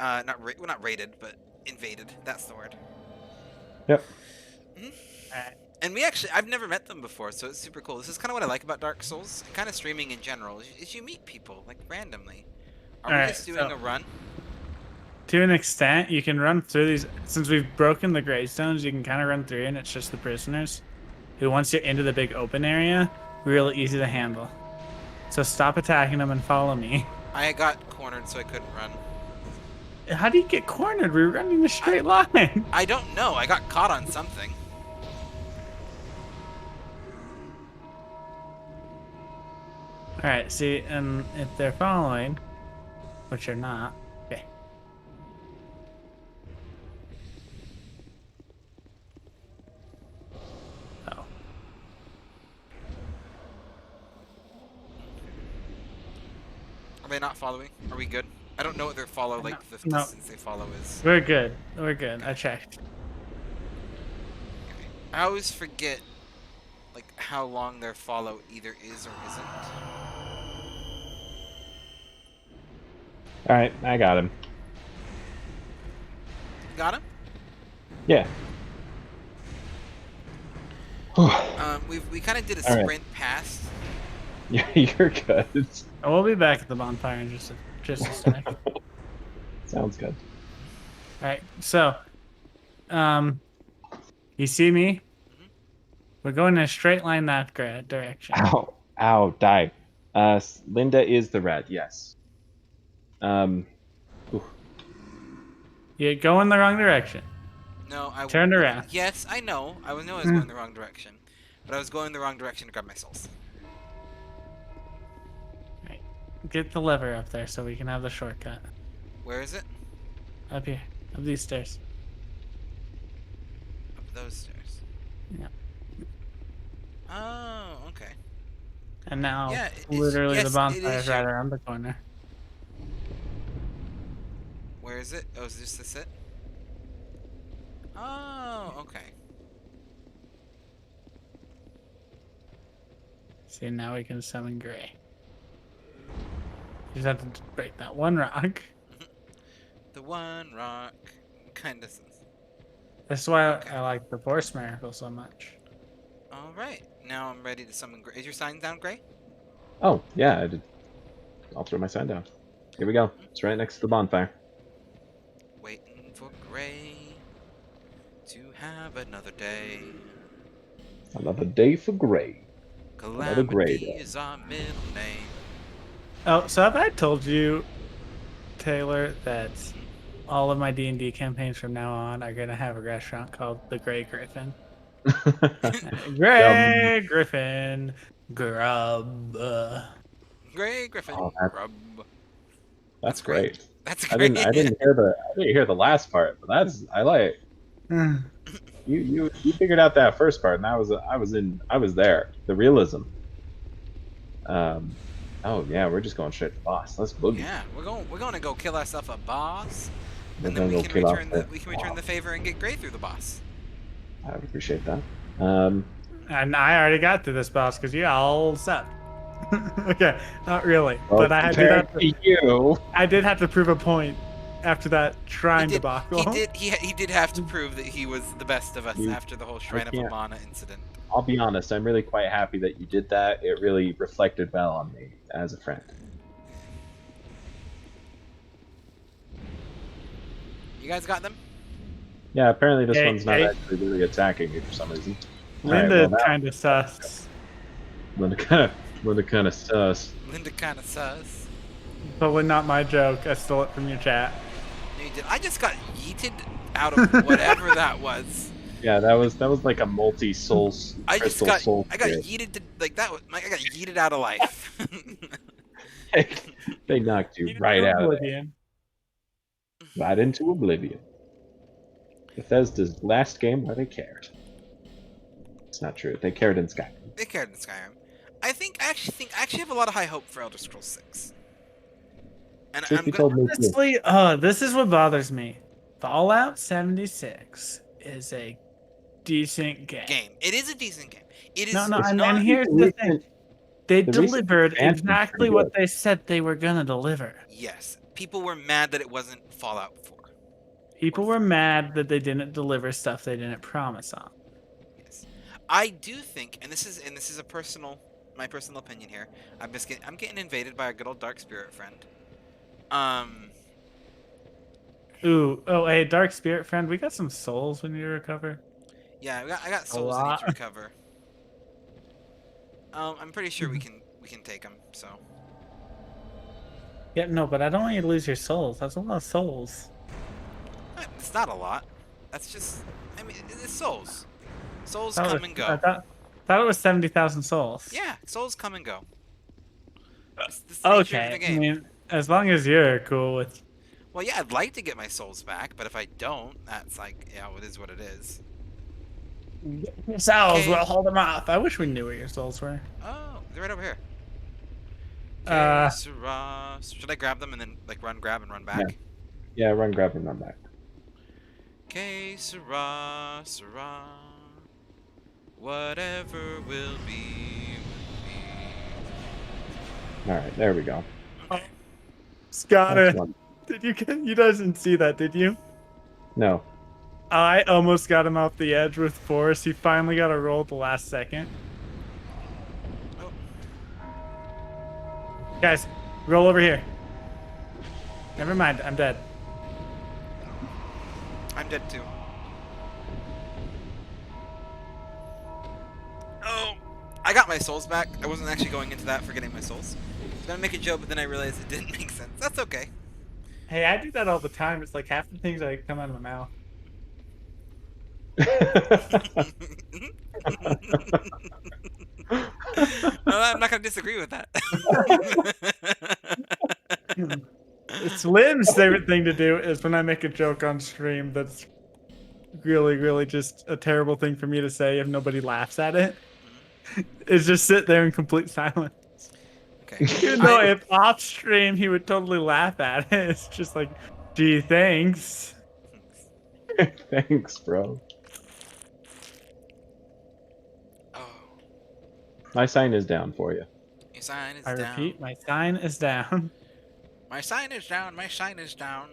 Not raided, but invaded. That's the word. Yep. Alright. And I've never met them before, so it's super cool. This is kind of what I like about Dark Souls, and kind of streaming in general, is you meet people, like, randomly. Are we Alright, just doing a run? To an extent, you can run through these. Since we've broken the gravestones, you can kind of run through, and it's just the prisoners, who once you're into the big open area, really easy to handle. So stop attacking them and follow me. I got cornered, so I couldn't run. How do you get cornered? We were running a straight line. I don't know. I got caught on something. Alright, see, and if they're following, which they're not, okay. Oh. Are they not following? Are we good? I don't know what their follow, like, the No. distance they follow is. We're good. We're good. I checked. Okay. I always forget, like, how long their follow either is or isn't. All right. I got him. Got him? Yeah. We kind of did a All right. sprint past. Yeah, you're good. We'll be back at the bonfire in just a sec. Sounds good. Alright, so, you see me? We're going in a straight line that direction. Ow. Ow. Die. Linda is the red. Yes. Ooh. You're going the wrong direction. No, I Turned around. Yes, I know. I was going the wrong direction, but I was going the wrong direction to grab my souls. Right. Get the lever up there so we can have the shortcut. Where is it? Up here. Up these stairs. Up those stairs. Yeah. Oh, okay. And now, Yeah, it's- literally, yes, the it bonfire is is right your- around the corner. Where is it? Oh, is this it? Oh, okay. See, now we can summon Gray. You just have to break that one rock. The one rock, kind of. That's why Okay. I like the Force Miracle so much. All right, now I'm ready to summon Gray. Is your sign down, Gray? Oh, yeah. I did. I'll throw my sign down. Here we go. It's right next to the bonfire. Waiting for Gray to have another day. Another day for Gray. Another Gray Calamity day. is our middle name. Oh, so have I told you, Taylor, that all of my D&D campaigns from now on are gonna have a restaurant called the Grey Griffin? Grey Griffin Grub. Gray Griffin. Oh, that's- Grub. That's great. That's I great. didn't hear the last part, but I like. You figured out that first part, and I was there. The realism. Oh yeah, we're just going straight to the boss. Let's boogie. Yeah, we're going to go kill ourselves a boss, We're and then gonna we go can kill return off we can return the favor and get Gray through the boss. I would appreciate that. And I already got to this boss because you all sucked. Okay, not really, Well, but I did compared have to, to you. I did have to prove a point after that shrine He debacle. did have to prove that he was the best of us You- after the whole Shrine of can't- Amana incident. I'll be honest. I'm really quite happy that you did that. It really reflected well on me as a friend. You guys got them? Yeah, apparently this Hey, one's not hey. actually really attacking me for some reason. Linda well, now- kind of sus, Linda kind of sus. Linda kind of sus. totally not my joke. I stole it from your chat. No, you did. I just got yeeted out of whatever that was. Yeah, that was like a multi-souls I just crystal got soul. I got spirit. yeeted to like that. I got yeeted out of life. They knocked you right out of there, Oblivion. right into oblivion. Bethesda's last game where they cared. It's not true. They cared in Skyrim. They cared in Skyrim. I actually have a lot of high hope for Elder Scrolls 6. And Truth I'm be gonna, told, me too. Honestly, this is what bothers me. Fallout 76 is a decent game. It is a decent game. It is No, not. and here's the thing. They the recent delivered expansion's exactly pretty what good. they said they were gonna deliver. Yes, people were mad that it wasn't Fallout 4. People were mad that they didn't deliver stuff they didn't promise on. Yes, I do think, and this is my personal opinion here. I'm getting invaded by a good old dark spirit friend. Ooh, oh, hey, Dark Spirit friend, we got some souls we need to recover. Yeah, I got souls I need lot. to recover. I'm pretty sure we can take them. So Yeah, no, but I don't want you to lose your souls. That's a lot of souls. it's not a lot. That's just, I mean, it's souls. Souls Thought it come was- and go. I thought it was 70,000 souls. Yeah, souls come and go. It's the nature of Okay, the I game. mean, as long as you're cool with. Well, yeah, I'd like to get my souls back, but if I don't, that's like, yeah, it is what it is. Souls, Okay. we'll hold them off. I wish we knew where your souls were. Oh, they're right over here. Uh, Should I grab them and then like grab and run back? Yeah, run, grab, and run back. Que sera, sera. Whatever will be, All right, there we go. Scott, That's one. did you doesn't see that, did you? No. I almost got him off the edge with force. He finally got a roll at the last second. Oh. Guys, roll over here. Never mind, I'm dead. I'm dead too. Oh, I got my souls back. I wasn't actually going into that for getting my souls. I was gonna make a joke, but then I realized it didn't make sense. That's okay. Hey, I do that all the time. It's like half the things that come out of my mouth. Well, I'm not gonna disagree with that. It's Lynn's favorite thing to do is when I make a joke on stream that's really, really just a terrible thing for me to say if nobody laughs at it. Is just sit there in complete silence. Okay. Even though if off stream he would totally laugh at it. It's just like, gee, thanks. Thanks, bro. Oh, My sign is down for you. your sign is I down. repeat, my sign is down. My sign is down. My sign is down.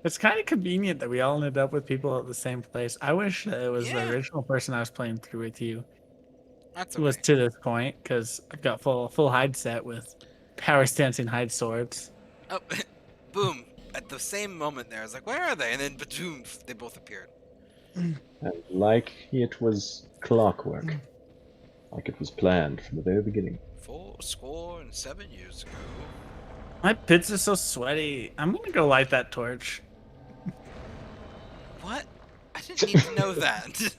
It's kind of convenient that we all ended up with people at the same place. I wish that it was Yeah. the original person I was playing through with you That's was okay. to this point, because I've got full hide set with power stancing hide swords. Oh, boom! At the same moment, there, I was like, "Where are they?" And then, boom! They both appeared. And like it was clockwork. Like it was planned from the very beginning. 407 years ago. My pits are so sweaty. I'm gonna go light that torch. What? I didn't need to know that.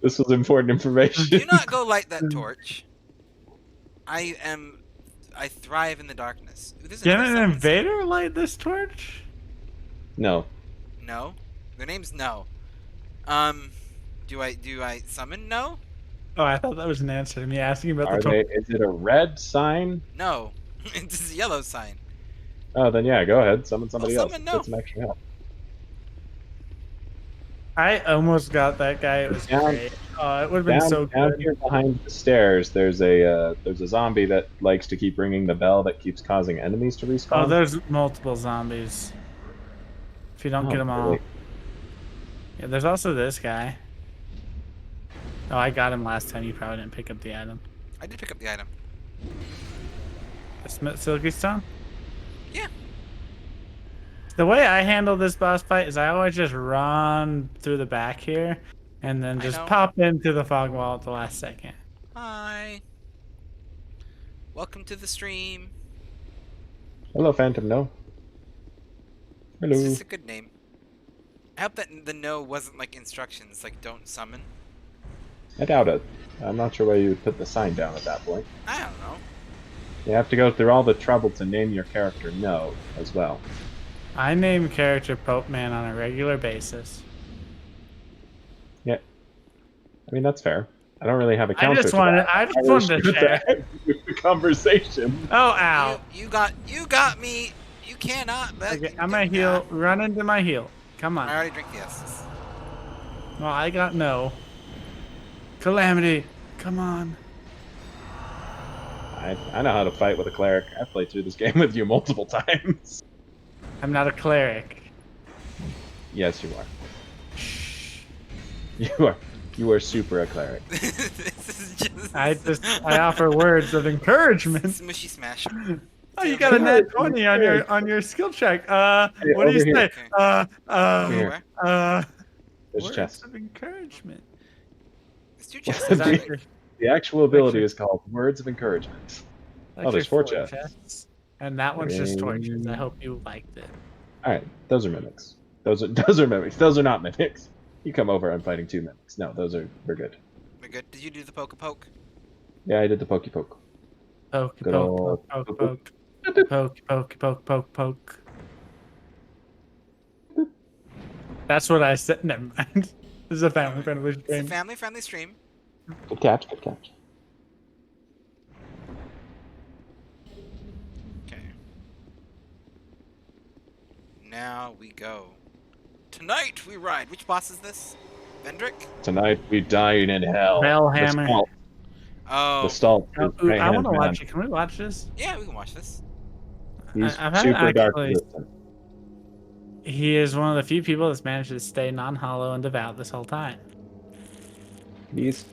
This was important information. Do not go light that torch. I thrive in the darkness. Ooh, there's Can another an summon invader light this torch? No. sign. No. Their name's No. Do I summon No? Oh, I thought that was an answer to me asking about Are the torch. they? Is it a red sign? No. It's a yellow sign. Oh, then yeah, go ahead. Summon somebody else. summon no. Get some extra help. I almost got that guy. It was Down- great. Oh, it would have been Down, so down good. here behind the stairs, there's a zombie that likes to keep ringing the bell that keeps causing enemies to respawn. Oh, there's multiple zombies. If you don't get them all. really? Yeah, there's also this guy. Oh, I got him last time. You probably didn't pick up the item. I did pick up the item. The Silky Stone? Yeah. The way I handle this boss fight is I always just run through the back here and then I just know. pop into the fog wall at the last second. Hi. Welcome to the stream. Hello, Phantom. No. It's Hello. just a good name. I hope that the no wasn't like instructions, like don't summon. I doubt it. I'm not sure why you would put the sign down at that point. I don't know. You have to go through all the trouble to name your character No as well. I name character Pope Man on a regular basis. Yeah. I mean, that's fair. I don't really have a counter I just to wanted that. to share. With the conversation. Oh, ow. You got me. You cannot. Okay, I'm gonna heal. Run into my heal. Come I on. already drank the Estus. Well, I got no. Calamity. Come on. I know how to fight with a cleric. I've played through this game with you multiple times. I'm not a cleric. Yes, you are. You are. You are super a cleric. This is just. I offer words of encouragement. Smushy smash. Oh, you got a nat 20 on your skill check. What do you over say? here. Over here. where? There's Words chest. of encouragement. There's two chests. The- I think. The actual ability is called Words of Encouragement. Oh, there's four chests. And that one's just torches. I hope you liked it. All right, those are mimics. Those are mimics. Those are not mimics. You come over, I'm fighting two mimics. No, we're good. We're good. Did you do the poke? Yeah, I did the pokey poke. Poke, Good poke, old poke, poke, poke. Poke, poke, poke, poke, poke. That's what I said. Never mind. This is a family-friendly It's a stream. family-friendly stream. Good catch, good catch. Okay. Now we go. Tonight we ride. Which boss is this? Vendrick? Tonight we dine in hell. Bellhammer. Oh. The Stalt. Ooh, I want to watch it. Can we watch this? Yeah, we can watch this. He's I've had super dark. actually- resistant. He is one of the few people that's managed to stay non-hollow and devout this whole time. He's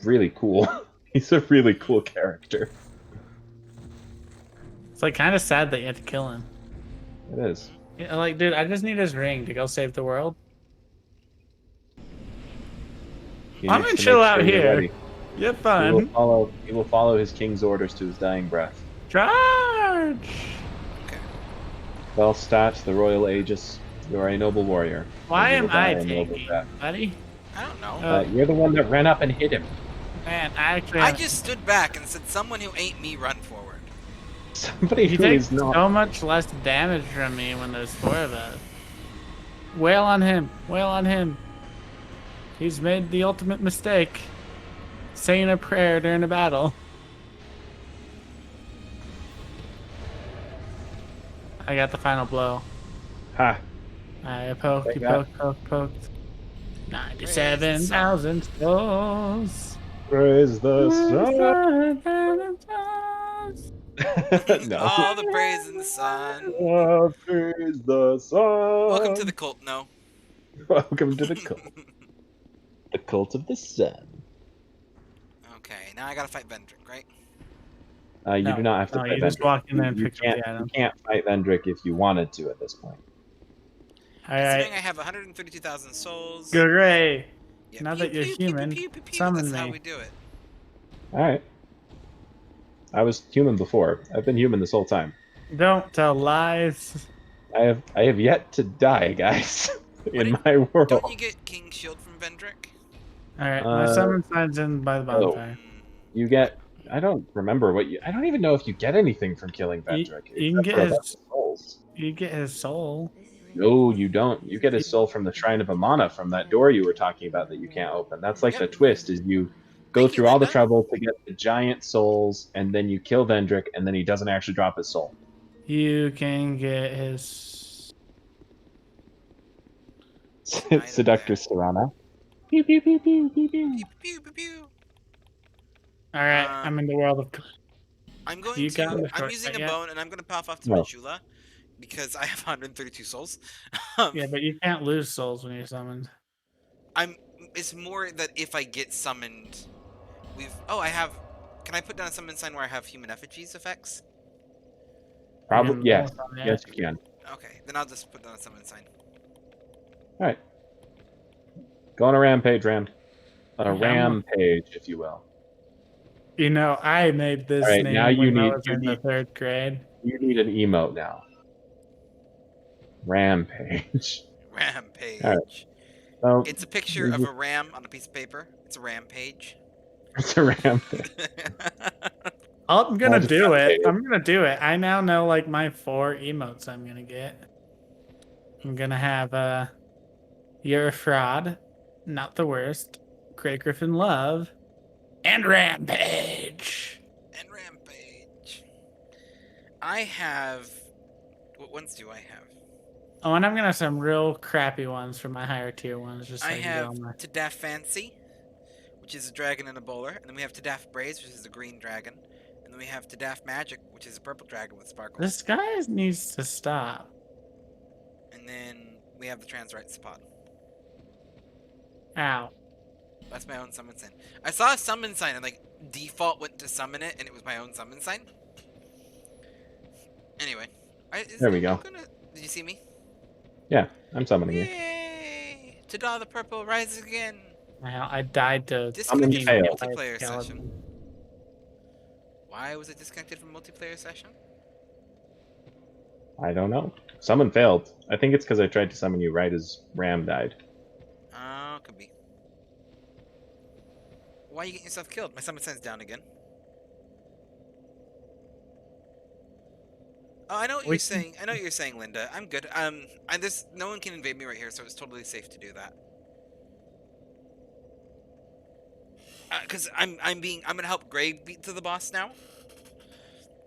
really cool. He's a really cool character. It's like kind of sad that you had to kill him. It is. Yeah, like, dude, I just need his ring to go save the world. He I'm needs gonna to chill make out sure you're here. ready. You're He will follow his king's orders to his dying breath. Charge! Okay. Well, Stat, the Royal Aegis, you are a noble warrior. Why and you am will die I a noble tanking, death. buddy? I don't know. You're the one that ran up and hit him. Man, I actually I just stood back and said, "Someone who ain't me, run forward." Somebody he who takes is not. so much less damage from me when there's four of us. Wail on him. Wail on him. He's made the ultimate mistake. Saying a prayer during a battle. I got the final blow. Ha! I poked, Take that. poked. 97,000 souls. Praise the sun. No. All the praise in the sun. Praise the sun. Welcome to the cult. No. Welcome to the cult. The cult of the sun. Okay, now I gotta fight Vendrick, right? You No, do not have to no, fight you just Vendrick. walk in there and You pick up can't, the item. you can't fight Vendrick if you wanted to at this point. Considering Alright, I have 132,000 souls. great. Yeah, Now pew, that you're pew, pew, human, pew, pew, pew. summon That's how me. we do it. Alright. I was human before. I've been human this whole time. Don't tell lies. I have yet to die, guys. In my world. Don't you get King's Shield from Vendrick? Alright, my summon sign's in by the bonfire. You get. I don't remember what you. I don't even know if you get anything from killing Vendrick. You can except get for a his- bunch of souls. You get his soul. No, you don't. You get his soul from the Shrine of Amana, from that door you were talking about that you can't open. That's like the Yep. twist: is you go Thank you, through all the Linda. trouble to get the giant souls, and then you kill Vendrick, and then he doesn't actually drop his soul. You can get his. Seductor Serana. Pew pew pew pew pew pew. Pew, pew, pew, pew. Alright, I'm in the world of. I'm going You got to. the I'm short using cut a yet? bone, and I'm gonna pop off to No. Manchula because I have 132 souls. Yeah, but you can't lose souls when you're summoned. I'm it's more that if I get summoned, I have. Can I put down a summon sign where I have human effigies effects? Probably And yes. both on that. Yes, you can. Okay, then I'll just put down a summon sign. All right. Go on a rampage, Ram. On a Yeah, I'm- rampage, if you will. You know, I made this All right, now name you when I need was in the 3rd grade. you need an emote now. Rampage. Rampage. All right. So It's a picture of a ram on a piece of paper. It's a rampage. it's a rampage. I'm gonna just do it. rampage. I'm gonna do it. I now know like my 4 emotes I'm gonna get. I'm gonna have You're a Fraud, Not the Worst, Great Griffin Love, and Rampage. And rampage. I have. What ones do I have? Oh, and I'm gonna have some real crappy ones for my higher tier ones, just so I I can get have on my. Tadaf Fancy, which is a dragon and a bowler, and then we have Tadaf Braze, which is a green dragon, and then we have Tadaf Magic, which is a purple dragon with sparkles. This guy needs to stop. And then we have the Transrite Spot. Ow. That's my own summon sign. I saw a summon sign and like default went to summon it, and it was my own summon sign. Anyway, There we go. Did you see me? Yeah, I'm summoning you. Yay! Tada the purple rises again. I died to Disconnected from failed. multiplayer skeleton. session. Why was it disconnected from multiplayer session? I don't know. Summon failed. I think it's because I tried to summon you right as Ram died. Oh, could be. Why are you getting yourself killed? My summon sign's down again. Oh, I know what you're saying. I know what you're saying, Linda. I'm good. No one can invade me right here, so it's totally safe to do that. Cause I'm gonna help Greg beat to the boss now.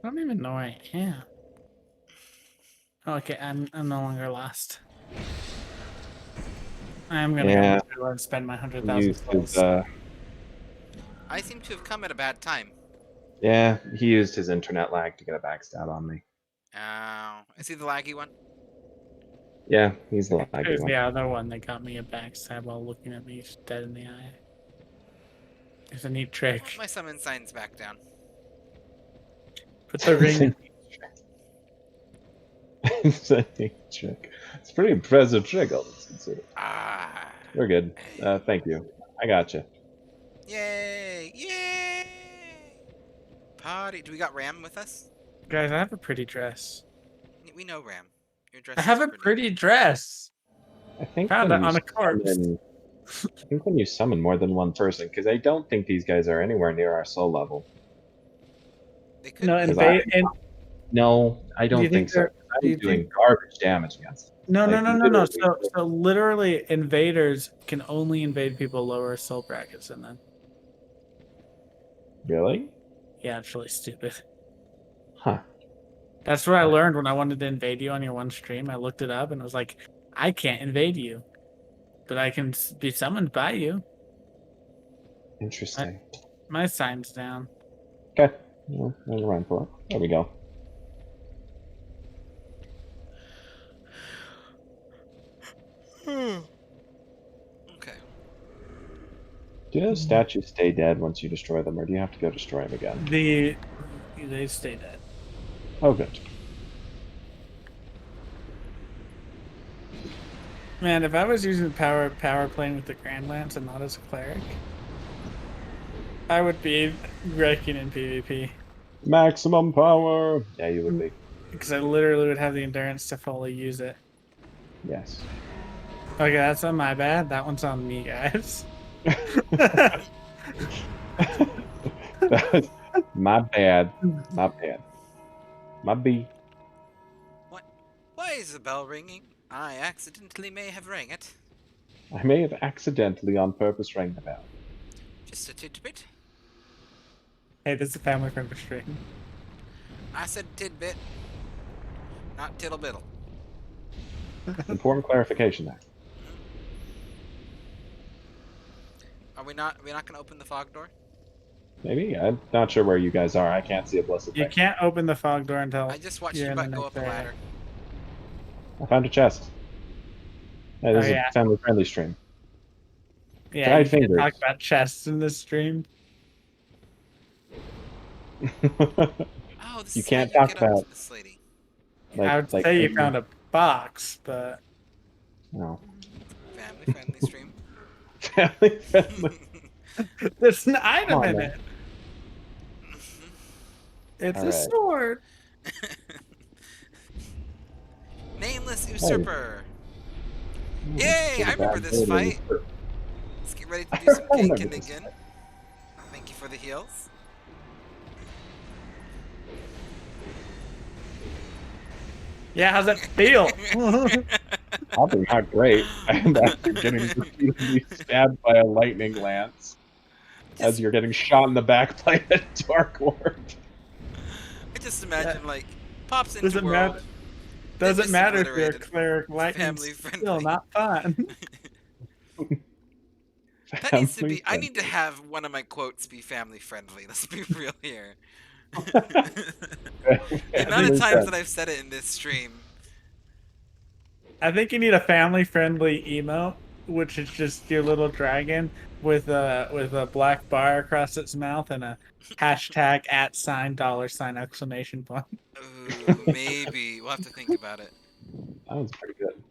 I don't even know where I am. Okay, I'm no longer lost. I'm gonna Yeah. go and spend my He 100,000 used his, souls. I seem to have come at a bad time. yeah, he used his internet lag to get a backstab on me. Oh, is he the laggy one? Yeah, he's the laggy There's one. the other one that got me a backstab while looking at me dead in the eye. It's a neat trick. My summon sign's back down. Put the ring in. It's a neat trick. It's a pretty impressive trick, all things considered. Ah. We're good. Thank you. I got you. Yay! Yay! Party. Do we got Ram with us? Guys, I have a pretty dress. We know Ram. Your dress I have is a pretty dress. I think Found when it you on a corpse. I think when you summon more than one person, because I don't think these guys are anywhere near our soul level. They could No, be. invade. No, I Do you don't think so. they're- do you I'm doing think- garbage damage against them. No. Like, So literally, invaders can only invade people lower soul brackets than them. Really? Yeah, it's really stupid. Huh. That's what I learned when I wanted to invade you on your one stream. I looked it up and it was like, I can't invade you, but I can be summoned by you. Interesting. My sign's down. Okay. Well, I'll run for it. There we go. Okay. Do those statues stay dead once you destroy them, or do you have to go destroy them again? They stay dead. Oh, good. Man, if I was using power playing with the Grand Lance and not as a cleric, I would be wrecking in PvP. Maximum power! Yeah, you would be. Because I literally would have the endurance to fully use it. Yes. Okay, that's on my bad. That one's on me, guys. That was my bad. My bad. My B. What? Why is the bell ringing? I accidentally may have rang it. I may have accidentally on purpose rang the bell. Just a tidbit. Hey, this is a family friendly stream. I said tidbit, not tittle biddle. Important clarification there. Are we not? We're not gonna open the fog door. Maybe? I'm not sure where you guys are. I can't see a blessed You thing. can't open the fog door until I just watched you're your in the butt go next up the area. ladder. I found a chest. Hey, this Oh, is yeah. a family-friendly stream. Yeah, Dried you can't fingers. talk about chests in this stream. Oh, this You is how can't you talk get up about to this lady. I would like say you finger- found a box, but no. Family friendly stream. Family friendly. there's an Come item on, in man. it. It's All a right. sword. Nameless Hey. usurper. Ooh, Yay! should I have remember grabbed this hold of fight. this. Let's get ready to I do some remember ganking this again. fight. Thank you for the heals. Yeah, how's that feel? Probably not great. And after getting repeatedly stabbed by a lightning lance, as you're getting shot in the back by a dark lord. I just imagine like pops into Doesn't matter. world. Then Doesn't just matter if you're a obliterated. cleric. Lightning's Family still friendly. not fun. That needs to Family be. I need to friendly. have one of my quotes be family friendly. Let's be real here. The amount of Family times that friendly. I've said it in this stream. I think you need a family-friendly emote, which is just your little dragon with a black bar across its mouth and a hashtag @ $! Exclamation point. Ooh, maybe we'll have to think about it. That was pretty good.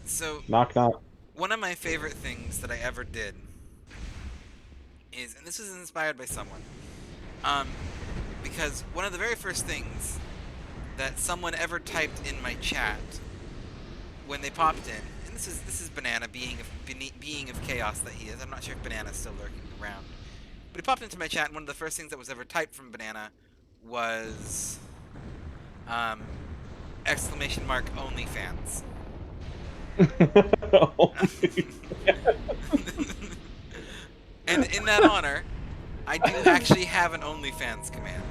So Knock knock. one of my favorite things that I ever did is, and this was inspired by someone, because one of the very first things that someone ever typed in my chat when they popped in, and this is Banana, being of chaos that he is. I'm not sure if Banana's still lurking around, but he popped into my chat, and one of the first things that was ever typed from Banana was exclamation mark OnlyFans. And in that honor, I do actually have an OnlyFans command.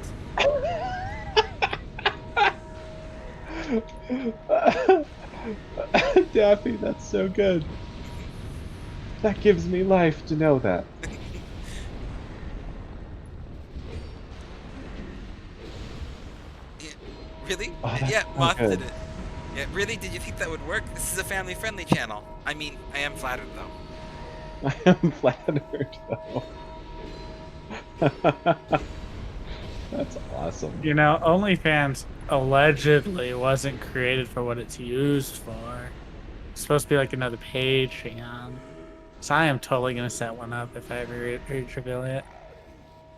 Daffy, that's so good. That gives me life to know that. Yeah, really? Oh, that's Yeah, so Moth good. did it. Yeah, really? Did you think that would work? This is a family-friendly channel. I mean, I am flattered, though. I am flattered, though. That's awesome. You know, OnlyFans allegedly wasn't created for what it's used for. It's supposed to be like another page. Hang on. So I am totally gonna set one up if I ever reach affiliate.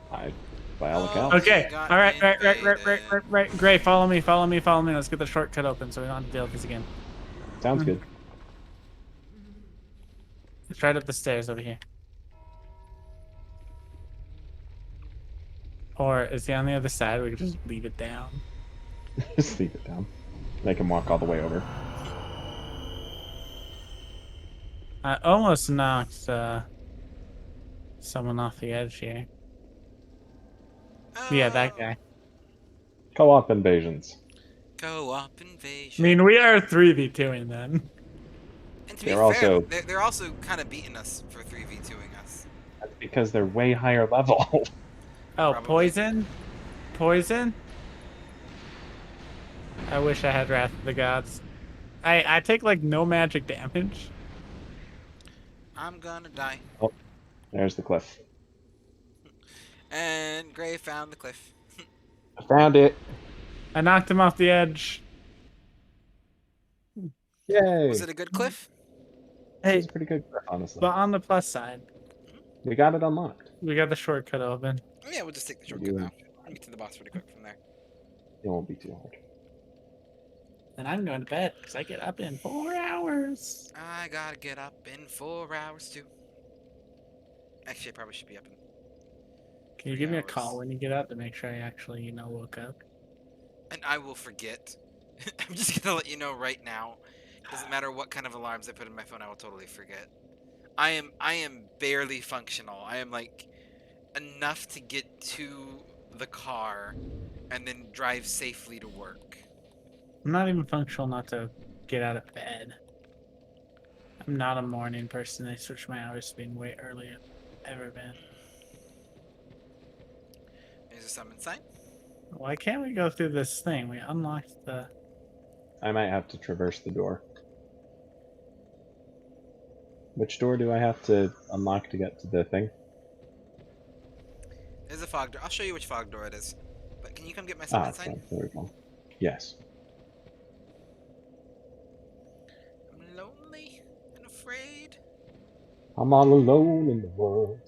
By all Oh, accounts. Okay. got All right. invaded. Right. Gray, follow me. Let's get the shortcut open so we don't have to deal with this again. Sounds good. It's right up the stairs over here. Or is he on the other side? We could just leave it down. Just leave it down. Make him walk all the way over. I almost knocked someone off the edge here. Yeah, that guy. Co-op invasions. Co-op I invasion. mean, we are 3v2ing then. And to be They're fair, also- they're also kind of beating us for 3v2ing us. That's because they're way higher level. Oh, Probably. poison? Poison? I wish I had Wrath of the Gods. I take like no magic damage. I'm gonna die. There's the cliff. And Gray found the cliff. I found it. I knocked him off the edge. Yay. Was it a good cliff? Hey, It's a pretty good cliff, honestly. but on the plus side, We got it unlocked. we got the shortcut open. Yeah, we'll just take the shortcut now. We'll get to the boss pretty quick from there. It won't be too hard. And I'm going to bed because I get up in 4 hours. I gotta get up in 4 hours too. Actually, I probably should be up in. Can you 3 give me a hours. call when you get up to make sure I actually, woke up? And I will forget. I'm just gonna let you know right now. Doesn't matter what kind of alarms I put in my phone, I will totally forget. I am barely functional. I am like enough to get to the car and then drive safely to work. I'm not even functional not to get out of bed. I'm not a morning person. I switch my hours to being way earlier than I've ever been. There's a summon sign. Why can't we go through this thing? We unlocked the... I might have to traverse the door. Which door do I have to unlock to get to the thing? There's a fog door. I'll show you which fog door it is. But can you come get my Ah, summon sign? okay, there we go. Yes. I'm lonely and afraid. I'm all alone in the world.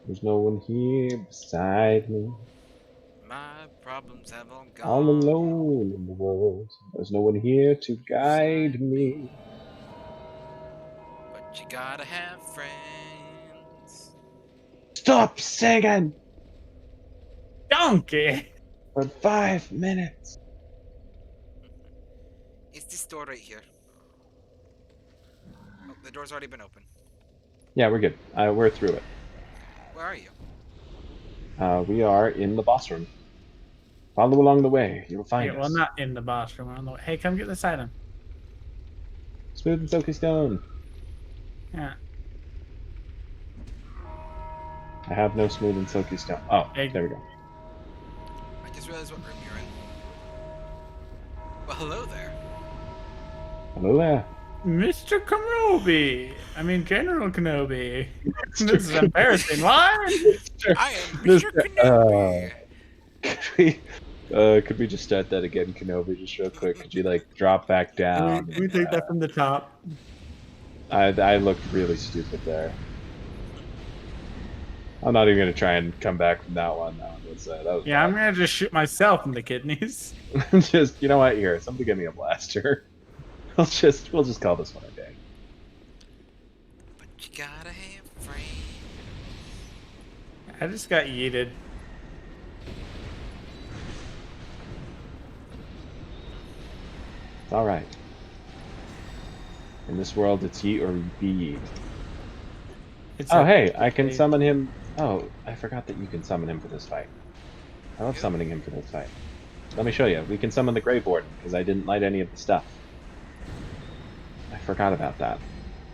There's no one here beside me. My problems have all gone. All alone in the world. There's no one here to guide me. But you gotta have friends. Stop singing Donkey! for 5 minutes. It's this door right here. Oh, the door's already been opened. Yeah, we're good. We're through it. Where are you? We are in the boss room. Follow along the way. You'll find Yeah, us. well, not in the boss room. We're on the way. Hey, come get this item. Smooth and silky stone. Yeah. I have no smooth and silky stone. Oh, Hey. there we go. I just realized what room you're in. Well, hello there. Hello there. Mr. Kenobi! I mean, General Kenobi. This is embarrassing. What? I am Mr. Kenobi. Could we just start that again, Kenobi, just real quick? Could you, like, drop back down? Can we take that from the top? I looked really stupid there. I'm not even gonna try and come back from that one. That was Yeah, I'm gonna just shoot myself in the kidneys. just, you know what? Here, somebody give me a blaster. We'll just call this one a day. But you gotta have friends. I just got yeeted. It's all right. In this world, it's yeet or be yeet. It's Oh, a- hey, I can summon him. Oh, I forgot that you can summon him for this fight. I love summoning him for this fight. Let me show you. We can summon the Grave Warden, because I didn't light any of the stuff. I forgot about that.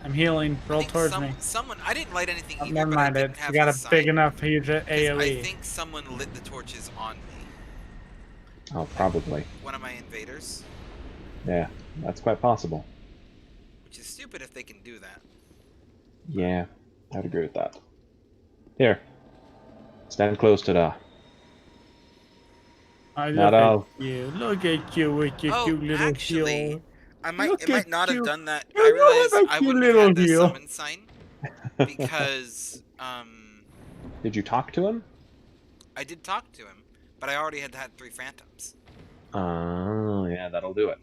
I'm healing. I Roll think towards me. Someone, I didn't light anything Oh, either, never but I mind didn't it. have You got the a big sign. enough huge 'Cause AoE. I think someone lit the torches on me. Oh, probably. One of my invaders. Yeah, that's quite possible. Which is stupid if they can do that. Yeah, I'd agree with that. Here. Stand close to the... I Not look all. at you. Look at you with your Oh, cute little actually, heel. it Look might at not have you. done that. You I realized have a I cute wouldn't have little had the heel. summon sign because Did you talk to him? I did talk to him, but I already had 3 phantoms. Oh, yeah, that'll do it.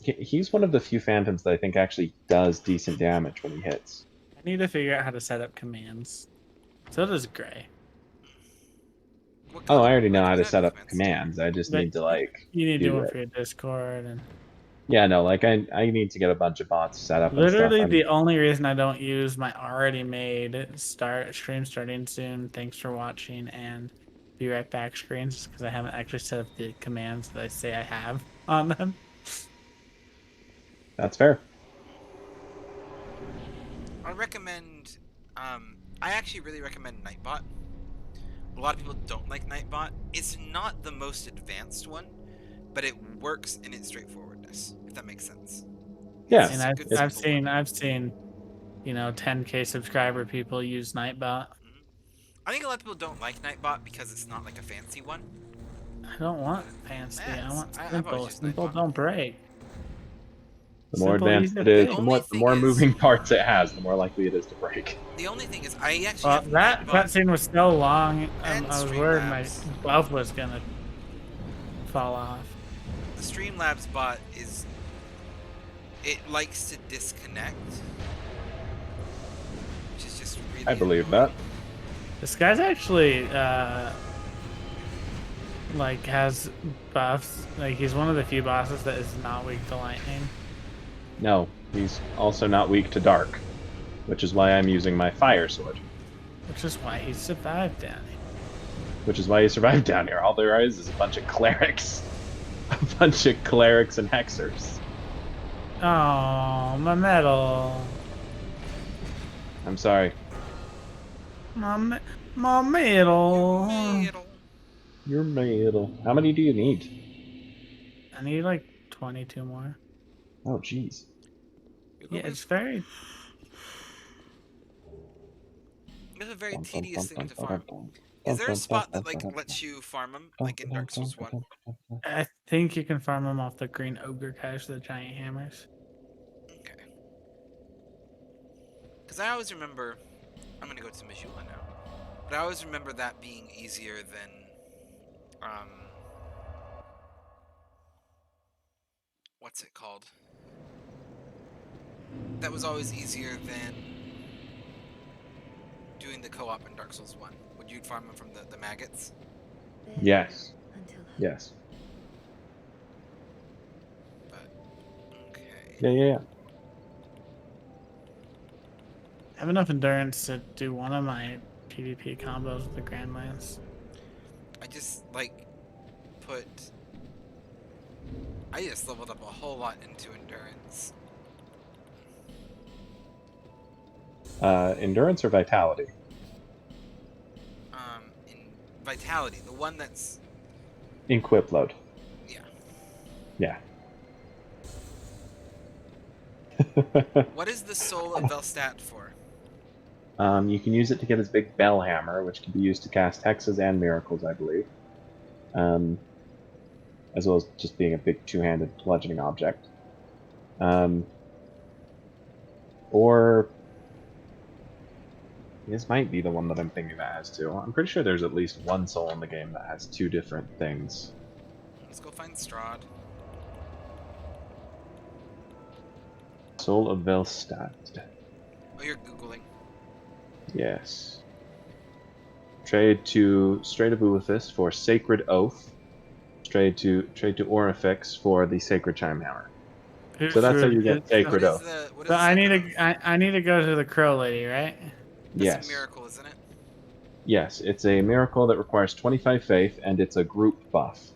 He's one of the few phantoms that I think actually does decent damage when he hits. I need to figure out how to set up commands. So does Gray. What Oh, color- I already know what how to type set of up commands. I just But need to, like, You need to do do one it. for your Discord. And Yeah, no, like, I need to get a bunch of bots set up and literally, stuff. the only reason I don't use my already made stream starting soon. Thanks for watching and be right back screens because I haven't actually set up the commands that I say I have on them. That's fair. I recommend. I actually really recommend Nightbot. A lot of people don't like Nightbot. It's not the most advanced one, but it works in its straightforwardness. If that makes sense. Yeah, And a good I've simple one. seen, 10K subscriber people use Nightbot. I think a lot of people don't like Nightbot because it's not like a fancy one. I don't want fancy. Yeah, I want I've always simple. used Simple Nightbot. don't break. The more Simple, advanced easy it to is, fix. the Only more thing is- moving parts it has, the more likely it is to break. The only thing is, I actually Well, have that Nightbot. cutscene was so long, And I was worried my Streamlabs. buff was gonna fall off. The Streamlabs bot is. It likes to disconnect, which is just really. I believe annoying. that. This guy's actually has buffs. Like he's one of the few bosses that is not weak to lightning. No, he's also not weak to dark, which is why I'm using my fire sword. Which is why he survived down here. Which is why he survived down here. All there is a bunch of clerics. A bunch of clerics and hexers. Oh, my medal. I'm sorry. My medal. Middle. You're middle. How many do you need? I need like 22 more. Oh, jeez. Yeah, it's very. It's a very tedious thing to farm. Is there a spot that like lets you farm them, like in Dark Souls 1? I think you can farm them off the green ogre cache, the giant hammers. Okay. Because I always remember, I'm gonna go to Missoula now, but I always remember that being easier than, what's it called? That was always easier than doing the co-op in Dark Souls 1. Would you farm them from the maggots? Yes. Until hope. Yes. But, okay. Yeah. I have enough endurance to do one of my PvP combos with the Grand Lance. I just, like, I just leveled up a whole lot into endurance. Endurance or vitality? In Vitality, the one that's... Equip load. Yeah. Yeah. What is the Soul of Velstadt for? You can use it to get his big bell hammer, which can be used to cast hexes and miracles, I believe. As well as just being a big two-handed bludgeoning object. Or this might be the one that I'm thinking that has two. I'm pretty sure there's at least one soul in the game that has two different things. Let's go find Strahd. Soul of Velstadt. Oh, you're Googling. Yes. Trade to Strait of Ulithus for Sacred Oath. Trade to Orifix for the Sacred Chime Hammer. So that's how you get Sacred Oath. What is So the I need Sacred to Oath? I need to go to the crow lady, right? That's Yes. a miracle, isn't it? Yes, it's a miracle that requires 25 faith, and it's a group buff.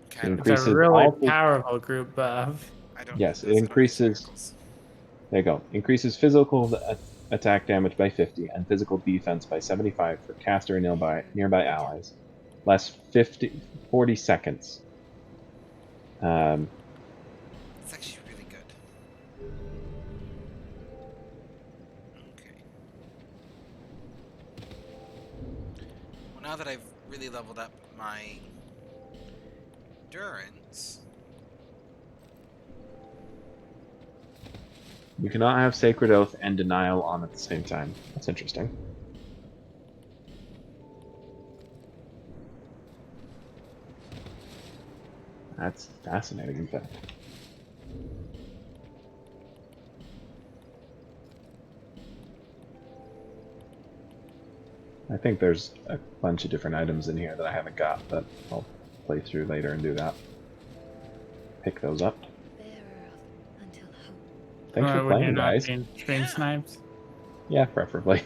Okay, It I don't It's a increases really all. powerful group buff. I don't Yes, need it those. I don't use increases. miracles. There you go. Increases physical attack damage by 50 and physical defense by 75 for caster and nearby allies. Lasts 40 seconds. It's actually really good. Okay. Well, now that I've really leveled up my endurance... You cannot have Sacred Oath and Denial on at the same time. That's interesting. That's fascinating, in fact. I think there's a bunch of different items in here that I haven't got that I'll play through later and do that. Pick those up. Bearer of until hope. Thanks for When you're playing, not guys. being stream Yeah. snipes. Yeah, preferably.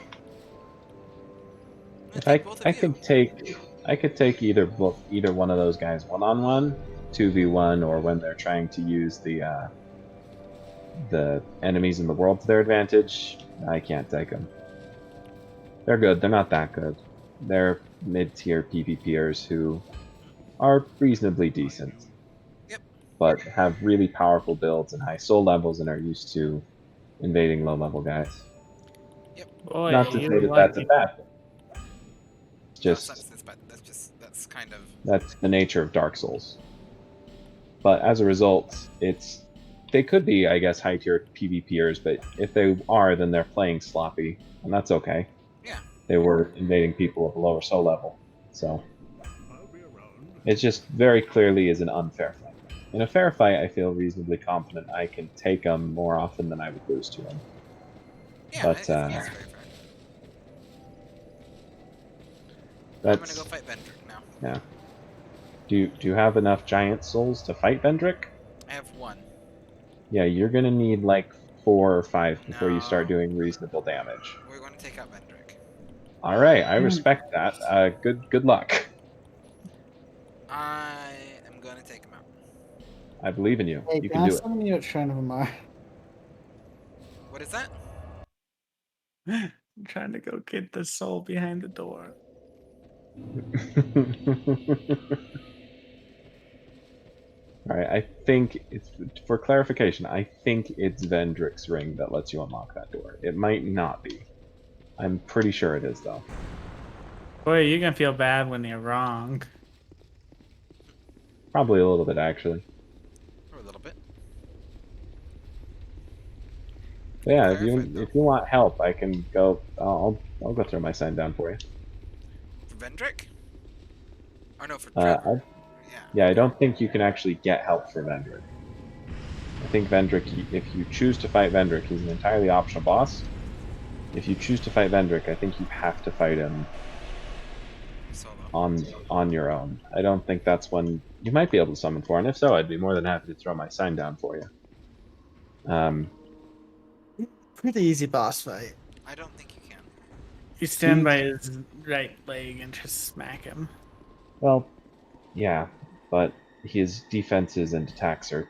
Thank both of I you. could take either one of those guys 1-on-1, 2v1, or when they're trying to use the enemies in the world to their advantage. I can't take them. They're good. They're not that good. They're mid-tier PvPers who are reasonably decent. Yep. But have really powerful builds and high soul levels and are used to invading low-level guys. Boy, Not to you say that like that's a bad thing. No, it's not Just this bad. That's kind of... that's the nature of Dark Souls. But as a result, they could be, I guess, high tier PvPers, but if they are, then they're playing sloppy, and that's okay. Yeah. They were invading people of a lower soul level, so I'll be around. it just very clearly is an unfair fight. In a fair fight, I feel reasonably confident I can take them more often than I would lose to them. Yeah, But, I think that's very fair. I'm gonna go fight Vendrick now. Yeah. Do you have enough giant souls to fight Vendrick? I have one. Yeah, you're gonna need like 4 or 5 before you start No. doing reasonable damage. We're going to take out Vendrick. All right, I respect that. Good luck. I am going to take him out. I believe in you. Hey, You can do it. summon you at Shrine of Amar. What is that? I'm trying to go get the soul behind the door. Alright, I think it's for clarification, I think it's Vendrick's ring that lets you unlock that door. It might not be. I'm pretty sure it is though. Boy, you're gonna feel bad when you're wrong. Probably a little bit actually. Or a little bit. But yeah, Clarified, though. if you want help, I can go. I'll go throw my sign down for you. For Vendrick? Or no, for Uh, Trevor. I, Yeah. yeah, I don't think you can actually get help for Vendrick. I think Vendrick, if you choose to fight Vendrick, he's an entirely optional boss. If you choose to fight Vendrick, I think you have to fight him Solo. on your own. I don't think that's one you might be able to summon for, and if so, I'd be more than happy to throw my sign down for you. Pretty easy boss fight. I don't think you can. You stand by his right leg and just smack him. Well, yeah, but his defenses and attacks are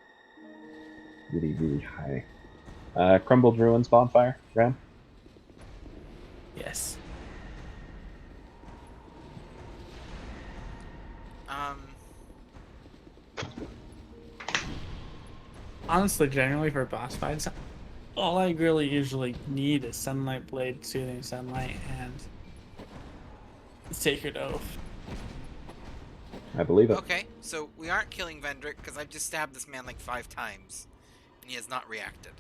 really, really high. Crumbled Ruins bonfire, Ram? Yes. Honestly, generally for boss fights, all I really usually need is Sunlight Blade, Soothing Sunlight, and Sacred Oath. I believe it. Okay, so we aren't killing Vendrick because I've just stabbed this man like 5 times, and he has not reacted.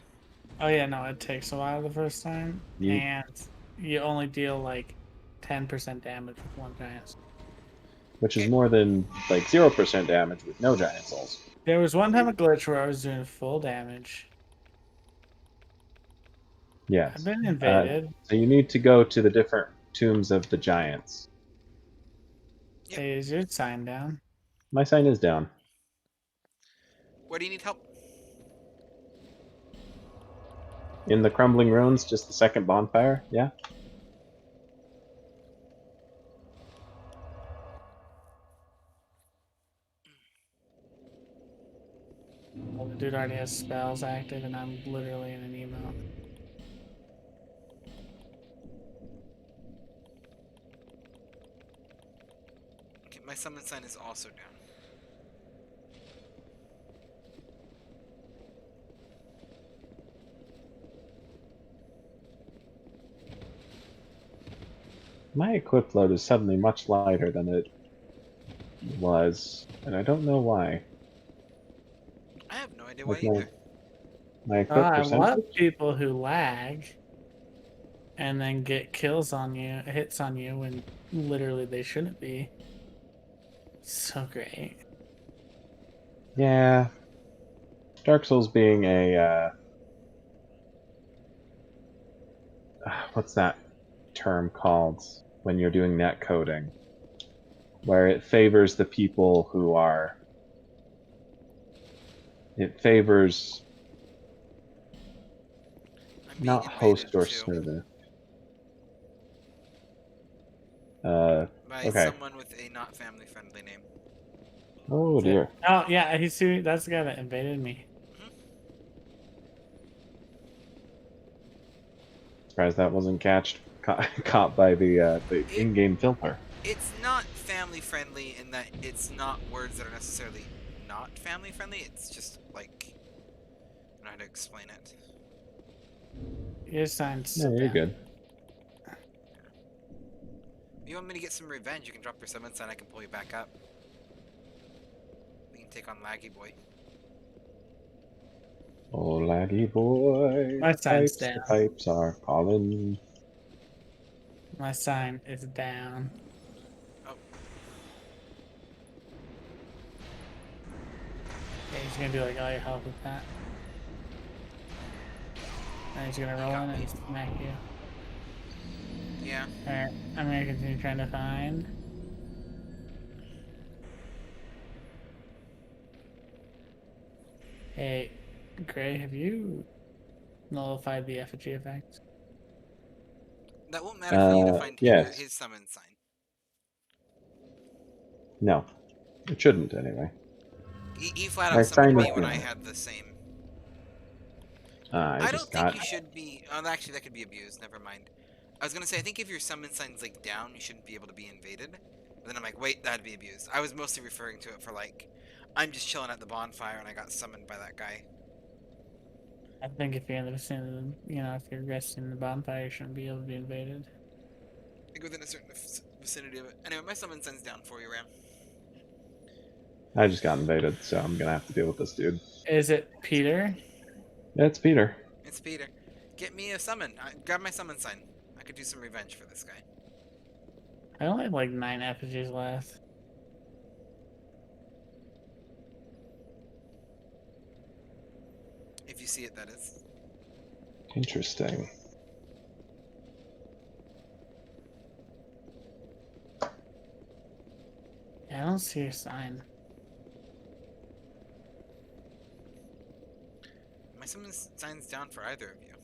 Oh yeah, no, it takes a while the first time, You- and you only deal like 10% damage with one giant. Which is Okay. more than like 0% damage with no giant souls. There was one time a glitch where I was doing full damage. Yes. I've been invaded. So you need to go to the different tombs of the giants. Yep. Is your sign down? My sign is down. Where do you need help? In the Crumbling Ruins, just the second bonfire, yeah? Well, the dude already has spells active, and I'm literally in an emo. Okay, my summon sign is also down. My equip load is suddenly much lighter than it was, and I don't know why. I have no idea why Like either. my equip I love percentage? people who lag and then get kills on you, hits on you when literally they shouldn't be. So great. Yeah. Dark Souls being a what's that term called when you're doing net coding? Where it favors the people who are. It favors I'm being not invaded host or too server. by Okay. someone with a not family-friendly name. Oh dear. Oh yeah, that's the guy that invaded me. Surprised that wasn't caught by the in-game filter. It's not family-friendly in that it's not words that are necessarily not family-friendly. It's just like I don't know how to explain it. Your sign's No, you're down. good. If you want me to get some revenge, you can drop your summon sign. I can pull you back up. We can take on Laggy Boy. Oh, laggy boy. My sign's The down. pipes are calling. My sign is down. Oh, Okay, he's gonna do like all your health with that. And he's gonna roll in and smack you. yeah. Alright, I'm gonna continue trying to find. Hey, Gray, have you nullified the effigy effect? That won't matter for you to find Yes. his summon sign. No. It shouldn't, anyway. He flat My out summoned sign me is when I down. had the same. I I don't just think got... you should be. Oh, actually, that could be abused. Never mind. I was gonna say I think if your summon sign's like down, you shouldn't be able to be invaded. But then I'm like, wait, that'd be abused. I was mostly referring to it for like, I'm just chilling at the bonfire and I got summoned by that guy. I think if you're in the vicinity, if you're resting in the bonfire, you shouldn't be able to be invaded. Like within a certain vicinity of it. Anyway, my summon signs down for you, Ram. I just got invaded, so I'm gonna have to deal with this dude. Is it Peter? Yeah, it's Peter. It's Peter. Get me a summon. Grab my summon sign. I could do some revenge for this guy. I only have like 9 effigies left. If you see it, that is. Interesting. Yeah, I don't see your sign. My summon sign's down for either of you.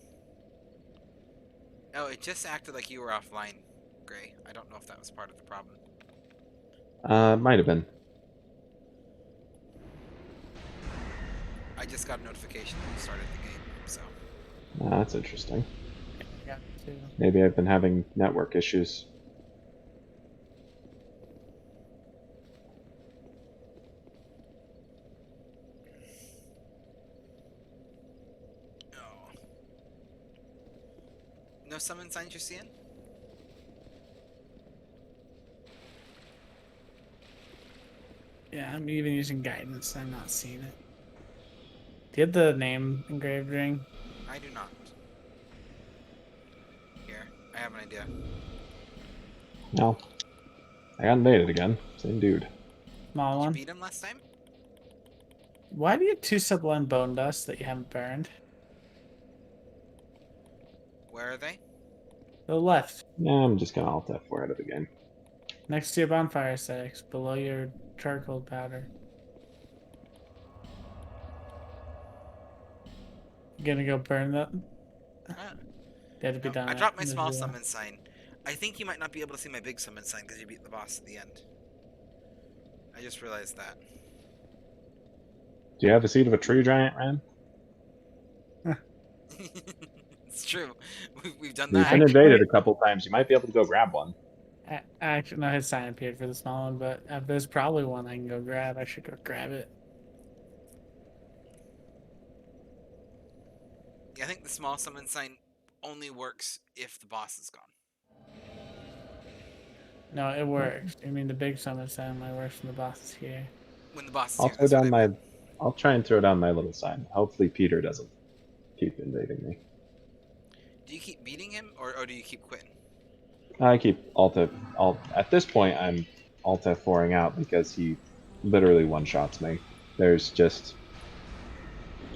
Oh, it just acted like you were offline, Gray. I don't know if that was part of the problem. Might have been. I just got a notification that you started the game, so. That's interesting. Yeah, too. Maybe I've been having network issues. Oh. No summon signs you're seeing? Yeah, I'm even using guidance. I'm not seeing it. Do you have the name engraved ring? I do not. Here, I have an idea. No. I got invaded again. Same dude. Small Did you one. beat him last time? Why do you have 2 sublime bone dust that you haven't burned? Where are they? To the left, Yeah, I'm just gonna alt F4 out of the game. next to your bonfire aesthetics, below your charcoal powder. You gonna go burn them? Ah, They had to be no, done. I at dropped my small Missoula. summon sign. I think you might not be able to see my big summon sign because you beat the boss at the end. I just realized that. Do you have a seed of a tree giant, Ram? It's true. We've done We've that. been Actually- invaded a couple times. You might be able to go grab one. Actually, no, his sign appeared for the small one, but there's probably one I can go grab. I should go grab it. Yeah, I think the small summon sign only works if the boss is gone. No, it works. I mean, the big summon sign only works when the boss is here. When the boss is I'll here, throw that's what I down my. meant. I'll try and throw down my little sign. Hopefully Peter doesn't keep invading me. Do you keep beating him, or do you keep quitting? I keep alt. At this point, I'm alt F4ing out because he literally one-shots me. There's just.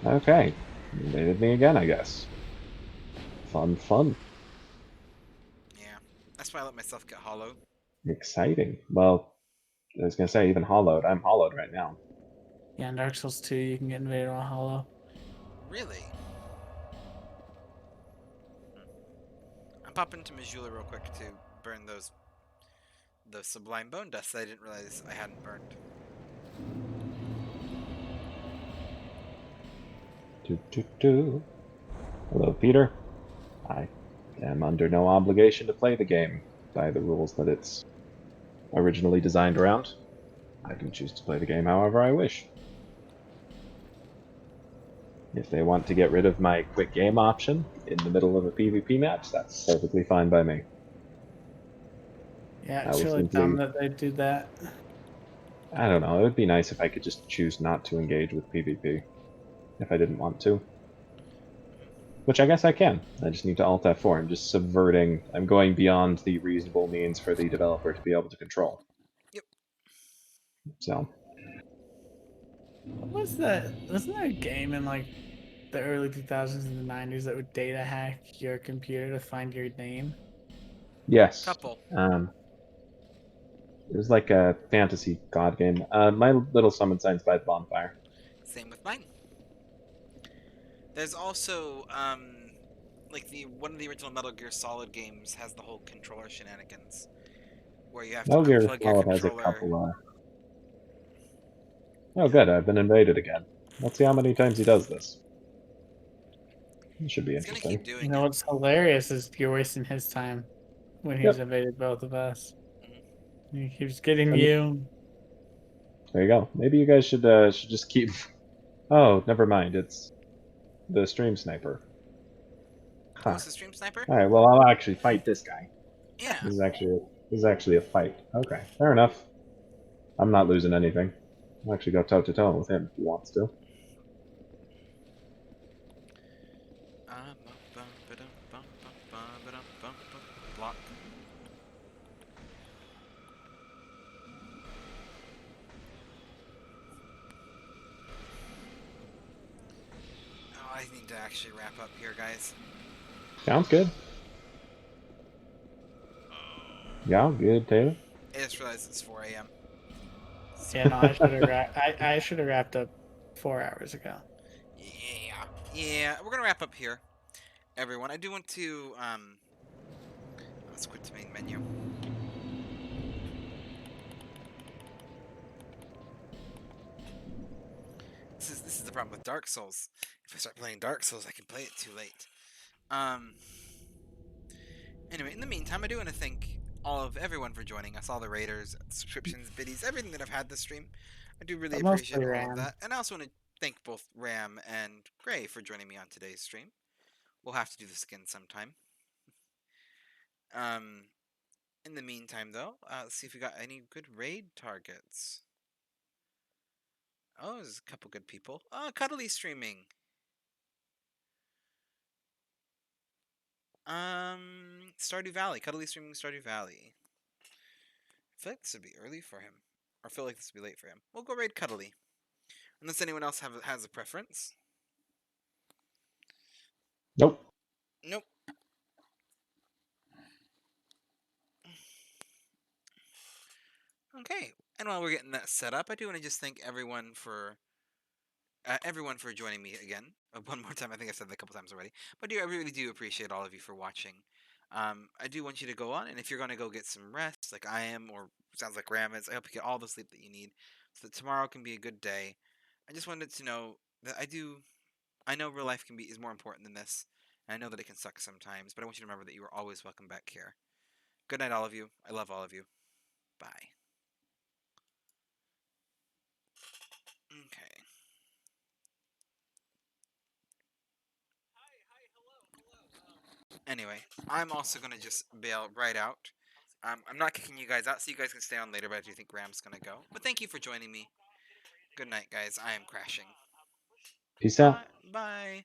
Okay. Invaded me again, I guess. Fun, fun. Yeah, that's why I let myself get hollow. Exciting. Well, I was gonna say, even hollowed. I'm hollowed right now. Yeah, in Dark Souls 2, you can get invaded while hollow. Really? I'm popping to Missoula real quick to burn those sublime bone dust that I didn't realize I hadn't burned. Hello, Peter. I am under no obligation to play the game by the rules that it's originally designed around. I can choose to play the game however I wish. If they want to get rid of my quick game option in the middle of a PvP match, that's perfectly fine by me. Yeah, I it's will really simply- dumb that they do that. I don't know, it would be nice if I could just choose not to engage with PvP. If I didn't want to. Which I guess I can. I just need to Alt F4. I'm just subverting. I'm going beyond the reasonable means for the developer to be able to control. Yep. So, What was that? Wasn't there a game in like the early 2000s and the 90s that would data hack your computer to find your name? yes. Couple. It was like a fantasy god game. My little summon sign's by the bonfire. Same with mine. There's also like one of the original Metal Gear Solid games has the whole controller shenanigans, where you have to Metal Gear unplug your Solid has a controller. couple. Oh, good. I've been invaded again. Let's see how many times he does this. It should be He's gonna interesting. keep doing You know it. what's hilarious is you're wasting his time when he's Yep. invaded both of us. Mhm. He keeps getting And- you. There you go. Maybe you guys should just keep. Oh, never mind. It's the stream sniper. Oh, Huh. it's the stream sniper? All right. Well, I'll actually fight this guy. Yeah. This is actually a fight. Okay, fair enough. I'm not losing anything. I'll actually go toe to toe with him if he wants to. Block. Oh, I need to actually wrap up here, guys. Sounds good. Yeah, good, Taylor. I just realized it's 4 a.m. Yeah, no, I should have wrapped up 4 hours ago. Yeah, we're gonna wrap up here, everyone. I do want to let's quit the main menu. This is the problem with Dark Souls. If I start playing Dark Souls, I can play it too late. Anyway, in the meantime, I do want to thank everyone for joining us, all the raiders, subscriptions, biddies, everything that I've had this stream. I do really But mostly appreciate all Ram. of that. And I also want to thank both Ram and Gray for joining me on today's stream. We'll have to do this again sometime. In the meantime, though, let's see if we got any good raid targets. Oh, there's a couple good people. Oh, Cuddly streaming. Stardew Valley. Cuddly streaming Stardew Valley. I feel like this would be early for him. Or I feel like this would be late for him. We'll go raid Cuddly. Unless anyone else has a preference. Nope. Nope. Okay. And while we're getting that set up, I do want to just thank everyone for joining me again. One more time. I think I've said that a couple times already. But I really do appreciate all of you for watching. I do want you to go on, and if you're going to go get some rest, like I am, or sounds like Ram is, I hope you get all the sleep that you need, so that tomorrow can be a good day. I just wanted to know that I know real life is more important than this, and I know that it can suck sometimes, but I want you to remember that you are always welcome back here. Good night, all of you. I love all of you. Bye. Okay. Anyway, I'm also gonna just bail right out. I'm not kicking you guys out, so you guys can stay on later, but I do think Ram's gonna go. But thank you for joining me. Good night, guys. I am crashing. Peace out. Bye. Bye.